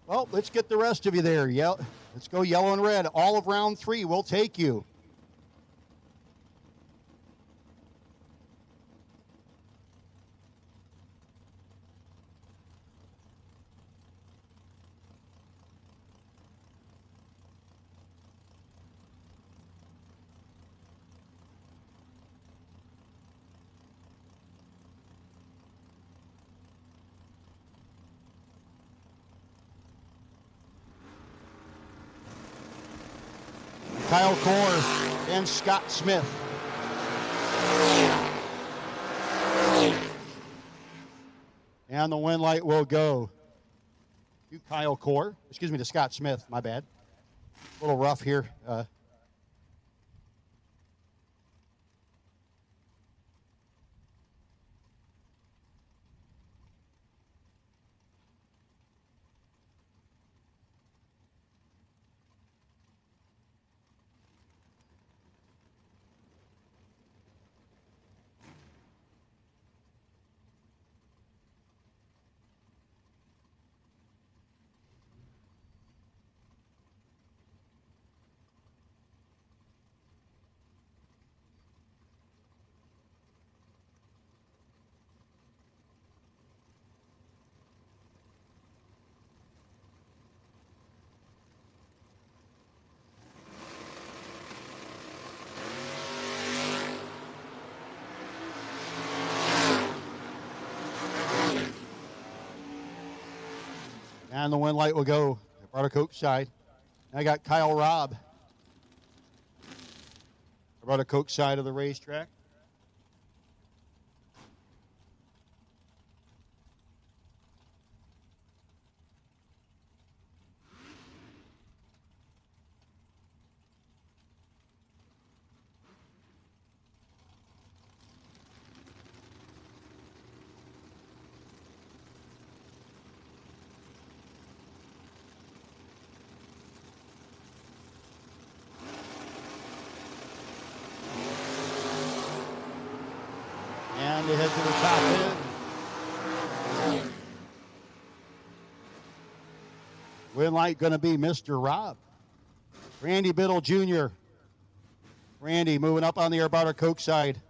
Well, let's get the rest of you there. Yeah, let's go yellow and red. All of round 3 will take you. Kyle Core and Scott Smith. And the win light will go to Kyle Core. Excuse me, to Scott Smith. My bad. A little rough here. And the win light will go Roberta Coke side. I got Kyle Robb. Roberta Coke side of the racetrack. And they head to the top end. Win light going to be Mr. Robb. Randy Biddle Jr. Randy moving up on the Roberta Coke side.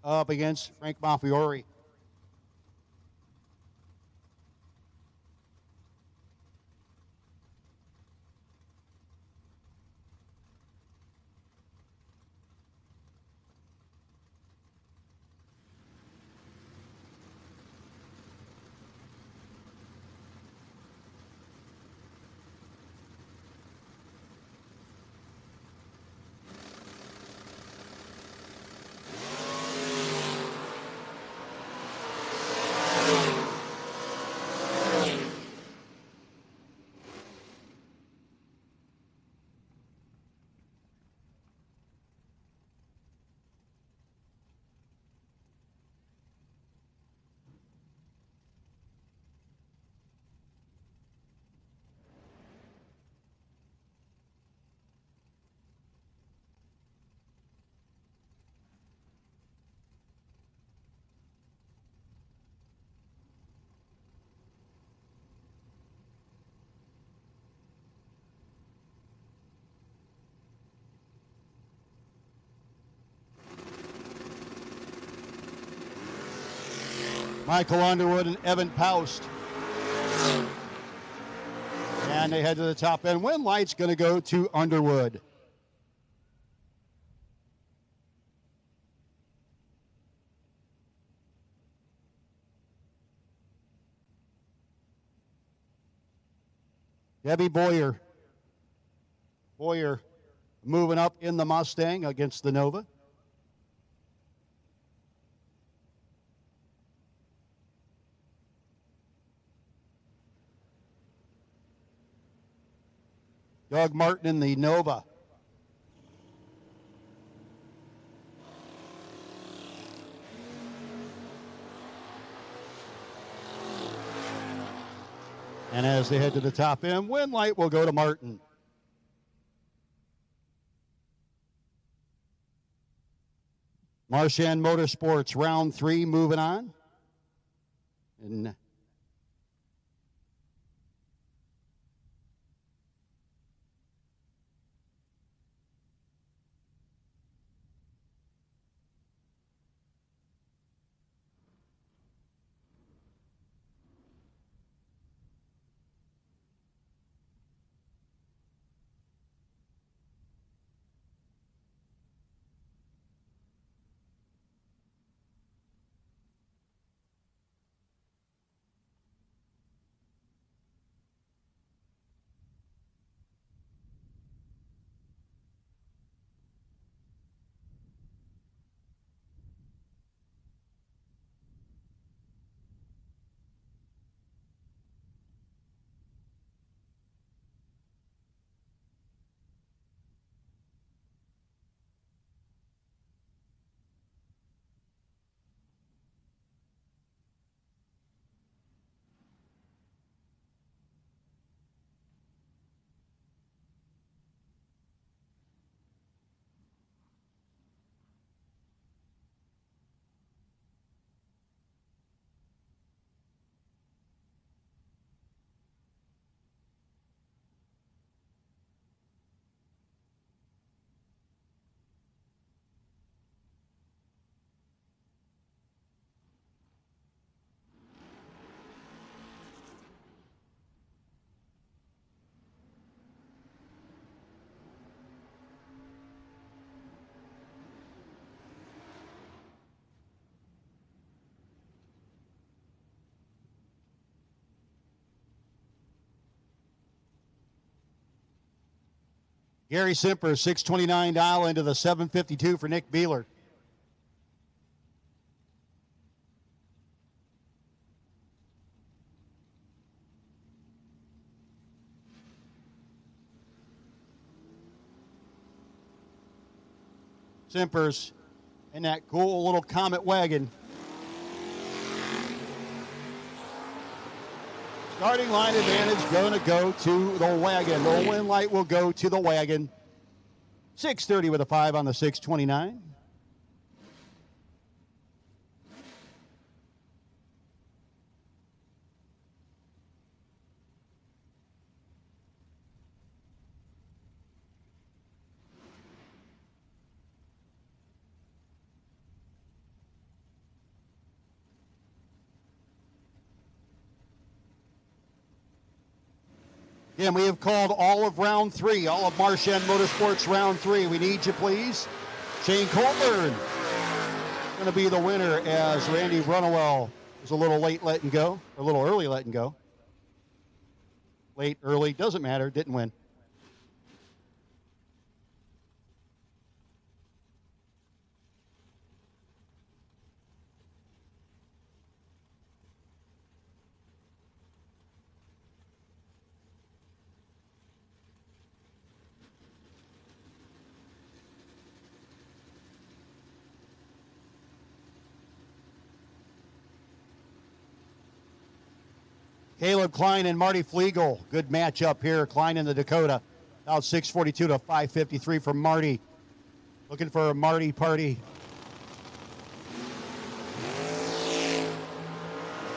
Up against Frank Monfiore. Michael Underwood and Evan Paust. And they head to the top end. Win light's going to go to Underwood. Debbie Boyer. Boyer moving up in the Mustang against the Nova. Doug Martin in the Nova. And as they head to the top end, win light will go to Martin. Marchand Motorsports, round 3, moving on. And Gary Simper, $629 dial into the 752 for Nick Beeler. Simpers in that cool little Comet wagon. Starting line advantage going to go to the wagon. The win light will go to the wagon. 630 with a 5 on the 629. Again, we have called all of round 3, all of Marchand Motorsports round 3. We need you, please. Shane Colburn going to be the winner as Randy Runawell was a little late letting go, or a little early letting go. Late, early, doesn't matter, didn't win. Caleb Klein and Marty Flegel. Good matchup here. Klein in the Dakota. About 642 to 553 for Marty. Looking for a Marty party.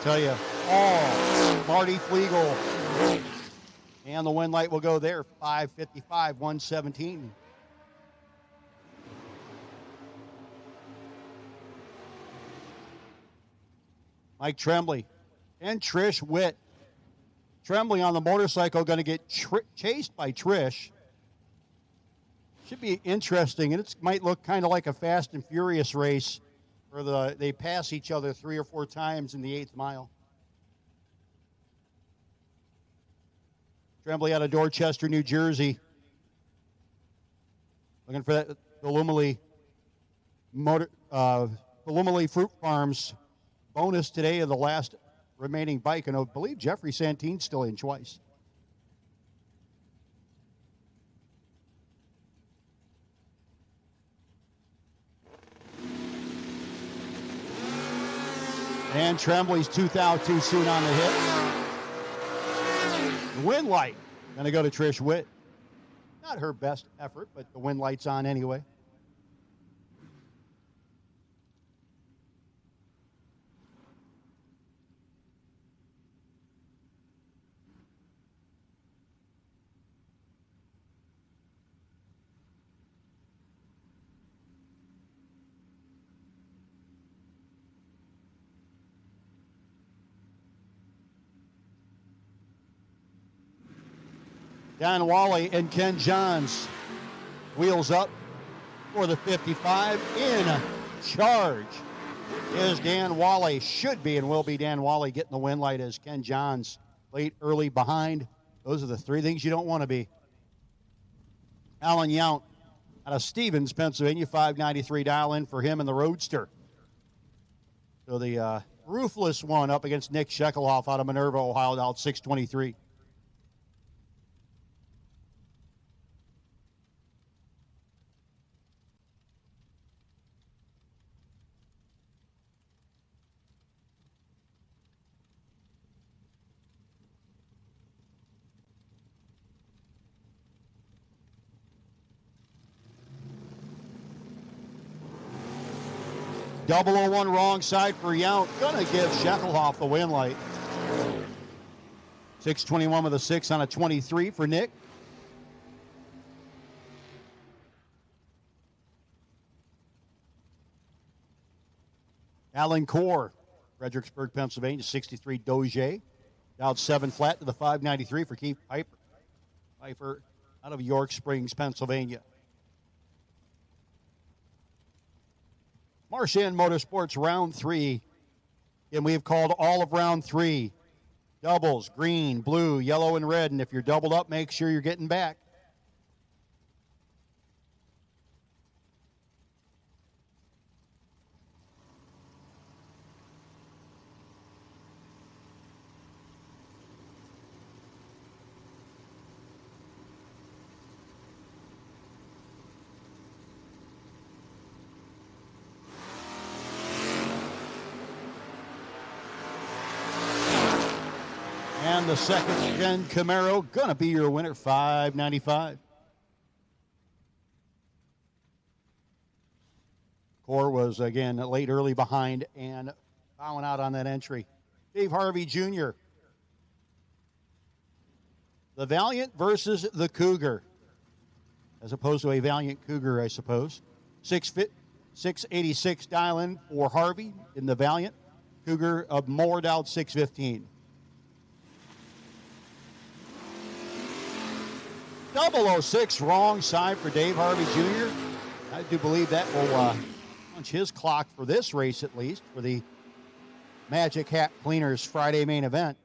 Tell you, Marty Flegel. And the win light will go there. 555, 117. Mike Tremblay, and Trish Witt. Tremblay on the motorcycle going to get chased by Trish. Should be interesting, and it might look kind of like a Fast and Furious race where they pass each other 3 or 4 times in the 8th mile. Tremblay out of Dorchester, New Jersey. Looking for that Illumili Fruit Farms bonus today of the last remaining bike, and I believe Jeffrey Santine's still in twice. And Tremblay's tooth out too soon on the hit. The wind light going to go to Trish Witt. Not her best effort, but the wind light's on anyway. Don Wally and Ken Johns. Wheels up for the 55. In charge is Dan Wally. Should be and will be Dan Wally getting the win light as Ken Johns late, early, behind. Those are the 3 things you don't want to be. Alan Yount out of Stevens, Pennsylvania. $5.93 dial in for him in the Roadster. So the Ruthless one up against Nick Shekelhoff out of Minerva, Ohio, out $6.23. .001 wrong side for Yount. Gonna give Shekelhoff the win light. 6:21 with a 6 on a 23 for Nick. Alan Core, Fredericksburg, Pennsylvania, 63 Doge. Down 7 flat to the 593 for Keith Piper. Piper out of York Springs, Pennsylvania. Marchand Motorsports round 3. And we have called all of round 3. Doubles, green, blue, yellow, and red. And if you're doubled up, make sure you're getting back. And the second-gen Camaro gonna be your winner, $5.95. Core was again late, early, behind, and bowing out on that entry. Dave Harvey Jr. The Valiant versus the Cougar, as opposed to a Valiant Cougar, I suppose. 686 dial-in for Harvey in the Valiant. Cougar of Moored out 615. 006 wrong side for Dave Harvey Jr. I do believe that will punch his clock for this race, at least, for the Magic Hat Cleaners Friday main event.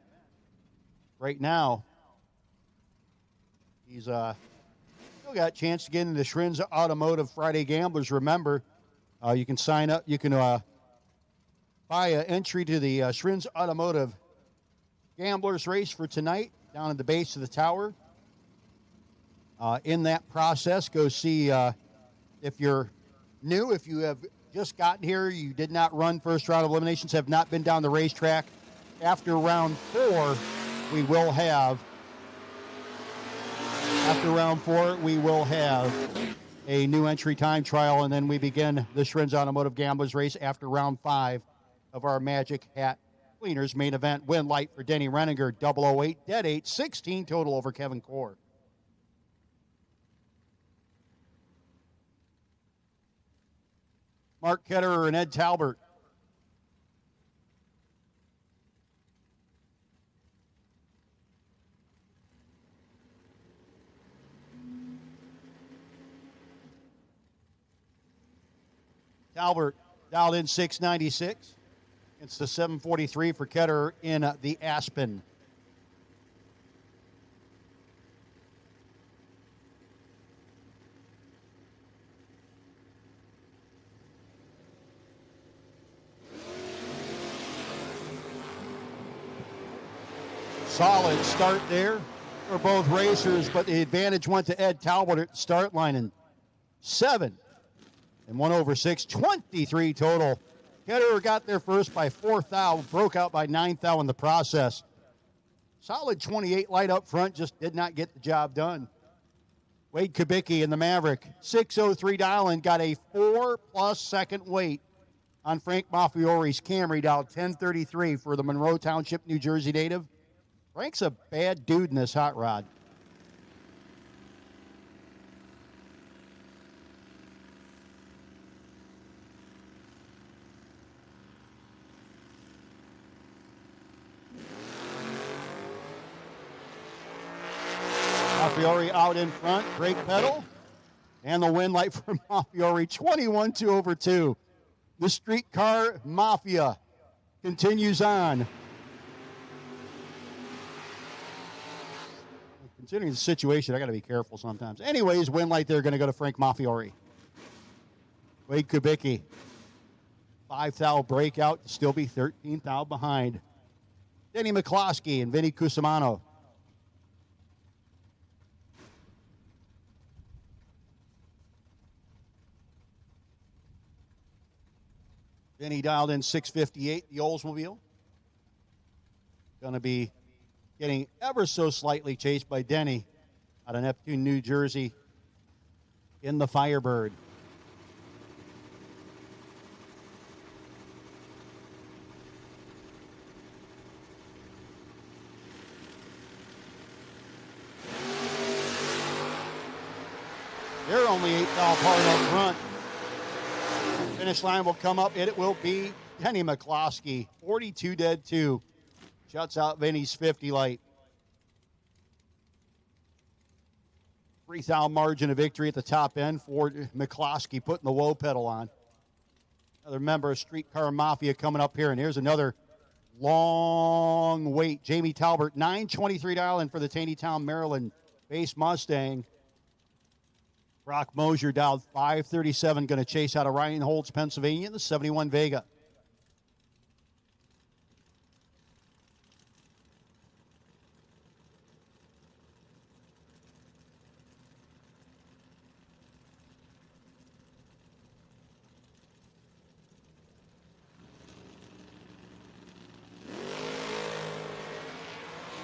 Right now, he's still got a chance to get into the Schrinz Automotive Friday Gamblers. Remember, you can sign up. You can buy an entry to the Schrinz Automotive Gamblers race for tonight down at the base of the tower. In that process, go see if you're new, if you have just gotten here, you did not run first round of eliminations, have not been down the racetrack. After round 4, we will have a new entry time trial, and then we begin the Schrinz Automotive Gamblers race after round 5 of our Magic Hat Cleaners main event. Win light for Denny Renninger, 008, dead 8, 16 total over Kevin Core. Mark Ketterer and Ed Talbert. Talbert dialed in 696. It's the 743 for Ketterer in the Aspen. Solid start there for both racers, but the advantage went to Ed Talbot at the start line in 7 and 1/6, 23 total. Ketterer got there first by 4th thou, broke out by 9th thou in the process. Solid 28 light up front, just did not get the job done. Wade Kubicki in the Maverick, 6:03 dial-in, got a 4+ second wait on Frank Maffiori's Camry, dialed 10:33 for the Monroe Township, New Jersey native. Frank's a bad dude in this hot rod. Maffiori out in front, brake pedal, and the win light for Maffiori, 21-2/2. The Streetcar Mafia continues on. Considering the situation, I got to be careful sometimes. Anyways, win light there, going to go to Frank Maffiori. Wade Kubicki, 5 thou breakout, still be 13 thou behind. Denny McCloskey and Vinny Cusimano. Vinny dialed in 658, the Oldsmobile. Going to be getting ever so slightly chased by Denny out of Neptune, New Jersey in the Firebird. They're only 8 thou apart up front. Finish line will come up, and it will be Denny McCloskey, 42-2. Shuts out Vinny's 50 light. 3 thou margin of victory at the top end for McCloskey, putting the whoa pedal on. Another member of Streetcar Mafia coming up here, and here's another long wait. Jamie Talbert, 9:23 dial-in for the Taneytown, Maryland base Mustang. Brock Mosier dialed 537, going to chase out of Ryan Holtz, Pennsylvania, the 71 Vega.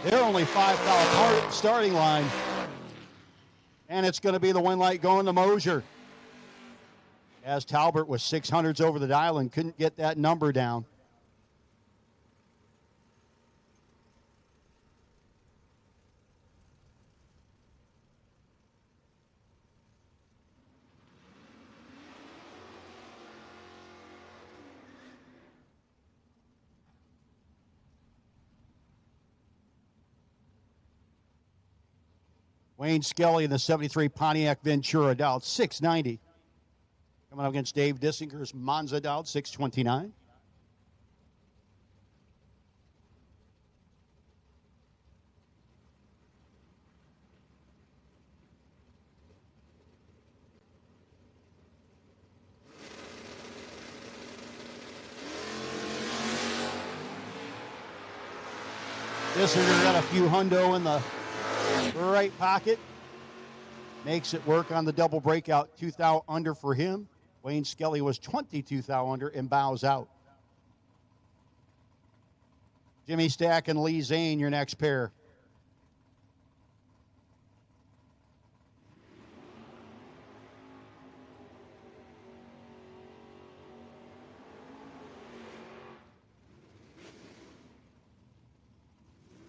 They're only 5 thou apart at the starting line. And it's going to be the win light going to Mosier. As Talbert was 600s over the dial and couldn't get that number down. Wayne Skelly in the 73 Pontiac Ventura dialed 690. Coming up against Dave Dissinger's Monza dialed 629. Dissinger got a few hundo in the right pocket. Makes it work on the double breakout. 2 thou under for him. Wayne Skelly was 22 thou under and bows out. Jimmy Stack and Lee Zane, your next pair.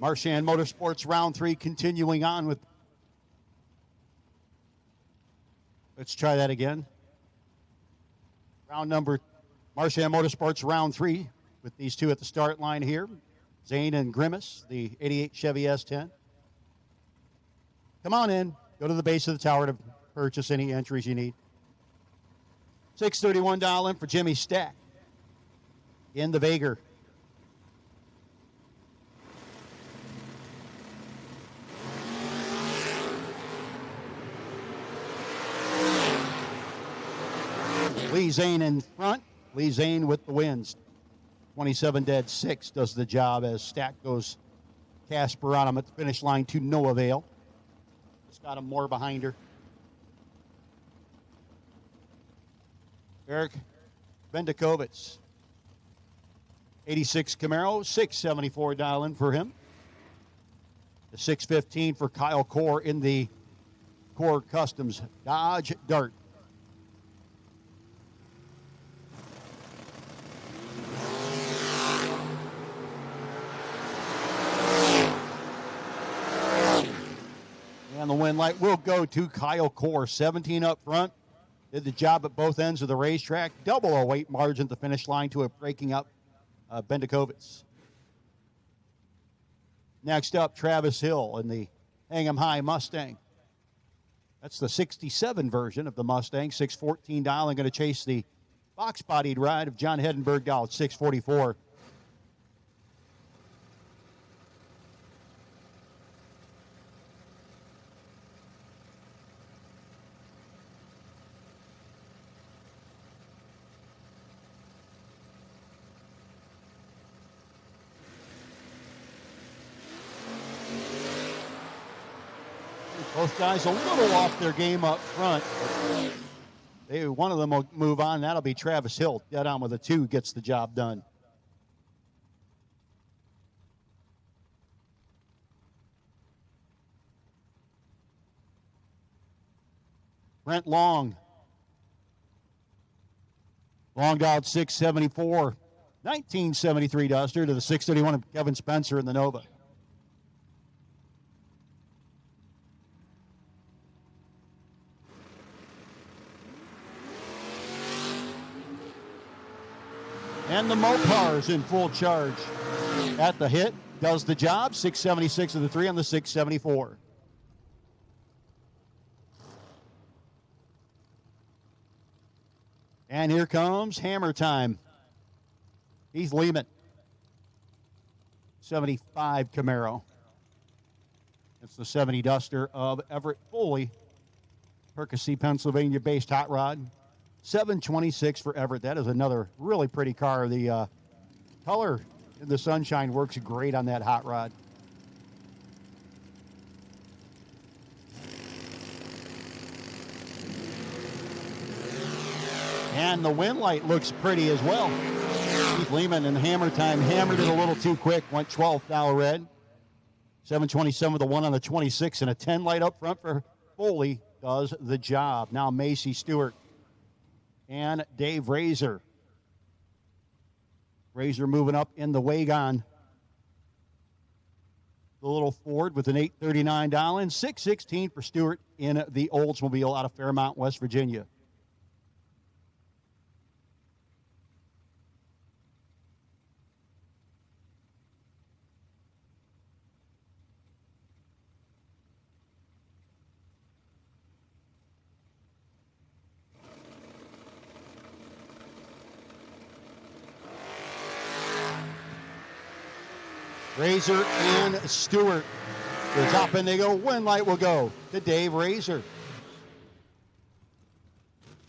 Marchand Motorsports round 3 continuing on with. Let's try that again. Round number, Marchand Motorsports round 3 with these two at the start line here. Zane and Grimace, the 88 Chevy S10. Come on in. Go to the base of the tower to purchase any entries you need. $631 dial in for Jimmy Stack in the Vager. Lee Zane in front. Lee Zane with the wins. 27 dead, 6 does the job as Stack goes Casper on him at the finish line to no avail. Just got him more behind her. Eric Bendikovitz, 86 Camaro, 674 dial in for him. The 615 for Kyle Core in the Core Customs Dodge Dart. And the win light will go to Kyle Core, 17 up front. Did the job at both ends of the racetrack. Double a weight margin at the finish line to a breaking up Bendikovitz. Next up, Travis Hill in the Hang 'em High Mustang. That's the 67 version of the Mustang. 614 dial and going to chase the box-bodied ride of John Hedenberg dial at 644. Both guys a little off their game up front. One of them will move on. That'll be Travis Hill. Dead on with a 2, gets the job done. Brent Long. Long dialed 674. 1973 Duster to the 631 of Kevin Spencer in the Nova. And the Mopar's in full charge at the hit. Does the job. 676 of the 3 on the 674. And here comes hammer time. Heath Lehman. 75 Camaro. It's the 70 Duster of Everett Foley. Percy, Pennsylvania-based hot rod. 726 for Everett. That is another really pretty car. The color in the sunshine works great on that hot rod. And the wind light looks pretty as well. Keith Lehman in hammer time hammered it a little too quick. Went 12th thou red. 727 with a 1 on the 26 and a 10 light up front for Foley does the job. Now Macy Stewart and Dave Razor. Razor moving up in the wagon. The little Ford with an 839 dial in. 616 for Stewart in the Oldsmobile out of Fairmont, West Virginia. Razor and Stewart. The top end they go. Wind light will go to Dave Razor.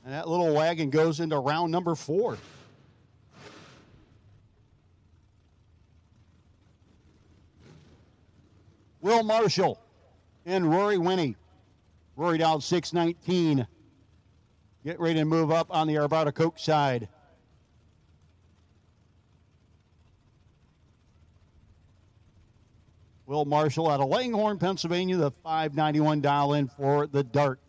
And that little wagon goes into round number 4. Will Marshall and Rory Winnie. Rory down 619. Get ready to move up on the Arvada Coke side. Will Marshall out of Langhorne, Pennsylvania, the 591 dial in for the Dart.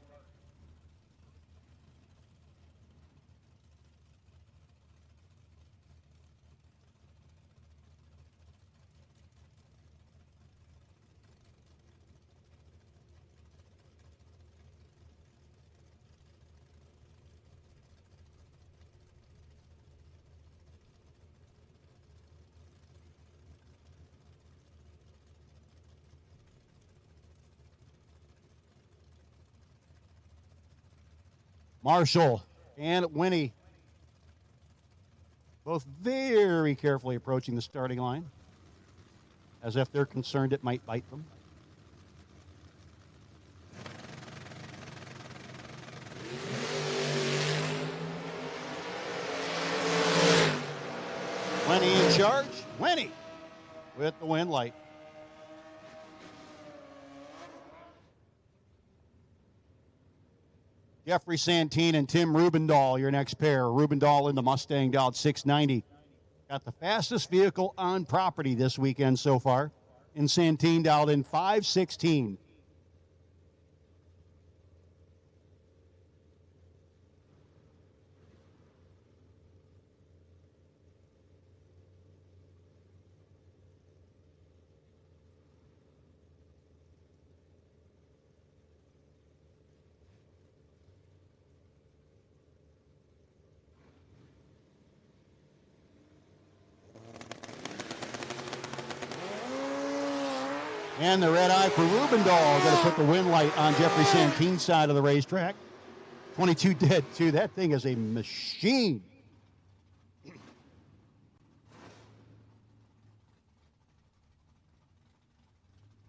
Marshall and Winnie. Both very carefully approaching the starting line, as if they're concerned it might bite them. Winnie in charge. Winnie with the win light. Jeffrey Santine and Tim Rubendahl, your next pair. Rubendahl in the Mustang Dodge 690. Got the fastest vehicle on property this weekend so far. And Santine dialed in 5:16. And the red eye for Rubendahl. Going to put the win light on Jeffrey Santine's side of the racetrack. 22 dead, too. That thing is a machine.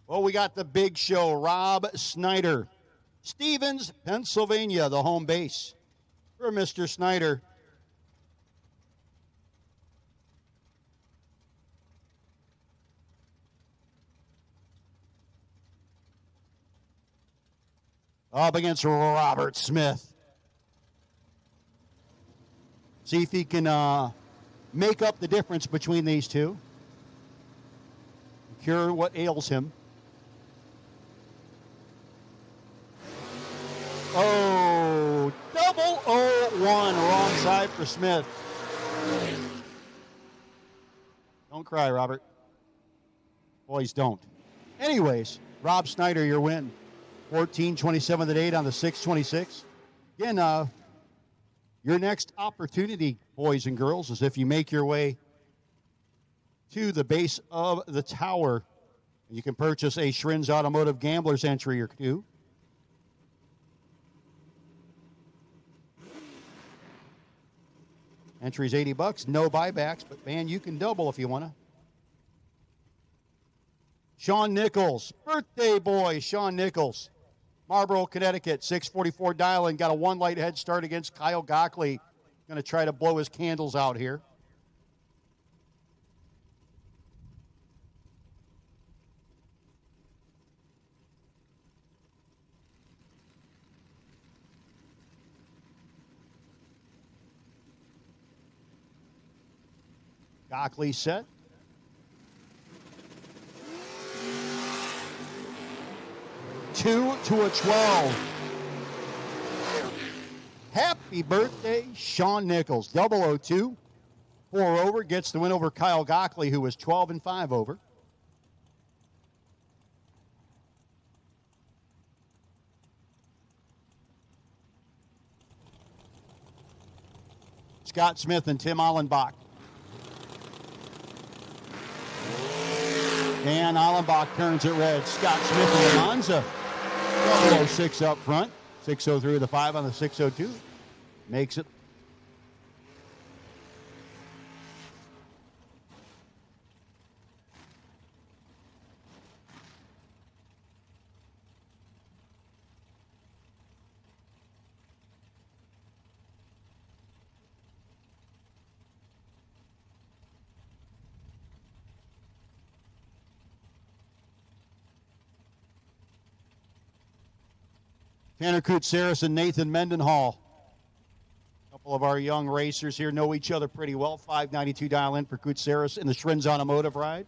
Well, we got the big show. Rob Snyder. Stevens, Pennsylvania, the home base for Mr. Snyder. Up against Robert Smith. See if he can make up the difference between these two. Cure what ails him. Oh, double 0-1, wrong side for Smith. Don't cry, Robert. Boys don't. Anyways, Rob Snyder, your win. 14:27 the date on the 626. Again, your next opportunity, boys and girls, is if you make your way to the base of the tower, you can purchase a Schrin's Automotive Gamblers entry or two. Entry's $80, no buybacks, but man, you can double if you want to. Sean Nichols, birthday boy, Sean Nichols. Marlboro, Connecticut, 644 dial-in. Got a one-light head start against Kyle Gockley. Going to try to blow his candles out here. Gockley set. Two to a 12. Happy birthday, Sean Nichols. 002. 4 over. Gets the win over Kyle Gockley, who was 12 and 5 over. Scott Smith and Tim Allenbach. Dan Allenbach turns it red. Scott Smith and Monza. 006 up front. 603 with the 5 on the 602. Makes it. Tanner Koutsaris and Nathan Mendenhall. A couple of our young racers here know each other pretty well. 592 dial in for Koutsaris in the Schrin's Automotive ride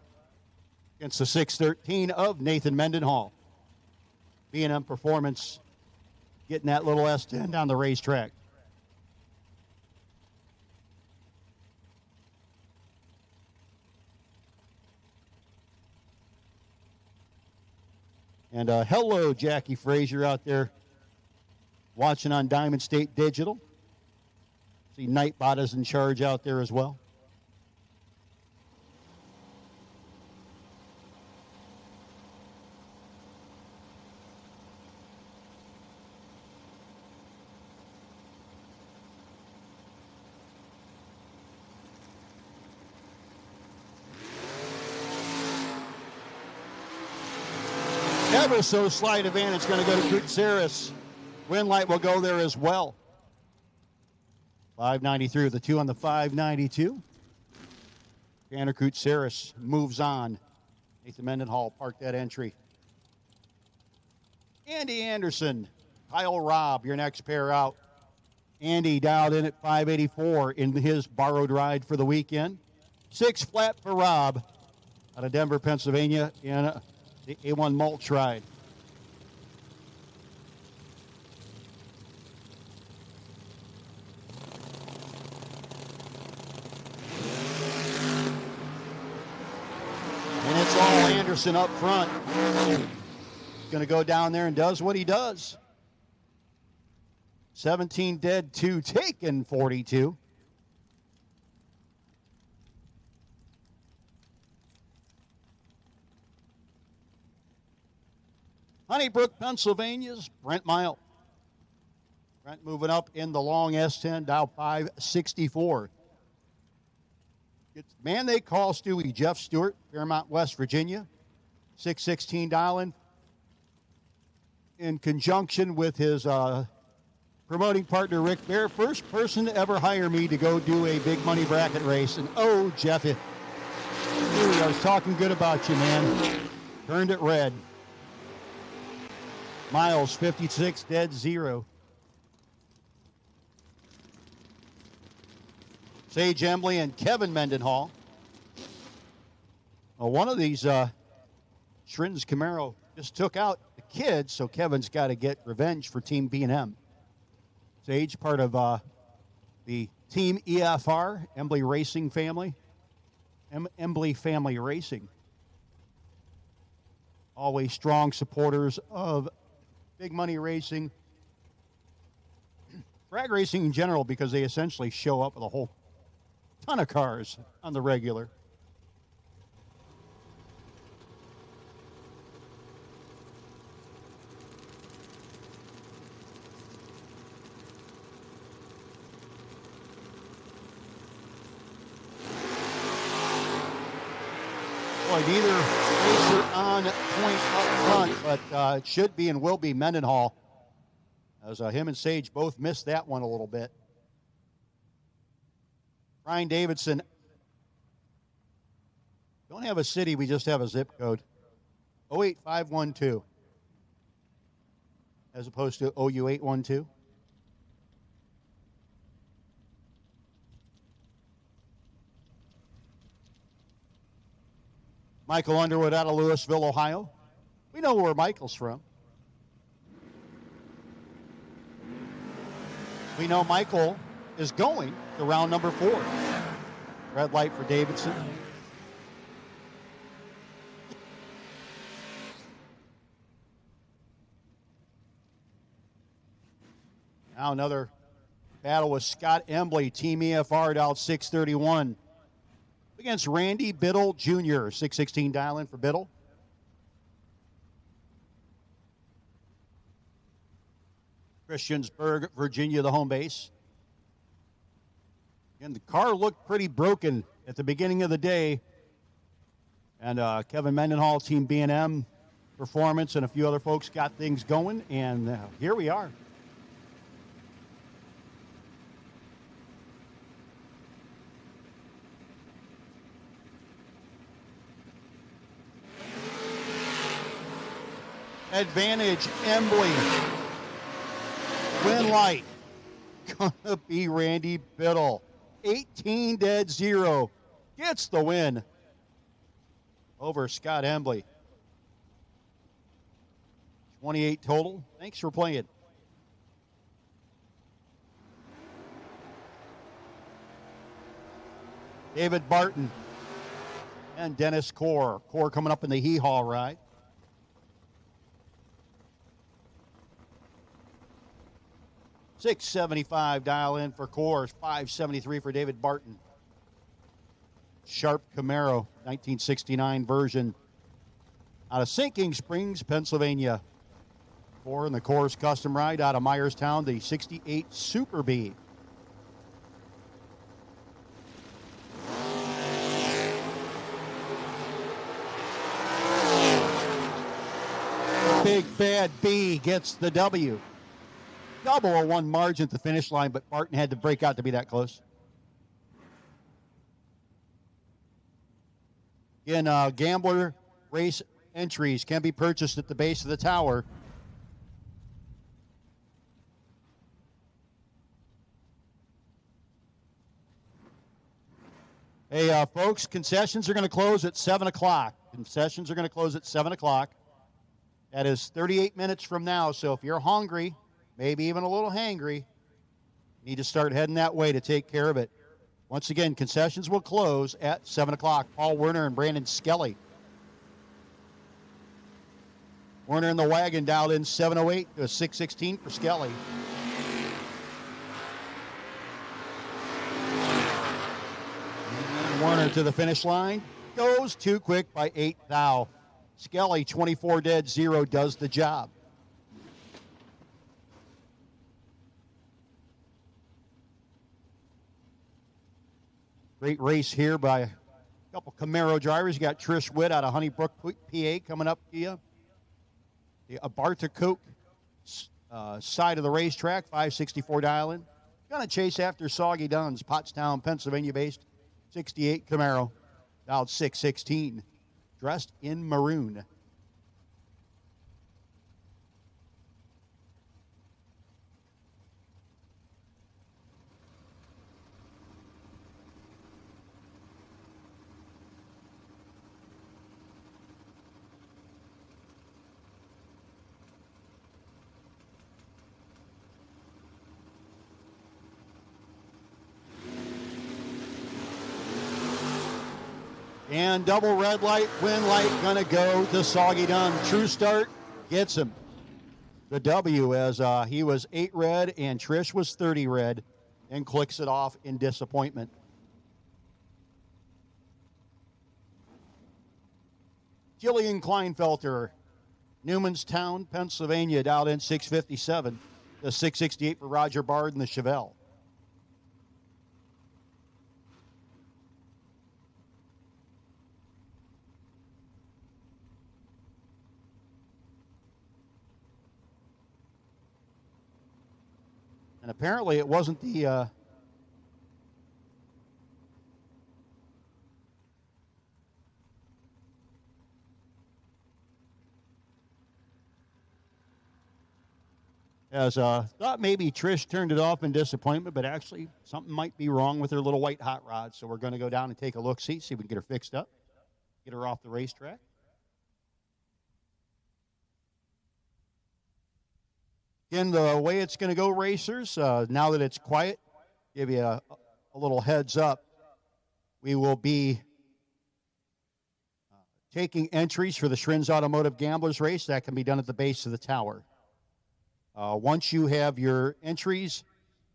against the 613 of Nathan Mendenhall. B&M Performance getting that little S10 down the racetrack. And hello, Jackie Frazier out there watching on Diamond State Digital. See Nightbot is in charge out there as well. Ever so slight advantage going to go to Kutsaris. Winlight will go there as well. 593 with the 2 on the 592. Tanner Kutsaris moves on. Nathan Mendenhall parked that entry. Andy Anderson, Kyle Robb, your next pair out. Andy dialed in at 584 in his borrowed ride for the weekend. 6 flat for Robb out of Denver, Pennsylvania in the A1 mulch ride. And it's all Anderson up front. Going to go down there and does what he does. 17 dead, 2 taken, 42. Honeybrook, Pennsylvania's Brent Mile. Brent moving up in the long S10, dial 564. It's the man they call Stewie, Jeff Stewart, Fairmont, West Virginia. 616 dialing. In conjunction with his promoting partner, Rick Bear. First person to ever hire me to go do a big money bracket race. And oh, Jeff, I was talking good about you, man. Turned it red. Miles, 56, dead, 0. Sage Embley and Kevin Mendenhall. Well, one of these Schrin's Camaro just took out the kids, so Kevin's got to get revenge for Team B&M. Sage, part of the Team EFR, Embley Racing family. Embley Family Racing. Always strong supporters of big money racing. Drag racing in general, because they essentially show up with a whole ton of cars on the regular. Boy, neither racer on point up front, but it should be and will be Mendenhall, as him and Sage both missed that one a little bit. Brian Davidson. Don't have a city, we just have a zip code. 08512. As opposed to OU812. Michael Underwood out of Louisville, Ohio. We know where Michael's from. We know Michael is going to round number 4. Red light for Davidson. Now another battle with Scott Embley, Team EFR, dialed 631. Against Randy Biddle Jr., 616 dial-in for Biddle. Christiansburg, Virginia, the home base. And the car looked pretty broken at the beginning of the day. And Kevin Mendenhall, Team B&M Performance, and a few other folks got things going. And here we are. Advantage, Embley. Win light. Gonna be Randy Biddle. 18 dead, 0. Gets the win over Scott Embley. 28 total. Thanks for playing. David Barton and Dennis Core. Core coming up in the hee-haw ride. $675 dial in for Coors, $573 for David Barton. Sharp Camaro, 1969 version, out of Sinking Springs, Pennsylvania. 4 in the Coors Custom Ride out of Myerstown, the 68 Super B. Big Bad B gets the W. Double a one margin at the finish line, but Barton had to break out to be that close. Again, gambler race entries can be purchased at the base of the tower. Hey, folks, concessions are going to close at 7 o'clock. Concessions are going to close at 7 o'clock. That is 38 minutes from now, so if you're hungry, maybe even a little hangry, you need to start heading that way to take care of it. Once again, concessions will close at 7 o'clock. Paul Werner and Brandon Skelly. Werner in the wagon dialed in 708 to a 616 for Skelly. And Werner to the finish line. Goes too quick by 8 thou. Skelly, 24 dead, 0 does the job. Great race here by a couple Camaro drivers. You got Trish Witt out of Honeybrook, PA, coming up to you. The Abarta-Coke side of the racetrack, 564 dial-in. Going to chase after Soggy Dunn's, Pottstown, Pennsylvania-based, 68 Camaro, dialed 616, dressed in maroon. And double red light, win light, gonna go to Soggy Dunn. True Start gets him the W as he was 8 red and Trish was 30 red and clicks it off in disappointment. Jillian Kleinfelter, Newmanstown, Pennsylvania, dialed in 657 to 668 for Roger Bard and the Chevelle. And apparently it wasn't the thought maybe Trish turned it off in disappointment, but actually something might be wrong with her little white hot rod. So we're going to go down and take a look, see if we can get her fixed up, get her off the racetrack. Again, the way it's going to go, racers, now that it's quiet, give you a little heads up. We will be taking entries for the Shrins Automotive Gamblers race. That can be done at the base of the tower. Once you have your entries,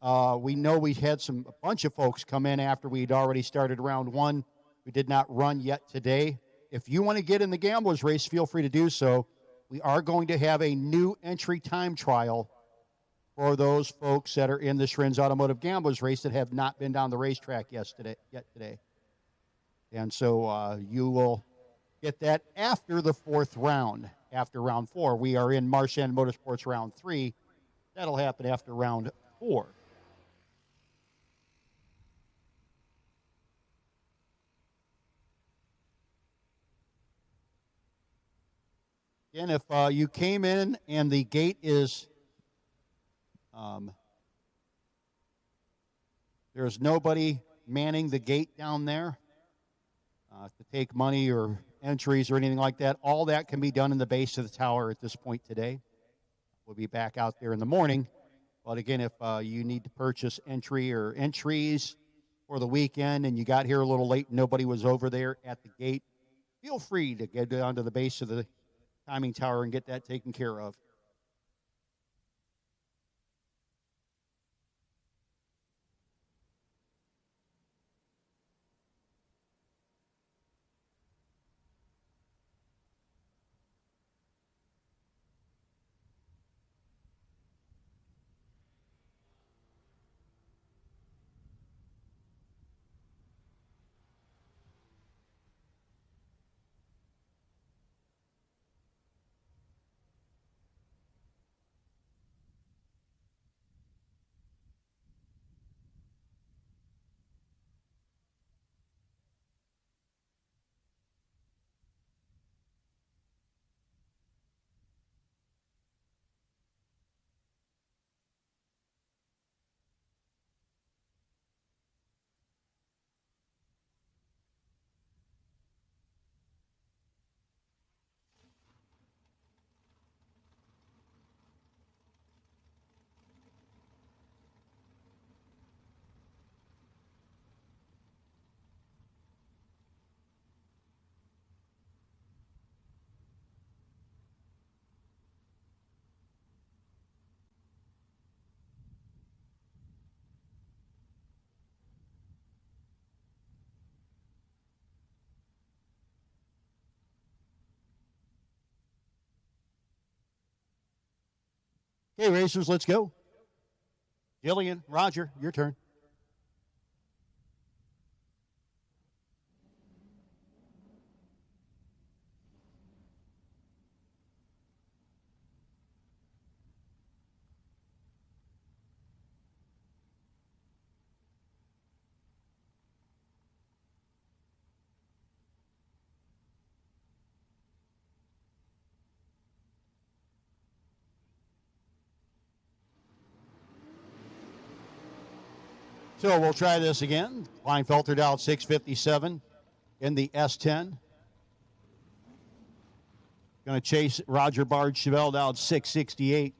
we know we had a bunch of folks come in after we'd already started round 1. We did not run yet today. If you want to get in the Gamblers race, feel free to do so. We are going to have a new entry time trial for those folks that are in the Shrins Automotive Gamblers race that have not been down the racetrack yet today. And so you will get that after the 4th round. After round 4, we are in Marchand Motorsports round 3. That'll happen after round 4. Again, if you came in and the gate is, there's nobody manning the gate down there to take money or entries or anything like that, all that can be done in the base of the tower at this point today. We'll be back out there in the morning. But again, if you need to purchase entry or entries for the weekend and you got here a little late and nobody was over there at the gate, feel free to get down to the base of the timing tower and get that taken care of. Okay, racers, let's go. Jillian, Roger, your turn. So we'll try this again. Kleinfelter dialed 657 in the S10. Going to chase Roger Bard Chevelle dialed 668.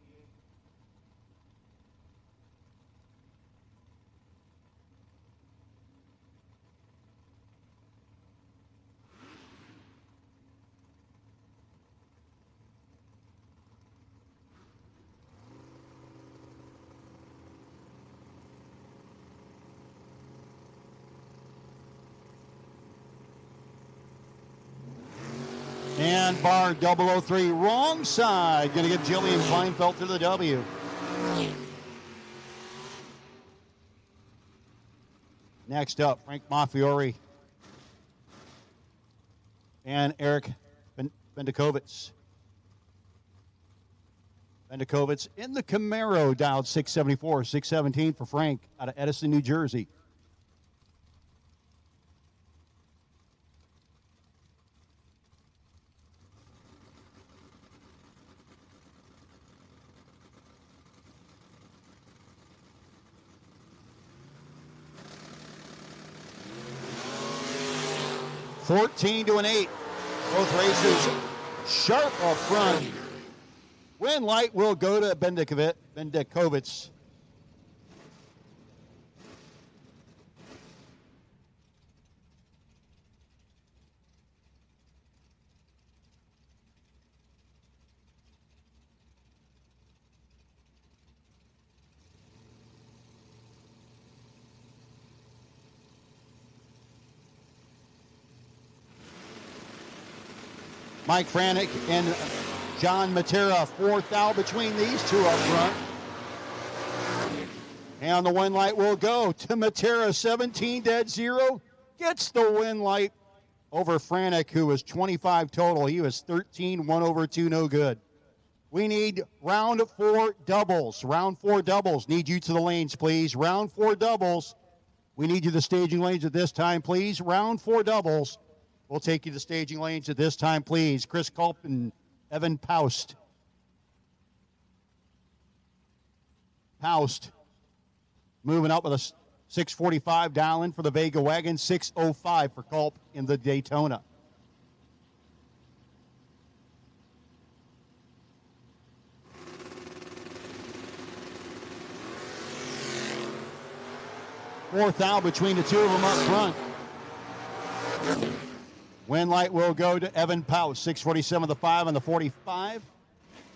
And Bard 003, wrong side. Going to give Jillian Kleinfelter the W. Next up, Frank Maffiori and Eric Bendikovitz. Bendikovitz in the Camaro, dialed 674, 617 for Frank out of Edison, New Jersey. $14 to an 8. Both racers sharp up front. Win light will go to Bendikovitz. Mike Franek and John Matera, fourth out between these two up front. And the win light will go to Matera, 17-0. Gets the win light over Franek, who was 25 total. He was 13, 1 over 2, no good. We need round 4 doubles. Round 4 doubles. Need you to the lanes, please. Round 4 doubles. We need you to the staging lanes at this time, please. Round 4 doubles. We'll take you to staging lanes at this time, please. Chris Culp and Evan Paust. Paust moving up with a 645 dial-in for the Vega Wagon, 605 for Culp in the Daytona. Fourth out between the two of them up front. Win light will go to Evan Paust, 647 the 5 and the 45.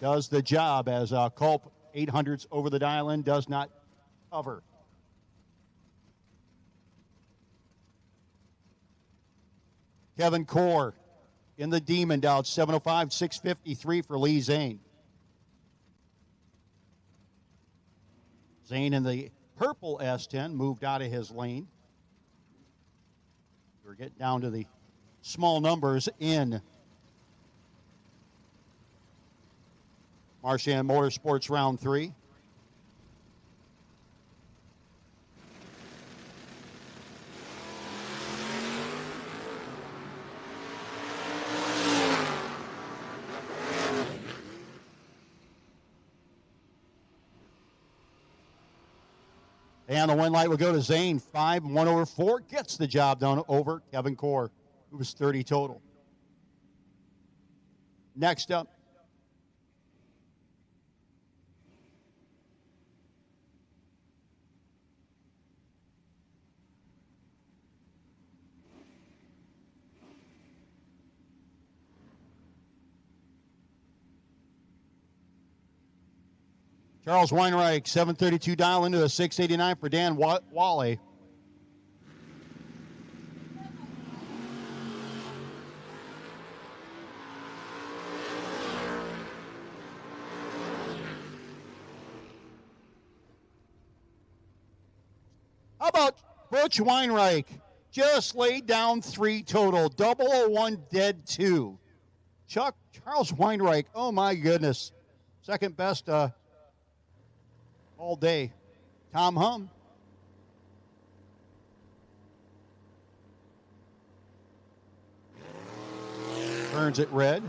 Does the job as Culp 800s over the dial-in, does not cover. Kevin Core in the Demon, dialed 705, 653 for Lee Zane. Zane in the purple S10 moved out of his lane. We're getting down to the small numbers in Marchand Motorsports Round 3. And the win light will go to Zane, 5, 1 over 4. Gets the job done over Kevin Core, who was 30 total. Next up, Charles Weinreich, 732 dial into a 689 for Dan Wally. Butch Weinreich just laid down 3 total. 001 dead 2. Charles Weinreich, oh my goodness. Second best all day. Tom Hum. Turns it red.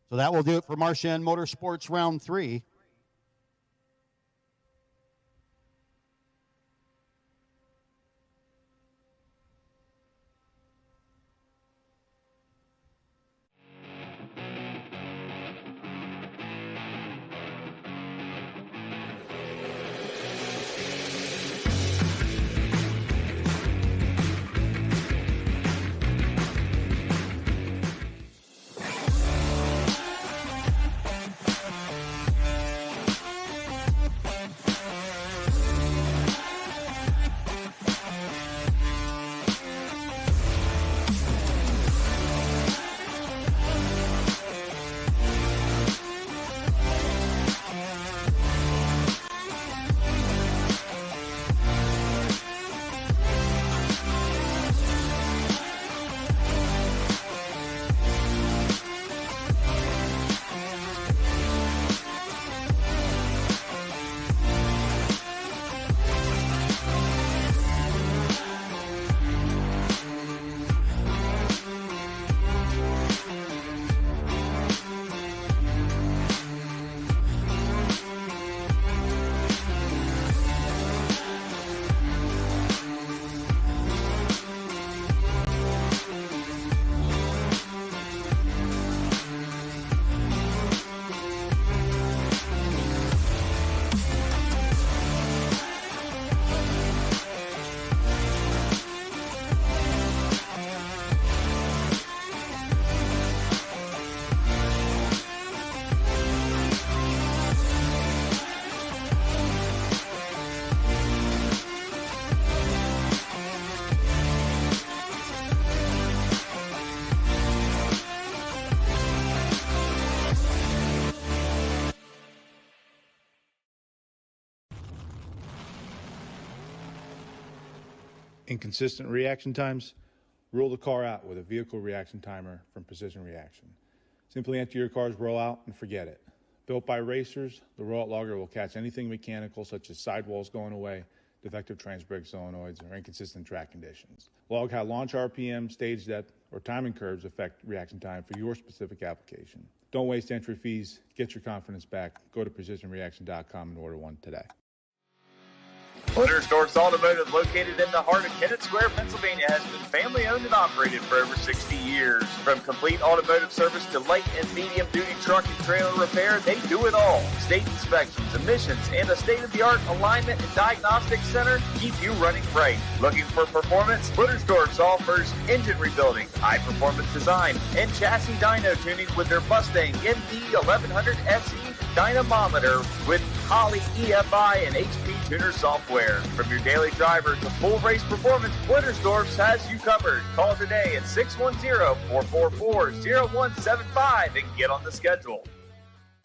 So that will do it for Marchand Motorsports round 3. Inconsistent reaction times? Rule the car out with a vehicle reaction timer from Precision Reaction. Simply enter your car's rollout and forget it. Built by racers, the rollout logger will catch anything mechanical such as sidewalls going away, defective trans-brake solenoids, or inconsistent track conditions. Log how launch RPM, stage depth, or timing curves affect reaction time for your specific application. Don't waste entry fees. Get your confidence back. Go to precisionreaction.com and order one today. Dragsters Automotive, located in the heart of Kennett Square, Pennsylvania, has been family owned and operated for over 60 years. From complete automotive service to light and medium duty truck and trailer repair, they do it all. State inspections, emissions, and a state-of-the-art alignment and diagnostic center keep you running right. Looking for performance? Dragsters offers engine rebuilding, high-performance design, and chassis dyno tuning with their Mustang MD 1100 SE dynamometer with Holley EFI and HP Tuner software. From your daily driver to full race performance, Blittersdorf's has you covered. Call today at 610-444-0175 and get on the schedule.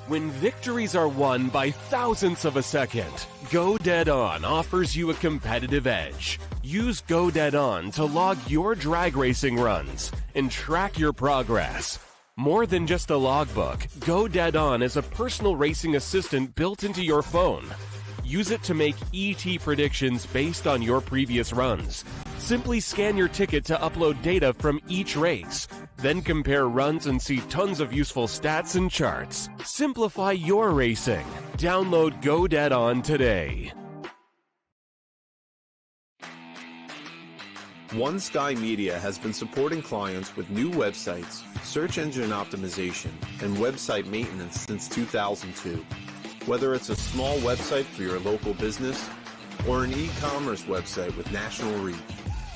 When victories are won by thousandths of a second, Go Dead On offers you a competitive edge. Use Go Dead On to log your drag racing runs and track your progress. More than just a logbook, Go Dead On is a personal racing assistant built into your phone. Use it to make ET predictions based on your previous runs. Simply scan your ticket to upload data from each race. Then compare runs and see tons of useful stats and charts. Simplify your racing. Download Go Dead On today. One Sky Media has been supporting clients with new websites, search engine optimization, and website maintenance since 2002. Whether it's a small website for your local business or an e-commerce website with national reach,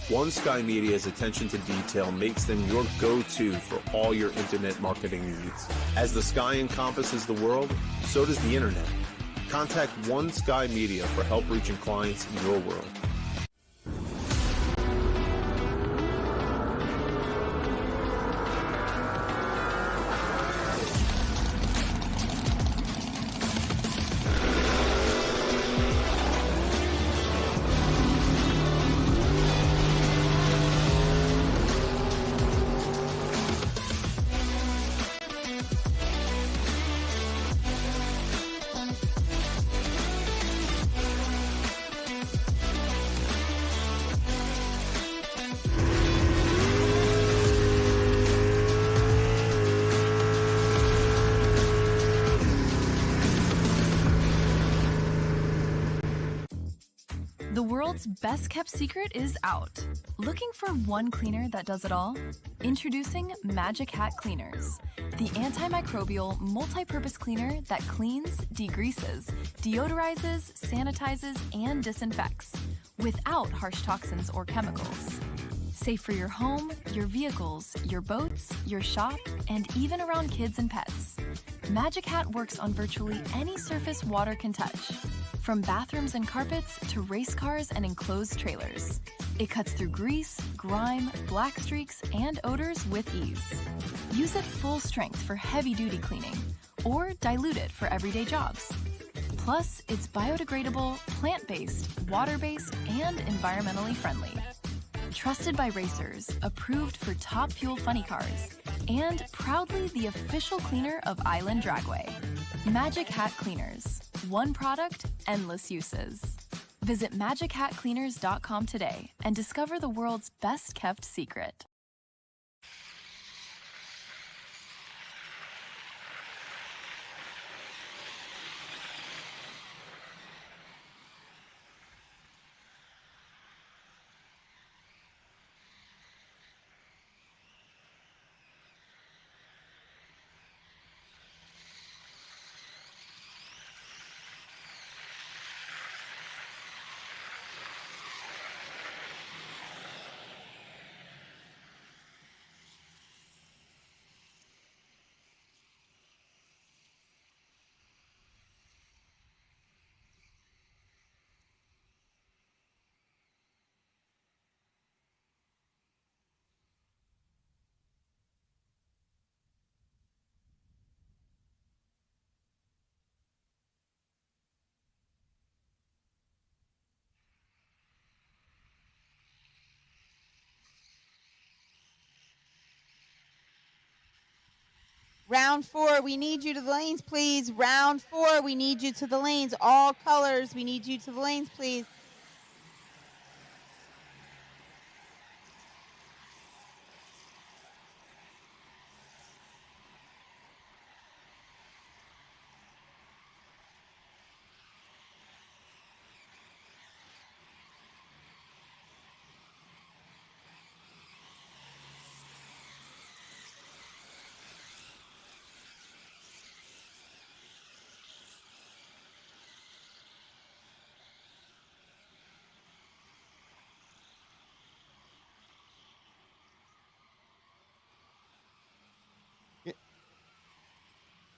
One Sky Media's attention to detail makes them your go-to for all your internet marketing needs. As the sky encompasses the world, so does the internet. Contact One Sky Media for help reaching clients in your world. The world's best kept secret is out. Looking for one cleaner that does it all? Introducing Magic Hat Cleaners, the antimicrobial multi-purpose cleaner that cleans, degreases, deodorizes, sanitizes, and disinfects without harsh toxins or chemicals. Safe for your home, your vehicles, your boats, your shop, and even around kids and pets. Magic Hat works on virtually any surface water can touch, from bathrooms and carpets to race cars and enclosed trailers. It cuts through grease, grime, black streaks, and odors with ease. Use it full strength for heavy-duty cleaning, or dilute it for everyday jobs. Plus, it's biodegradable, plant-based, water-based, and environmentally friendly. Trusted by racers, approved for top fuel funny cars, and proudly the official cleaner of Island Dragway. Magic Hat Cleaners. One product, endless uses. Visit magichatcleaners.com today and discover the world's best kept secret. Round 4, we need you to the lanes, please. Round 4, we need you to the lanes. All colors, we need you to the lanes, please.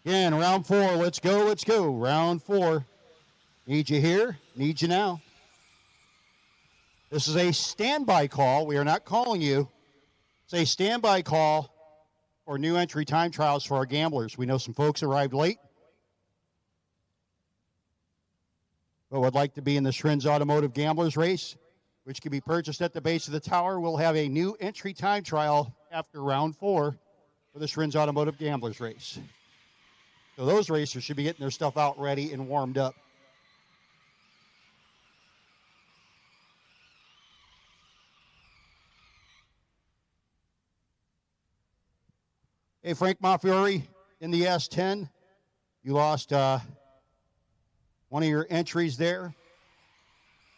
Again, round 4. Let's go, let's go. Round 4. Need you here, need you now. This is a standby call. We are not calling you. It's a standby call for new entry time trials for our gamblers. We know some folks arrived late, but would like to be in the Shrins Automotive Gamblers Race, which can be purchased at the base of the tower. We'll have a new entry time trial after round 4 for the Shrins Automotive Gamblers Race. So those racers should be getting their stuff out ready and warmed up. Hey, Frank Monfiore in the S10. You lost one of your entries there,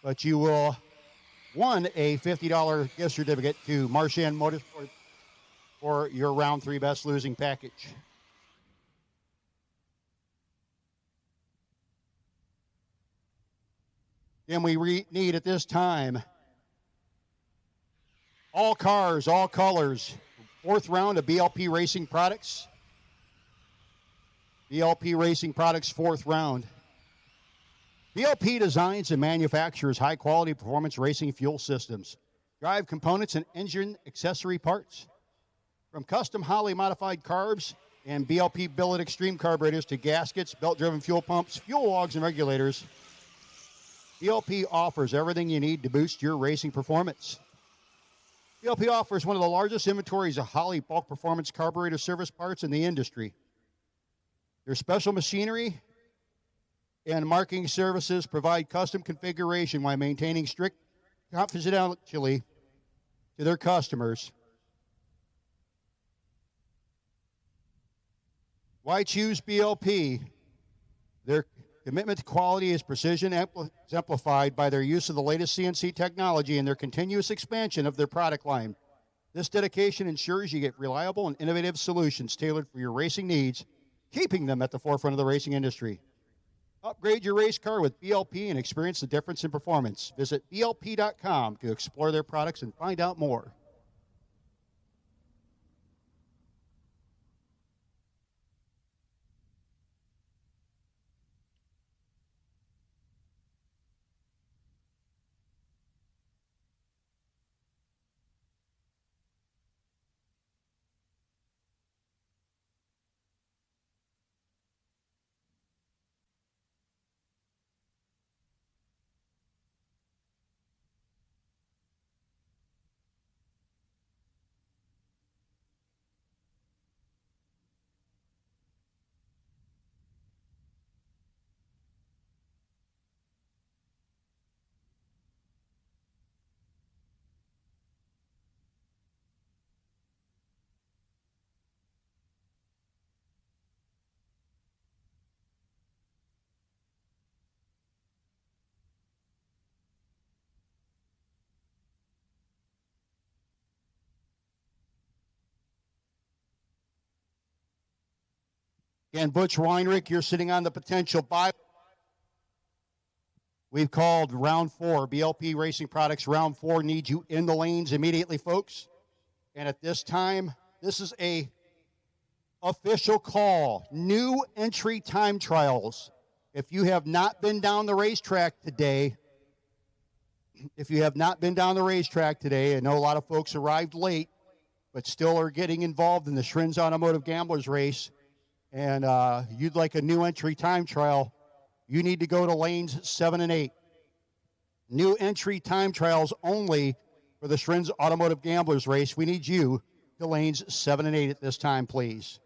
but you will won a $50 gift certificate to Marchand Motorsports for your round 3 best losing package. And we need at this time all cars, all colors. 4th round of BLP Racing Products. BLP Racing Products 4th round. BLP designs and manufactures high-quality performance racing fuel systems, drive components, and engine accessory parts. From custom Holley-modified carbs and BLP billet extreme carburetors to gaskets, belt-driven fuel pumps, fuel logs, and regulators, BLP offers everything you need to boost your racing performance. BLP offers one of the largest inventories of Holley bulk performance carburetor service parts in the industry. Their special machinery and marking services provide custom configuration while maintaining strict confidentiality to their customers. Why choose BLP? Their commitment to quality is precision exemplified by their use of the latest CNC technology and their continuous expansion of their product line. This dedication ensures you get reliable and innovative solutions tailored for your racing needs, keeping them at the forefront of the racing industry. Upgrade your race car with BLP and experience the difference in performance. Visit blp.com to explore their products and find out more. Again, Butch Weinrich, you're sitting on the potential buy. We've called round 4. BLP Racing Products round 4 needs you in the lanes immediately, folks. And at this time, this is a official call. New entry time trials. If you have not been down the racetrack today, I know a lot of folks arrived late, but still are getting involved in the Shrins Automotive Gamblers race, and you'd like a new entry time trial, you need to go to lanes 7 and 8. New entry time trials only for the Shrins Automotive Gamblers race. We need you to lanes 7 and 8 at this time, please.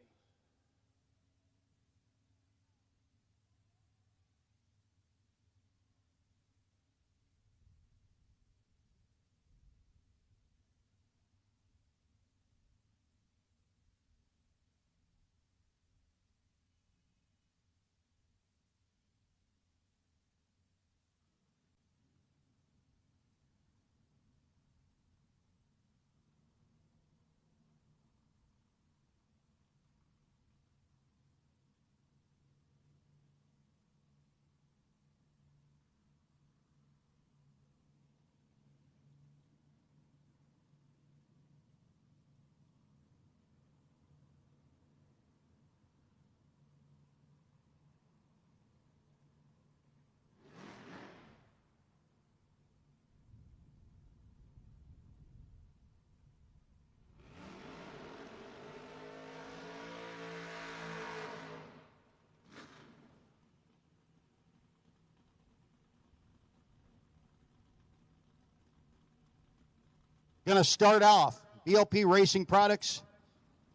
Going to start off BLP Racing Products,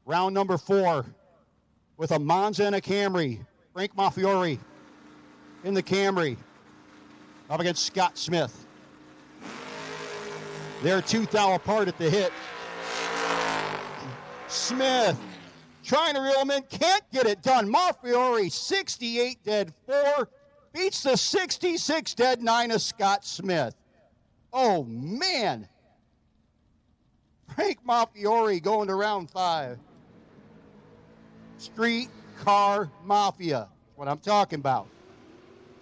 round number 4, with a Monza and a Camry. Frank Maffiori in the Camry up against Scott Smith. They're 2 thou apart at the hit. Smith trying to reel him in, can't get it done. Maffiori, 68 dead 4, beats the 66 dead 9 of Scott Smith. Oh, man. Frank Maffiori going to round 5. Street Car Mafia, what I'm talking about.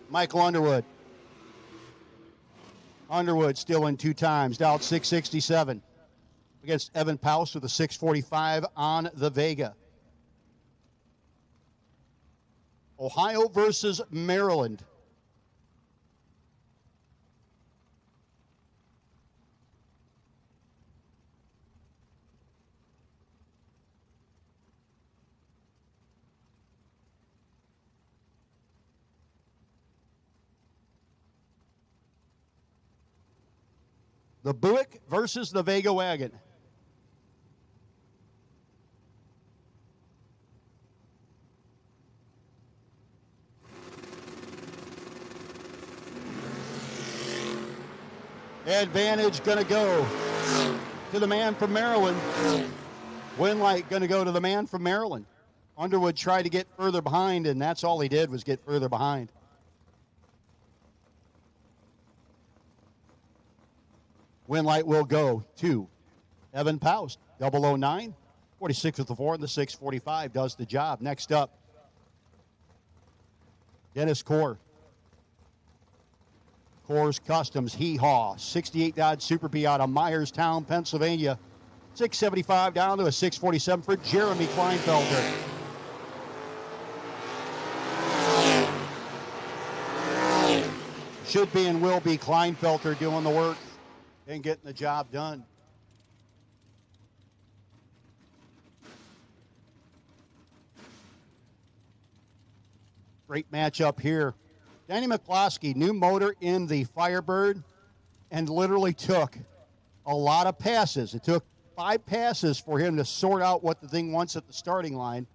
Michael Underwood. Underwood still in 2 times, dialed 667 against Evan Paus with a 645 on the Vega. Ohio versus Maryland. The Buick versus the Vega Wagon. Advantage going to go to the man from Maryland. Win light going to go to the man from Maryland. Underwood tried to get further behind, and that's all he did was get further behind. Win light will go to Evan Paus. 009, 46 with the 4, and the 645 does the job. Next up, Dennis Core. Core's Customs, Hee-Haw, 68 Dodge Super B out of Myerstown, Pennsylvania. 675 down to a 647 for Jeremy Kleinfelter. Should be and will be Kleinfelter doing the work and getting the job done. Great matchup here. Danny McCloskey, new motor in the Firebird, and literally took a lot of passes. It took 5 passes for him to sort out what the thing wants at the starting line.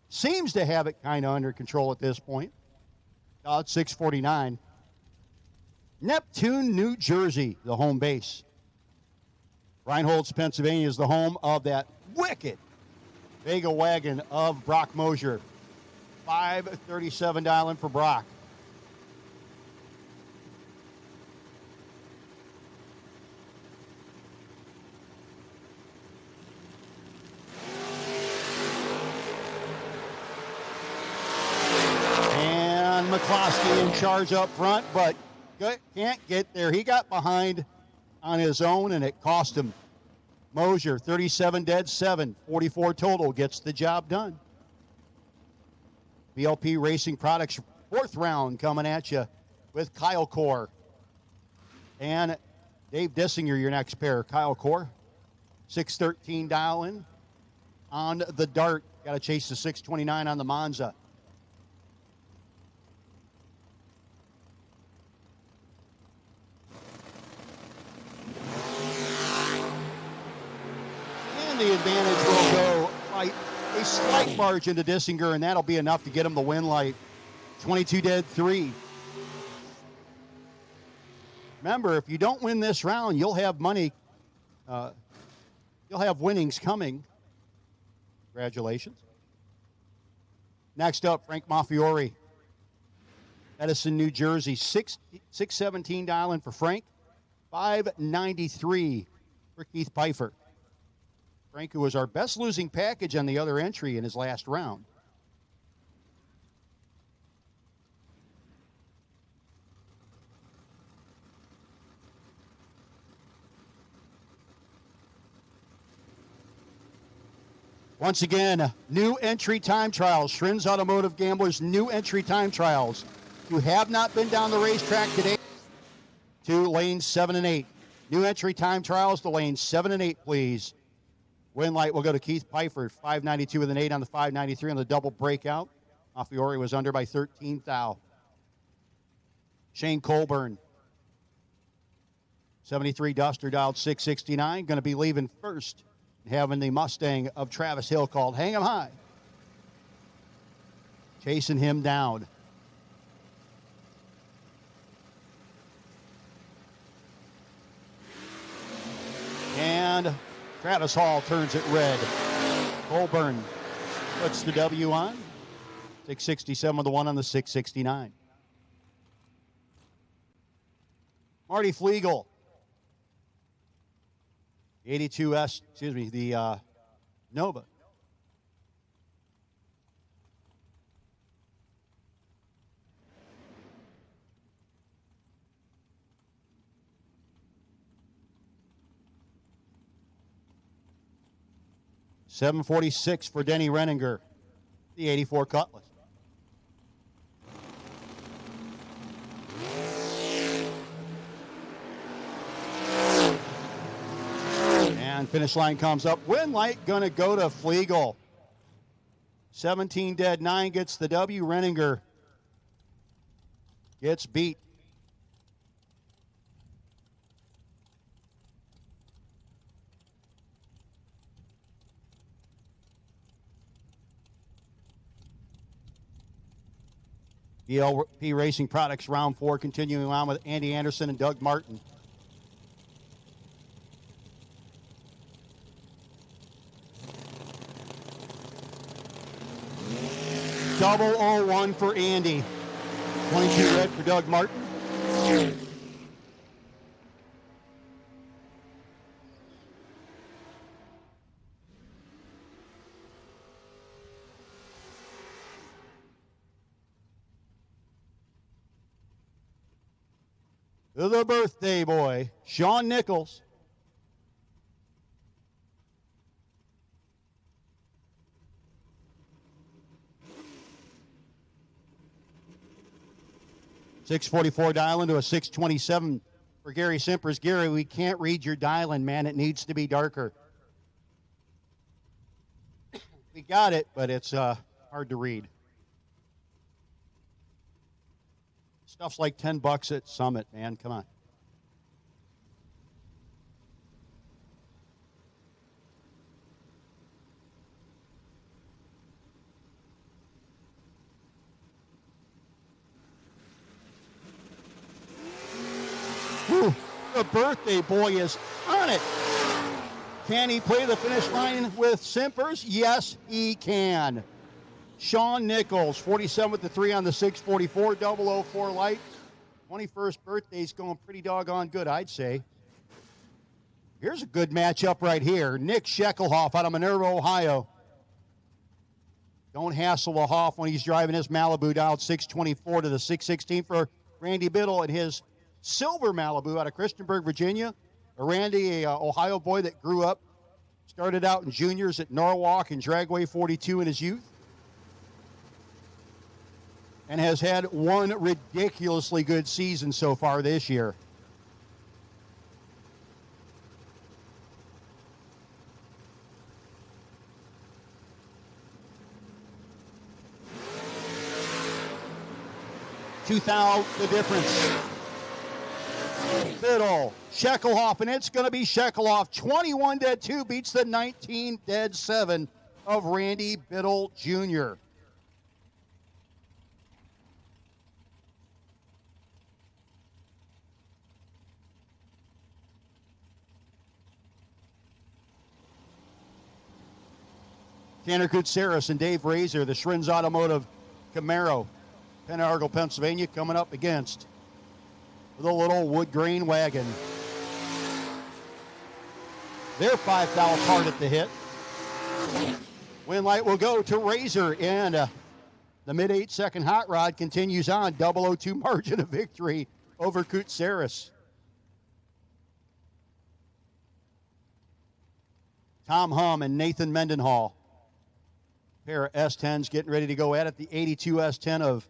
Seems to have it kind of under control at this point. It's 649. Neptune, New Jersey, the home base. Reinholds, Pennsylvania is the home of that wicked Vega wagon of Brock Mosier. $537 dialing for Brock. And McCloskey in charge up front, but can't get there. He got behind on his own, and it cost him. Mosier, 37 dead, 7, 44 total, gets the job done. BLP Racing Products, 4th round coming at you with Kyle Core. And Dave Dissinger, your next pair. Kyle Core, 613 dial in on the Dart. Got to chase the 629 on the Monza. And the advantage will go by a slight margin to Dissinger, and that'll be enough to get him the win light. 22 dead, 3. Remember, if you don't win this round, you'll have money. You'll have winnings coming. Congratulations. Next up, Frank Maffiori. Edison, New Jersey. 617 dialing for Frank. 593 for Keith Pfeiffer. Frank, who was our best losing package on the other entry in his last round. Once again, new entry time trials. Shrins Automotive Gamblers, new entry time trials. If you have not been down the racetrack today, to lanes 7 and 8. New entry time trials to lanes 7 and 8, please. Win light will go to Keith Pfeiffer, 592 with an 8 on the 593 on the double breakout. Maffiori was under by 13 thou. Shane Colburn, 73 Duster, dialed 669, going to be leaving first, having the Mustang of Travis Hill called Hang 'em High. Chasing him down. And Travis Hall turns it red. Colburn puts the W on. 667 with the 1 on the 669. Marty Flegel. 82S, excuse me, the Nova. 746 for Denny Renninger, the 84 Cutlass. And finish line comes up. Win light going to go to Flegel. 17 dead, 9 gets the W. Renninger gets beat. BLP Racing Products round 4 continuing on with Andy Anderson and Doug Martin. Double 0-1 for Andy. 22 red for Doug Martin. The birthday boy, Sean Nichols. .644 dialing to a 627 for Gary Simpers. Gary, we can't read your dialing, man. It needs to be darker. We got it, but it's hard to read. Stuff's like $10 at Summit, man. Come on. Whew, the birthday boy is on it. Can he play the finish line with Simpers? Yes, he can. Sean Nichols, 47 with the 3 on the 644, 004 light. 21st birthday's going pretty doggone good, I'd say. Here's a good matchup right here. Nick Shekelhoff out of Minerva, Ohio. Don't hassle the Hoff when he's driving his Malibu down 624 to the 616 for Randy Biddle and his silver Malibu out of Christiansburg, Virginia. Randy, a Ohio boy that grew up, started out in juniors at Norwalk and Dragway 42 in his youth, and has had one ridiculously good season so far this year. $2,000 the difference. Biddle, Shekelhoff, and it's going to be Shekelhoff. 21 dead 2 beats the 19 dead 7 of Randy Biddle Jr. Tanner Kutsaris and Dave Razor, the Shrins Automotive Camaro, Penargle, Pennsylvania, coming up against the little wood grain wagon. Their $5 part at the hit. Win light will go to Razor, and the mid-8 second hot rod continues on. 002 margin of victory over Kutsaris. Tom Hum and Nathan Mendenhall. Pair of S10s getting ready to go at it. The 82 S10 of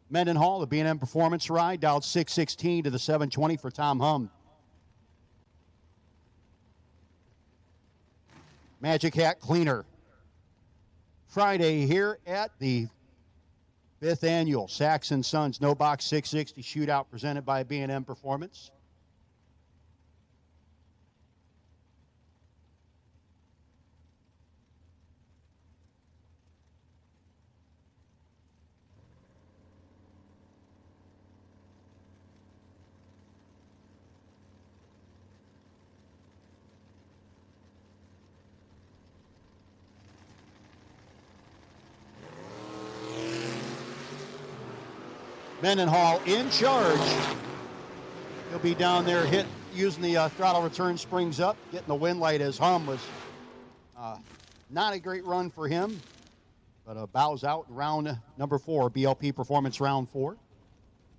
Mendenhall, the B&M Performance ride, dialed 616 to the 720 for Tom Hum. Magic Hat Cleaner. Friday here at the 5th annual Saxon Sons No Box 660 Shootout presented by B&M Performance. Mendenhall in charge. He'll be down there using the throttle return springs up, getting the wind light as Hum was not a great run for him, but bows out in round number 4, BLP Performance round 4.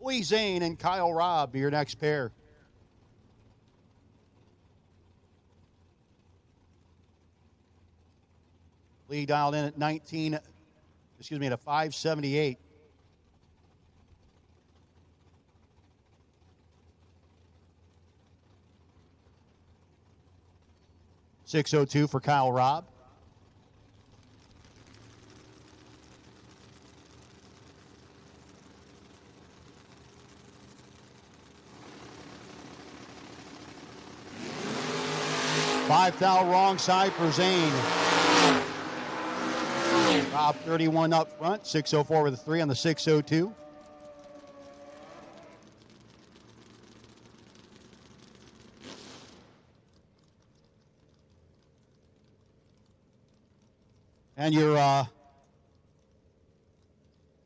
Lee Zane and Kyle Robb be your next pair. Lee dialed in at 578. .602 for Kyle Robb. Five thou wrong side for Zane. Rob 31 up front, 604 with a 3 on the 602. And your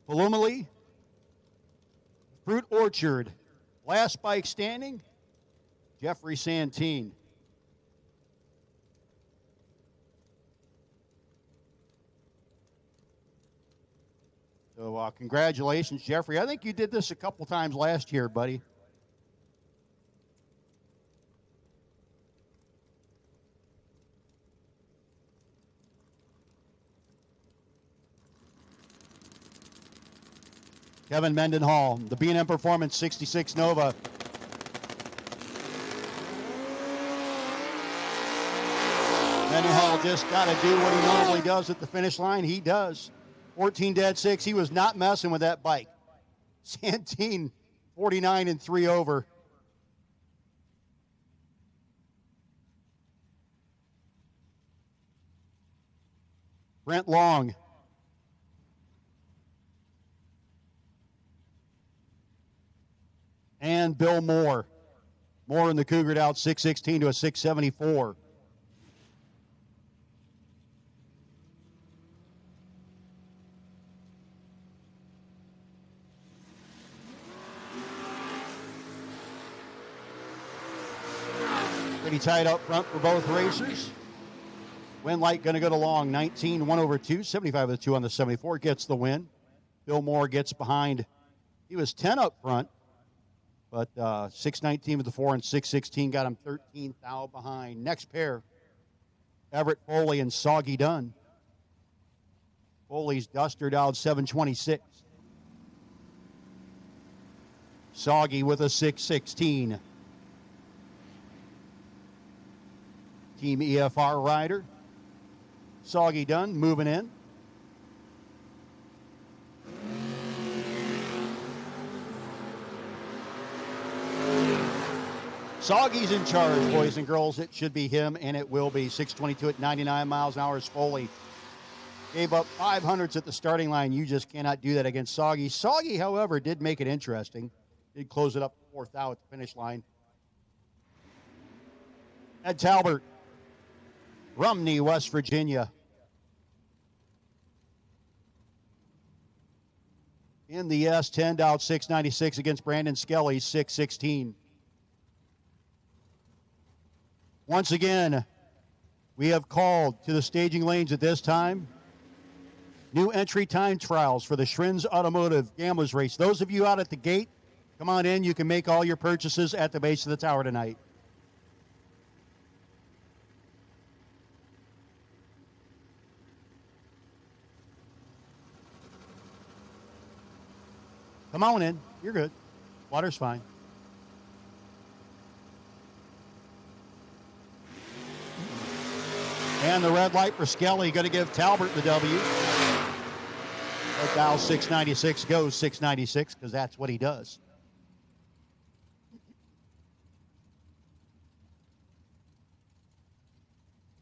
Palumali Fruit Orchard, last bike standing, Jeffrey Santine. So congratulations, Jeffrey. I think you did this a couple times last year, buddy. Kevin Mendenhall, the B&M Performance 66 Nova. Mendenhall just got to do what he normally does at the finish line. He does. 14 dead 6. He was not messing with that bike. Santine, 49 and 3 over. Brent Long. And Bill Moore. Moore in the Cougar out 616 to a 674. Pretty tight up front for both racers. Winlight going to go to Long, 19, 1 over 2, 75 with a 2 on the 74, gets the win. Bill Moore gets behind. He was 10 up front, but 619 with the 4 and 616 got him 13 thou behind. Next pair, Everett Foley and Soggy Dunn. Foley's Duster dialed 726. Soggy with a 616. Team EFR rider. Soggy Dunn moving in. Soggy's in charge, boys and girls. It should be him, and it will be. 622 at 99 miles an hour is Foley. Gave up 500s at the starting line. You just cannot do that against Soggy. Soggy, however, did make it interesting. Did close it up 4th thou at the finish line. Ed Talbert. Rumney, West Virginia. In the S10, out 696 against Brandon Skelly, 616. Once again, we have called to the staging lanes at this time. New entry time trials for the Shrins Automotive Gamblers Race. Those of you out at the gate, come on in. You can make all your purchases at the base of the tower tonight. Come on in. You're good. Water's fine. And the red light for Skelly. Going to give Talbert the W. Let Dow 696 goes 696 because that's what he does.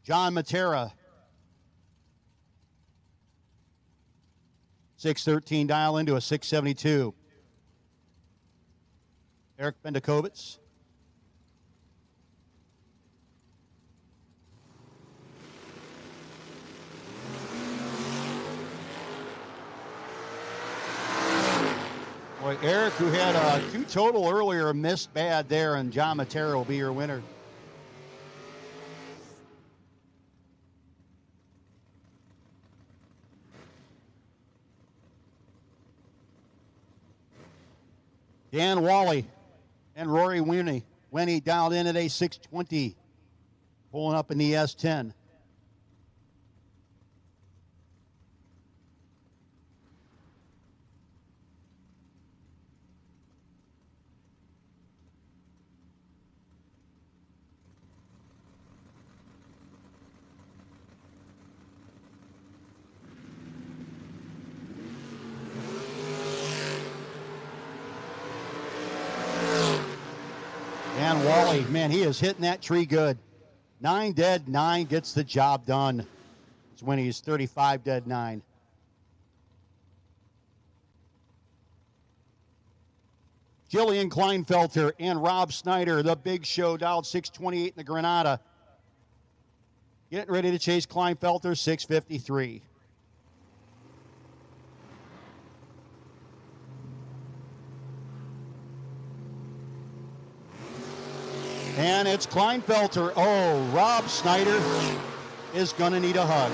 John Matera. 613 dial into a 672. Eric Bendakovitz. Boy, Eric, who had 2 total earlier, missed bad there, and John Matera will be your winner. Dan Wally and Rory Winnie dialed in at a 620, pulling up in the S10. And Wally, man, he is hitting that tree good. 9 dead, 9 gets the job done. It's when he's 35 dead, 9. Jillian Kleinfelter and Rob Snyder, the big show, dialed 628 in the Granada. Getting ready to chase Kleinfelter, 653. And it's Kleinfelter. Oh, Rob Snyder is going to need a hug.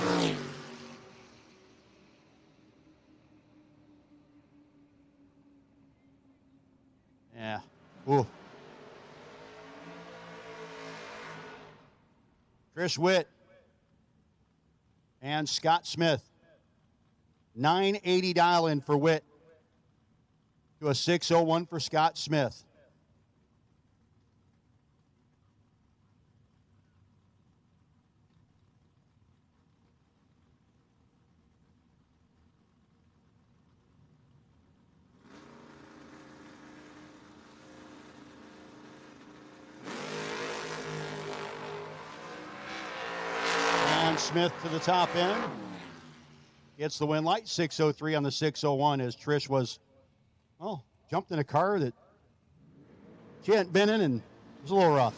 Yeah. Ooh. Chris Witt and Scott Smith. 980 dial in for Witt to a 601 for Scott Smith. Smith to the top end. Gets the win light. 603 on the 601 as Trish was, well, jumped in a car that she hadn't been in and it was a little rough.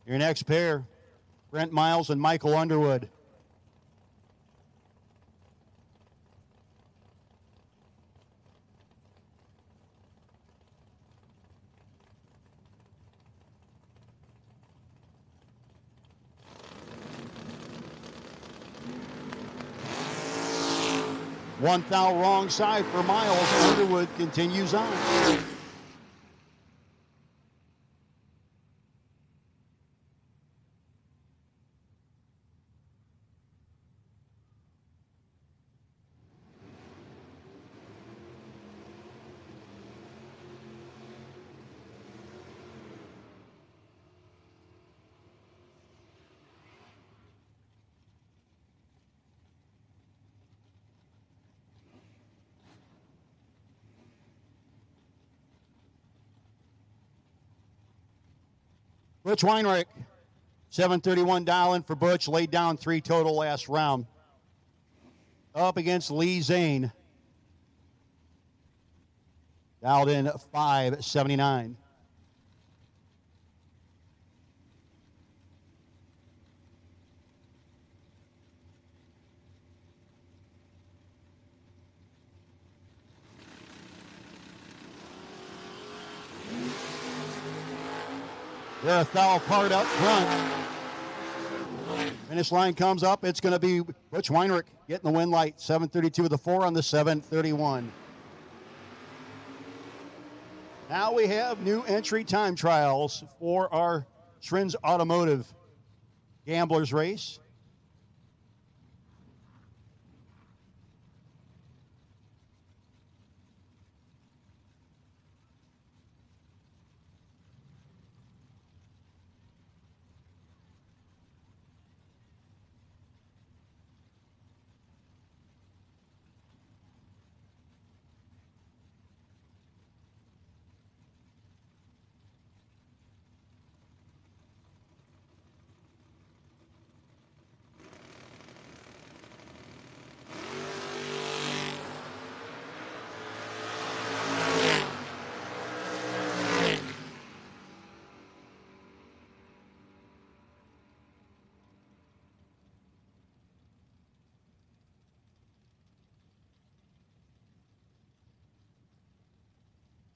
Your next pair, Brent Miles and Michael Underwood. One foul wrong side for Miles. Underwood continues on. Butch Weinreich, 731 dial-in for Butch, laid down 3 total last round. Up against Lee Zane, dialed in 579. They're a foul part up front. Finish line comes up. It's going to be Butch Weinreich getting the win light. 732 with the 4 on the 731. Now we have new entry time trials for our Trins Automotive Gamblers race.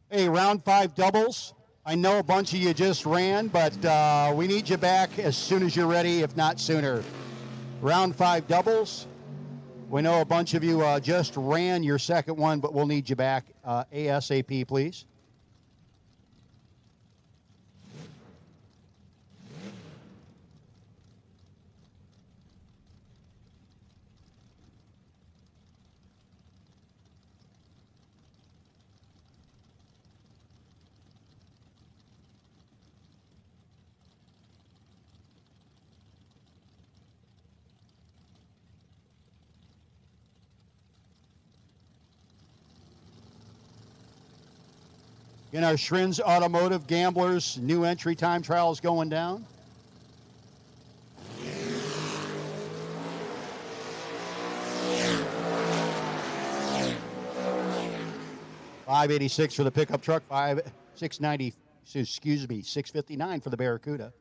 Hey, round 5 doubles. I know a bunch of you just ran, but we need you back as soon as you're ready, if not sooner. Round 5 doubles. We know a bunch of you just ran your second one, but we'll need you back ASAP, please. In our Shrins Automotive Gamblers new entry time trial is going down. $586 for the pickup truck, $659 for the Barracuda.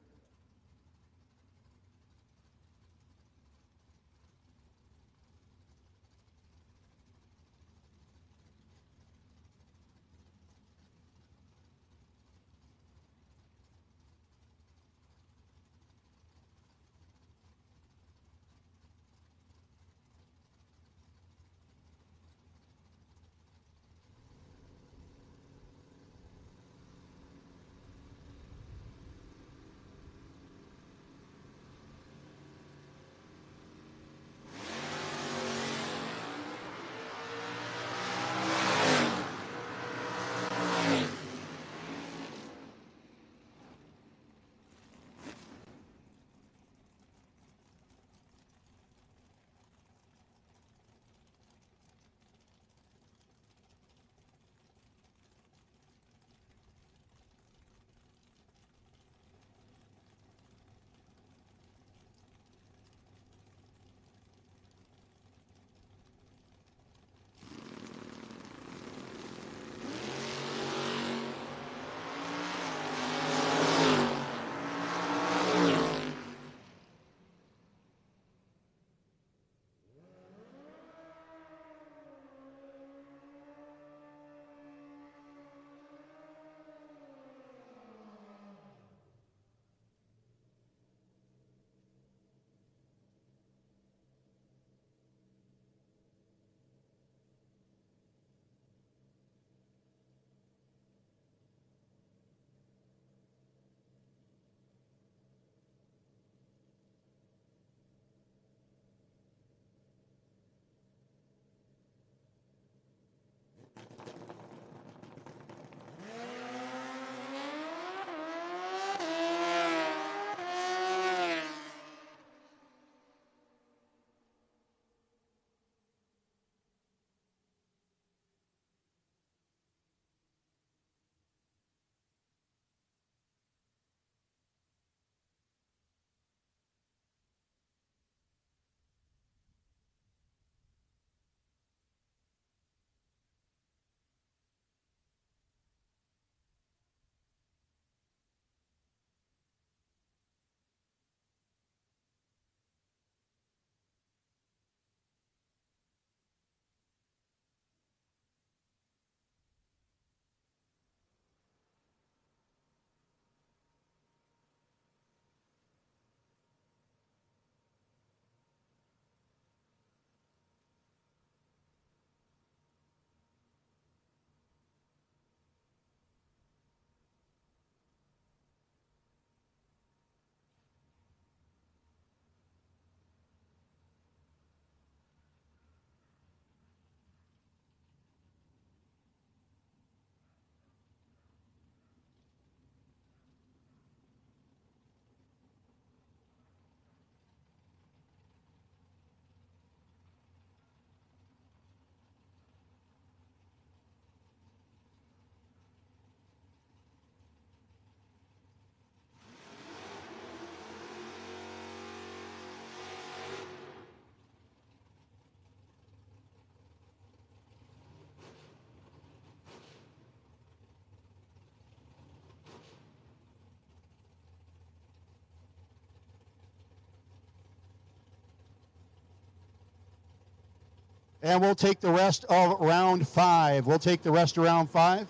And we'll take the rest of round 5. We'll take the rest of round 5.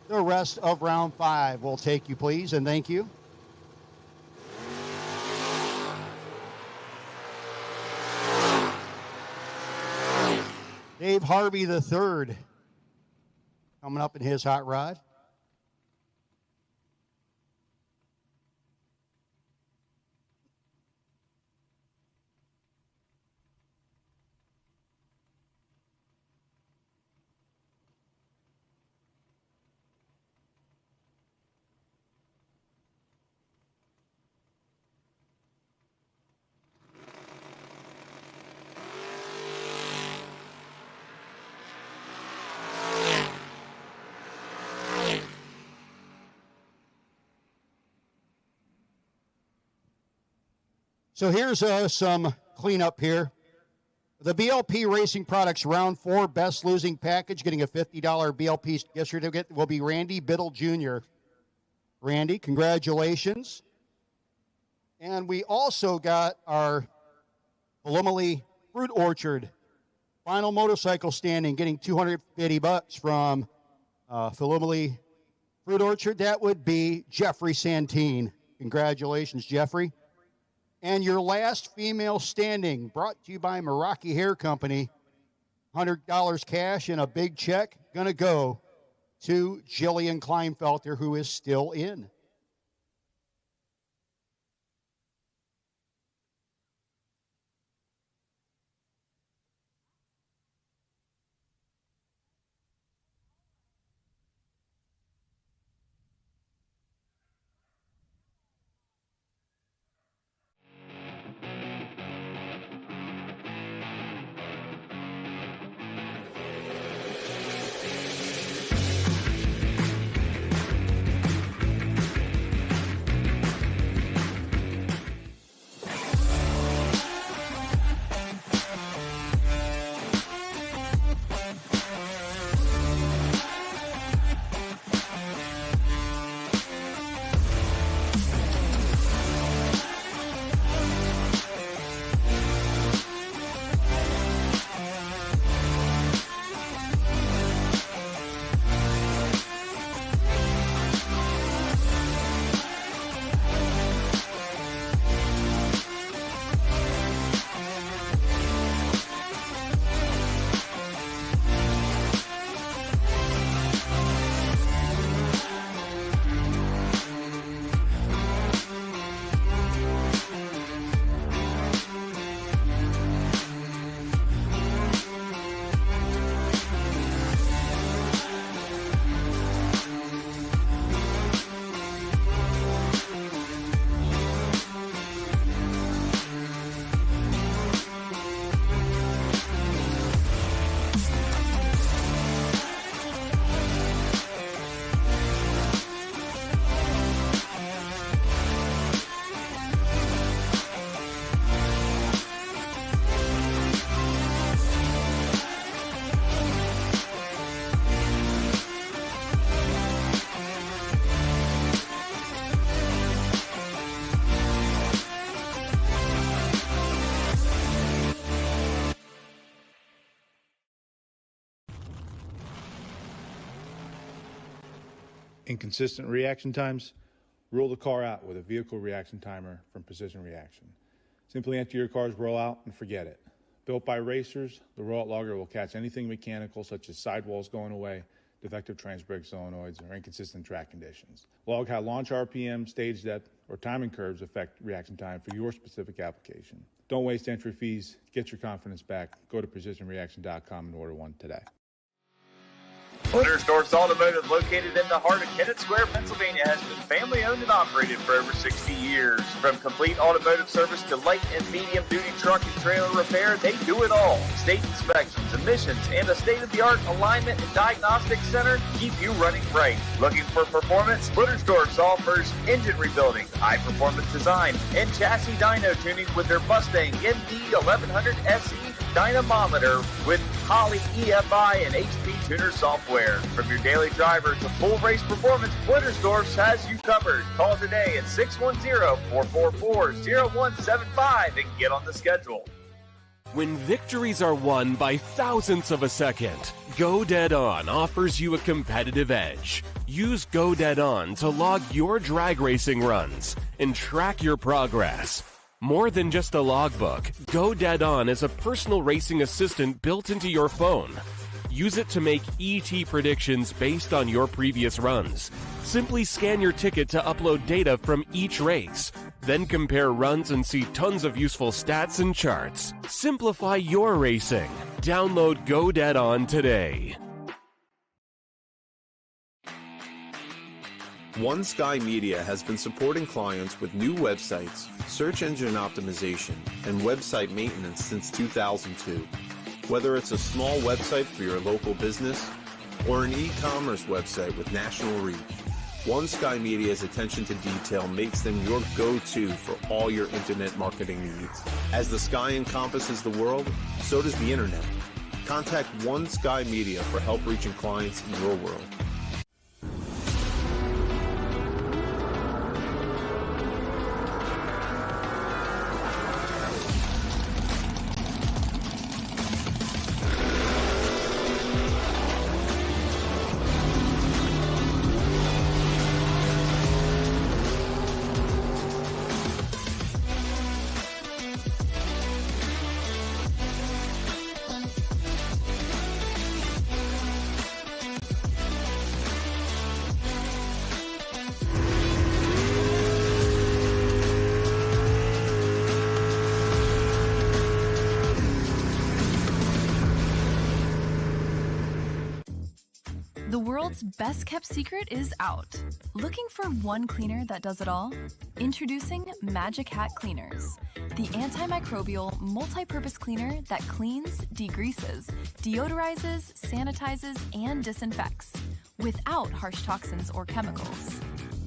The rest of round 5 will take you, please, and thank you. Dave Harvey III coming up in his hot rod. So here's some cleanup here. The BLP Racing Products Round 4 Best Losing Package, getting a $50 BLP gift certificate, will be Randy Biddle Jr. Randy, congratulations. And we also got our Palomali Fruit Orchard final motorcycle standing, getting $250 from Palomali Fruit Orchard. That would be Jeffrey Santine. Congratulations, Jeffrey. And your last female standing, brought to you by Meraki Hair Company, $100 cash and a big check, going to go to Jillian Kleinfelter, who is still in. Inconsistent reaction times, rule the car out with a vehicle reaction timer from Precision Reaction. Simply enter your car's rollout and forget it. Built by racers, the rollout logger will catch anything mechanical such as sidewalls going away, defective trans-brake solenoids, or inconsistent track conditions. Log how launch RPM, stage depth, or timing curves affect reaction time for your specific application. Don't waste entry fees. Get your confidence back. Go to precisionreaction.com and order one today. Dragsters Automotive, located in the heart of Kennett Square, Pennsylvania, has been family owned and operated for over 60 years. From complete automotive service to light and medium duty truck and trailer repair, they do it all. State inspections, emissions, and a state-of-the-art alignment and diagnostic center keep you running right. Looking for performance? Dragsters offers engine rebuilding, high-performance design, and chassis dyno tuning with their Mustang MD 1100 SE dynamometer with Holley EFI and HP Tuner software. From your daily driver to full race performance, Blittersdorf has you covered. Call today at 610-444-0175 and get on the schedule. When victories are won by thousandths of a second, Go Dead On offers you a competitive edge. Use Go Dead On to log your drag racing runs and track your progress. More than just a logbook, Go Dead On is a personal racing assistant built into your phone. Use it to make ET predictions based on your previous runs. Simply scan your ticket to upload data from each race. Then compare runs and see tons of useful stats and charts. Simplify your racing. Download Go Dead On today. One Sky Media has been supporting clients with new websites, search engine optimization, and website maintenance since 2002. Whether it's a small website for your local business or an e-commerce website with national reach, One Sky Media's attention to detail makes them your go-to for all your internet marketing needs. As the sky encompasses the world, so does the internet. Contact One Sky Media for help reaching clients in your world. The world's best kept secret is out. Looking for one cleaner that does it all? Introducing Magic Hat Cleaners, the antimicrobial multi-purpose cleaner that cleans, degreases, deodorizes, sanitizes, and disinfects without harsh toxins or chemicals.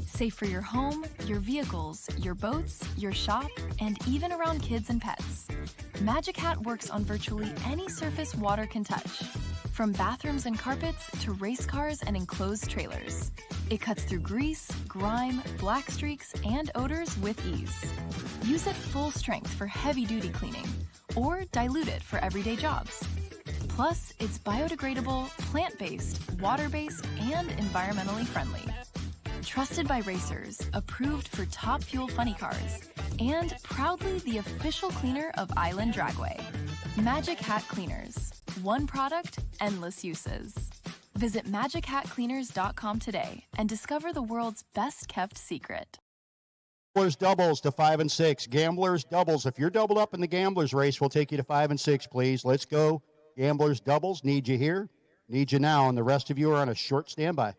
Safe for your home, your vehicles, your boats, your shop, and even around kids and pets. Magic Hat works on virtually any surface water can touch. From bathrooms and carpets to race cars and enclosed trailers. It cuts through grease, grime, black streaks, and odors with ease. Use it full strength for heavy-duty cleaning, or dilute it for everyday jobs. Plus, it's biodegradable, plant-based, water-based, and environmentally friendly. Trusted by racers, approved for top fuel funny cars, and proudly the official cleaner of Island Dragway. Magic Hat Cleaners. One product, endless uses. Visit MagicHatCleaners.com today and discover the world's best kept secret. Gamblers doubles to 5 and 6. Gamblers doubles. If you're doubled up in the gamblers race, we'll take you to 5 and 6, please. Let's go. Gamblers doubles. Need you here. Need you now. And the rest of you are on a short standby.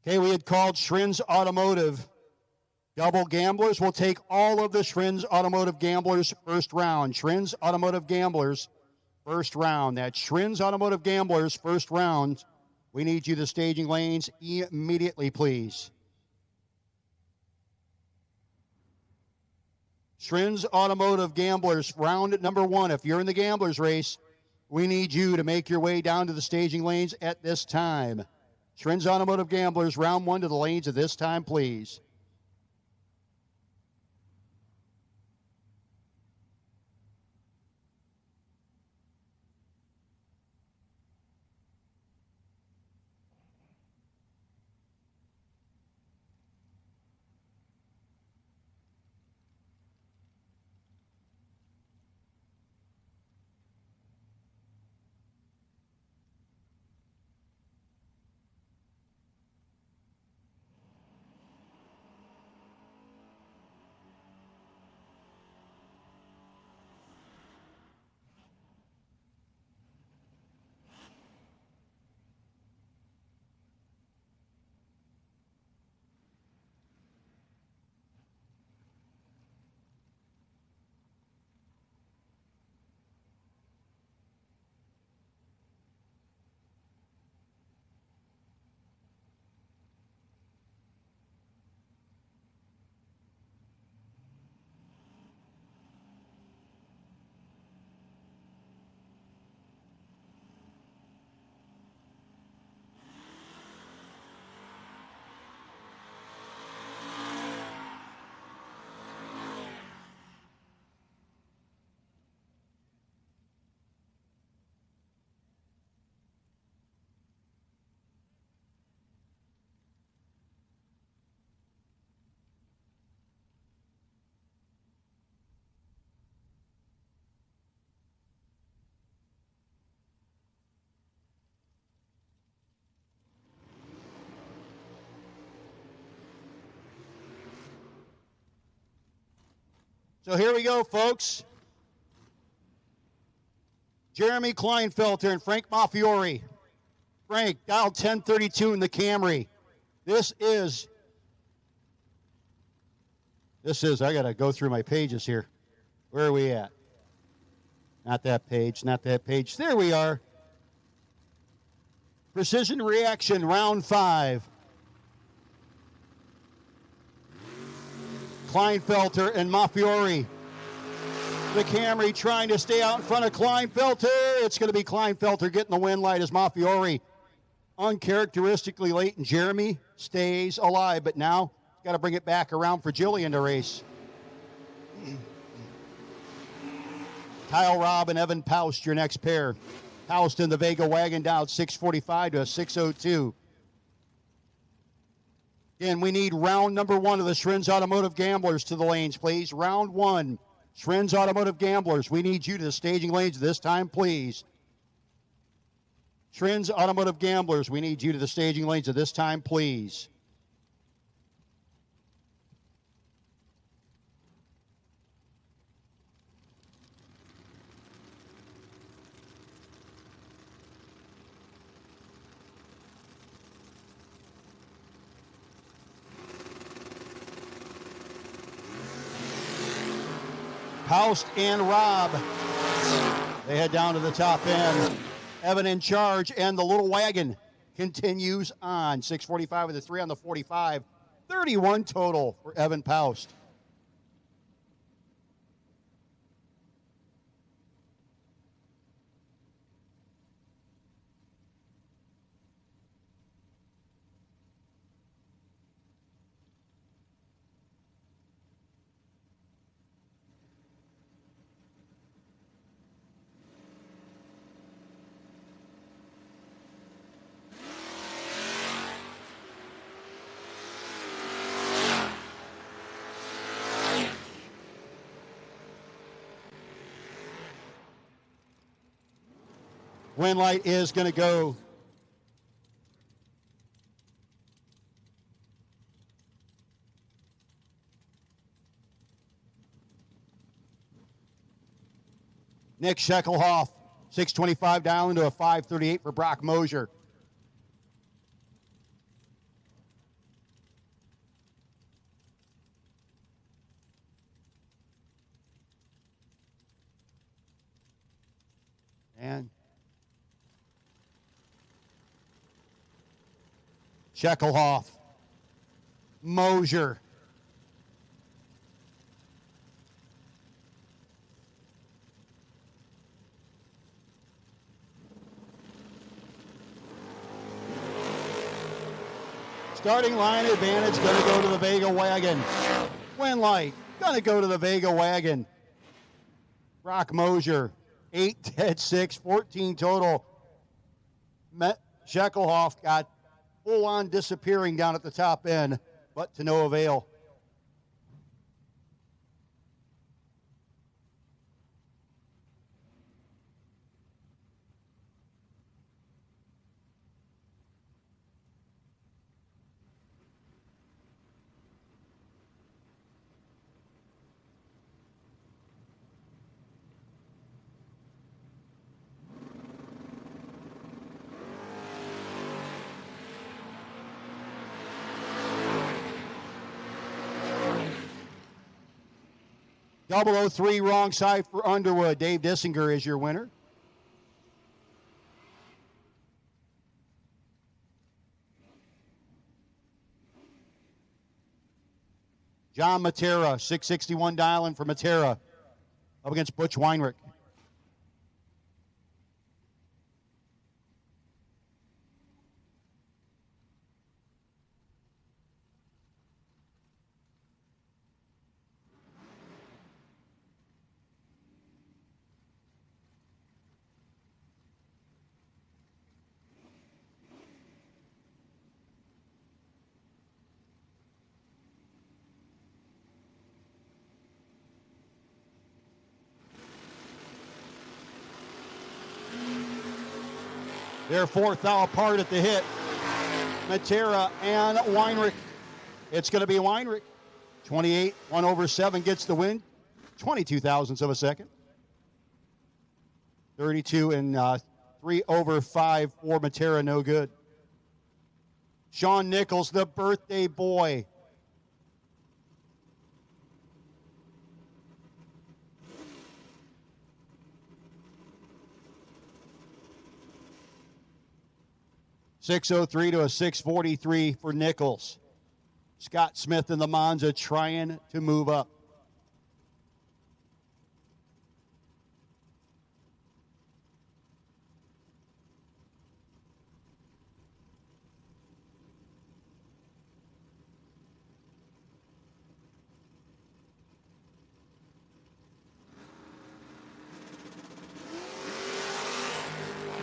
Okay, we had called Schrin's Automotive double gamblers. We'll take all of the Schrin's Automotive gamblers first round. Schrin's Automotive gamblers first round. That's Schrin's Automotive gamblers first round. We need you to staging lanes immediately, please. Schrin's Automotive gamblers, round number 1. If you're in the gamblers race, we need you to make your way down to the staging lanes at this time. Schrin's Automotive gamblers, round 1 to the lanes at this time, please. So here we go, folks. Jeremy Kleinfelter and Frank Maffiori. Frank, dial 1032 in the Camry. This is, I got to go through my pages here. Where are we at? Not that page, not that page. There we are. Precision Reaction, round 5. Kleinfelter and Maffiori. The Camry trying to stay out in front of Kleinfelter. It's going to be Kleinfelter getting the win light as Maffiori uncharacteristically late, and Jeremy stays alive, but now he's got to bring it back around for Jillian to race. Kyle Robb and Evan Paust, your next pair. Paust in the Vega wagon down 645 to a 602. Again, we need round number 1 of the Schrin's Automotive Gamblers to the lanes, please. Round 1, Schrin's Automotive Gamblers. We need you to the staging lanes this time, please. Schrin's Automotive Gamblers. We need you to the staging lanes at this time, please. Paust and Robb. They head down to the top end. Evan in charge, and the little wagon continues on. 645 with a 3 on the 45. 31 total for Evan Paust. Win light is going to go. Nick Scheckelhoff, 625 down into a 538 for Brock Mosier. And Shekelhoff, Mosier. Starting line advantage going to go to the Vega Wagon. Winlight going to go to the Vega Wagon. Brock Mosier, 8 dead 6, 14 total. Shekelhoff got full on disappearing down at the top end, but to no avail. .003 wrong side for Underwood. Dave Dissinger is your winner. John Matera, 661 dialing for Matera, up against Butch Weinrich. They're 4th thou apart at the hit. Matera and Weinrich. It's going to be Weinrich. 28, 1/7 gets the win. 22 thousandths of a second. 32 and 3/5 for Matera, no good. Sean Nichols, the birthday boy. .603 to a 643 for Nichols. Scott Smith and the Monza trying to move up.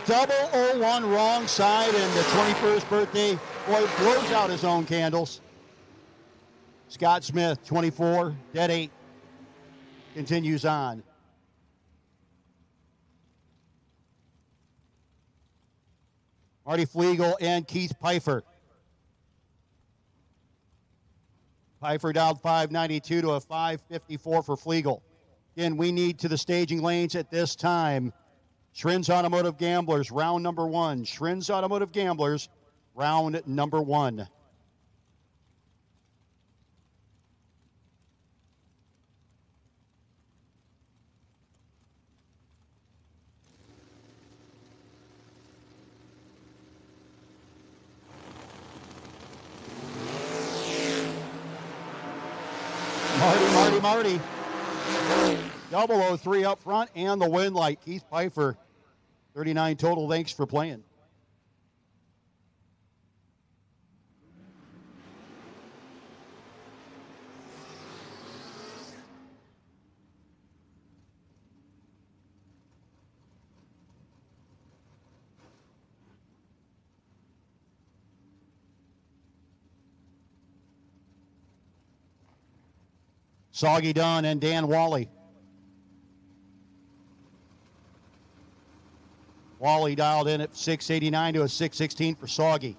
.001 wrong side, and the 21st birthday boy blows out his own candles. Scott Smith, 24, dead 8, continues on. Marty Flegel and Keith Pfeiffer. Pfeiffer dialed 592 to a 554 for Flegel. Again, we need to the staging lanes at this time. Schrin's Automotive Gamblers, round number 1. Schrin's Automotive Gamblers, round number 1. Marty. 003 up front and the win light. Keith Pfeiffer, 39 total. Thanks for playing. Soggy Dunn and Dan Wally. Wally dialed in at 689 to a 616 for Soggy.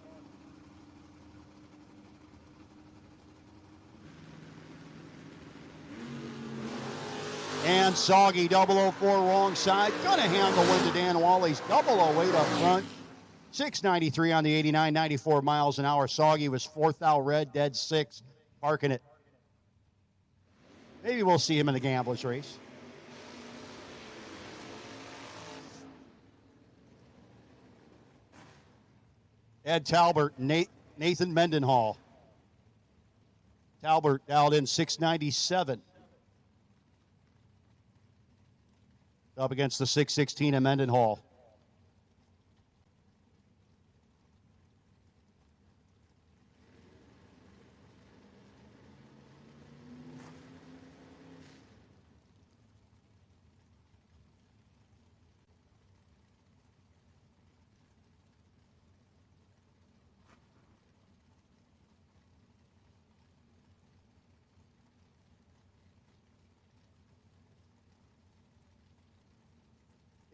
And Soggy, 004 wrong side. Gonna hand the win to Dan Wally's 008 up front. 693 on the 89, 94 miles an hour. Soggy was 4th thou red, dead 6, parking it. Maybe we'll see him in the Gamblers race. Ed Talbert, Nathan Mendenhall. Talbert dialed in 697. Up against the 616 of Mendenhall.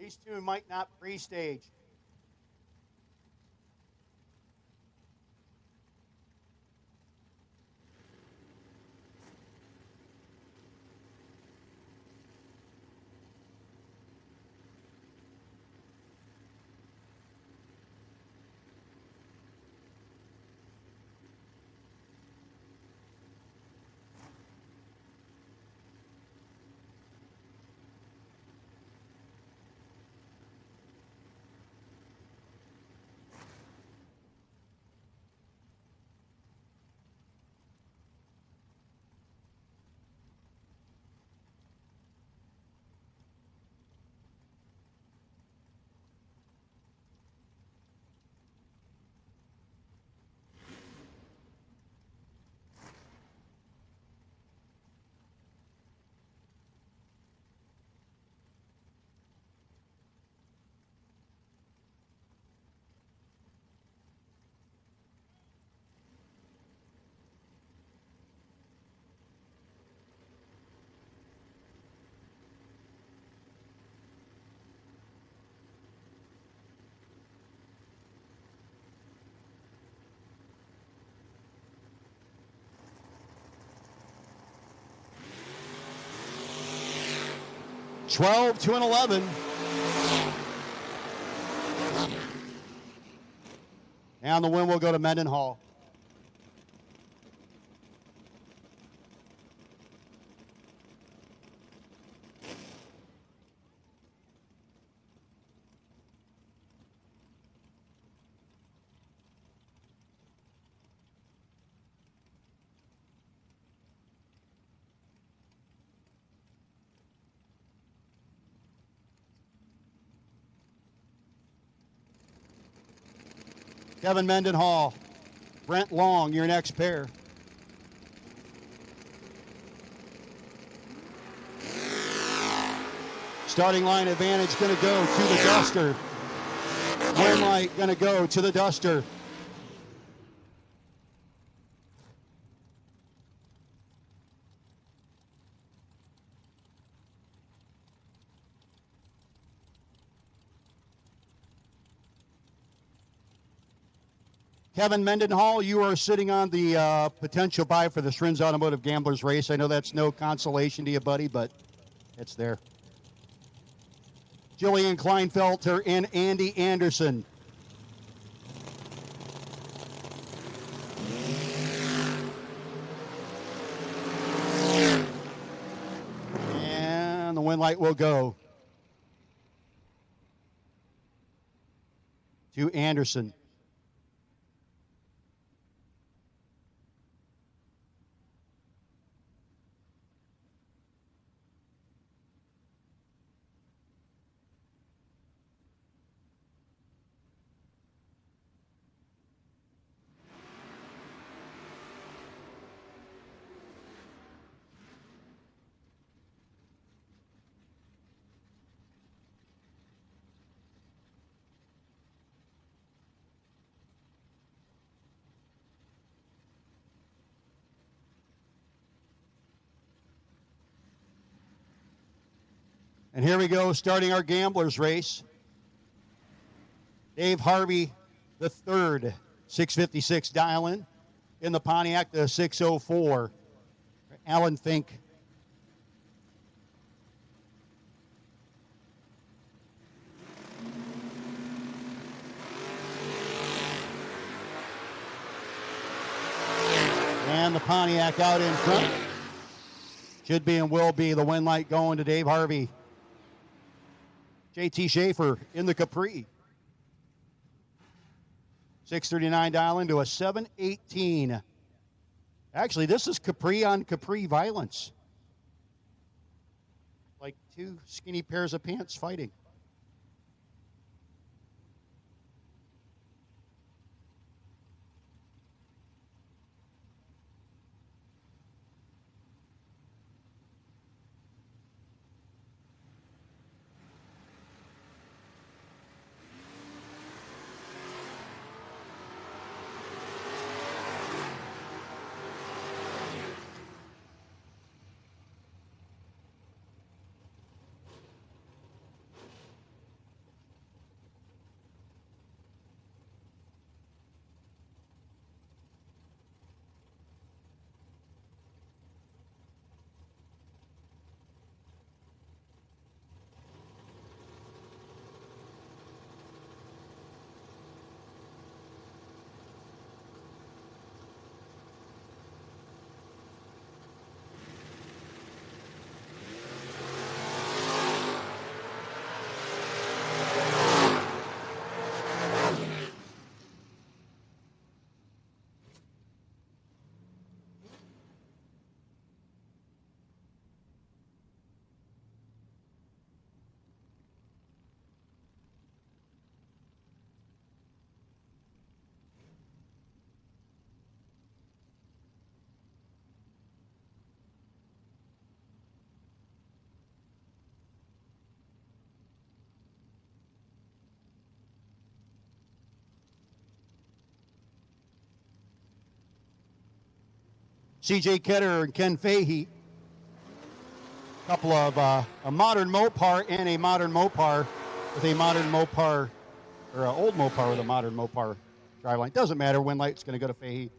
These two might not pre-stage. $12 to an 11. And the win will go to Mendenhall. Kevin Mendenhall, Brent Long, your next pair. Starting line advantage going to go to the Duster. Win light going to go to the Duster. Kevin Mendenhall, you are sitting on the potential buy for the Shrins Automotive Gamblers race. I know that's no consolation to you, buddy, but it's there. Jillian Kleinfelter and Andy Anderson. And the win light will go to Anderson. And here we go, starting our gamblers race. Dave Harvey, the third, 656 dial-in. In the Pontiac, the 604. Alan Fink. And the Pontiac out in front. Should be and will be the win light going to Dave Harvey. JT Schaefer in the Capri. 639 dial into a 718. Actually, this is Capri on Capri violence. Like two skinny pairs of pants fighting. C.J. Ketter and Ken Fahey. A couple of a modern Mopar and a modern Mopar with a modern Mopar, or an old Mopar with a modern Mopar driveline. Doesn't matter. Wind light's going to go to Fahey.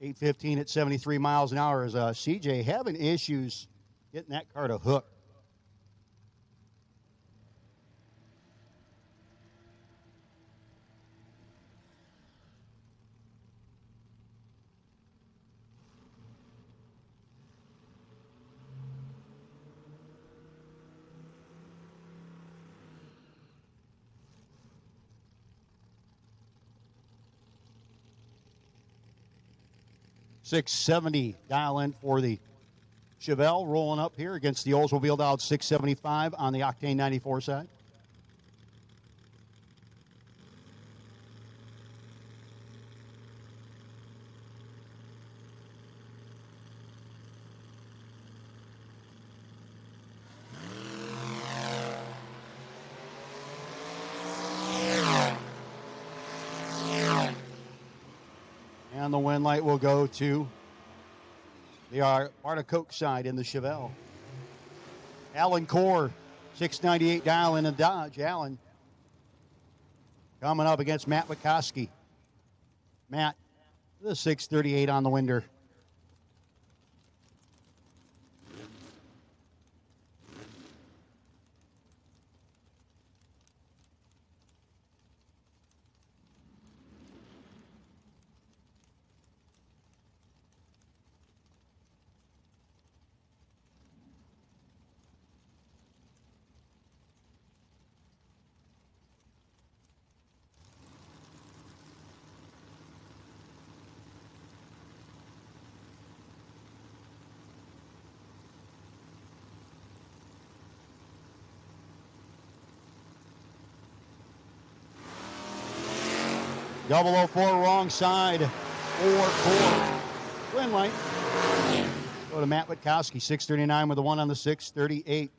.815 at 73 miles an hour is CJ having issues getting that car to hook. .670 dial in for the Chevelle rolling up here against the Oldsmobile dialed .675 on the Octane 94 side. And the wind light will go to the Bartacoke side in the Chevelle. Alan Core, 698 dial in a Dodge. Alan coming up against Matt McCoskey. Matt, the 638 on the winder. Double 004 wrong side. 4-4. Wind light. Go to Matt Witkowski, 639 with a 1 on the 638.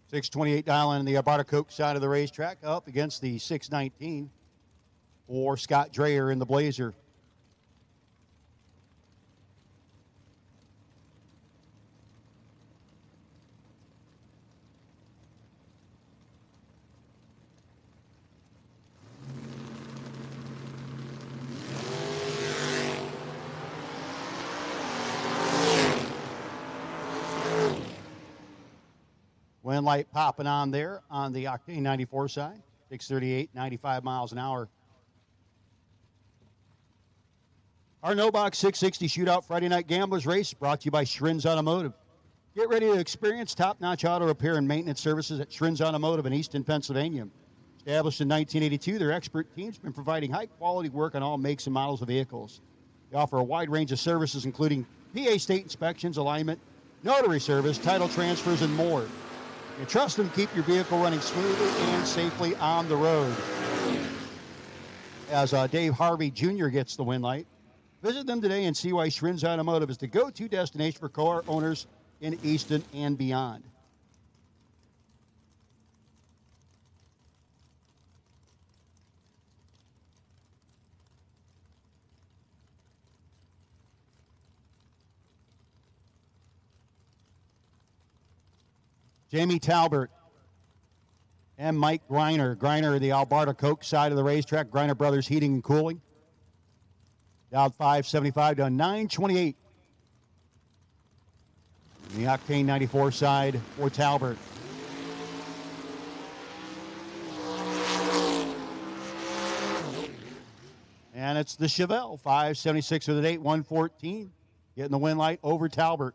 .628 dial in the Bartacoke side of the racetrack up against the 619 for Scott Dreyer in the Blazer. Wind light popping on there on the Octane 94 side. 638, 95 miles an hour. Our No Box 660 Shootout Friday Night Gamblers Race brought to you by Shrins Automotive. Get ready to experience top-notch auto repair and maintenance services at Shrins Automotive in Easton, Pennsylvania. Established in 1982, their expert team's been providing high-quality work on all makes and models of vehicles. They offer a wide range of services, including PA state inspections, alignment, notary service, title transfers, and more. You trust them to keep your vehicle running smoothly and safely on the road. As Dave Harvey Jr. gets the win light, visit them today and see why Shrins Automotive is the go-to destination for car owners in Easton and beyond. Jamie Talbert and Mike Greiner. Greiner, the Alberta Coke side of the racetrack. Greiner Brothers Heating and Cooling. Down 575 to 928. The Octane 94 side for Talbert. And it's the Chevelle, 576 with an 8, 114. Getting the win light over Talbert.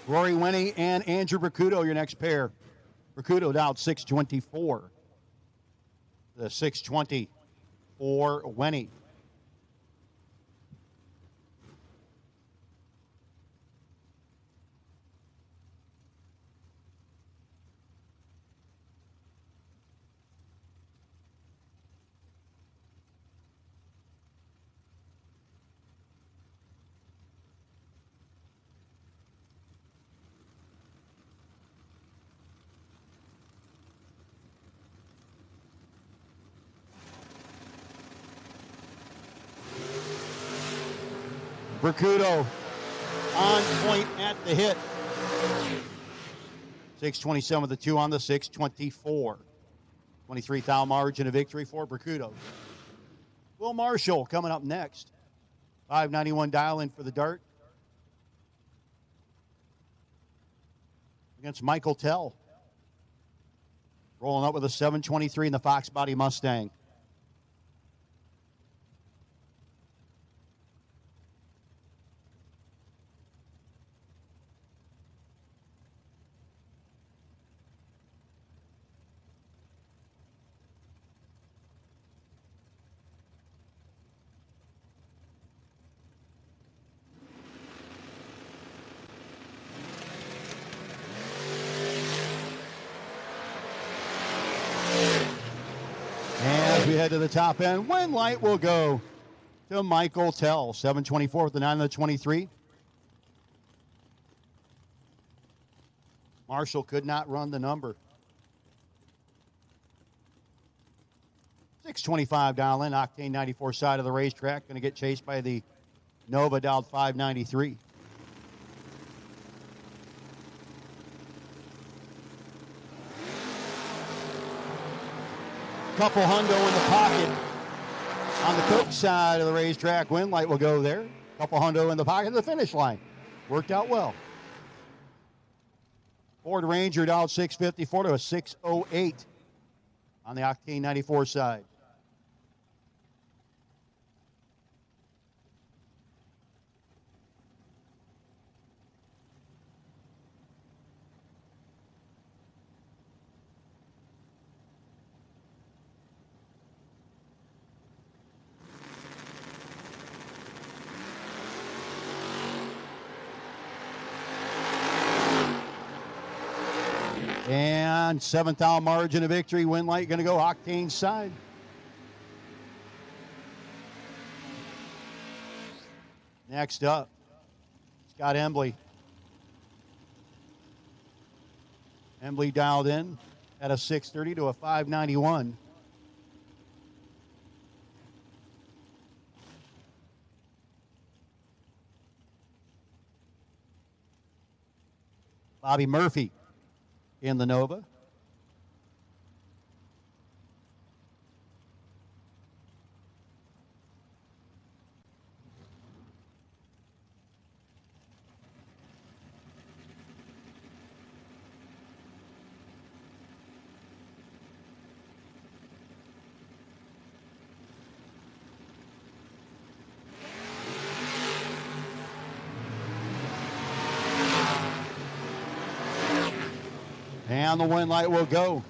Rory Winnie and Andrew Bracuto, your next pair. Bracuto down 624. The 620 for Winnie. Bracuto on point at the hit. 627 with the 2 on the 624. 23-thou margin of victory for Bracuto. Will Marshall coming up next. 591 dial in for the dart. Against Michael Tell. Rolling up with a 723 in the Fox Body Mustang. We head to the top end. Win light will go to Michael Tell. 724 with the 9 and the 23. Marshall could not run the number. 625 dial in. Octane 94 side of the racetrack. Going to get chased by the Nova dialed 593. Couple hundo in the pocket on the Coke side of the racetrack. Win light will go there. Couple hundo in the pocket to the finish line. Worked out well. Ford Ranger dialed 654 to a 608 on the Octane 94 side. And 7th-hour margin of victory. Win light going to go Octane side. Next up, Scott Embley. Embley dialed in at a 630 to a 591. Bobby Murphy in the Nova. And the win light will go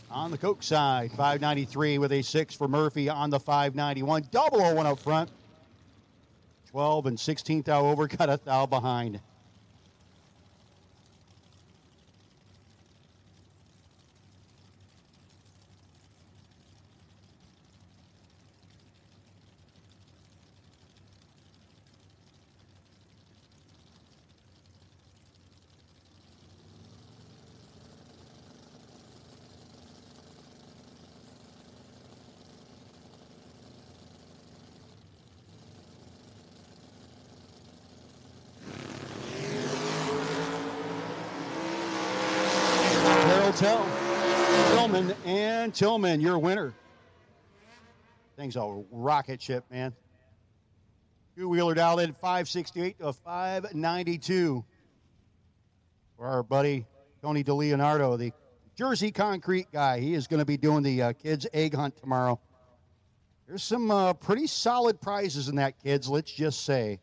on the Coke side. 593 with a 6 for Murphy on the 591. 001 up front. 12 and 16th thou over, got a thou behind. Tillman and Tillman, your winner. Thing's a rocket ship, man. Two-wheeler dialed in 568 to 592 for our buddy Tony DeLeonardo, the Jersey Concrete guy. He is going to be doing the kids' egg hunt tomorrow. There's some pretty solid prizes in that, kids, let's just say.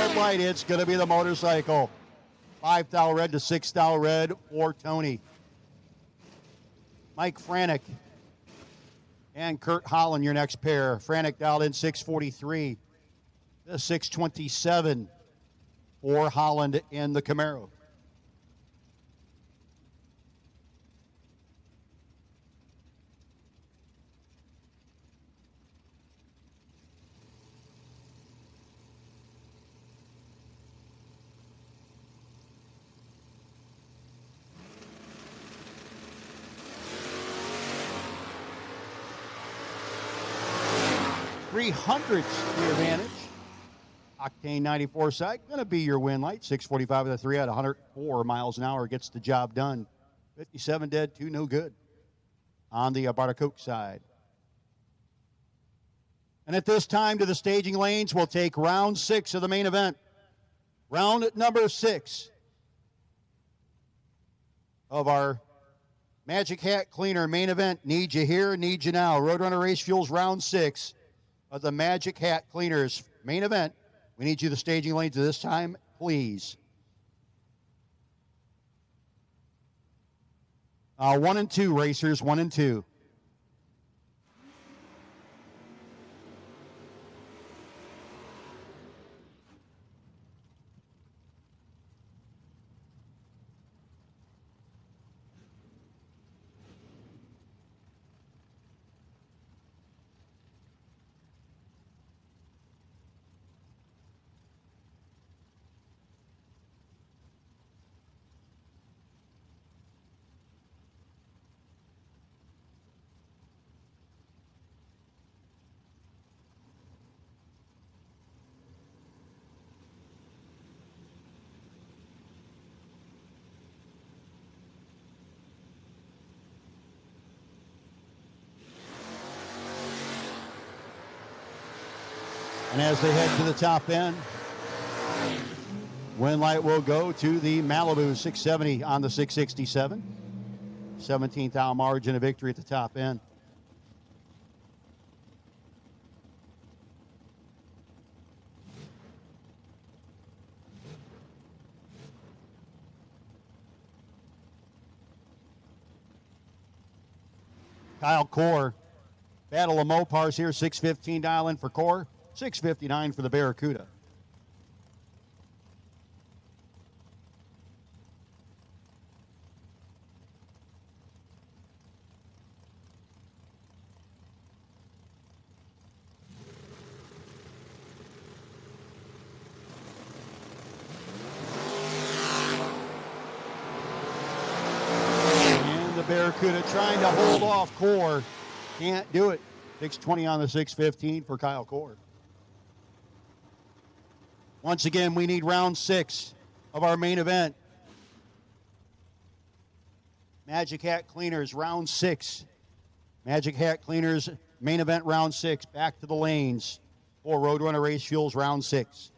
2nd light, it's going to be the motorcycle. 5 thou red to 6 thou red for Tony. Mike Franek and Kurt Holland, your next pair. Franek dialed in 643 to 627 for Holland in the Camaro. Hundredths to your advantage. Octane 94 side, going to be your win light. 645 with a 3 at 104 miles an hour gets the job done. 57 dead, 2 no good on the Bartacoke side. And at this time to the staging lanes, we'll take round 6 of the main event. Round number 6 of our Magic Hat Cleaner main event. Need you here, need you now. Roadrunner Race Fuels round 6 of the Magic Hat Cleaners main event. We need you the staging lanes this time, please. 1 and 2 racers, 1 and 2. And as they head to the top end, win light will go to the Malibu 670 on the 667. 17th hour margin of victory at the top end. Kyle Core. Battle of Mopars here, $6.15 dial in for Core, $6.59 for the Barracuda. And the Barracuda trying to hold off Core. Can't do it. 620 on the 615 for Kyle Core. Once again, we need round 6 of our main event. Magic Hat Cleaners, round 6. Magic Hat Cleaners, main event, round 6. Back to the lanes for Roadrunner Race Fuels, round 6.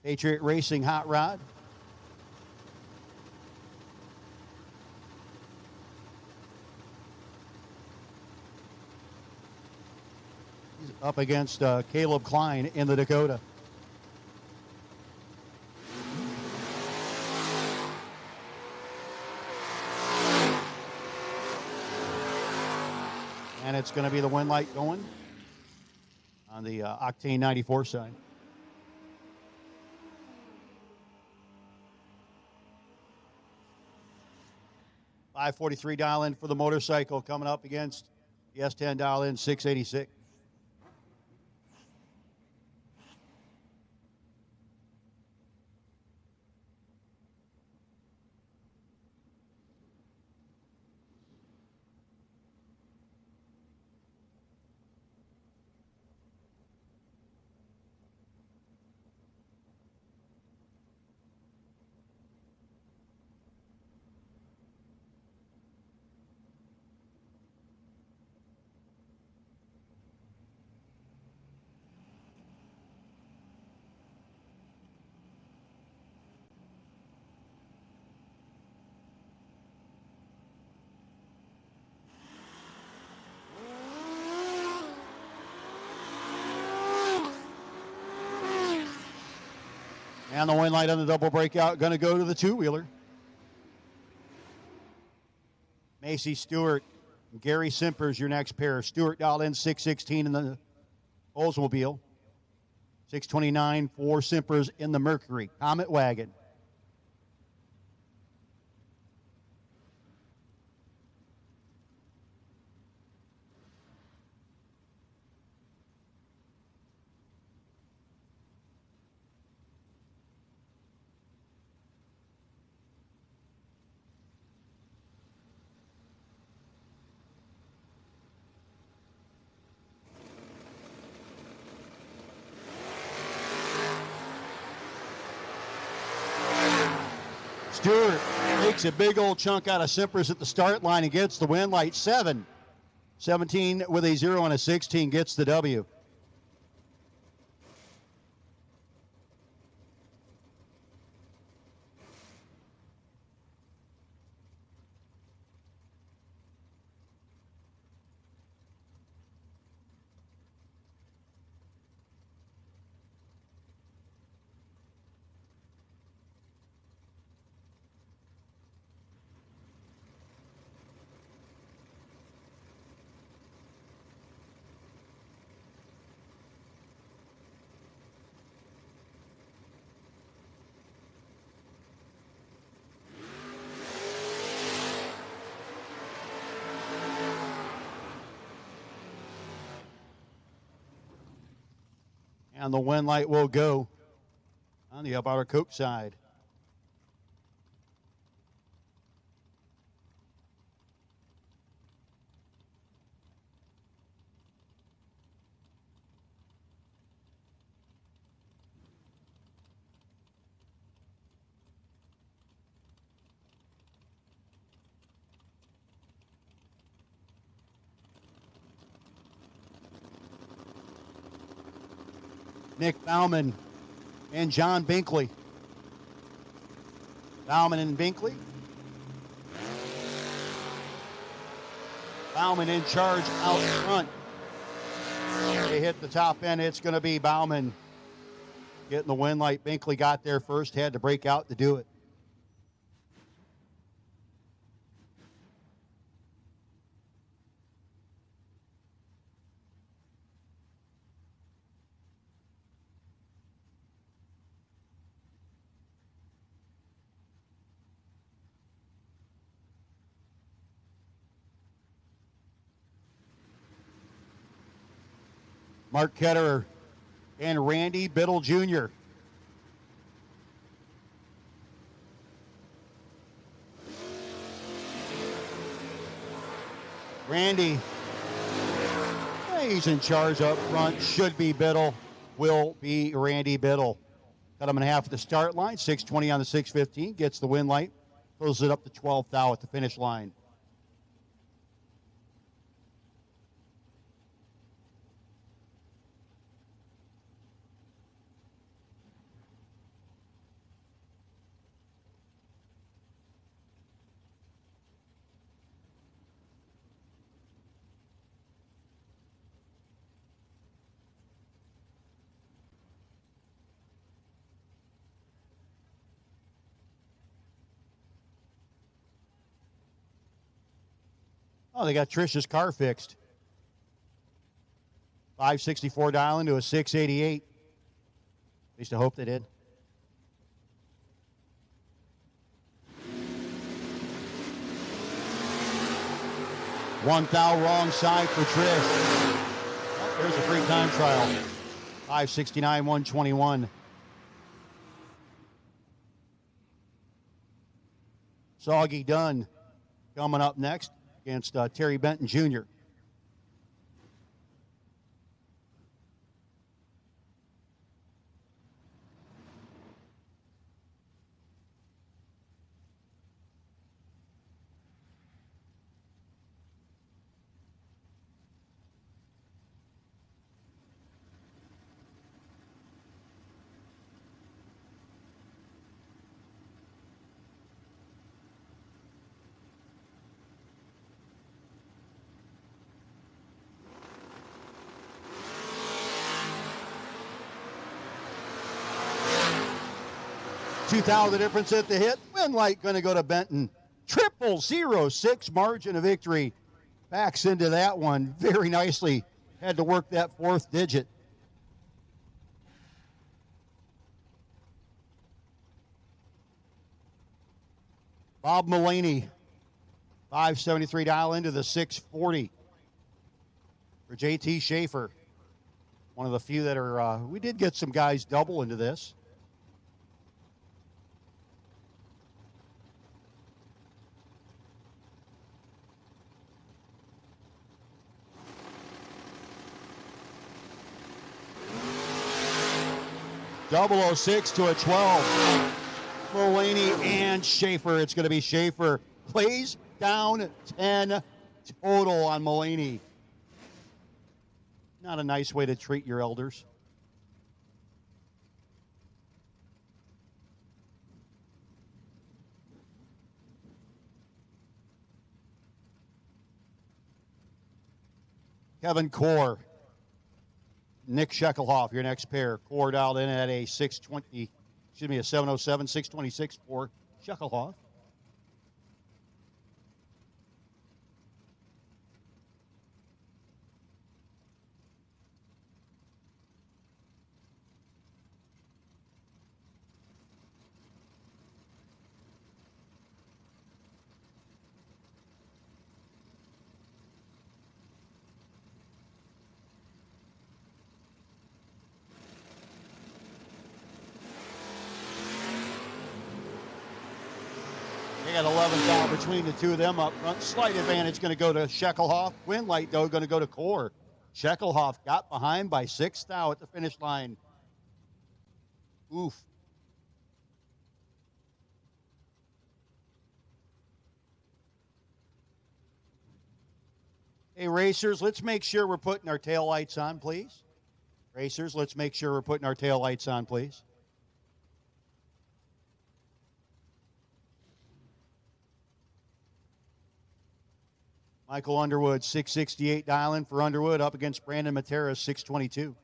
Patriot Racing Hot Rod. He's up against Caleb Klein in the Dakota. And it's going to be the win light going on the Octane 94 side. $543 dial in for the motorcycle coming up against the S10 dial in, $686. And the win light on the double breakout, going to go to the two-wheeler. Macy Stewart and Gary Simpers, your next pair. Stewart dialed in 616 in the Oldsmobile. 629 for Simpers in the Mercury. Comet Wagon. Stewart takes a big old chunk out of Simpers at the start line and gets the win light. 17 with a 0 and a 16 gets the W. And the win light will go on the Alberta Coke side. Nick Bauman and John Binkley. Bauman and Binkley. Bauman in charge out front. They hit the top end. It's going to be Bauman getting the win light. Binkley got there first, had to break out to do it. Mark Ketterer and Randy Biddle Jr. Randy, he's in charge up front. Should be Biddle. Will be Randy Biddle. Cut him in half at the start line. 6:20 on the 6:15. Gets the win light. Closes it up to 12th thou at the finish line. Oh, they got Trish's car fixed. 564 dial into a 688. At least I hope they did. One thou wrong side for Trish. Oh, there's a free time trial. 569, 121. Soggy Dunn coming up next against Terry Benton Jr. $2,000 difference at the hit. Win light going to go to Benton. 006 margin of victory. Backs into that one very nicely. Had to work that fourth digit. Bob Mulaney, 573 dial into the 640 for JT Schaefer. One of the few that are, we did get some guys double into this. .006 to a 12. Mulaney and Schaefer. It's going to be Schaefer. Plays down 10 total on Mulaney. Not a nice way to treat your elders. Kevin Core. Nick Shekelhoff, your next pair. Core dialed in at a 620, excuse me, a 707, 626 for Shekelhoff. They got 11th out between the two of them up front. Slight advantage going to go to Shekelhoff. Win light, though, going to go to Core. Shekelhoff got behind by 6th thou at the finish line. Oof. Hey, racers, let's make sure we're putting our tail lights on, please. Racers, let's make sure we're putting our tail lights on, please. Michael Underwood, 668 dialing for Underwood, up against Brandon Matera, 622.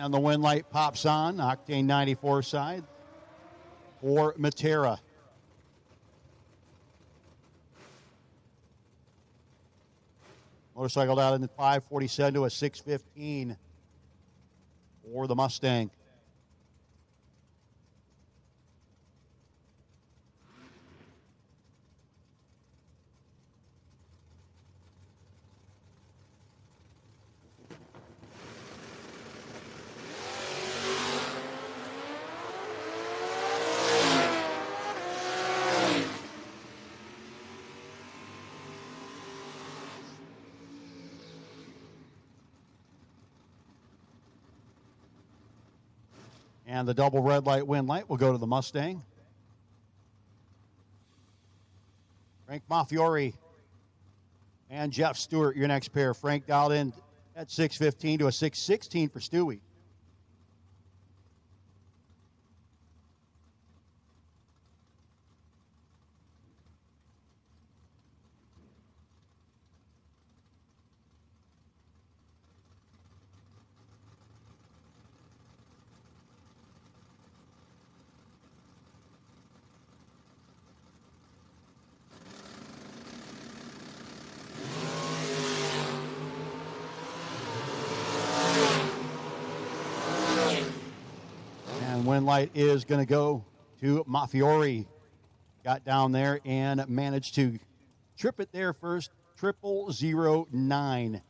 And the win light pops on, Octane 94 side for Matera. Motorcycle down in the 547 to a 615 for the Mustang. And the double red light, win light will go to the Mustang. Frank Maffiori and Jeff Stewart, your next pair. Frank dialed in at 615 to a 616 for Stewie. Win light is going to go to Maffiori. Got down there and managed to trip it there first. 0009.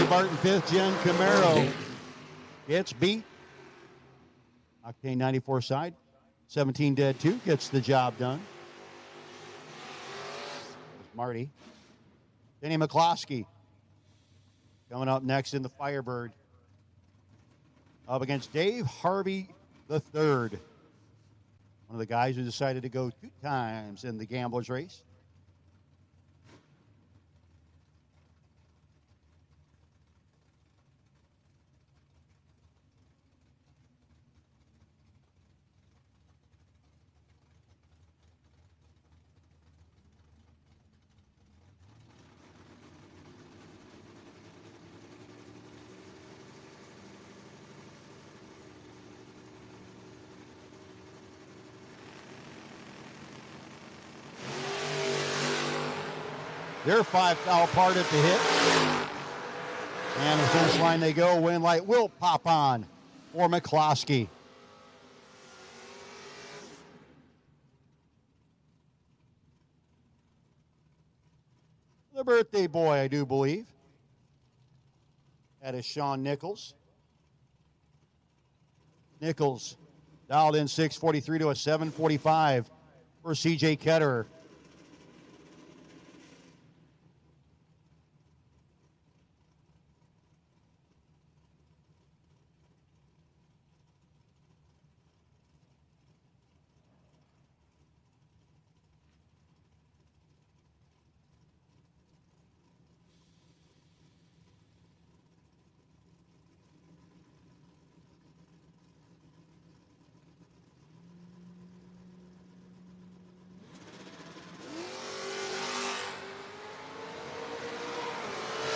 Barton 5th Gen Camaro. It's beat. Octane 94 side. 17 dead 2 gets the job done. There's Marty. Denny McCloskey coming up next in the Firebird. Up against Dave Harvey III. One of the guys who decided to go 2 times in the Gamblers race. They're 5-foul part at the hit. And the finish line they go. Win light will pop on for McCloskey. The birthday boy, I do believe. That is Sean Nichols. Nichols dialed in 643 to a 745 for CJ Ketterer.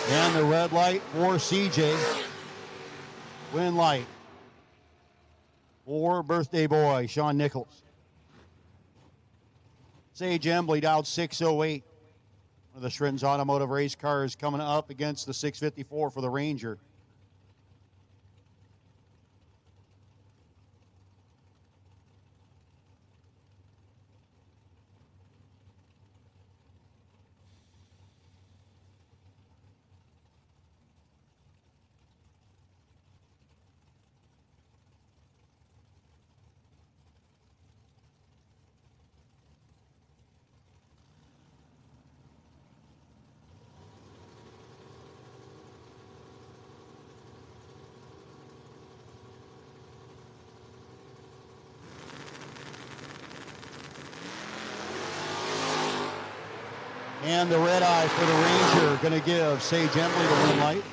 And the red light for CJ. Win light for birthday boy, Sean Nichols. Sage Embley dialed 608. One of the Shritton's Automotive race cars coming up against the 654 for the Ranger. And the red eye for the Ranger, going to give Sage Embley the green light.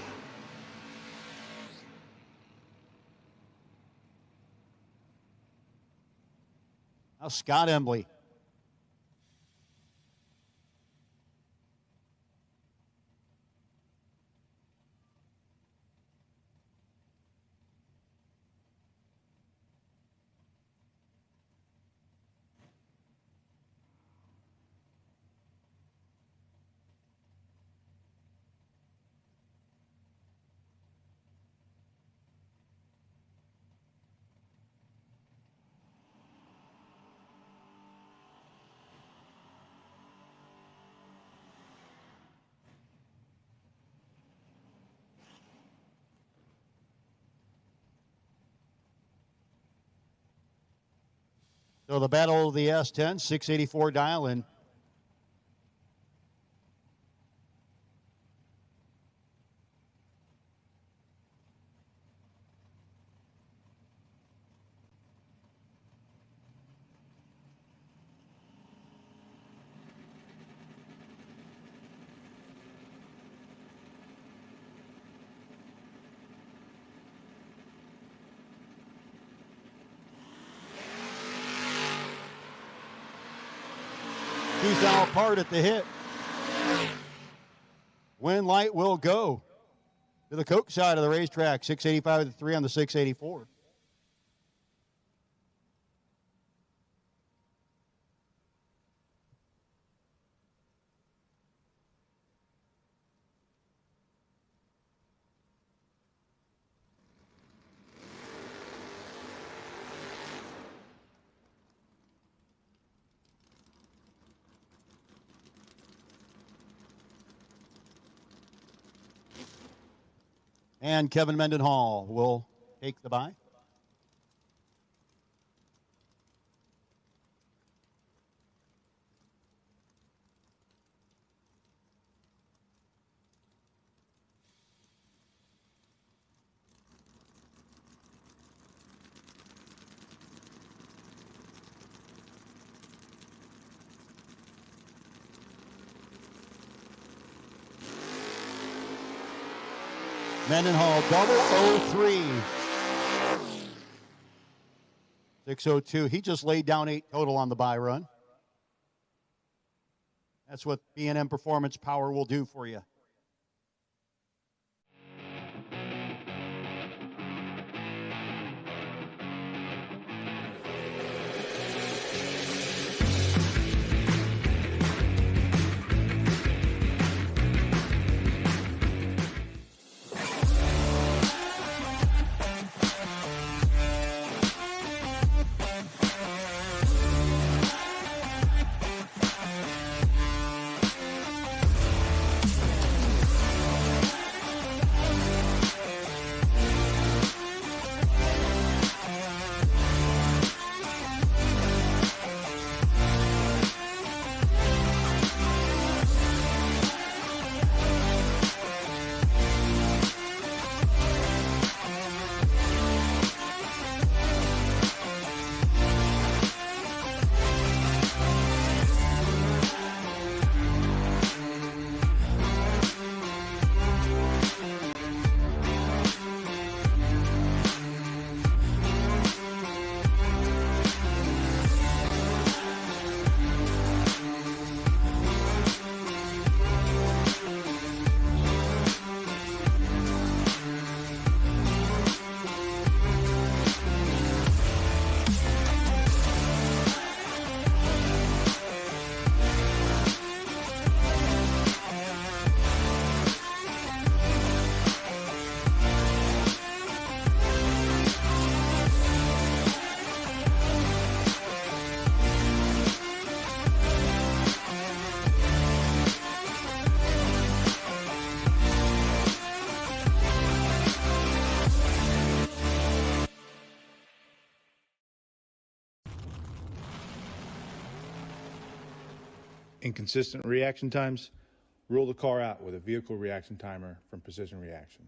Now Scott Embley. So the battle of the S10, 684 dial-in. He's now apart at the hit. Win light will go to the Coke side of the racetrack. 685 to 3 on the 684. And Kevin Mendenhall will take the bye. Mendenhall, double 03. 602. He just laid down 8 total on the bye run. That's what B&M Performance Power will do for you. Inconsistent reaction times, rule the car out with a vehicle reaction timer from Precision Reaction.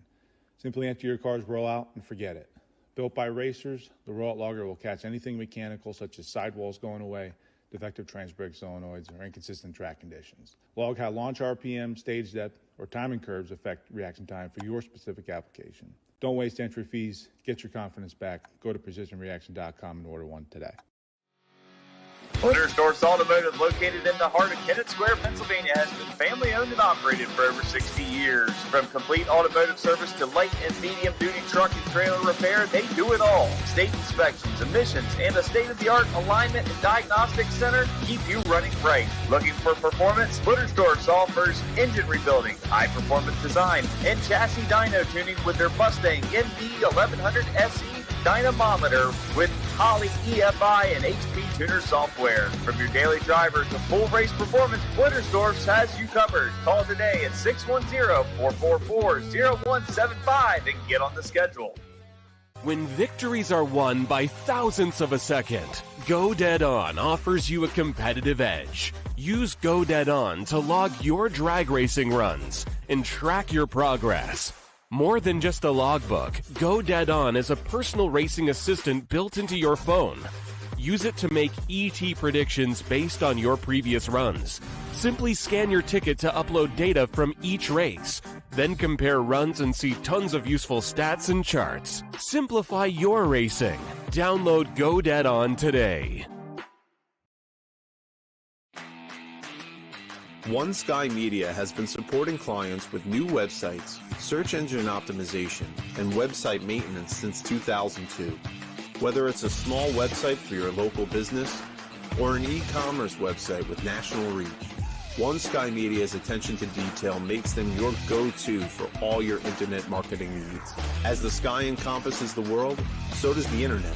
Simply enter your car's rollout and forget it. Built by racers, the rollout logger will catch anything mechanical such as sidewalls going away, defective transbrake solenoids, or inconsistent track conditions. Log how launch RPM, stage depth, or timing curves affect reaction time for your specific application. Don't waste entry fees. Get your confidence back. Go to precisionreaction.com and order one today. Dragsters Automotive, located in the heart of Kennett Square, Pennsylvania, has been family owned and operated for over 60 years. From complete automotive service to light and medium duty truck and trailer repair, they do it all. State inspections, emissions, and a state-of-the-art alignment and diagnostics center keep you running right. Looking for performance? Dragsters offers engine rebuilding, high-performance design, and chassis dyno tuning with their Mustang NV 1100 SE dynamometer with Holley EFI and HP Tuner software. From your daily driver to full race performance, Blittersdorf has you covered. Call today at 610-444-0175 and get on the schedule. When victories are won by thousandths of a second, Go Dead On offers you a competitive edge. Use Go Dead On to log your drag racing runs and track your progress. More than just a logbook, Go Dead On is a personal racing assistant built into your phone. Use it to make ET predictions based on your previous runs. Simply scan your ticket to upload data from each race. Then compare runs and see tons of useful stats and charts. Simplify your racing. Download Go Dead On today. One Sky Media has been supporting clients with new websites, search engine optimization, and website maintenance since 2002. Whether it's a small website for your local business or an e-commerce website with national reach, One Sky Media's attention to detail makes them your go-to for all your internet marketing needs. As the sky encompasses the world, so does the internet.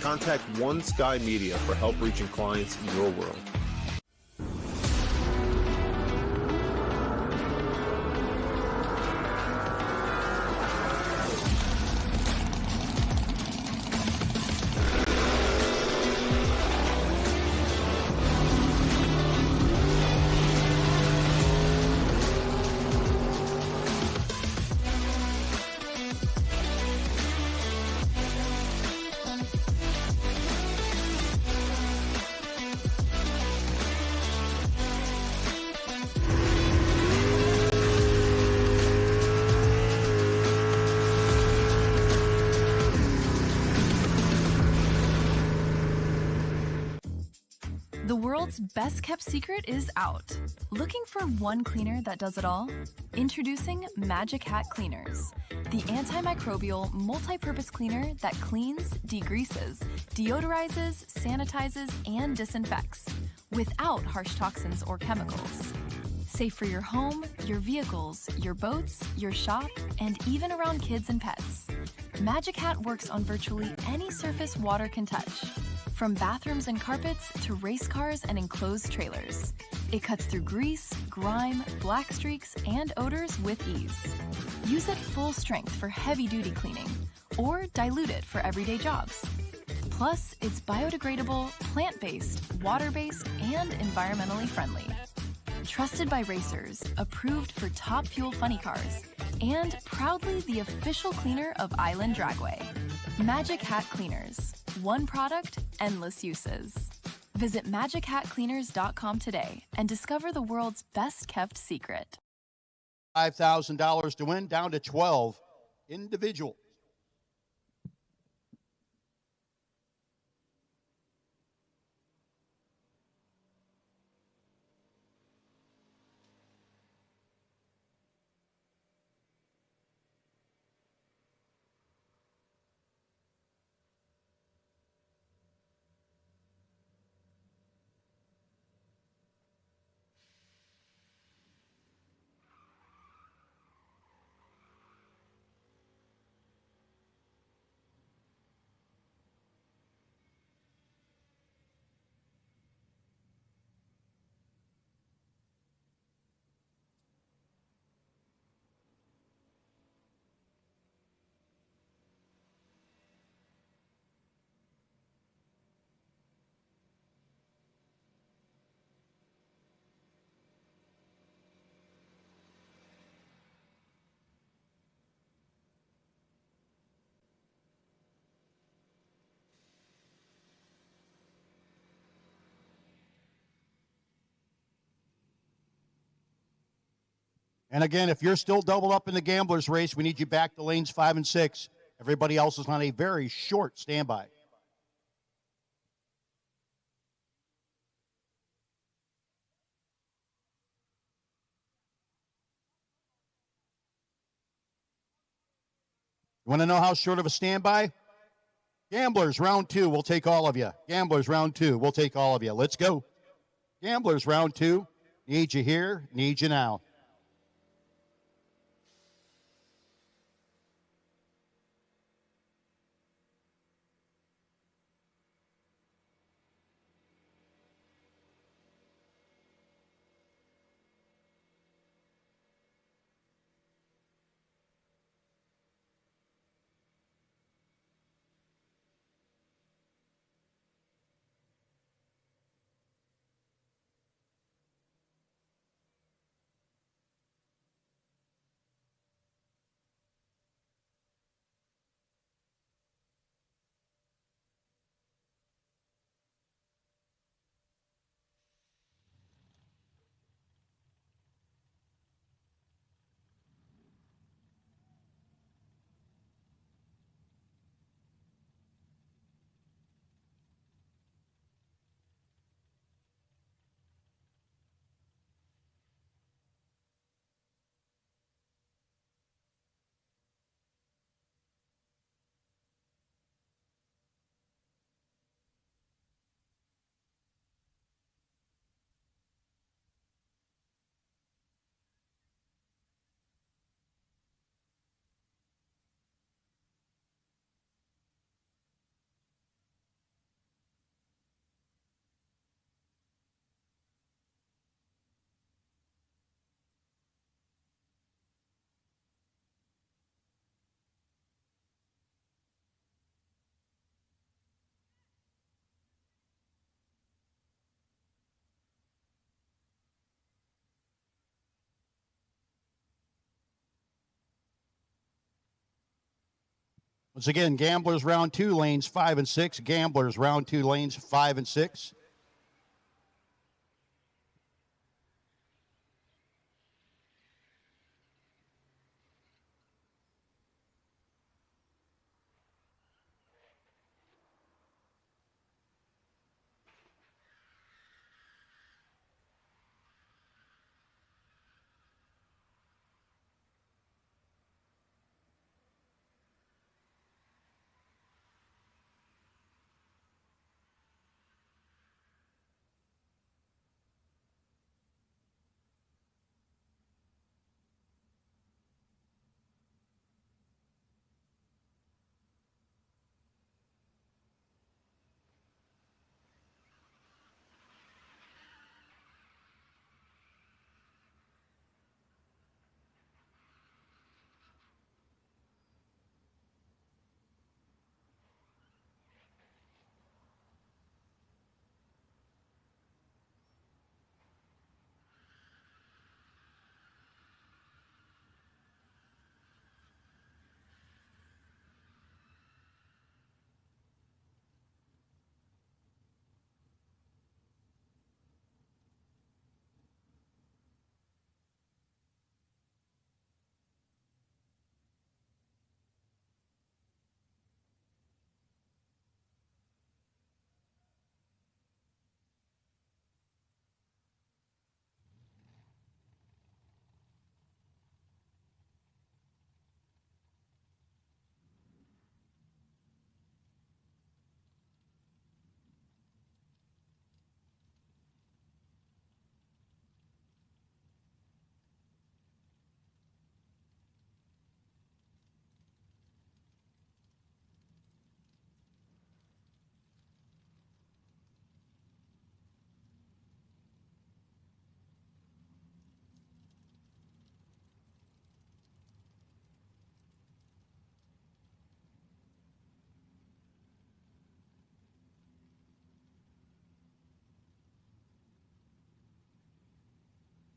Contact One Sky Media for help reaching clients in your world. The world's best kept secret is out. Looking for one cleaner that does it all? Introducing Magic Hat Cleaners, the antimicrobial multi-purpose cleaner that cleans, degreases, deodorizes, sanitizes, and disinfects without harsh toxins or chemicals. Safe for your home, your vehicles, your boats, your shop, and even around kids and pets. Magic Hat works on virtually any surface water can touch. From bathrooms and carpets to race cars and enclosed trailers. It cuts through grease, grime, black streaks, and odors with ease. Use it full strength for heavy-duty cleaning, or dilute it for everyday jobs. Plus, it's biodegradable, plant-based, water-based, and environmentally friendly. Trusted by racers, approved for top fuel funny cars, and proudly the official cleaner of Island Dragway. Magic Hat Cleaners. One product, endless uses. Visit MagicHatCleaners.com today and discover the world's best kept secret. $5,000 to win, down to 12 individual. And again, if you're still doubled up in the gamblers race, we need you back to lanes 5 and 6. Everybody else is on a very short standby. You want to know how short of a standby? Gamblers, round 2, we'll take all of you. Gamblers, round 2, we'll take all of you. Let's go. Gamblers, round 2, need you here, need you now. Once again, gamblers, round 2, lanes 5 and 6. Gamblers, round 2, lanes 5 and 6.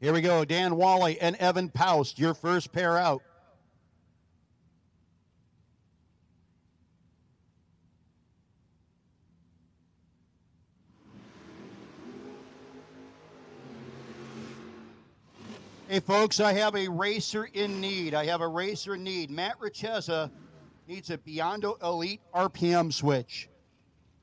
Here we go. Dan Wally and Evan Poust, your first pair out. Hey, folks, I have a racer in need. Matt Richeza needs a Biondo Elite RPM switch.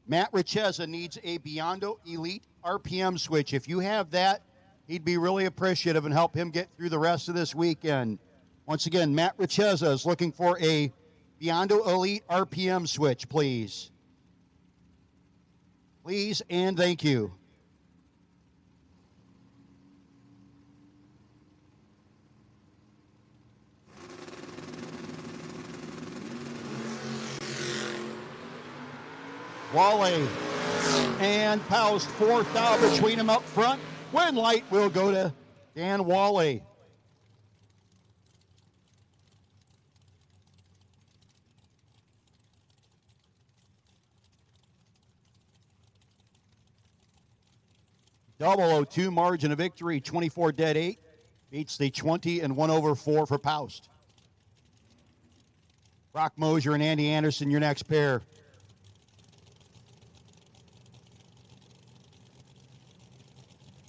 Matt Richeza needs a Biondo Elite RPM switch. If you have that, he'd be really appreciative and help him get through the rest of this weekend. Once again, Matt Richeza is looking for a Biondo Elite RPM switch, please. Please and thank you. Wally and Paust, fourth out between them up front. Win light will go to Dan Wally. .002 margin of victory, 24 dead 8. Beats the 20 and 1 over 4 for Paust. Brock Mosier and Andy Anderson, your next pair.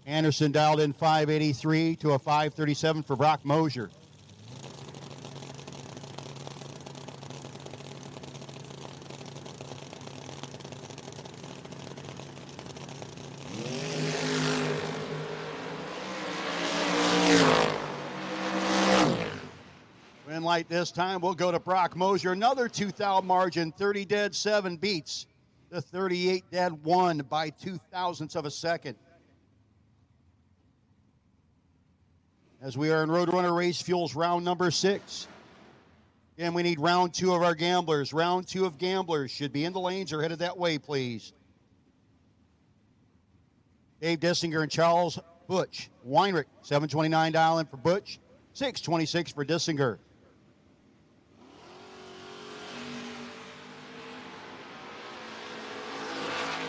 Anderson dialed in 583 to a 537 for Brock Mosier. Win light this time will go to Brock Mosier. Another 2,000 margin, 30 dead 7 beats the 38 dead 1 by 0.02 of a second. As we are in Roadrunner Race Fuels round number 6. And we need round 2 of our gamblers. Round 2 of gamblers should be in the lanes or headed that way, please. Dave Dissinger and Charles Butch. Weinrich, $7.29 dial in for Butch, $6.26 for Dissinger.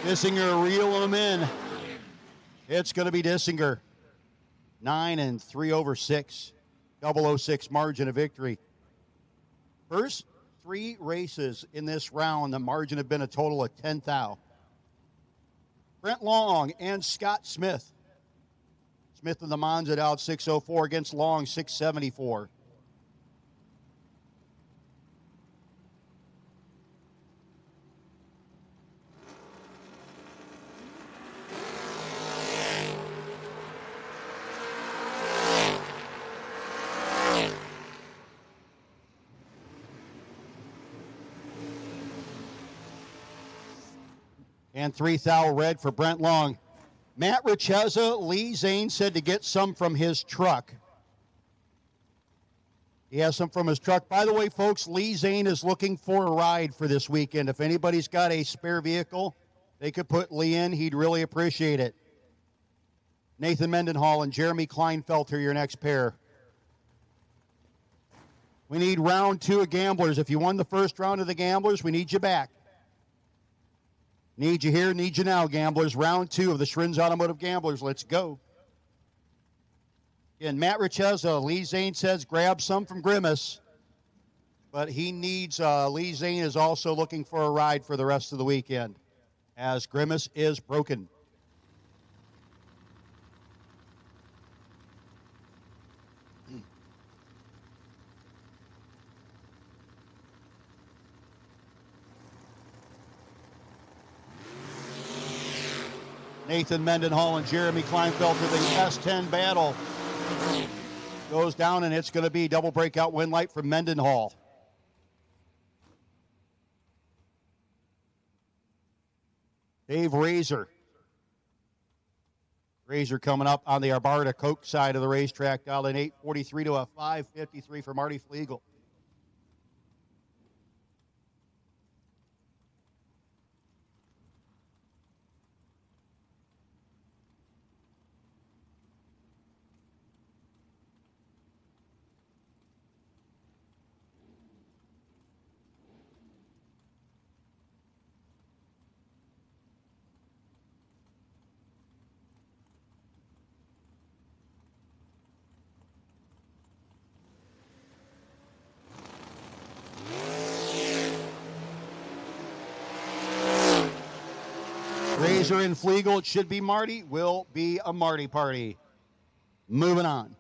Dissinger reeling them in. It's going to be Dissinger. 9 and 3 over 6. 006 margin of victory. First 3 races in this round, the margin have been a total of 10 thou. Brent Long and Scott Smith. Smith and the Monza out 604 against Long 674. And 3 thou red for Brent Long. Matt Richeza, Lee Zane said to get some from his truck. He has some from his truck. By the way, folks, Lee Zane is looking for a ride for this weekend. If anybody's got a spare vehicle, they could put Lee in. He'd really appreciate it. Nathan Mendenhall and Jeremy Kleinfelter, your next pair. We need round 2 of gamblers. If you won the first round of the gamblers, we need you back. Need you here, need you now, gamblers. Round 2 of the Shrins Automotive Gamblers. Let's go. Again, Matt Richeza, Lee Zane says grab some from Grimace. But he needs, Lee Zane is also looking for a ride for the rest of the weekend, as Grimace is broken. Nathan Mendenhall and Jeremy Kleinfelter, the S10 battle goes down, and it's going to be double breakout win light from Mendenhall. Dave Razor. Razor coming up on the Arbarda Coke side of the racetrack, dialed in 843 to a 553 for Marty Flegel. Razor and Flegel, it should be Marty, will be a Marty party. Moving on.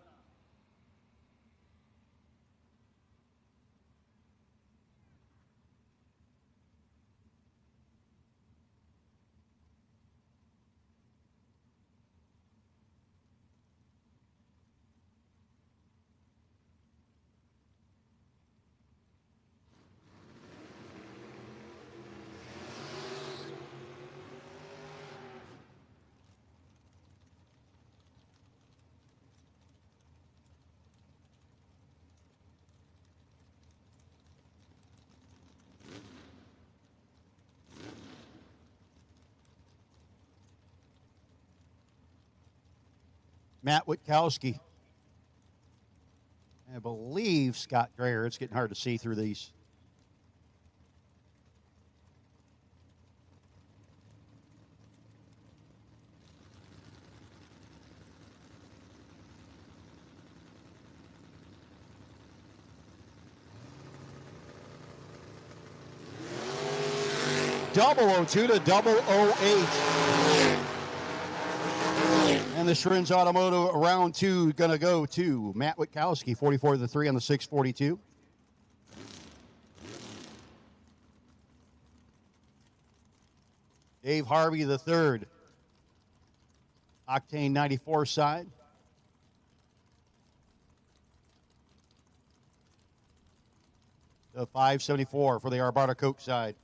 Matt Witkowski. I believe Scott Dreyer. It's getting hard to see through these. .002 to .008. And the Shrins Automotive round 2 going to go to Matt Witkowski, 44 to 3 on the 642. Dave Harvey the third, Octane 94 side. The 574 for the Arvada Coke side.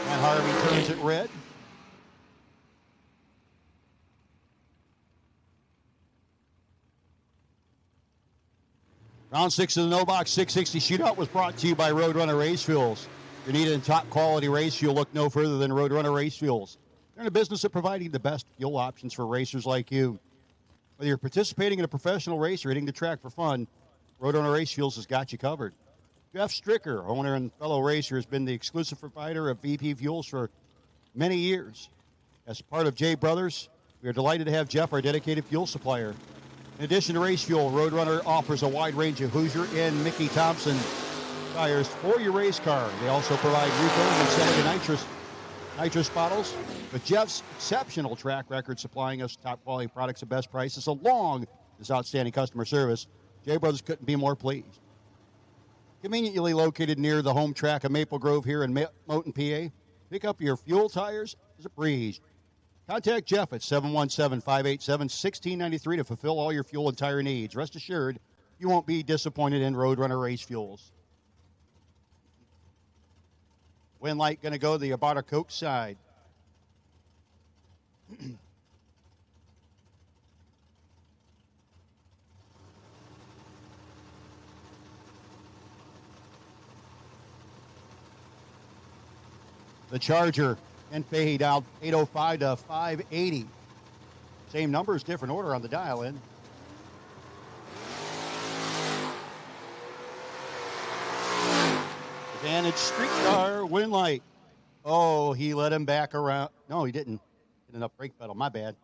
And Harvey turns it red. Round 6 of the No Box 660 Shootout was brought to you by Roadrunner Race Fuels. If you're needing top quality race fuel, look no further than Roadrunner Race Fuels. They're in the business of providing the best fuel options for racers like you. Whether you're participating in a professional race or hitting the track for fun, Roadrunner Race Fuels has got you covered. Jeff Stricker, owner and fellow racer, has been the exclusive provider of VP fuels for many years. As part of J Brothers, we are delighted to have Jeff, our dedicated fuel supplier. In addition to race fuel, Roadrunner offers a wide range of Hoosier and Mickey Thompson tires for your race car. They also provide refilling and selling of nitrous bottles. With Jeff's exceptional track record supplying us top quality products at best prices, along with outstanding customer service, J Brothers couldn't be more pleased. Conveniently located near the home track of Maple Grove here in Mohnton, PA, pick up your fuel tires as a breeze. Contact Jeff at 717-587-1693 to fulfill all your fuel and tire needs. Rest assured, you won't be disappointed in Roadrunner Race Fuels. Wind light going to go to the Arvada Coke side. The Charger and fade out 805 to 580. Same numbers, different order on the dial in. Advantage Streetcar, Wind light. Oh, he let him back around. No, he didn't. Hit enough brake pedal, my bad.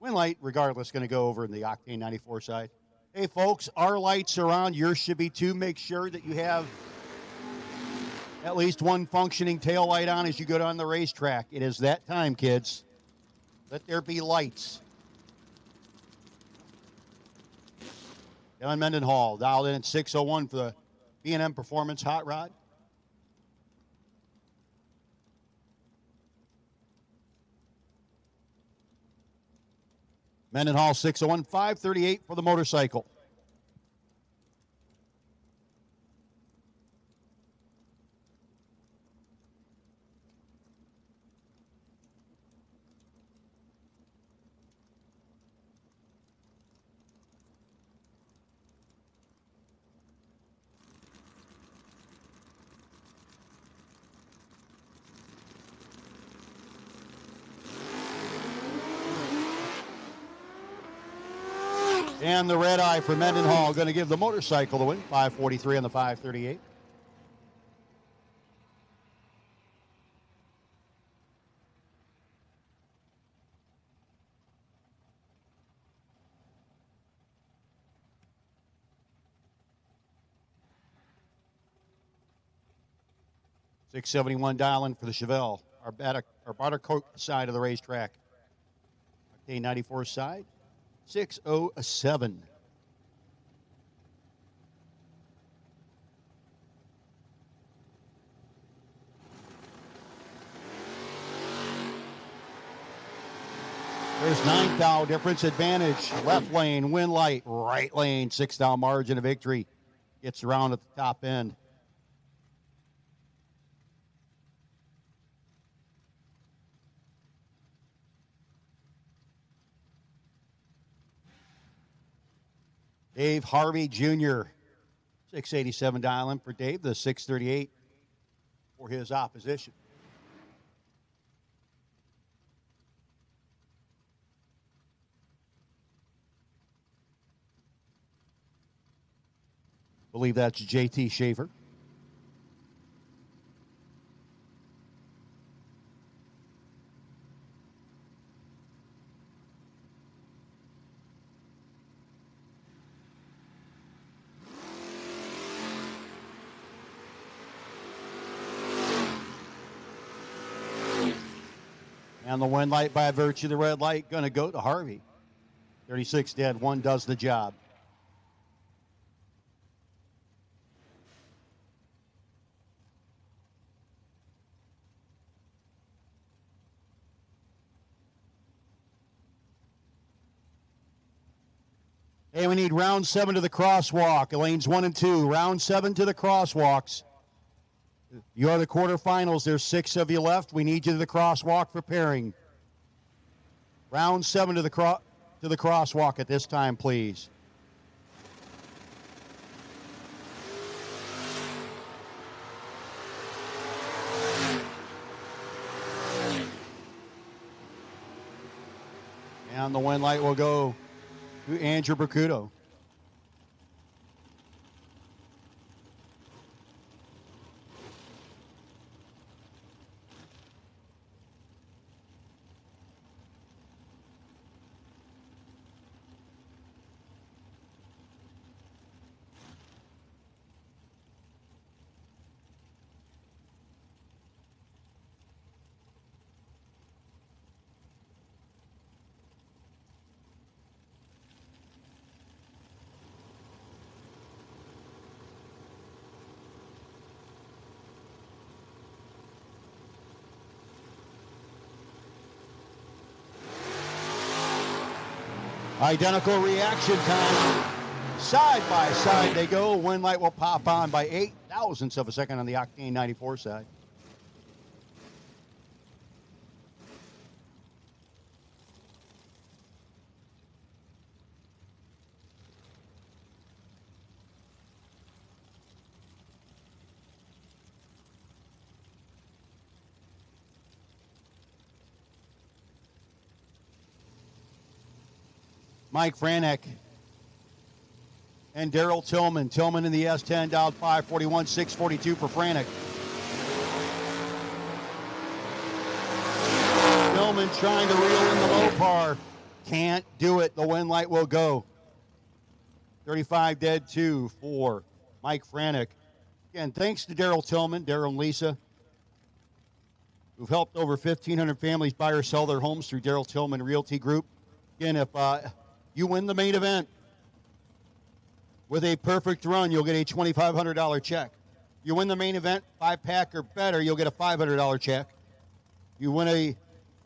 Wind light, regardless, going to go over in the Octane 94 side. Hey, folks, our lights are on. Yours should be too. Make sure that you have at least one functioning tail light on as you go down the racetrack. It is that time, kids. Let there be lights. Kevin Mendenhall dialed in at 601 for the B&M Performance Hot Rod. Mendenhall 601, 538 for the motorcycle. And the red eye for Mendenhall going to give the motorcycle the win. 543 on the 538. .671 dialing for the Chevelle, our Buttercoat side of the racetrack. Octane 94 side. 607. There's 9 thou difference advantage. Left lane, win light. Right lane, 6 thou margin of victory. Gets around at the top end. Dave Harvey Jr. 687 dialing for Dave, the 638 for his opposition. Believe that's JT Schaefer. And the win light by virtue of the red light going to go to Harvey. 36 dead, 1 does the job. Hey, we need round 7 to the crosswalk. Lanes 1 and 2. Round 7 to the crosswalks. You are the quarterfinals. There's 6 of you left. We need you to the crosswalk for pairing. Round 7 to the crosswalk at this time, please. And the win light will go to Andrew Bercudo. Identical reaction time. Side by side they go. Win light will pop on by 8 thousandths of a second on the Octane 94 side. Mike Franek and Daryl Tillman. Tillman in the S10, dialed 541, 642 for Franek. Tillman trying to reel in the low par. Can't do it. The win light will go. 35 dead, 2 for Mike Franek. Again, thanks to Daryl Tillman, Daryl and Lisa, who've helped over 1,500 families buy or sell their homes through Daryl Tillman Realty Group. Again, if you win the main event with a perfect run, you'll get a $2,500 check. You win the main event, 5-pack or better, you'll get a $500 check. You win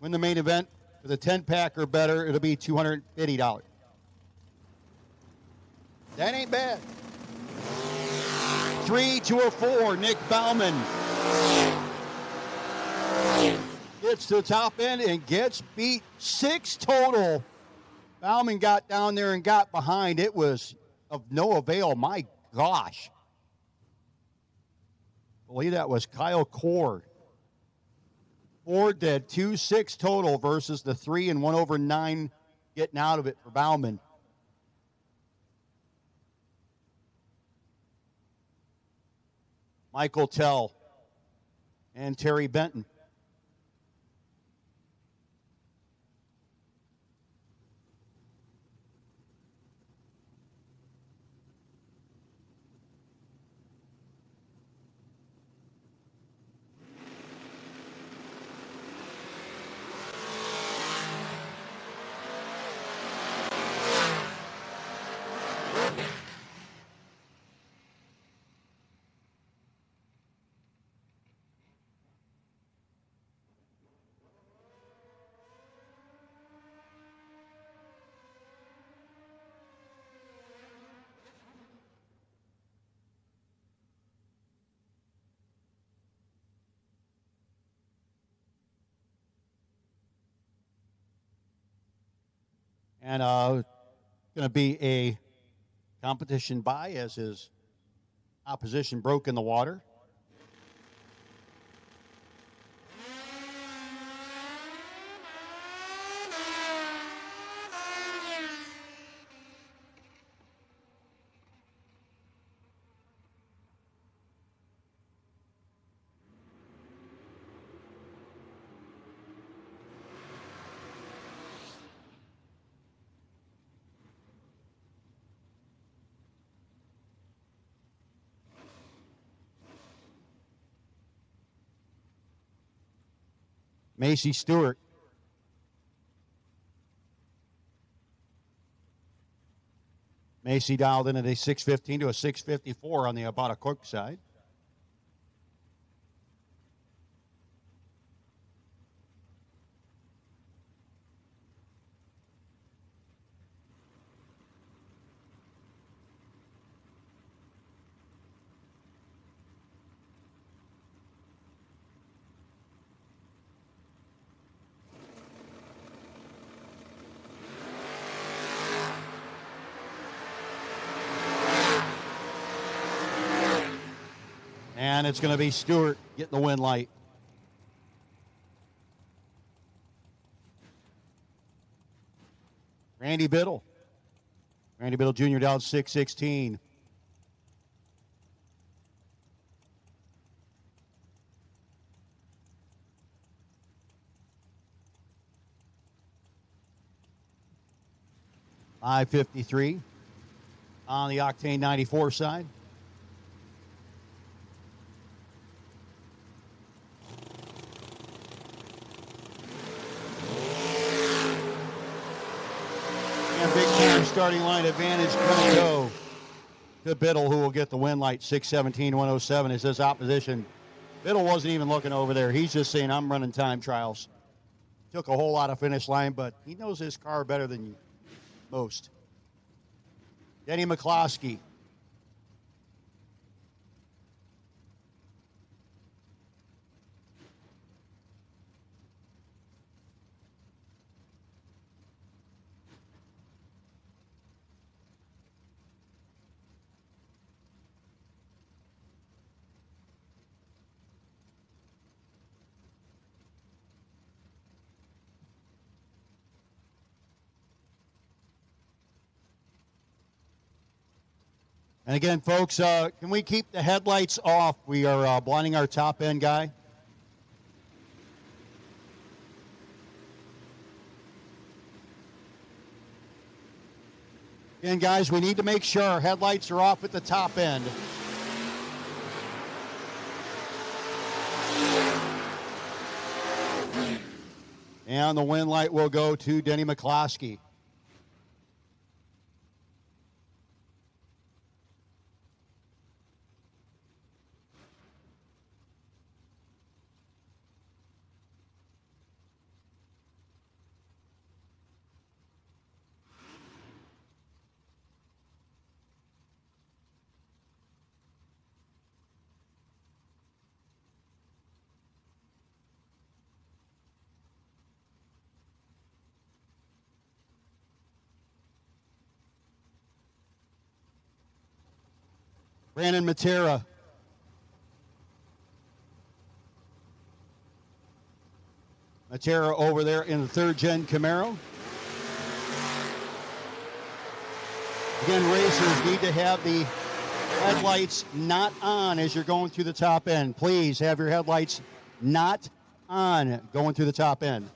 the main event with a 10-pack or better, it'll be $250. That ain't bad. 3 to a 4, Nick Bauman gets to the top end and gets beat. 6 total. Bauman got down there and got behind. It was of no avail. My gosh. I believe that was Kyle Cord. 4 dead, 2-6 total versus the 3 and 1 over 9 getting out of it for Bauman. Michael Tell and Terry Benton. And going to be a competition buy, as is Opposition broke in the water. Macy Stewart. Macy dialed in at a 615 to a 654 on the Abata Cook side. And it's going to be Stewart getting the win light. Randy Biddle. Randy Biddle Jr. down 616. $5.53 on the Octane 94 side. And big time starting line advantage going to go to Biddle, who will get the win light. 6:17.107 is his opposition. Biddle wasn't even looking over there. He's just saying, I'm running time trials. Took a whole lot of finish line, but he knows his car better than you. Most. Denny McCloskey. And again, folks, can we keep the headlights off? We are blinding our top end guy. Again, guys, we need to make sure our headlights are off at the top end. And the win light will go to Denny McCloskey. Brandon Matera. Matera over there in the third-gen Camaro. Again, racers need to have the headlights not on as you're going through the top end. Please have your headlights not on going through the top end.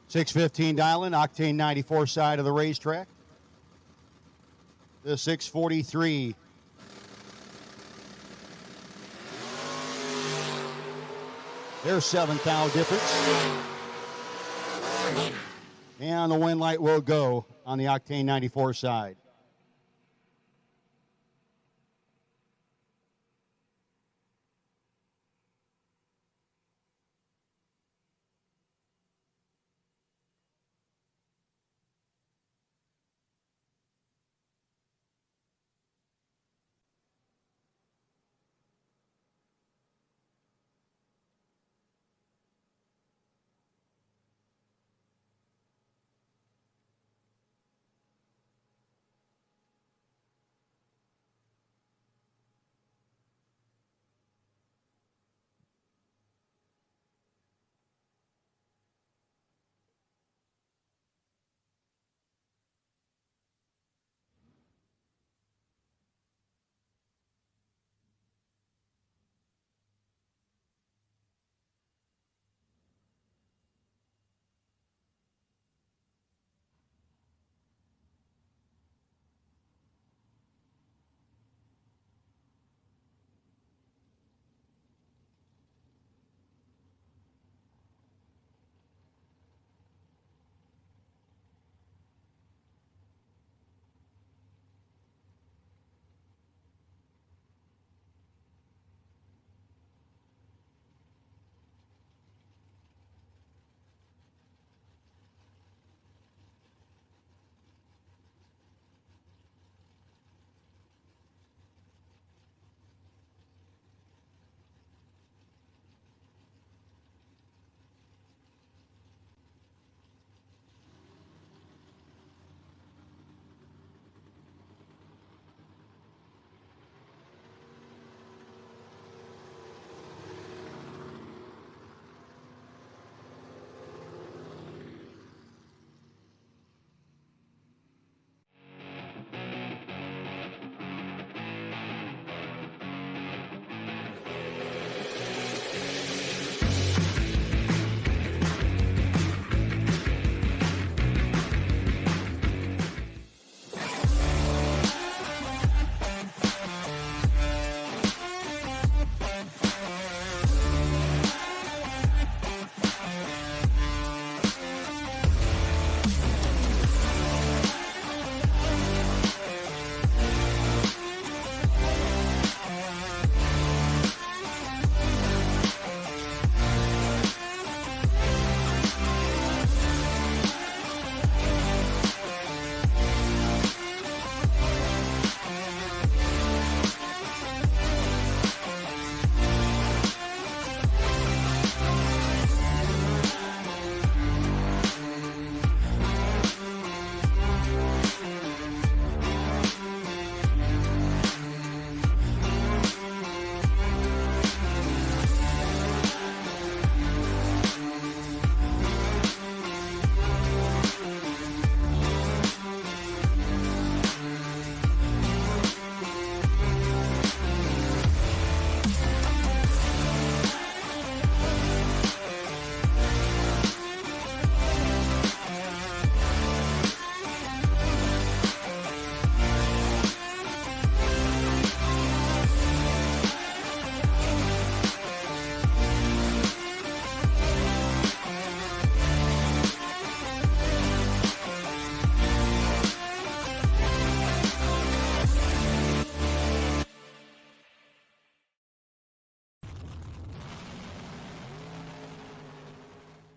.615 dialing, Octane 94 side of the racetrack. The 643. Their 7th thou difference. And the wind light will go on the Octane 94 side.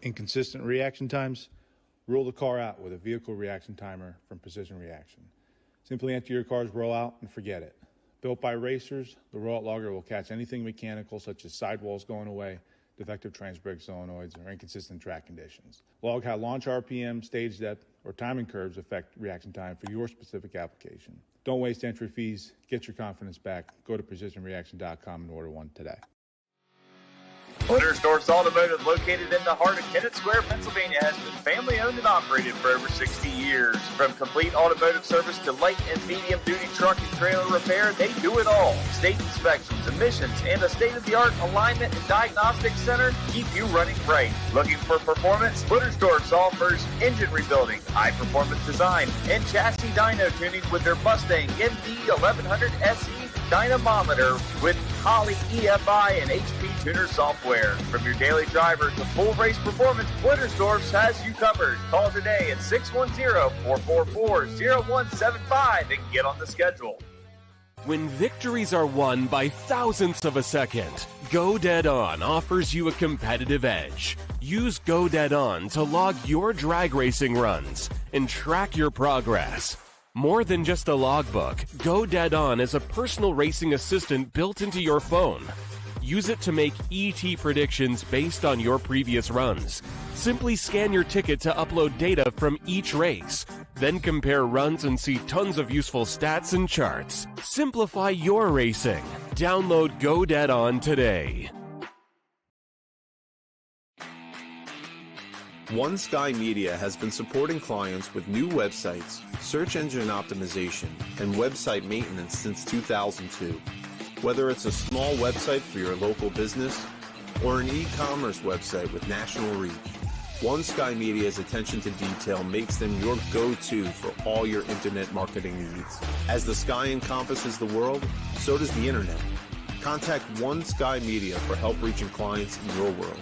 Inconsistent reaction times, rule the car out with a vehicle reaction timer from Precision Reaction. Simply enter your car's rollout and forget it. Built by racers, the rollout logger will catch anything mechanical such as sidewalls going away, defective trans-brake solenoids, or inconsistent track conditions. Log how launch RPM, stage depth, or timing curves affect reaction time for your specific application. Don't waste entry fees. Get your confidence back. Go to precisionreaction.com and order one today. Dragsters Automotive, located in the heart of Kennett Square, Pennsylvania, has been family owned and operated for over 60 years. From complete automotive service to light and medium duty truck and trailer repair, they do it all. State inspections, emissions, and a state-of-the-art alignment and diagnostic center keep you running right. Looking for performance? Dragsters offers engine rebuilding, high performance design, and chassis dyno tuning with their Mustang MD 1100 SE dynamometer with Holley EFI and HP Tuner software. From your daily driver to full race performance, Blittersdorf's has you covered. Call today at 610-444-0175 and get on the schedule. When victories are won by thousandths of a second, Go Dead On offers you a competitive edge. Use Go Dead On to log your drag racing runs and track your progress. More than just a logbook, Go Dead On is a personal racing assistant built into your phone. Use it to make ET predictions based on your previous runs. Simply scan your ticket to upload data from each race. Then compare runs and see tons of useful stats and charts. Simplify your racing. Download Go Dead On today. One Sky Media has been supporting clients with new websites, search engine optimization, and website maintenance since 2002. Whether it's a small website for your local business or an e-commerce website with national reach, One Sky Media's attention to detail makes them your go-to for all your internet marketing needs. As the sky encompasses the world, so does the internet. Contact One Sky Media for help reaching clients in your world.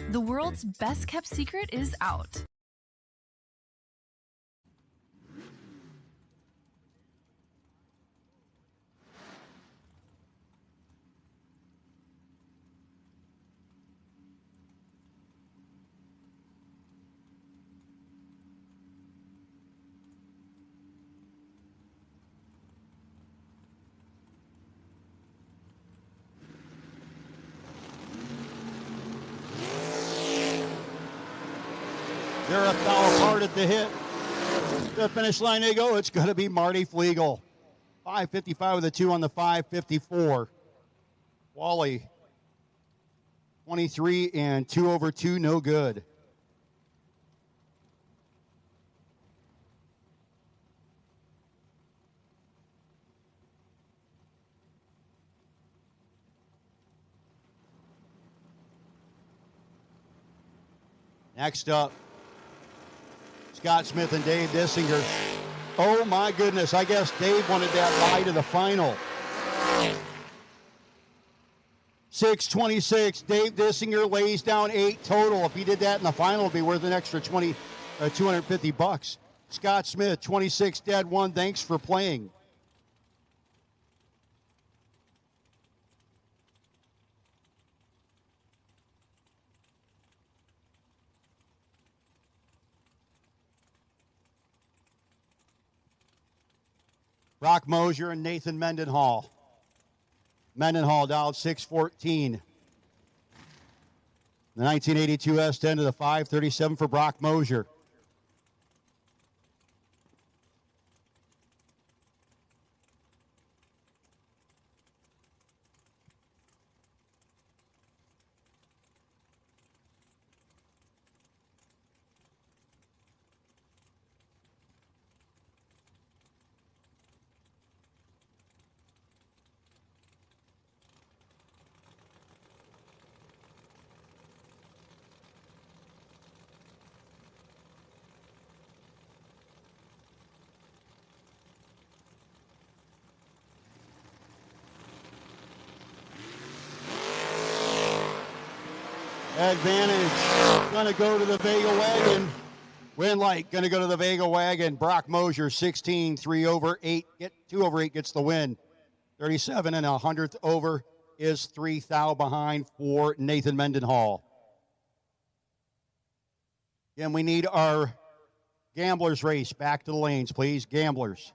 The world's best kept secret is out. They're a foul part at the hit. The finish line they go. It's going to be Marty Flegel. 5:55 with a 2 on the 5:54. Wally, 23 and 2 over 2, no good. Next up, Scott Smith and Dave Dissinger. Oh my goodness, I guess Dave wanted that bye to the final. 6:26, Dave Dissinger lays down 8 total. If he did that in the final, it'd be worth an extra $250. Scott Smith, 26 dead, 1. Thanks for playing. Brock Mosier and Nathan Mendenhall. Mendenhall dialed 614. The 1982 S10 to the 537 for Brock Mosier. Advantage going to go to the Vega Wagon. Win light going to go to the Vega Wagon. Brock Mosier 16, 3 over 8. 2 over 8 gets the win. 37 and a 100th over is 3 thou behind for Nathan Mendenhall. Again, we need our gamblers race back to the lanes, please. Gamblers.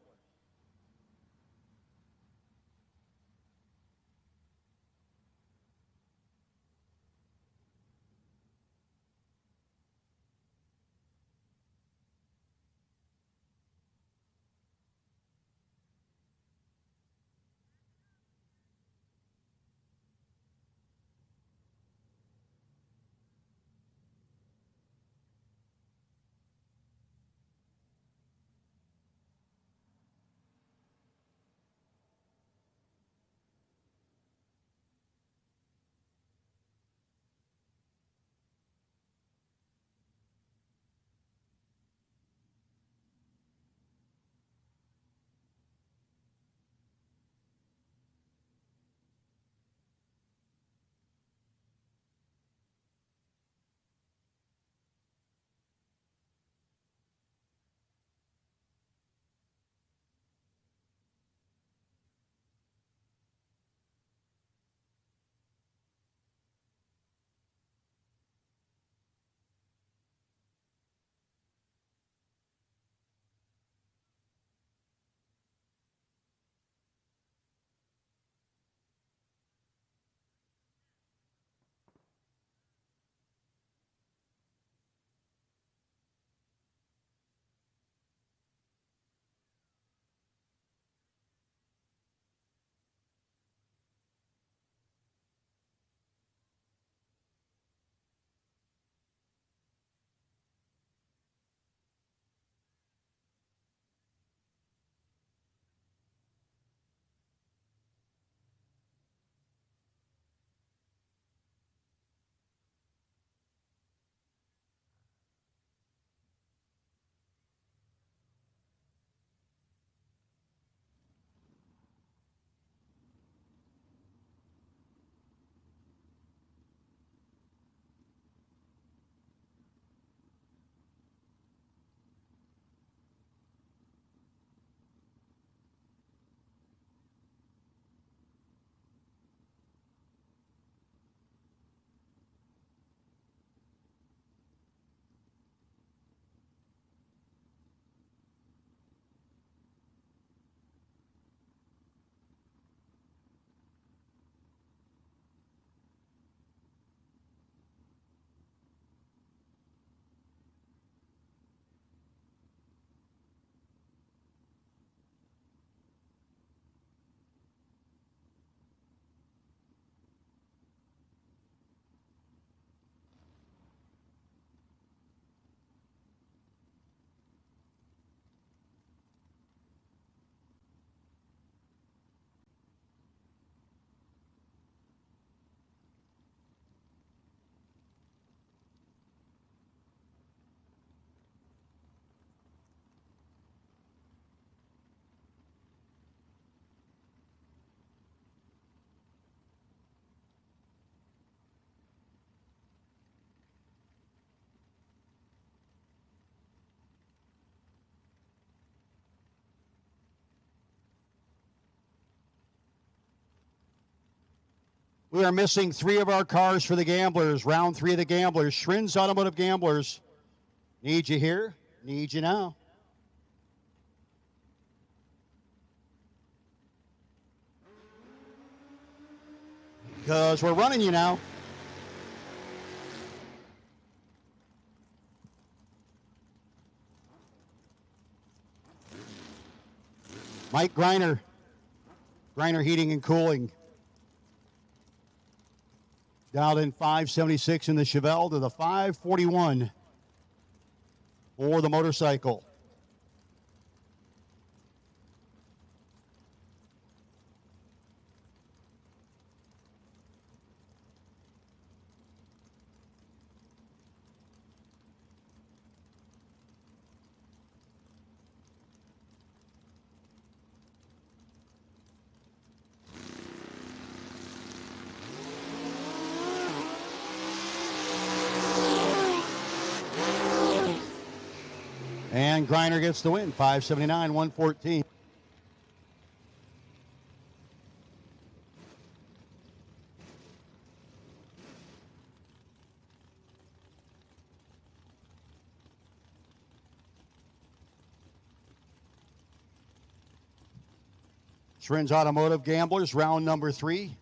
We are missing 3 of our cars for the Gamblers. Round 3 of the Gamblers. Schrin's Automotive Gamblers. Need you here. Need you now. Because we're running you now. Mike Greiner. Greiner Heating and Cooling. Dialed in 576 in the Chevelle to the 541 for the motorcycle. And Greiner gets the win, 579, 114. Schrin's Automotive Gamblers, round number 3.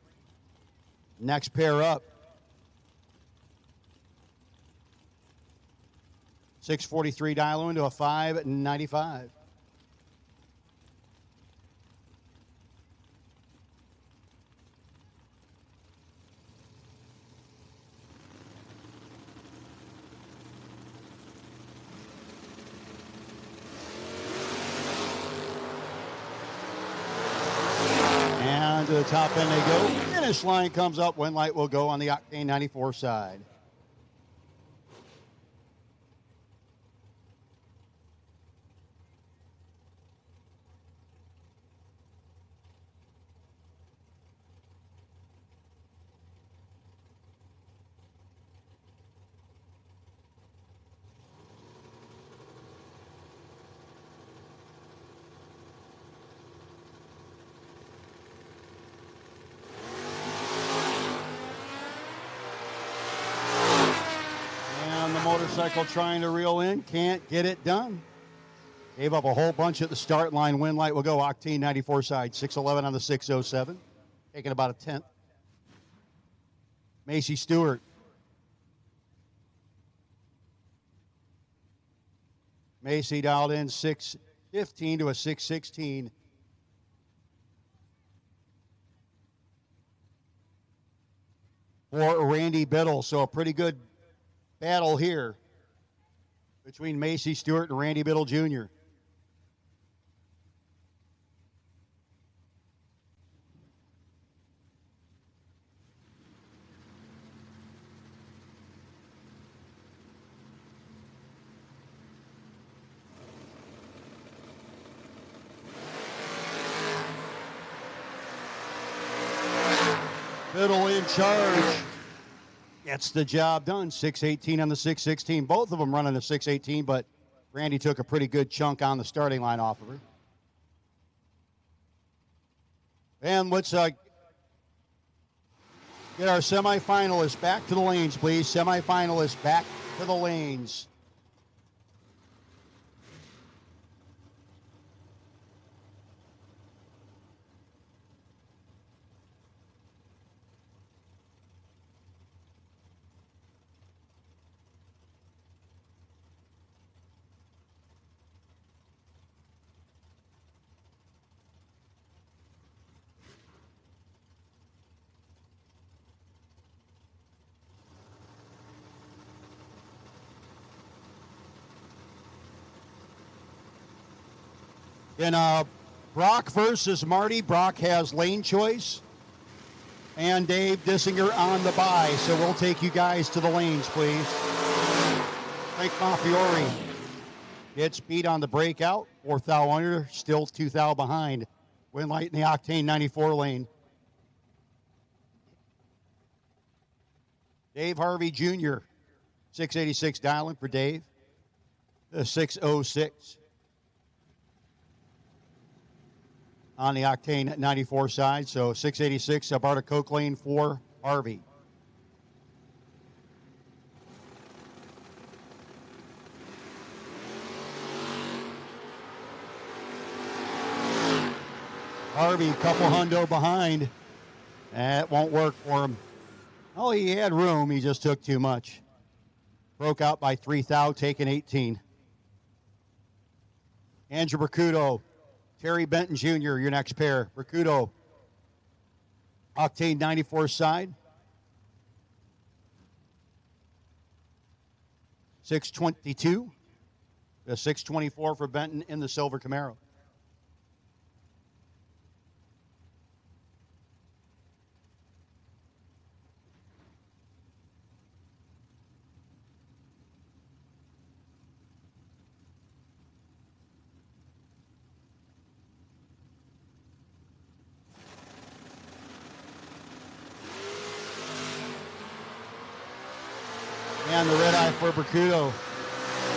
Next pair up. 643 dial into a 595. And to the top end they go. Finish line comes up. Win light will go on the Octane 94 side. Motorcycle trying to reel in, can't get it done. Gave up a whole bunch at the start line. Win light will go Octane 94 side, 611 on the 607, taking about a 10th. Macy Stewart. Macy dialed in 615 to a 616. For Randy Biddle, so a pretty good battle here between Macy Stewart and Randy Biddle Jr. Biddle in charge. Gets the job done. 618 on the 616. Both of them running a 618, but Randy took a pretty good chunk on the starting line off of her. And let's get our semifinalists back to the lanes, please. Semifinalists back to the lanes. In Brock versus Marty, Brock has lane choice. And Dave Dissinger on the bye. So we'll take you guys to the lanes, please. Frank Monfiore gets beat on the breakout. 4th thou under, still 2 thou behind. Win light in the Octane 94 lane. Dave Harvey Jr., 686 dialing for Dave. The 606. On the Octane 94 side. So 686, Barta Coke lane for Harvey. Harvey, couple hundo behind. That won't work for him. Oh, he had room. He just took too much. Broke out by 3 thou, taking 18. Andrew Bracuto, Terry Benton Jr., your next pair. Bracuto, Octane 94 side. 622. The 624 for Benton in the silver Camaro. And the red eye for Bracuto.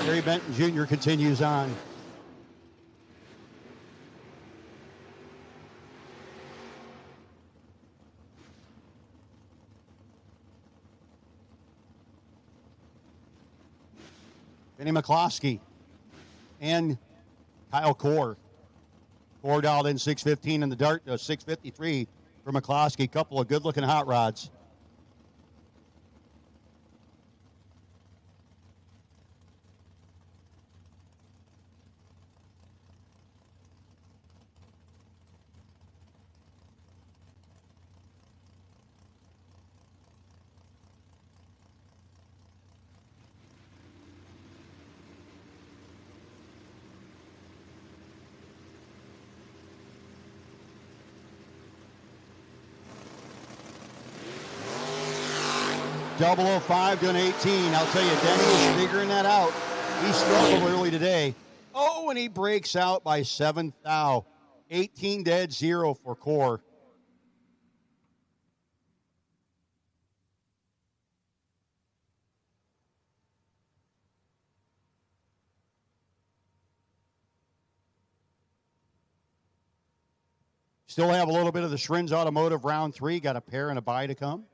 Terry Benton Jr. continues on. Vinny McCloskey and Kyle Core. Core dialed in 615 in the dart, 653 for McCloskey. Couple of good-looking hot rods. Double 05 to an 18. I'll tell you, Denny is figuring that out. He struggled early today. Oh, and he breaks out by 7 thou. 18 dead, 0 for Core. Still have a little bit of the Shrins Automotive round 3. Got a pair and a bye to come.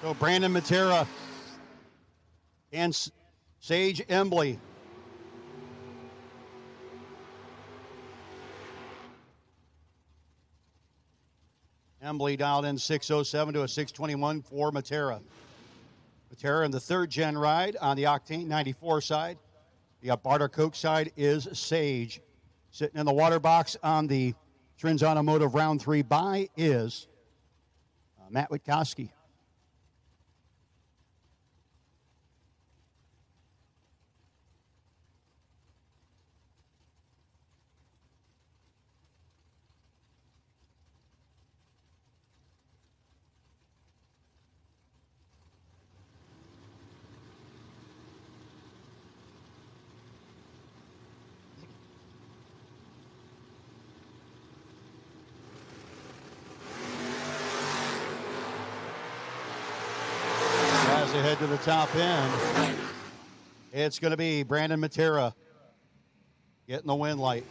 So Brandon Matera and Sage Embley. Embley dialed in 607 to a 621 for Matera. Matera in the third gen ride on the Octane 94 side. The Barter Coke side is Sage. Sitting in the water box on the Trins Automotive Round 3 buy is Matt Witkowski. As they head to the top end, it's going to be Brandon Matera getting the win light.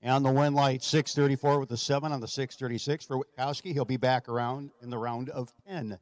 And the win light, 634 with the 7 on the 636 for Witkowski. He'll be back around in the round of 10.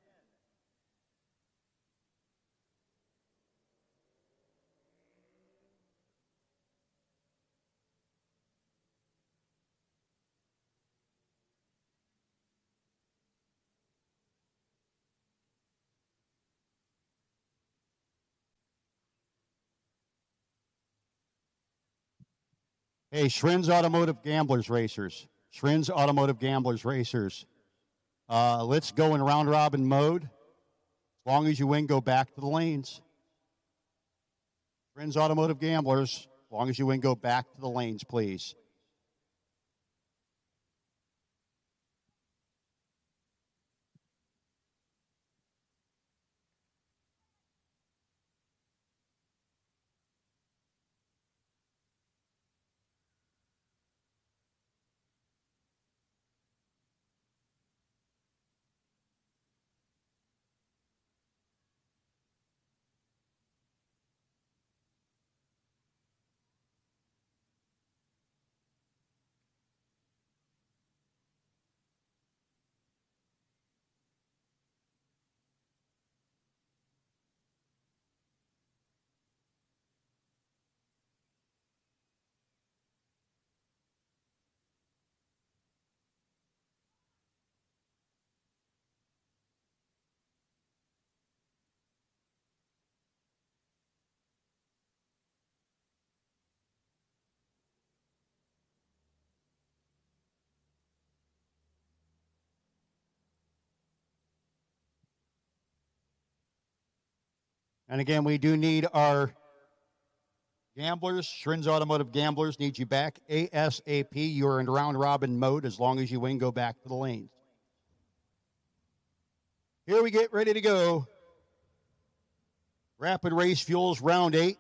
Hey, Shrins Automotive Gamblers Racers. Shrins Automotive Gamblers Racers. Let's go in round robin mode. As long as you win, go back to the lanes. Shrins Automotive Gamblers, as long as you win, go back to the lanes, please. And again, we do need our gamblers, Shrins Automotive Gamblers, need you back ASAP. You're in round robin mode. As long as you win, go back to the lanes. Here we get ready to go. Rapid Race Fuels round 8.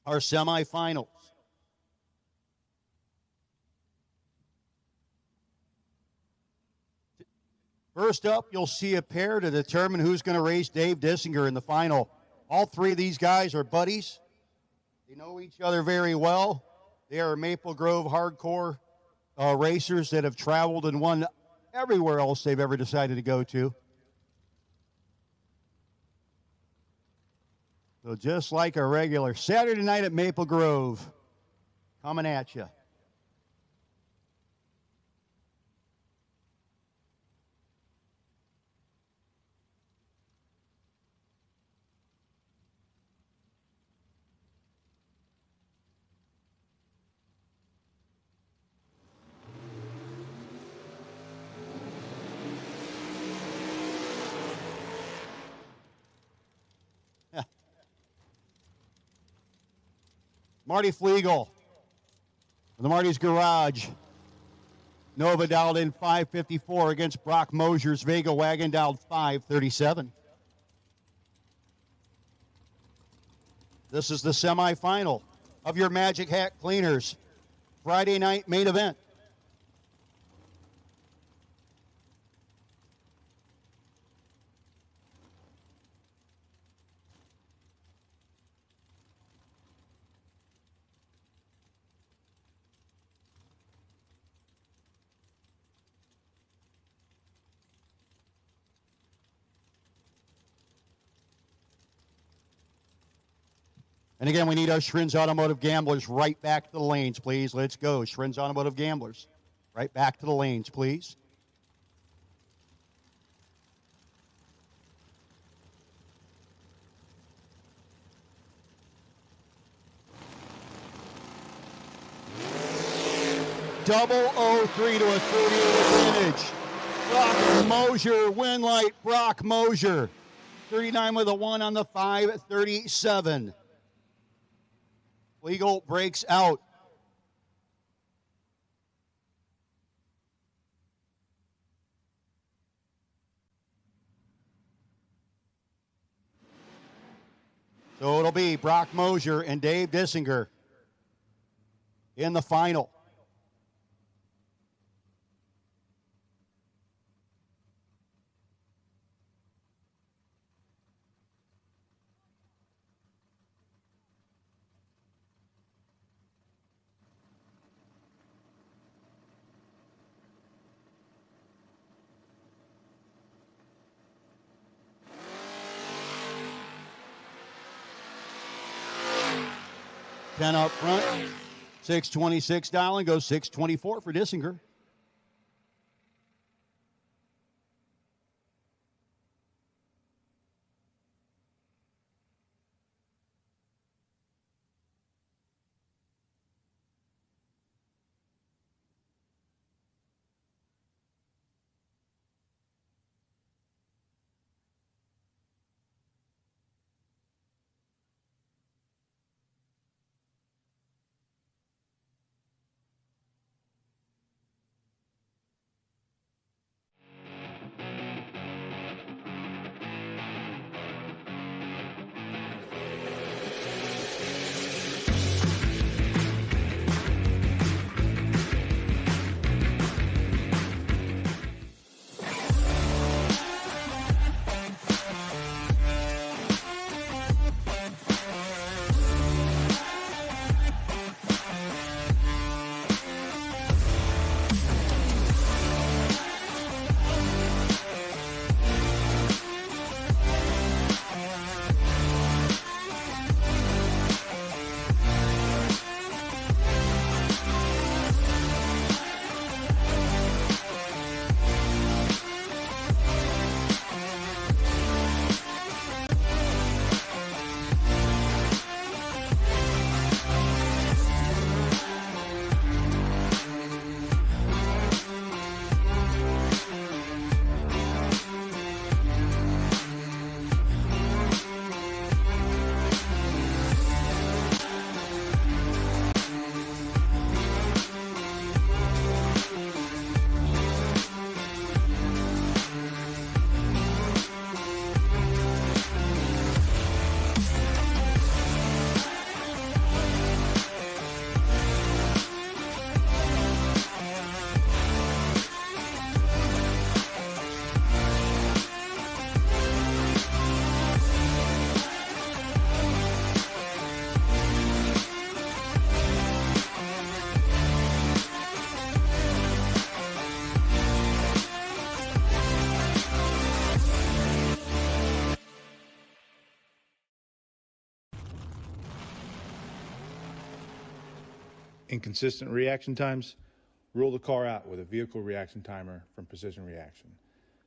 Our semifinals. First up, you'll see a pair to determine who's going to race Dave Dissinger in the final. All three of these guys are buddies. They know each other very well. They are Maple Grove hardcore racers that have traveled and won everywhere else they've ever decided to go to. So So just like a regular Saturday night at Maple Grove, coming at you. Marty Flegel from the Marty's Garage. Nova dialed in 554 against Brock Mosier's Vega Wagon dialed 537. This is the semifinal of your Magic Hat Cleaners Friday night main event. And again, we need our Schrin's Automotive Gamblers right back to the lanes, please. Let's go. Schrin's Automotive Gamblers. Right back to the lanes, please. .003 to a 38 advantage. Brock Mosier, win light, Brock Mosier. 39 with a 1 on the 537. Legal breaks out. So it'll be Brock Mosier and Dave Dissinger in the final. Ten up front, 626 dialing, goes 624 for Dissinger. inconsistent reaction times, rule the car out with a vehicle reaction timer from Precision Reaction.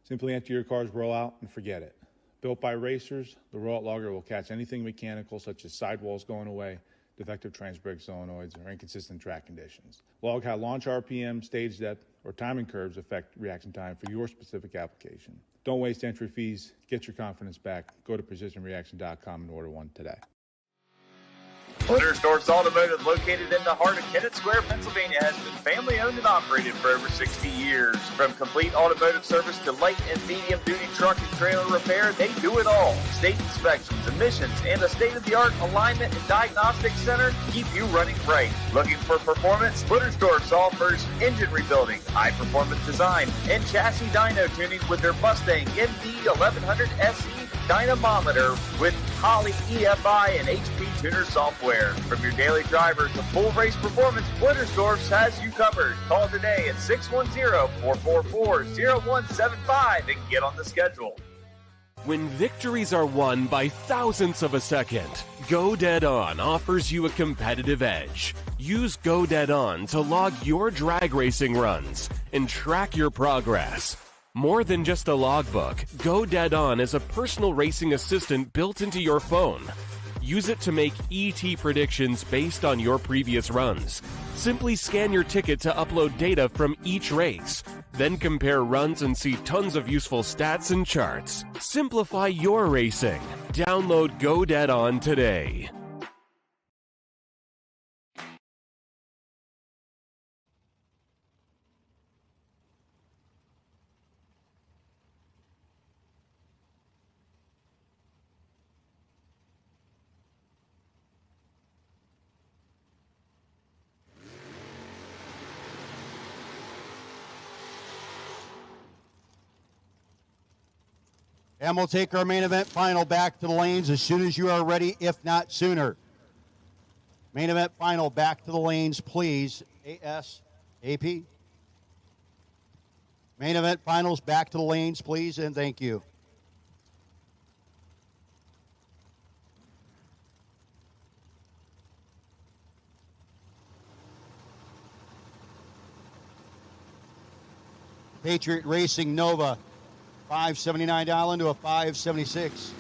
Simply enter your car's rollout and forget it. Built by racers, the rollout logger will catch anything mechanical such as sidewalls going away, defective trans-brake solenoids, or inconsistent track conditions. Log how launch RPM, stage depth, or timing curves affect reaction time for your specific application. Don't waste entry fees. Get your confidence back. Go to precisionreaction.com and order one today. Dragsters Automotive, located in the heart of Kennett Square, Pennsylvania, has been family owned and operated for over 60 years. From complete automotive service to light and medium duty truck and trailer repair, they do it all. State inspections, emissions, and a state-of-the-art alignment and diagnostic center keep you running right. Looking for performance? Dragsters offers engine rebuilding, high-performance design, and chassis dyno tuning with their Mustang MD 1100 SE dynamometer with Holley EFI and HP Tuner software. From your daily driver to full race performance, Blittersdorf's has you covered. Call today at 610-444-0175 and get on the schedule. When victories are won by thousandths of a second, Go Dead On offers you a competitive edge. Use Go Dead On to log your drag racing runs and track your progress. More than just a logbook, Go Dead On is a personal racing assistant built into your phone. Use it to make ET predictions based on your previous runs. Simply scan your ticket to upload data from each race. Then compare runs and see tons of useful stats and charts. Simplify your racing. Download Go Dead On today. And we'll take our main event final back to the lanes as soon as you are ready, if not sooner. Main event final back to the lanes, please. ASAP. Main event finals back to the lanes, please, and thank you. Patriot Racing Nova. $579 down to a $576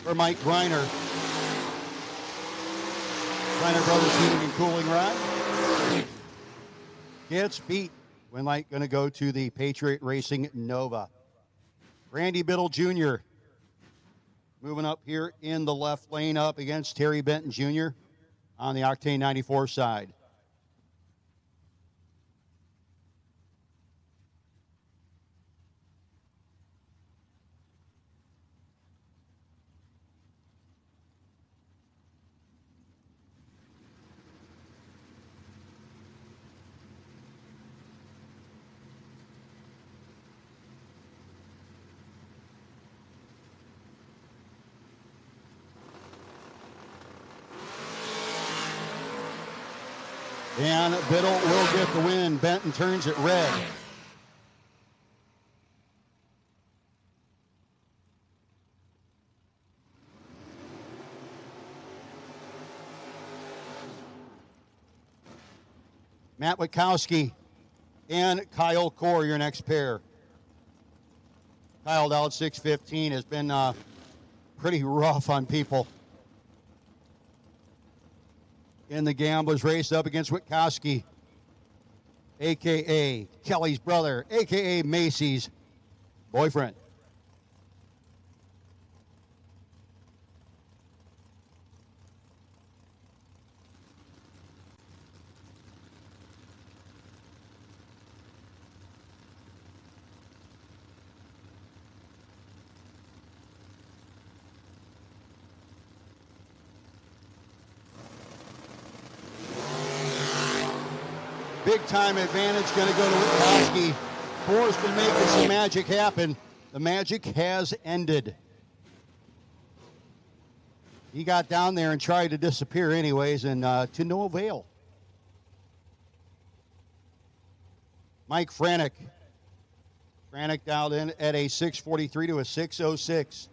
for Mike Greiner. Greiner Brothers Heating and Cooling Rod. Gets beat. Win light going to go to the Patriot Racing Nova. Randy Biddle Jr. moving up here in the left lane up against Terry Benton Jr. on the Octane 94 side. And Biddle will get the win. Benton turns it red. Matt Witkowski and Kyle Core, your next pair. Kyle down 6:15 has been pretty rough on people. In the Gamblers race up against Witkowski, a.k.a. Kelly's brother, a.k.a. Macy's boyfriend. Big time advantage going to go to Witkowski. Moore's been making some magic happen. The magic has ended. He got down there and tried to disappear anyways, and to no avail. Mike Franek. Franek dialed in at a 643 to a 606,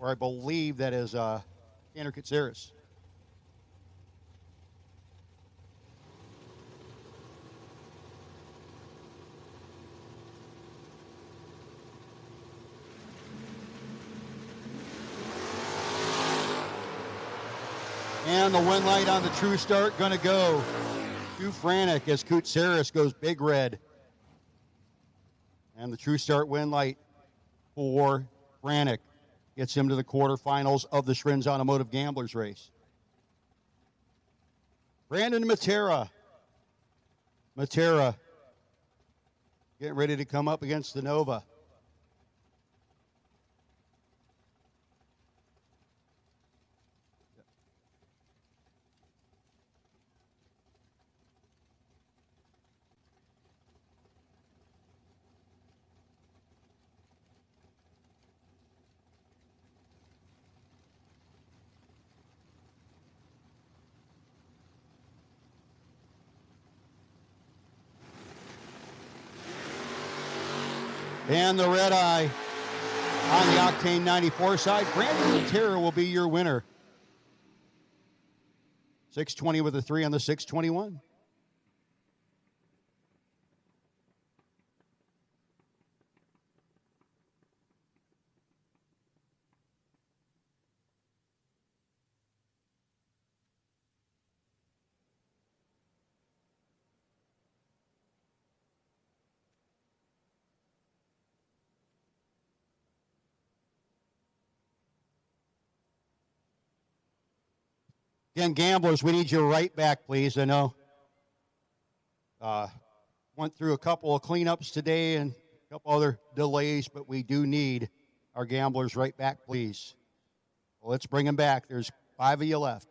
or I believe that is Tanner Katsaris. And the win light on the True Start going to go to Franek as Koutsaris goes big red. And the True Start win light for Franek gets him to the quarterfinals of the Shrins Automotive Gamblers race. Brandon Matera. Matera getting ready to come up against the Nova. And the red eye on the Octane 94 side. Brandon Matera will be your winner. 620 with a 3 on the 621. Again, gamblers, we need you right back, please. I know went through a couple of cleanups today and a couple other delays, but we do need our gamblers right back, please. Well, let's bring them back. There's 5 of you left.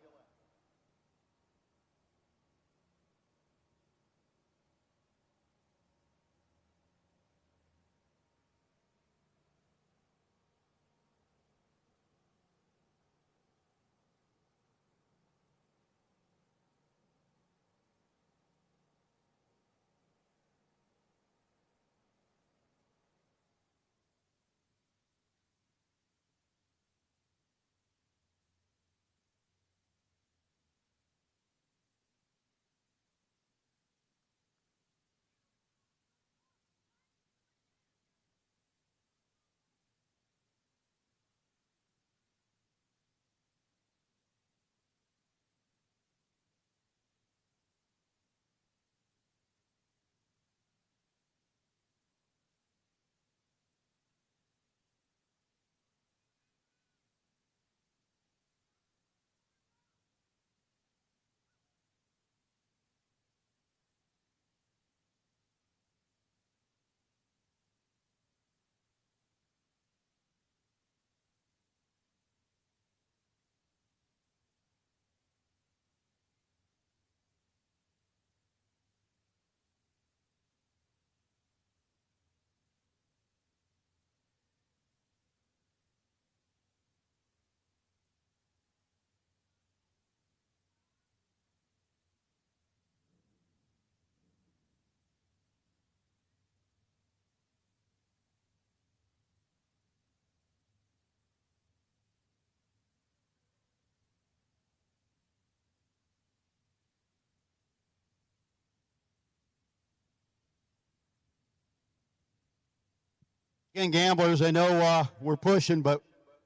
Again, gamblers, I know we're pushing, but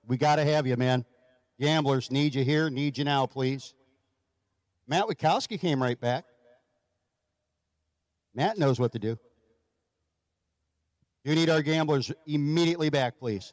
we got to have you, man. Gamblers, need you here, need you now, please. Matt Wachowski came right back. Matt knows what to do. You need our gamblers immediately back, please.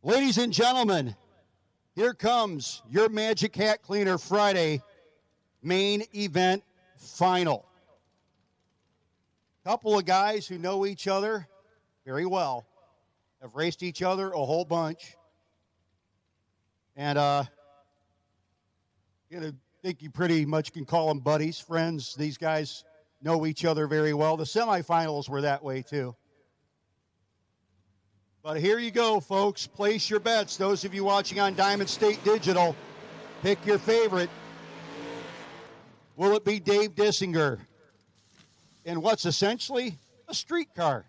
Ladies and gentlemen, here comes your Magic Hat Cleaner Friday main event final. couple of guys who know each other very well, have raced each other a whole bunch. And you know, think you pretty much can call them buddies, friends. These guys know each other very well. The semifinals were that way too. But here you go, folks. Place your bets. Those of you watching on Diamond State Digital, pick your favorite. Will it be Dave Dissinger in what's essentially a street car?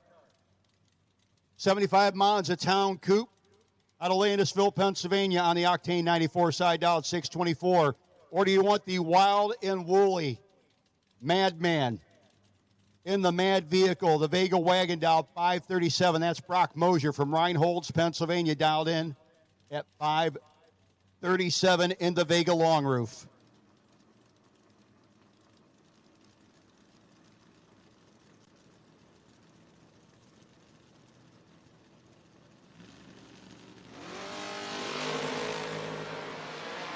75 Monza Town Coupe out of Landisville, Pennsylvania on the Octane 94 side dial at 624. Or do you want the wild and woolly Madman in the Mad Vehicle, the Vega Wagon dial 537? That's Brock Mosier from Reinholds, Pennsylvania, dialed in at 537 in the Vega Long Roof.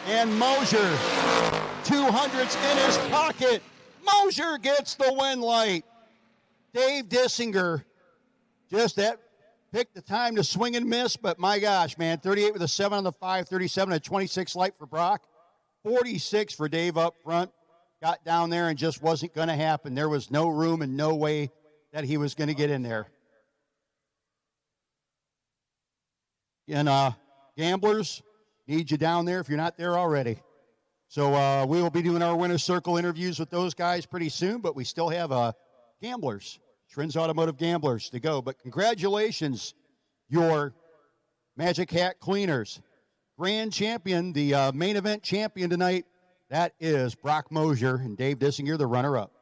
And Mosier, 200s in his pocket. Mosier gets the win light. Dave Dissinger just picked the time to swing and miss, but my gosh, man, 38 with a 7 on the 537, a 26 light for Brock, 46 for Dave up front. Got down there and just wasn't going to happen. There was no room and no way that he was going to get in there. And gamblers, need you down there if you're not there already. So we will be doing our Winner's Circle interviews with those guys pretty soon, but we still have gamblers, Trends Automotive Gamblers to go. But congratulations, your Magic Hat Cleaners. Grand champion, the main event champion tonight, that is Brock Mosier, and Dave Dissinger, the runner-up.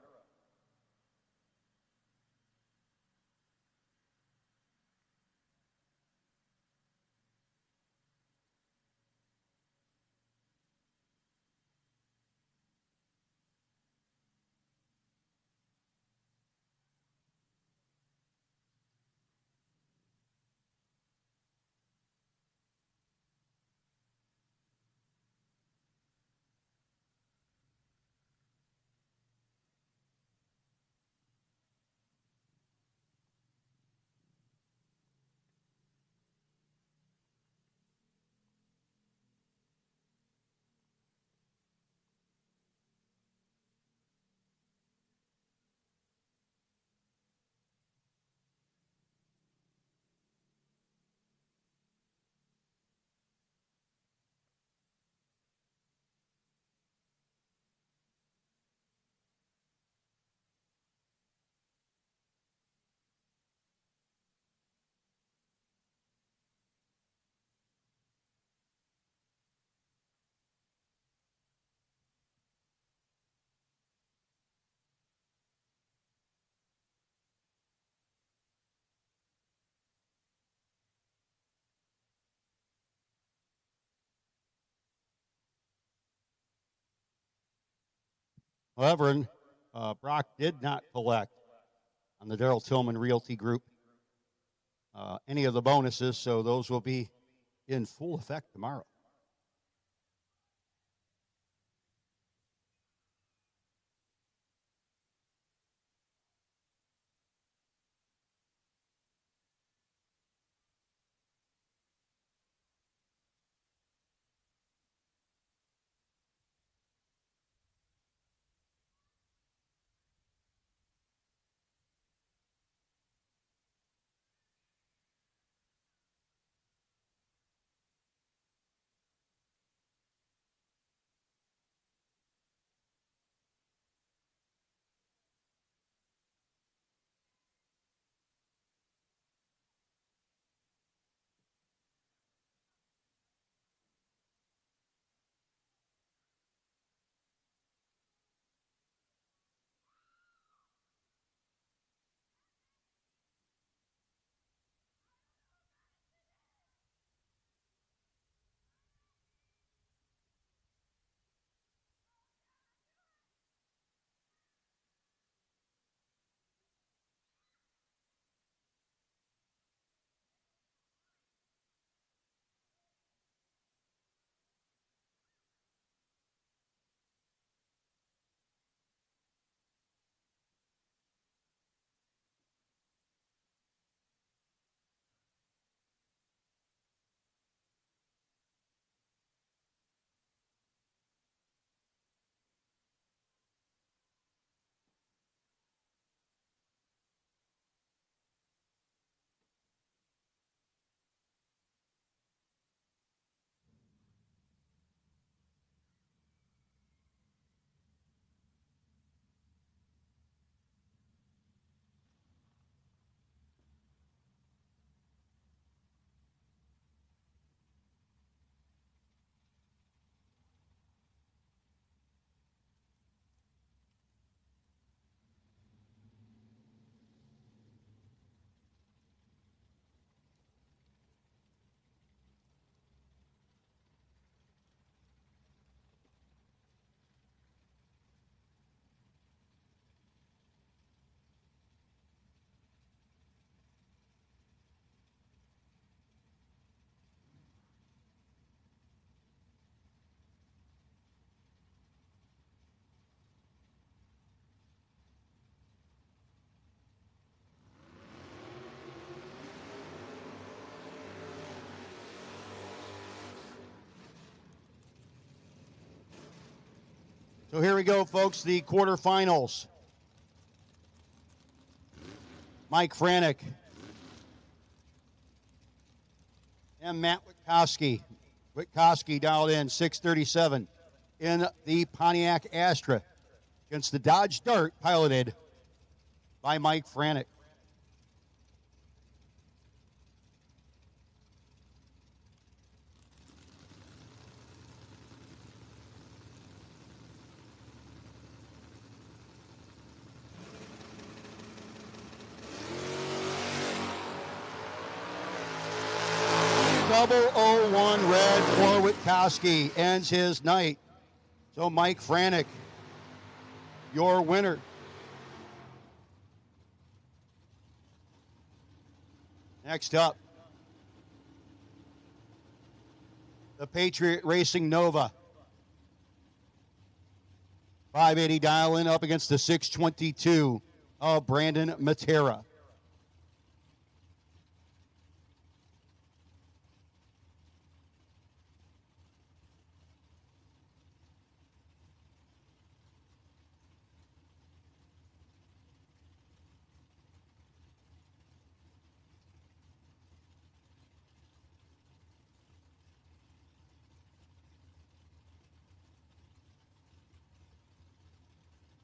However, Brock did not collect on the Darrell Tillman Realty Group any of the bonuses, so those will be in full effect tomorrow. So here we go, folks, the quarterfinals. Mike Franek and Matt Witkowski. Witkowski dialed in 637 in the Pontiac Astra against the Dodge Dart piloted by Mike Franek. Double 01 red for Witkowski ends his night. So Mike Franek, your winner. Next up, the Patriot Racing Nova. 580 dial-in up against the 622 of Brandon Matera.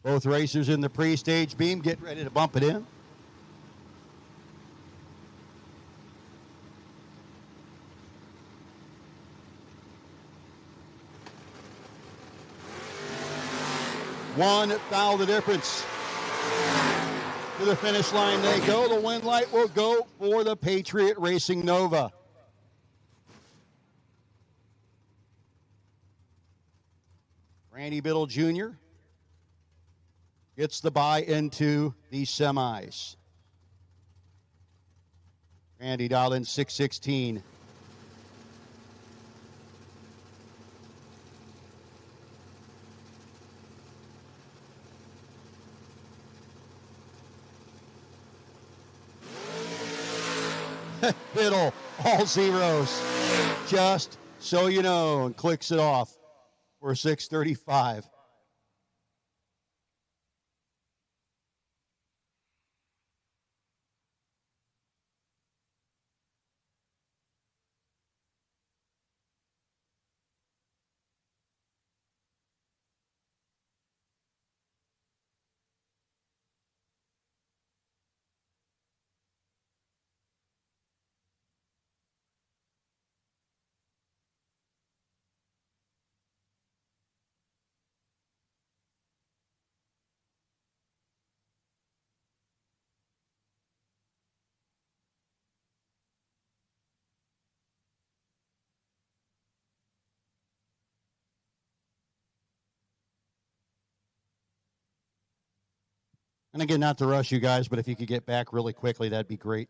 Both racers in the pre-stage beam, get ready to bump it in. One foul the difference. To the finish line they go. The win light will go for the Patriot Racing Nova. Randy Biddle Jr. gets the bye into the semis. Randy dialed in 616. Biddle, all zeros. Just so you know, and clicks it off for 635. And again, not to rush you guys, but if you could get back really quickly, that'd be great.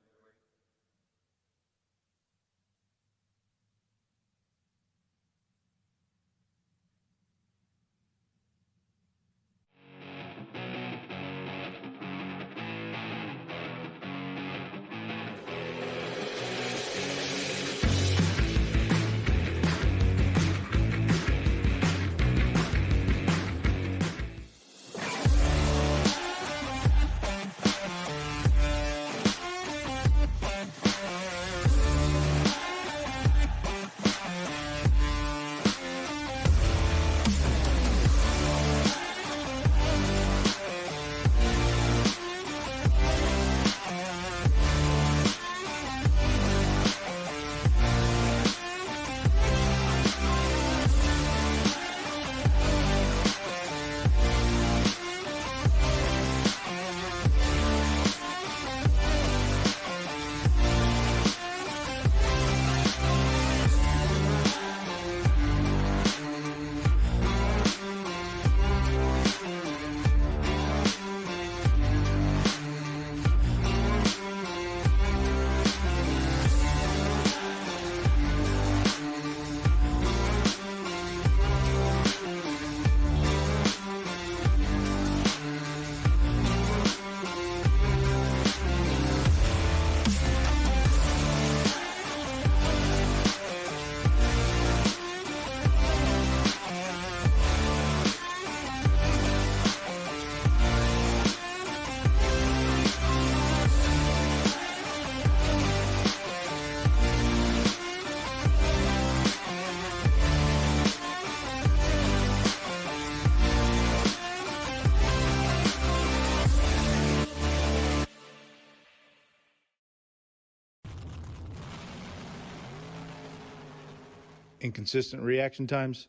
Inconsistent reaction times?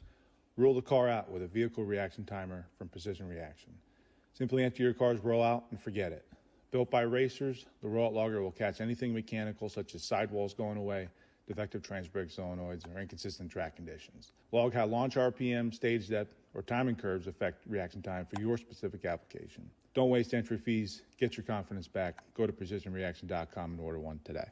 Rule the car out with a vehicle reaction timer from Precision Reaction. Simply enter your car's rollout and forget it. Built by racers, the rollout logger will catch anything mechanical such as sidewalls going away, defective trans-brake solenoids, or inconsistent track conditions. Log how launch RPM, stage depth, or timing curves affect reaction time for your specific application. Don't waste entry fees. Get your confidence back. Go to precisionreaction.com and order one today.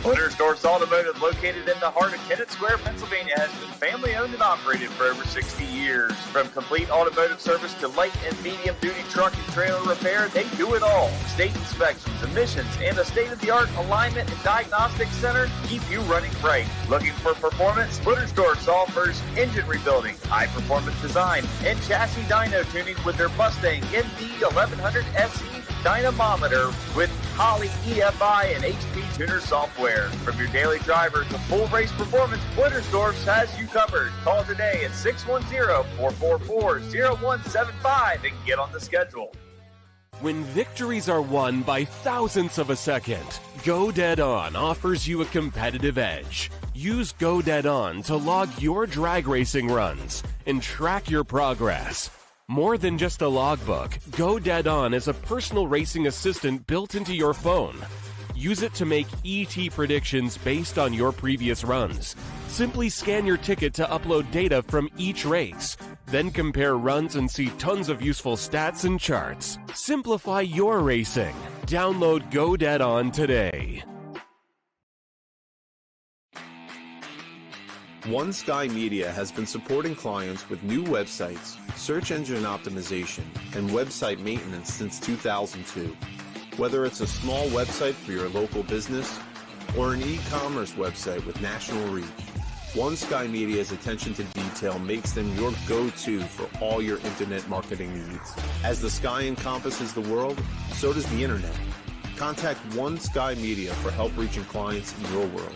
Dragsters Automotive, located in the heart of Kennett Square, Pennsylvania, has been family-owned and operated for over 60 years. From complete automotive service to light and medium-duty truck and trailer repair, they do it all. State inspections, emissions, and a state-of-the-art alignment and diagnostics center keep you running bright. Looking for performance? Dragsters offers engine rebuilding, high-performance design, and chassis dyno tuning with their Mustang MD 1100 SE dynamometer with Holley EFI and HP Tuner software. From your daily driver to full race performance, Dragsters has you covered. Call today at 610-444-0175 and get on the schedule. When victories are won by thousandths of a second, Go Dead On offers you a competitive edge. Use Go Dead On to log your drag racing runs and track your progress. More than just a logbook, Go Dead On is a personal racing assistant built into your phone. Use it to make ET predictions based on your previous runs. Simply scan your ticket to upload data from each race. Then compare runs and see tons of useful stats and charts. Simplify your racing. Download Go Dead On today. One Sky Media has been supporting clients with new websites, search engine optimization, and website maintenance since 2002. Whether it's a small website for your local business or an e-commerce website with national reach, One Sky Media's attention to detail makes them your go-to for all your internet marketing needs. As the sky encompasses the world, so does the internet. Contact One Sky Media for help reaching clients in your world.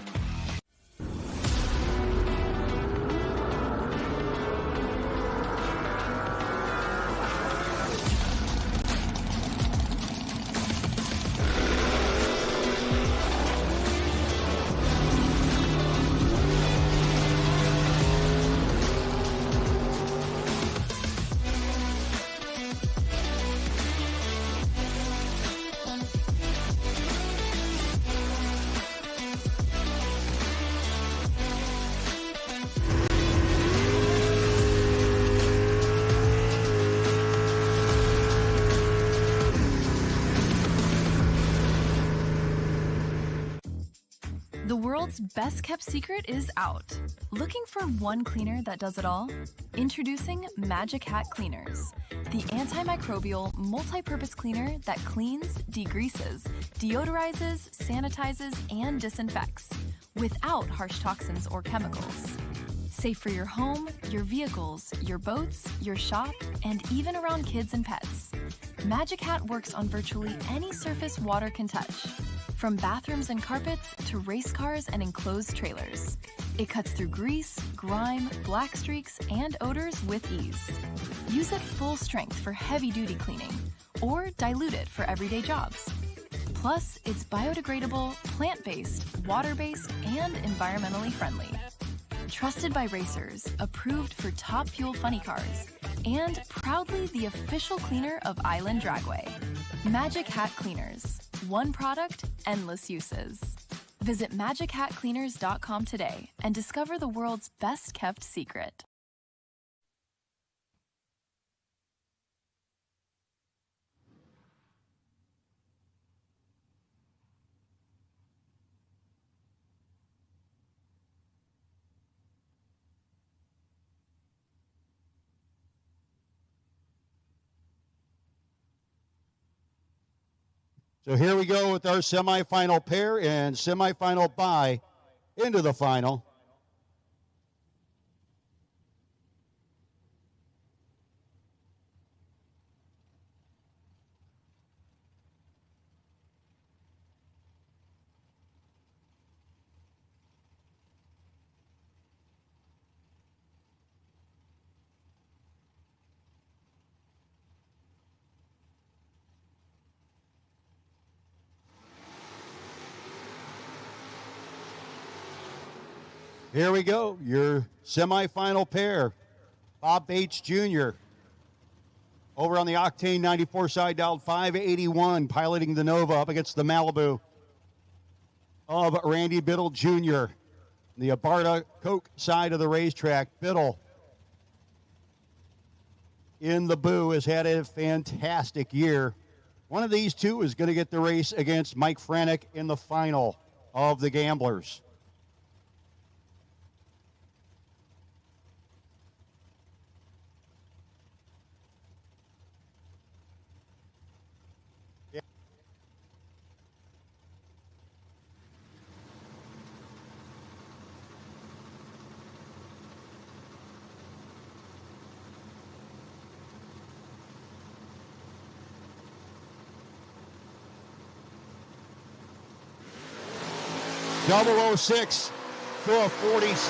The world's best kept secret is out. Looking for one cleaner that does it all? Introducing Magic Hat Cleaners, the antimicrobial multi-purpose cleaner that cleans, degreases, deodorizes, sanitizes, and disinfects without harsh toxins or chemicals. Safe for your home, your vehicles, your boats, your shop, and even around kids and pets. Magic Hat works on virtually any surface water can touch, from bathrooms and carpets to race cars and enclosed trailers. It cuts through grease, grime, black streaks, and odors with ease. Use it full strength for heavy-duty cleaning, or dilute it for everyday jobs. Plus, it's biodegradable, plant-based, water-based, and environmentally friendly. Trusted by racers, approved for top fuel funny cars, and proudly the official cleaner of Island Dragway. Magic Hat Cleaners. One product, endless uses. Visit MagicHatCleaners.com today and discover the world's best kept secret. So here we go with our semifinal pair and semifinal bye into the final. Here we go. Your semifinal pair. Bob Bates Jr. over on the Octane 94 side, dialed 581, piloting the Nova up against the Malibu of Randy Biddle Jr. The Abarta Coke side of the racetrack. Biddle in the Boo has had a fantastic year. One of these two is going to get the race against Mike Franick in the final of the Gamblers. Double 06 to a 46.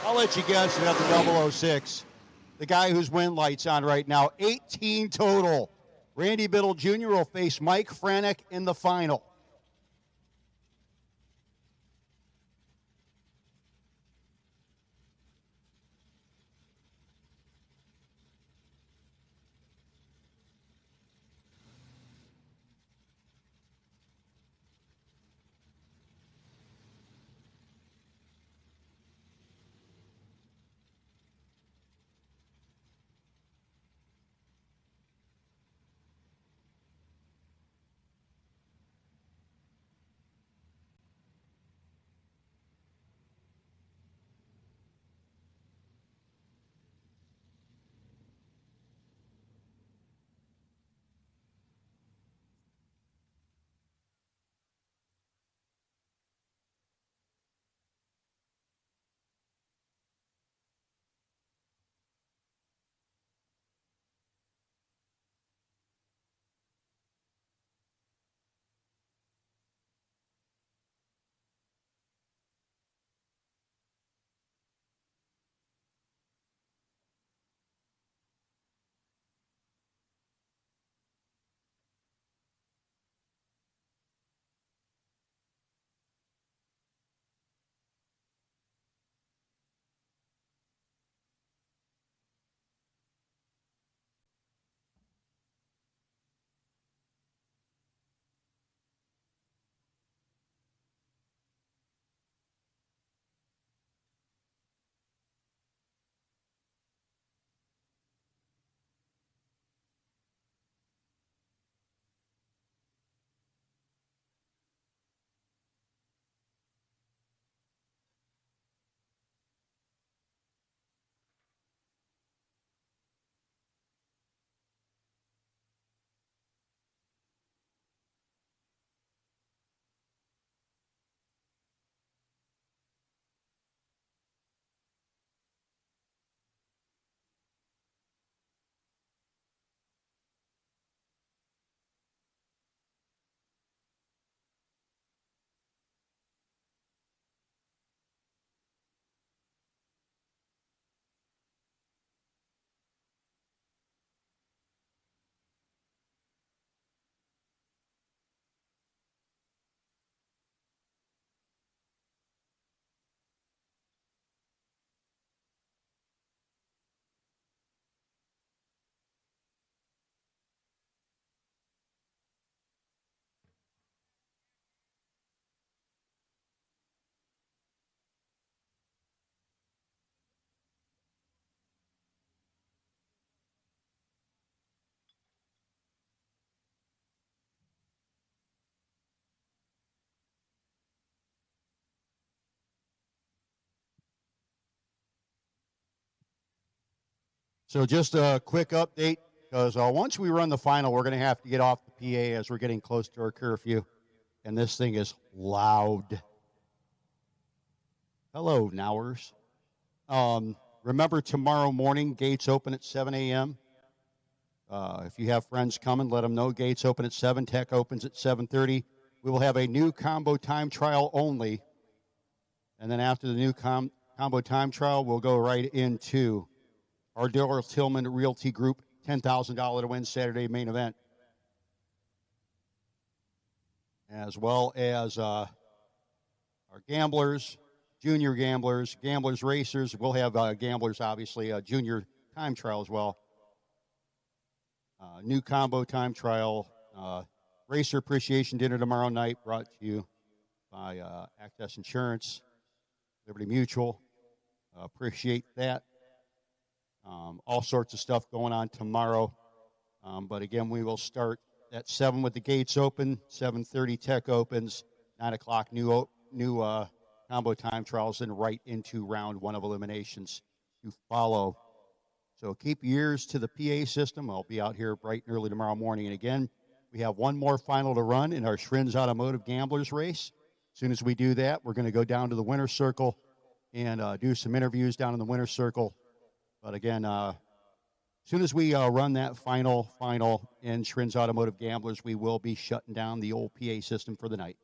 I'll let you guess about the 006. The guy whose win light's on right now. 18 total. Randy Biddle Jr. will face Mike Franick in the final. So just a quick update, because once we run the final, we're going to have to get off the PA as we're getting close to our curfew. And this thing is loud. Hello, Nowers. Remember, tomorrow morning, gates open at 7 a.m. If you have friends coming, let them know. Gates open at 7. Tech opens at 7:30. We will have a new combo time trial only. And then after the new combo time trial, we'll go right into our Daryl Tillman Realty Group $10,000 to win Saturday main event, as well as our gamblers, junior gamblers, gamblers racers. We'll have gamblers, obviously, a junior time trial as well. New combo time trial. Racer appreciation dinner tomorrow night, brought to you by Access Insurance, Liberty Mutual. Appreciate that. All sorts of stuff going on tomorrow. But again, we will start at 7 with the gates open, 7:30 tech opens, 9 o'clock new combo time trials, and right into round 1 of eliminations to follow. So keep your ears to the PA system. I'll be out here bright and early tomorrow morning. And again, we have one more final to run in our Schrinz Automotive Gamblers race. As soon as we do that, we're going to go down to the winner's circle and do some interviews down in the winner's circle. But again, as soon as we run that final in Schrinz Automotive Gamblers, we will be shutting down the old PA system for the night.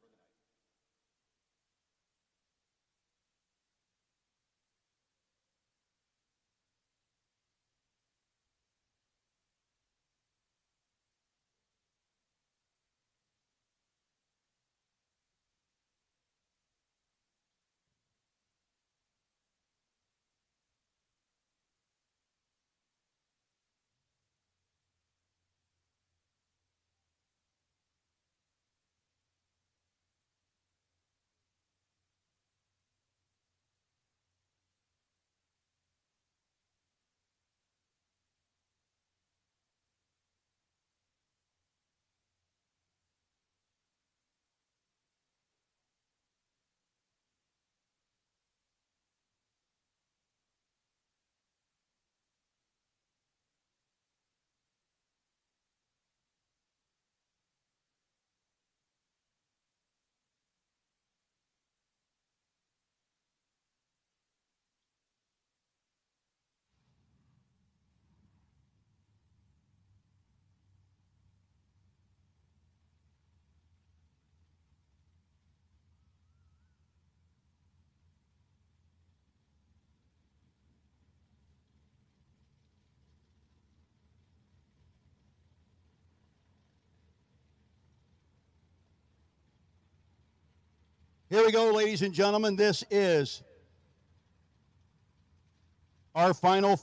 Here we go, ladies and gentlemen. This is our final.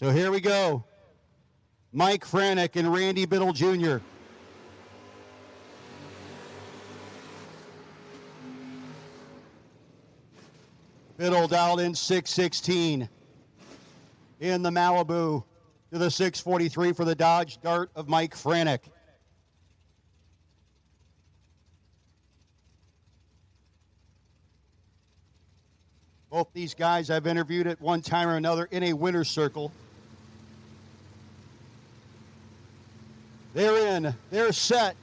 So here we go. Mike Franek and Randy Biddle Jr. Biddle dialed in 616 in the Malibu to the 643 for the Dodge Dart of Mike Franek. Both these guys I've interviewed at one time or another in a winner's circle. They're in. They're set.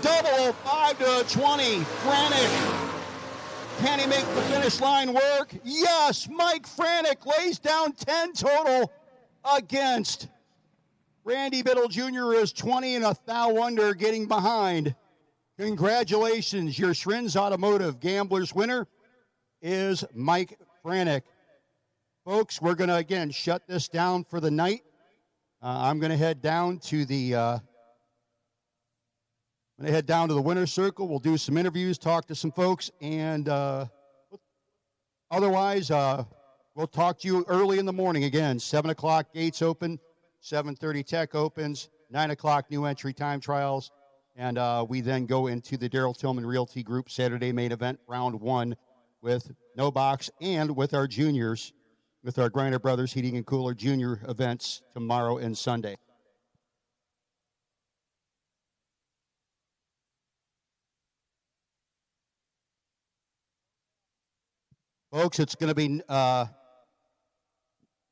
Double 5 to 20. Franek. Can he make the finish line work? Yes. Mike Franek lays down 10 total against Randy Biddle Jr. is 20 and a thou under, getting behind. Congratulations. Your Schrinz Automotive Gamblers winner is Mike Franek. Folks, we're going to, again, shut this down for the night. I'm going to head down to the winner's circle. We'll do some interviews, talk to some folks, and otherwise, we'll talk to you early in the morning again. 7 o'clock gates open, 7:30 tech opens, 9 o'clock new entry time trials, and we then go into the Darrell Tillman Realty Group Saturday main event, round 1, with no box and with our juniors, with our Grinder Brothers Heating and Cooler Junior events tomorrow and Sunday. Folks, it's going to be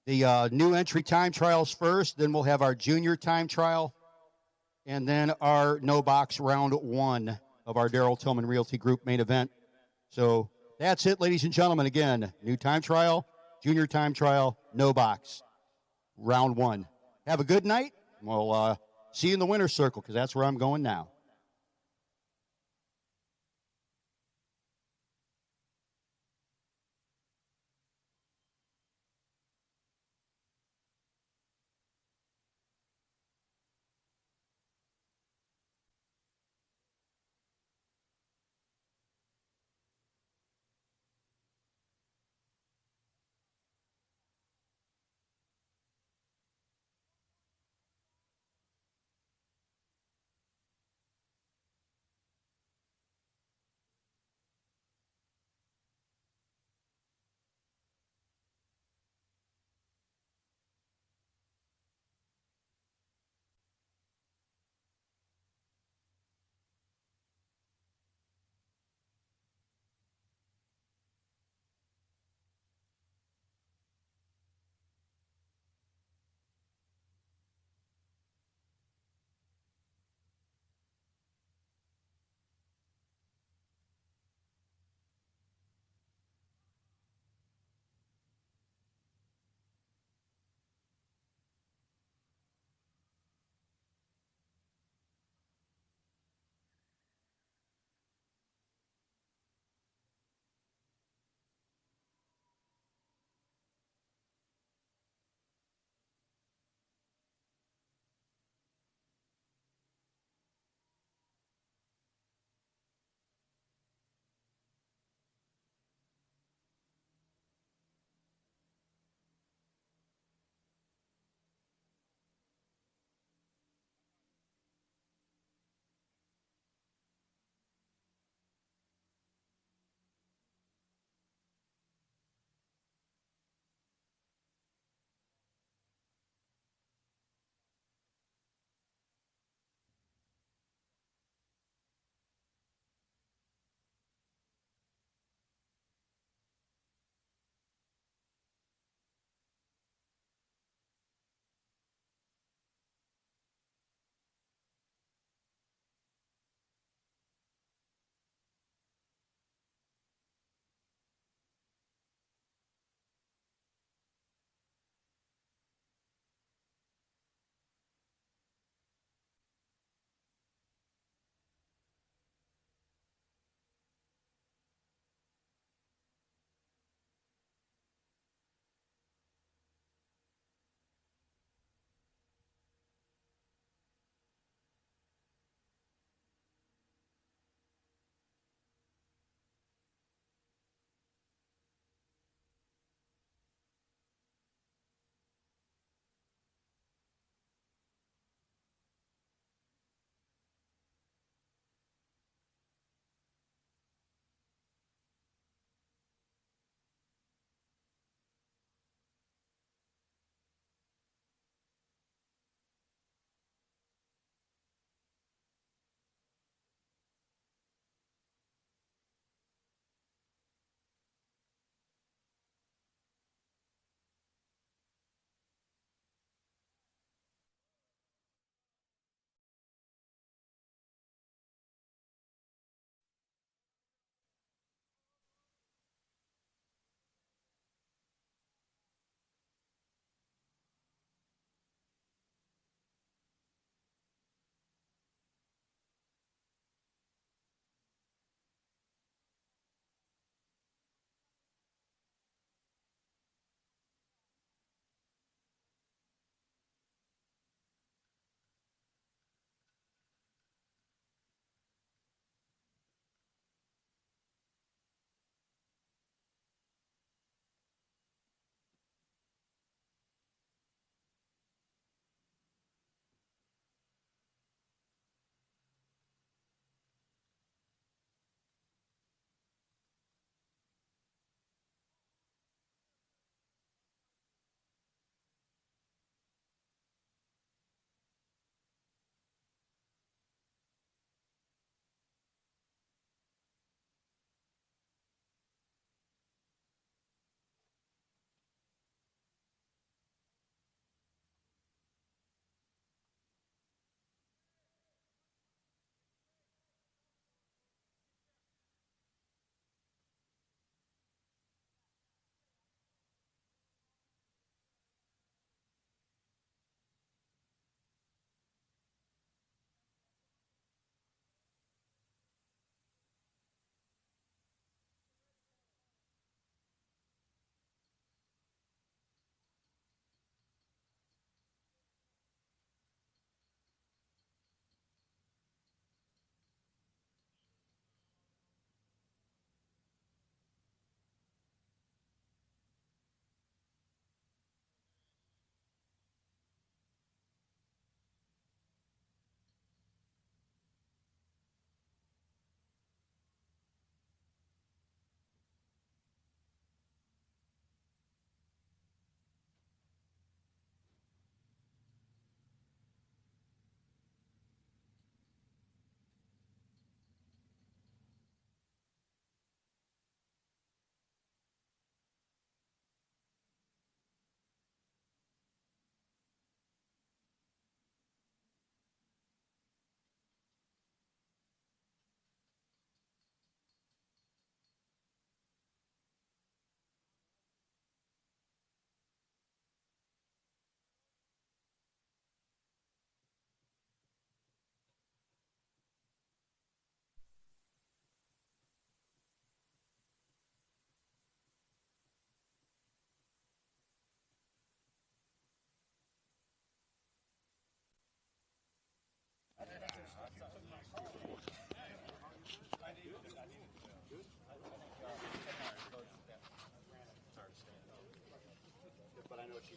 the new entry time trials first, then we'll have our junior time trial, and then our no box round 1 of our Darrell Tillman Realty Group main event. So that's it, ladies and gentlemen. Again, new time trial, junior time trial, no box, round 1. Have a good night. We'll see you in the winner's circle, because that's where I'm going now.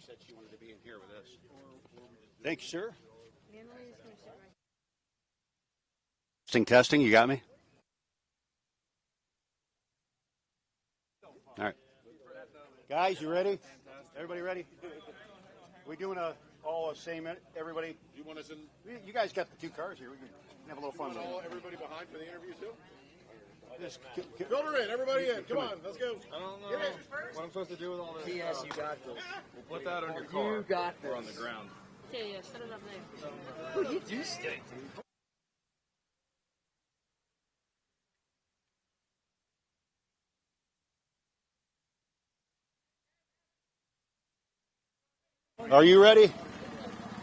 said she wanted to be in here with us. Thank you, sir. Testing, you got me? All right. Guys, you ready? Everybody ready? We doing all the same? Everybody? You want us in? You guys got the two cars here. We can have a little fun. Everybody behind for the interview too? Just, Fill her in. Everybody in. Come on. Let's go. I don't know what I'm supposed to do with all this. P.S. You got this. We'll put that on your car. You got this. Or on the ground. Yeah, set it up there. Oh, you do stink, dude. Are you ready?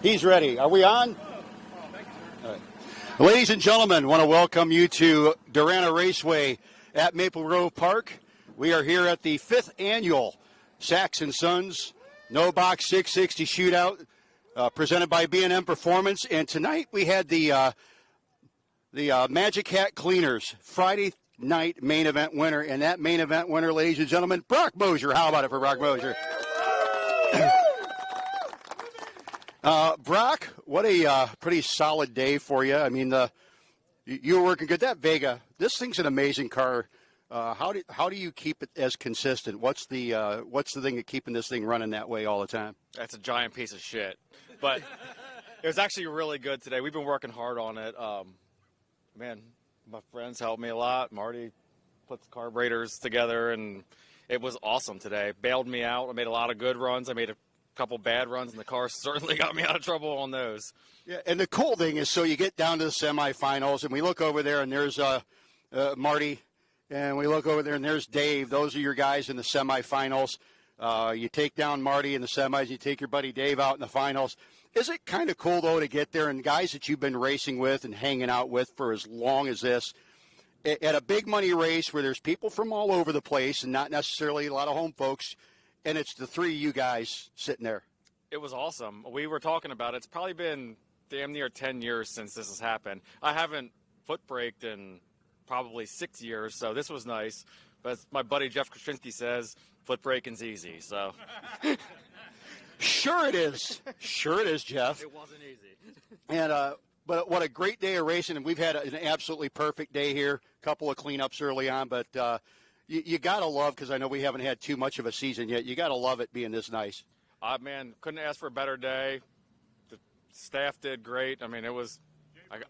He's ready. Are we on? All right. Ladies and gentlemen, want to welcome you to Darana Raceway at Maple Grove Park. We are here at the 5th annual Sachs & Sons No Box 660 Shootout presented by B&M Performance. And tonight we had the Magic Hat Cleaners Friday night main event winner. And that main event winner, ladies and gentlemen, Brock Mosier. How about it for Brock Mosier? Brock, what a pretty solid day for you. I mean, you were working good. That Vega, this thing's an amazing car. How do you keep it as consistent? What's the thing of keeping this thing running that way all the time? That's a giant piece of shit. But it was actually really good today. We've been working hard on it. Man, my friends helped me a lot. Marty put the carburetors together, and it was awesome today. Bailed me out. I made a lot of good runs. I made a couple bad runs, and the car certainly got me out of trouble on those. Yeah, and the cool thing is, so you get down to the semifinals, and we look over there, and there's Marty, and we look over there, and there's Dave. Those are your guys in the semifinals. You take down Marty in the semis, you take your buddy Dave out in the finals. Is it kind of cool, though, to get there, and guys that you've been racing with and hanging out with for as long as this, at a big money race where there's people from all over the place and not necessarily a lot of home folks, and it's the three of you guys sitting there? It was awesome. We were talking about it. It's probably been damn near 10 years since this has happened. I haven't foot braked in probably 6 years, so this was nice. But as my buddy Jeff Krasinski says, foot braking's easy, so. Sure it is. Sure it is, Jeff. It wasn't easy. And but what a great day of racing, and we've had an absolutely perfect day here. A couple of cleanups early on, but you got to love, because I know we haven't had too much of a season yet, you got to love it being this nice. Man, couldn't ask for a better day. The staff did great. I mean, it was,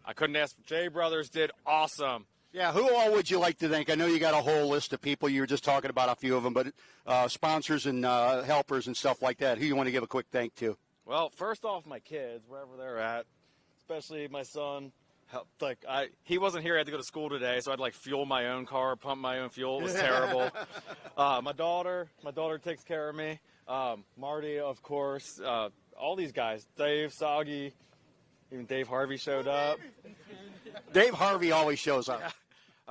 I couldn't ask. Jay Brothers did awesome. Yeah, who all would you like to thank? I know you got a whole list of people. You were just talking about a few of them, but sponsors and helpers and stuff like that. Who you want to give a quick thank to? Well, first off, my kids, wherever they're at, especially my son. He wasn't here. I had to go to school today, so I'd fuel my own car, pump my own fuel. It was terrible. My daughter takes care of me. Marty, of course. All these guys, Dave, Soggy, even Dave Harvey showed up. Dave Harvey always shows up.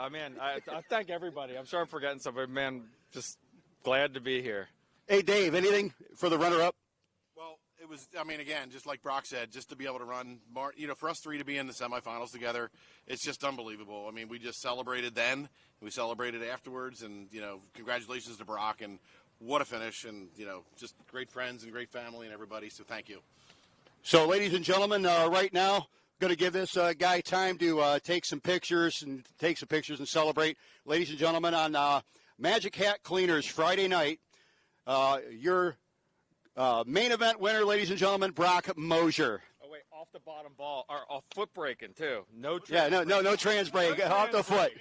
Man, I thank everybody. I'm sure I'm forgetting somebody. Man, just glad to be here. Hey, Dave, anything for the runner-up? Well, it was, again, just like Brock said, just to be able to run, for us three to be in the semifinals together, it's just unbelievable. We just celebrated then, we celebrated afterwards, and, congratulations to Brock, and what a finish, and, just great friends and great family and everybody, so thank you. So, ladies and gentlemen, right now, going to give this guy time to take some pictures and celebrate. Ladies and gentlemen, on Magic Hat Cleaners Friday night, your main event winner, ladies and gentlemen, Brock Mosier. Oh, wait, off the bottom ball, or off foot braking, too. No trans brake, off the foot.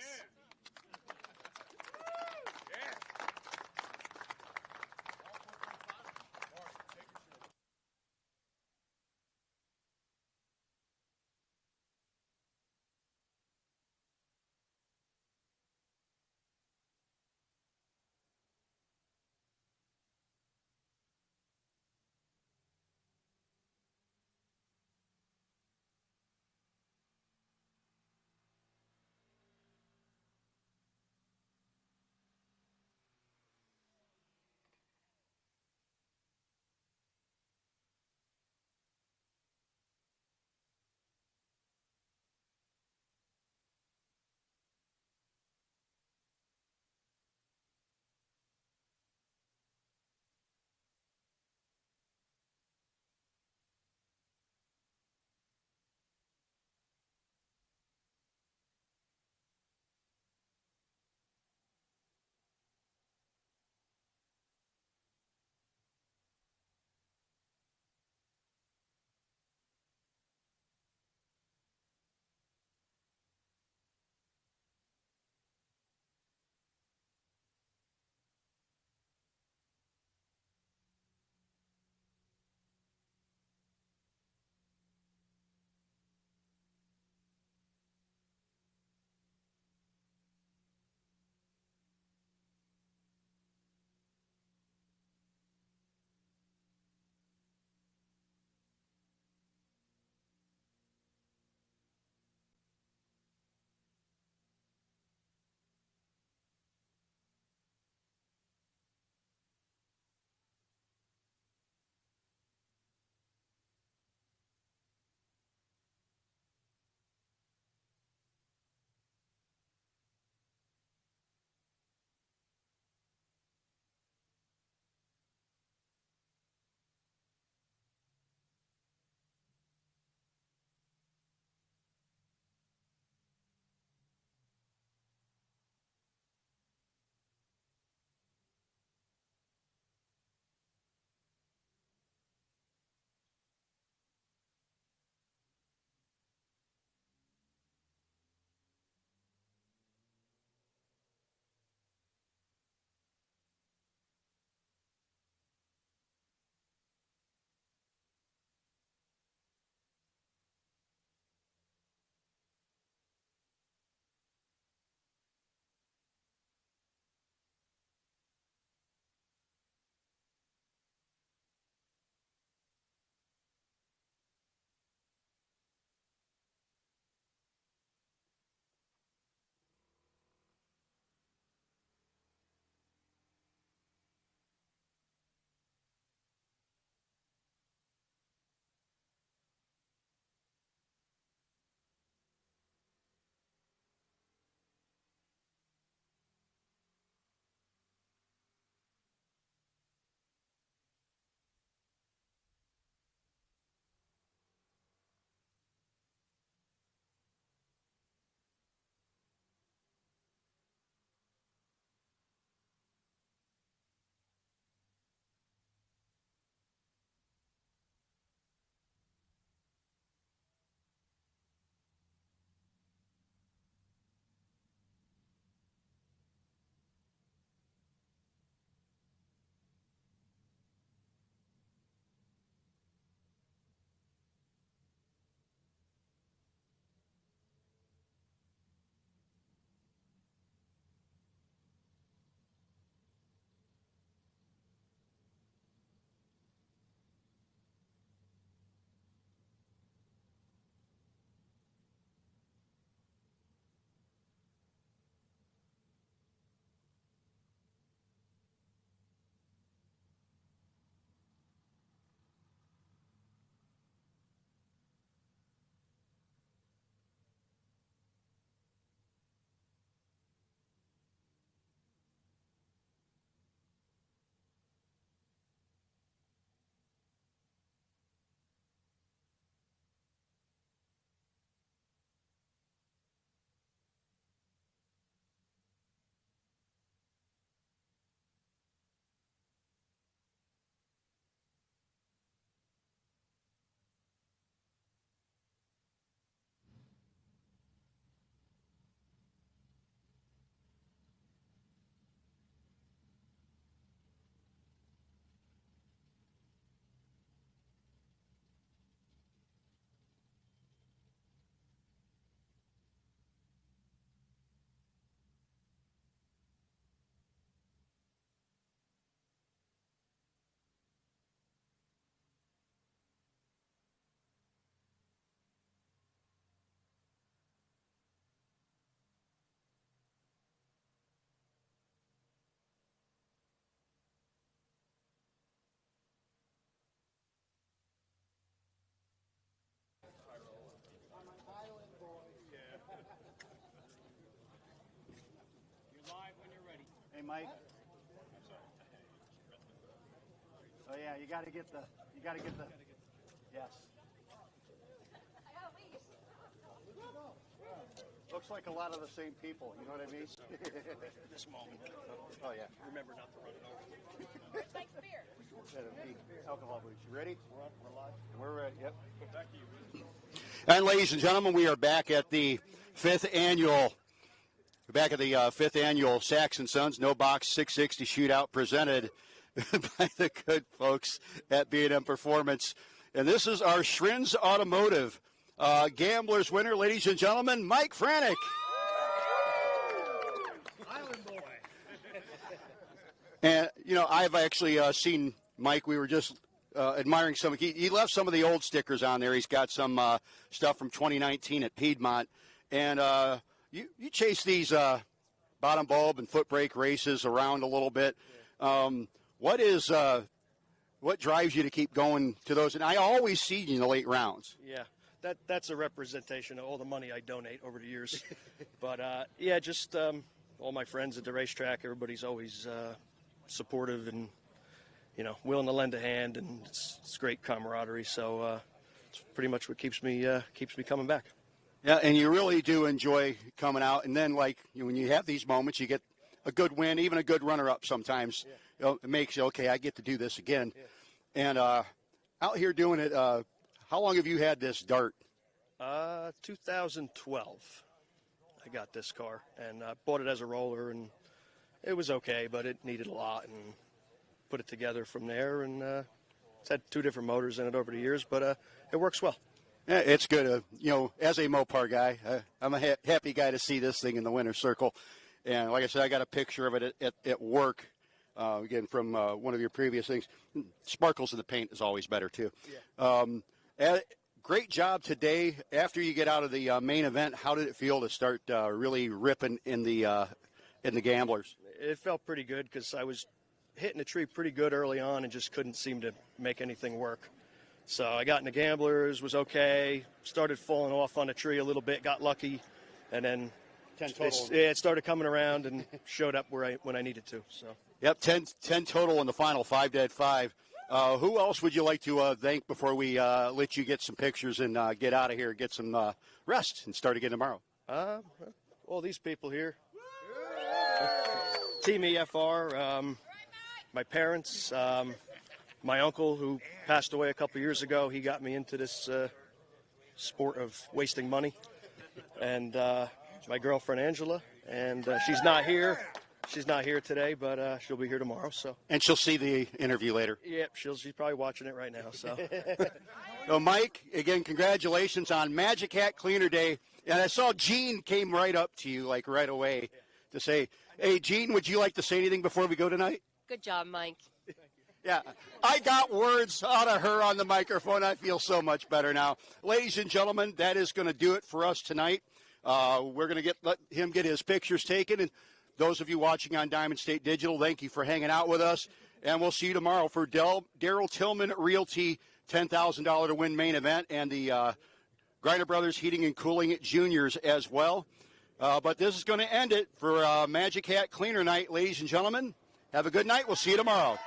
Mike. Oh yeah, you got to get the. Yes. Looks like a lot of the same people. You know what I mean? This moment. Oh yeah. Remember not to run it over. Alcohol boots. You ready? We're live. We're ready. Yep. Back to you. And ladies and gentlemen, we are back at the fifth annual Saxon Sons No Box 660 Shootout presented by the good folks at B&M Performance. And this is our Shrins Automotive Gamblers winner, ladies and gentlemen, Mike Franek. Island boy. And, you know, I've actually seen Mike. We were just admiring some. He left some of the old stickers on there. He's got some stuff from 2019 at Piedmont. And you chase these bottom bulb and foot brake races around a little bit. What drives you to keep going to those? And I always see you in the late rounds. Yeah, that's a representation of all the money I donate over the years. But, just all my friends at the racetrack, everybody's always supportive and, you know, willing to lend a hand, and it's great camaraderie. So it's pretty much what keeps me coming back. Yeah, and you really do enjoy coming out. And then, like, when you have these moments, you get a good win, even a good runner-up sometimes. Yeah. You know, it makes you, okay, I get to do this again. Yeah. And out here doing it, how long have you had this Dart? 2012, I got this car, and I bought it as a roller, and it was okay, but it needed a lot, and put it together from there, and it's had 2 different motors in it over the years, but it works well. Yeah, it's good. You know, as a Mopar guy, I'm a happy guy to see this thing in the winner's circle. And like I said, I got a picture of it at work, again, from one of your previous things. Sparkles in the paint is always better, too. Yeah. Great job today. After you get out of the main event, how did it feel to start really ripping in the Gamblers? It felt pretty good because I was hitting the tree pretty good early on and just couldn't seem to make anything work. So I got in the Gamblers, was okay, started falling off on the tree a little bit, got lucky, and then 10 total. It started coming around and showed up when I needed to. So. Yep, 10 total in the final, 5 dead 5. Who else would you like to thank before we let you get some pictures and get out of here, get some rest, and start again tomorrow? All these people here. Team EFR, my parents, my uncle who passed away a couple years ago. He got me into this sport of wasting money. And my girlfriend, Angela, and she's not here. She's not here today, but she'll be here tomorrow. So. And she'll see the interview later. Yep, she's probably watching it right now. So. So, Mike, again, congratulations on Magic Hat Cleaner Day. And I saw Gene came right up to you, like, right away to say, hey, Gene, would you like to say anything before we go tonight? Good job, Mike. Yeah, I got words out of her on the microphone. I feel so much better now. Ladies and gentlemen, that is going to do it for us tonight. We're going to let him get his pictures taken. And those of you watching on Diamond State Digital, thank you for hanging out with us. And we'll see you tomorrow for Daryl Tillman Realty $10,000 to win main event, and the Griner Brothers Heating and Cooling Juniors as well. But this is going to end it for Magic Hat Cleaner Night, ladies and gentlemen. Have a good night. We'll see you tomorrow.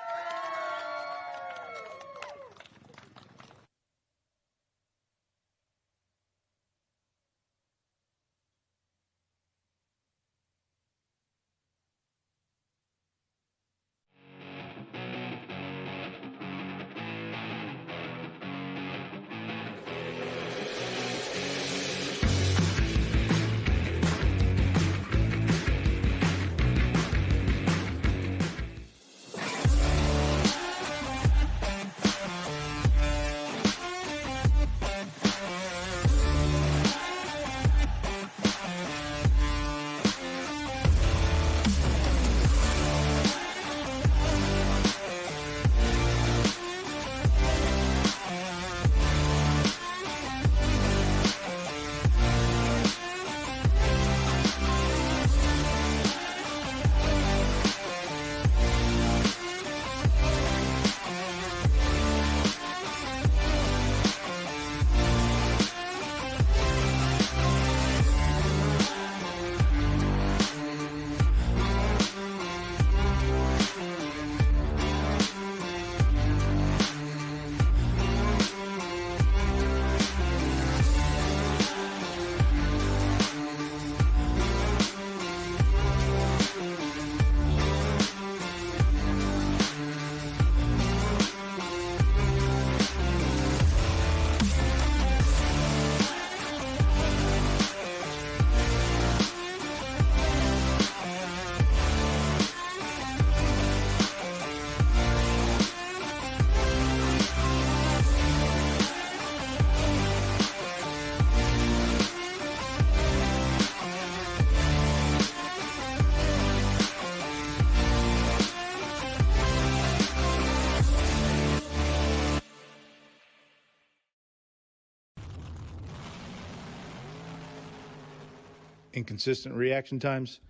Inconsistent reaction times?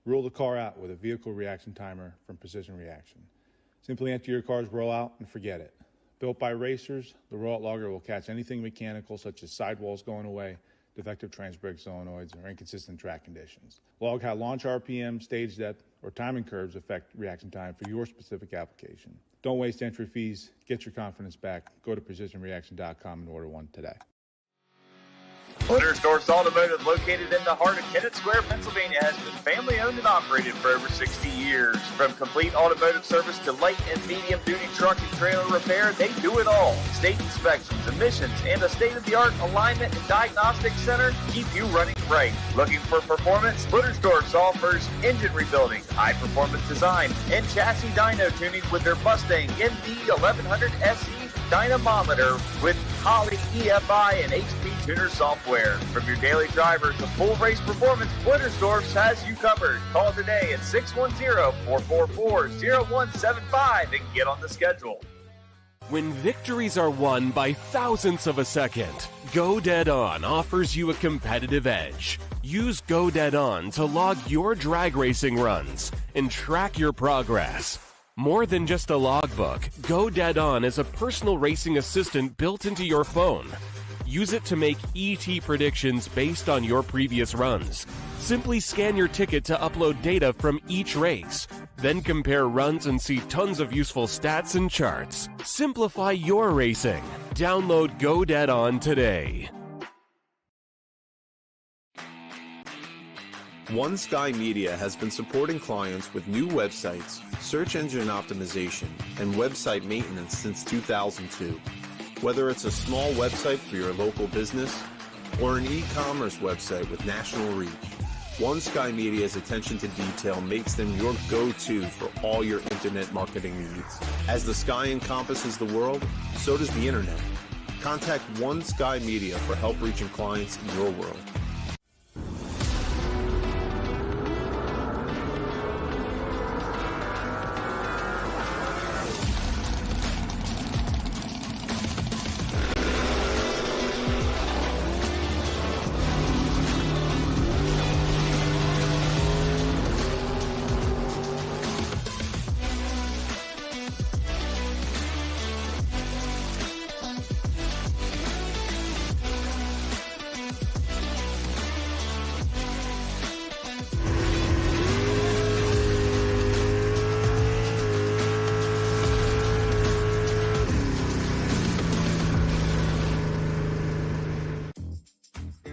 Rule the car out with a vehicle reaction timer from Precision Reaction. Simply enter your car's rollout and forget it. Built by racers, the rollout logger will catch anything mechanical such as sidewalls going away, defective trans-brake solenoids, or inconsistent track conditions. Log how launch RPM, stage depth, or timing curves affect reaction time for your specific application. Don't waste entry fees. Get your confidence back. Go to precisionreaction.com and order one today. Dragsters Automotive, located in the heart of Kennett Square, Pennsylvania, has been family owned and operated for over 60 years. From complete automotive service to light and medium duty truck and trailer repair, they do it all. State inspections, emissions, and a state-of-the-art alignment and diagnostic center keep you running right. Looking for performance? Dragsters offers engine rebuilding, high-performance design, and chassis dyno tuning with their Mustang MD 1100 SE dynamometer with Holley EFI and HP Tuner software. From your daily driver to full race performance, Blittersdorf has you covered. Call today at 610-444-0175 and get on the schedule. When victories are won by thousandths of a second, Go Dead On offers you a competitive edge. Use Go Dead On to log your drag racing runs and track your progress. More than just a logbook, Go Dead On is a personal racing assistant built into your phone. Use it to make ET predictions based on your previous runs. Simply scan your ticket to upload data from each race. Then compare runs and see tons of useful stats and charts. Simplify your racing. Download Go Dead On today. One Sky Media has been supporting clients with new websites, search engine optimization, and website maintenance since 2002. Whether it's a small website for your local business or an e-commerce website with national reach, One Sky Media's attention to detail makes them your go-to for all your internet marketing needs. As the sky encompasses the world, so does the internet. Contact One Sky Media for help reaching clients in your world.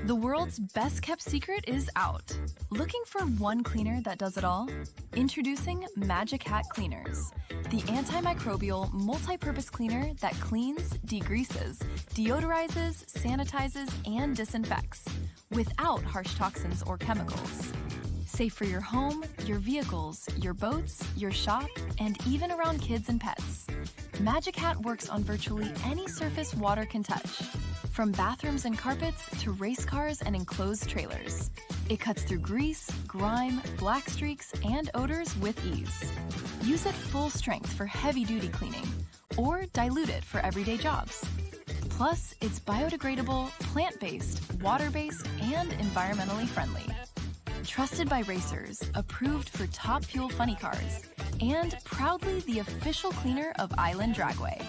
The world's best kept secret is out. Looking for one cleaner that does it all? Introducing Magic Hat Cleaners, the antimicrobial multi-purpose cleaner that cleans, degreases, deodorizes, sanitizes, and disinfects without harsh toxins or chemicals. Safe for your home, your vehicles, your boats, your shop, and even around kids and pets. Magic Hat works on virtually any surface water can touch, from bathrooms and carpets to race cars and enclosed trailers. It cuts through grease, grime, black streaks, and odors with ease. Use it full strength for heavy-duty cleaning, or dilute it for everyday jobs. Plus, it's biodegradable, plant-based, water-based, and environmentally friendly. Trusted by racers, approved for top fuel funny cars, and proudly the official cleaner of Island Dragway.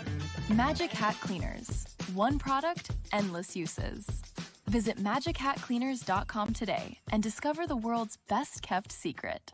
Magic Hat Cleaners. One product, endless uses. Visit MagicHatCleaners.com today and discover the world's best kept secret.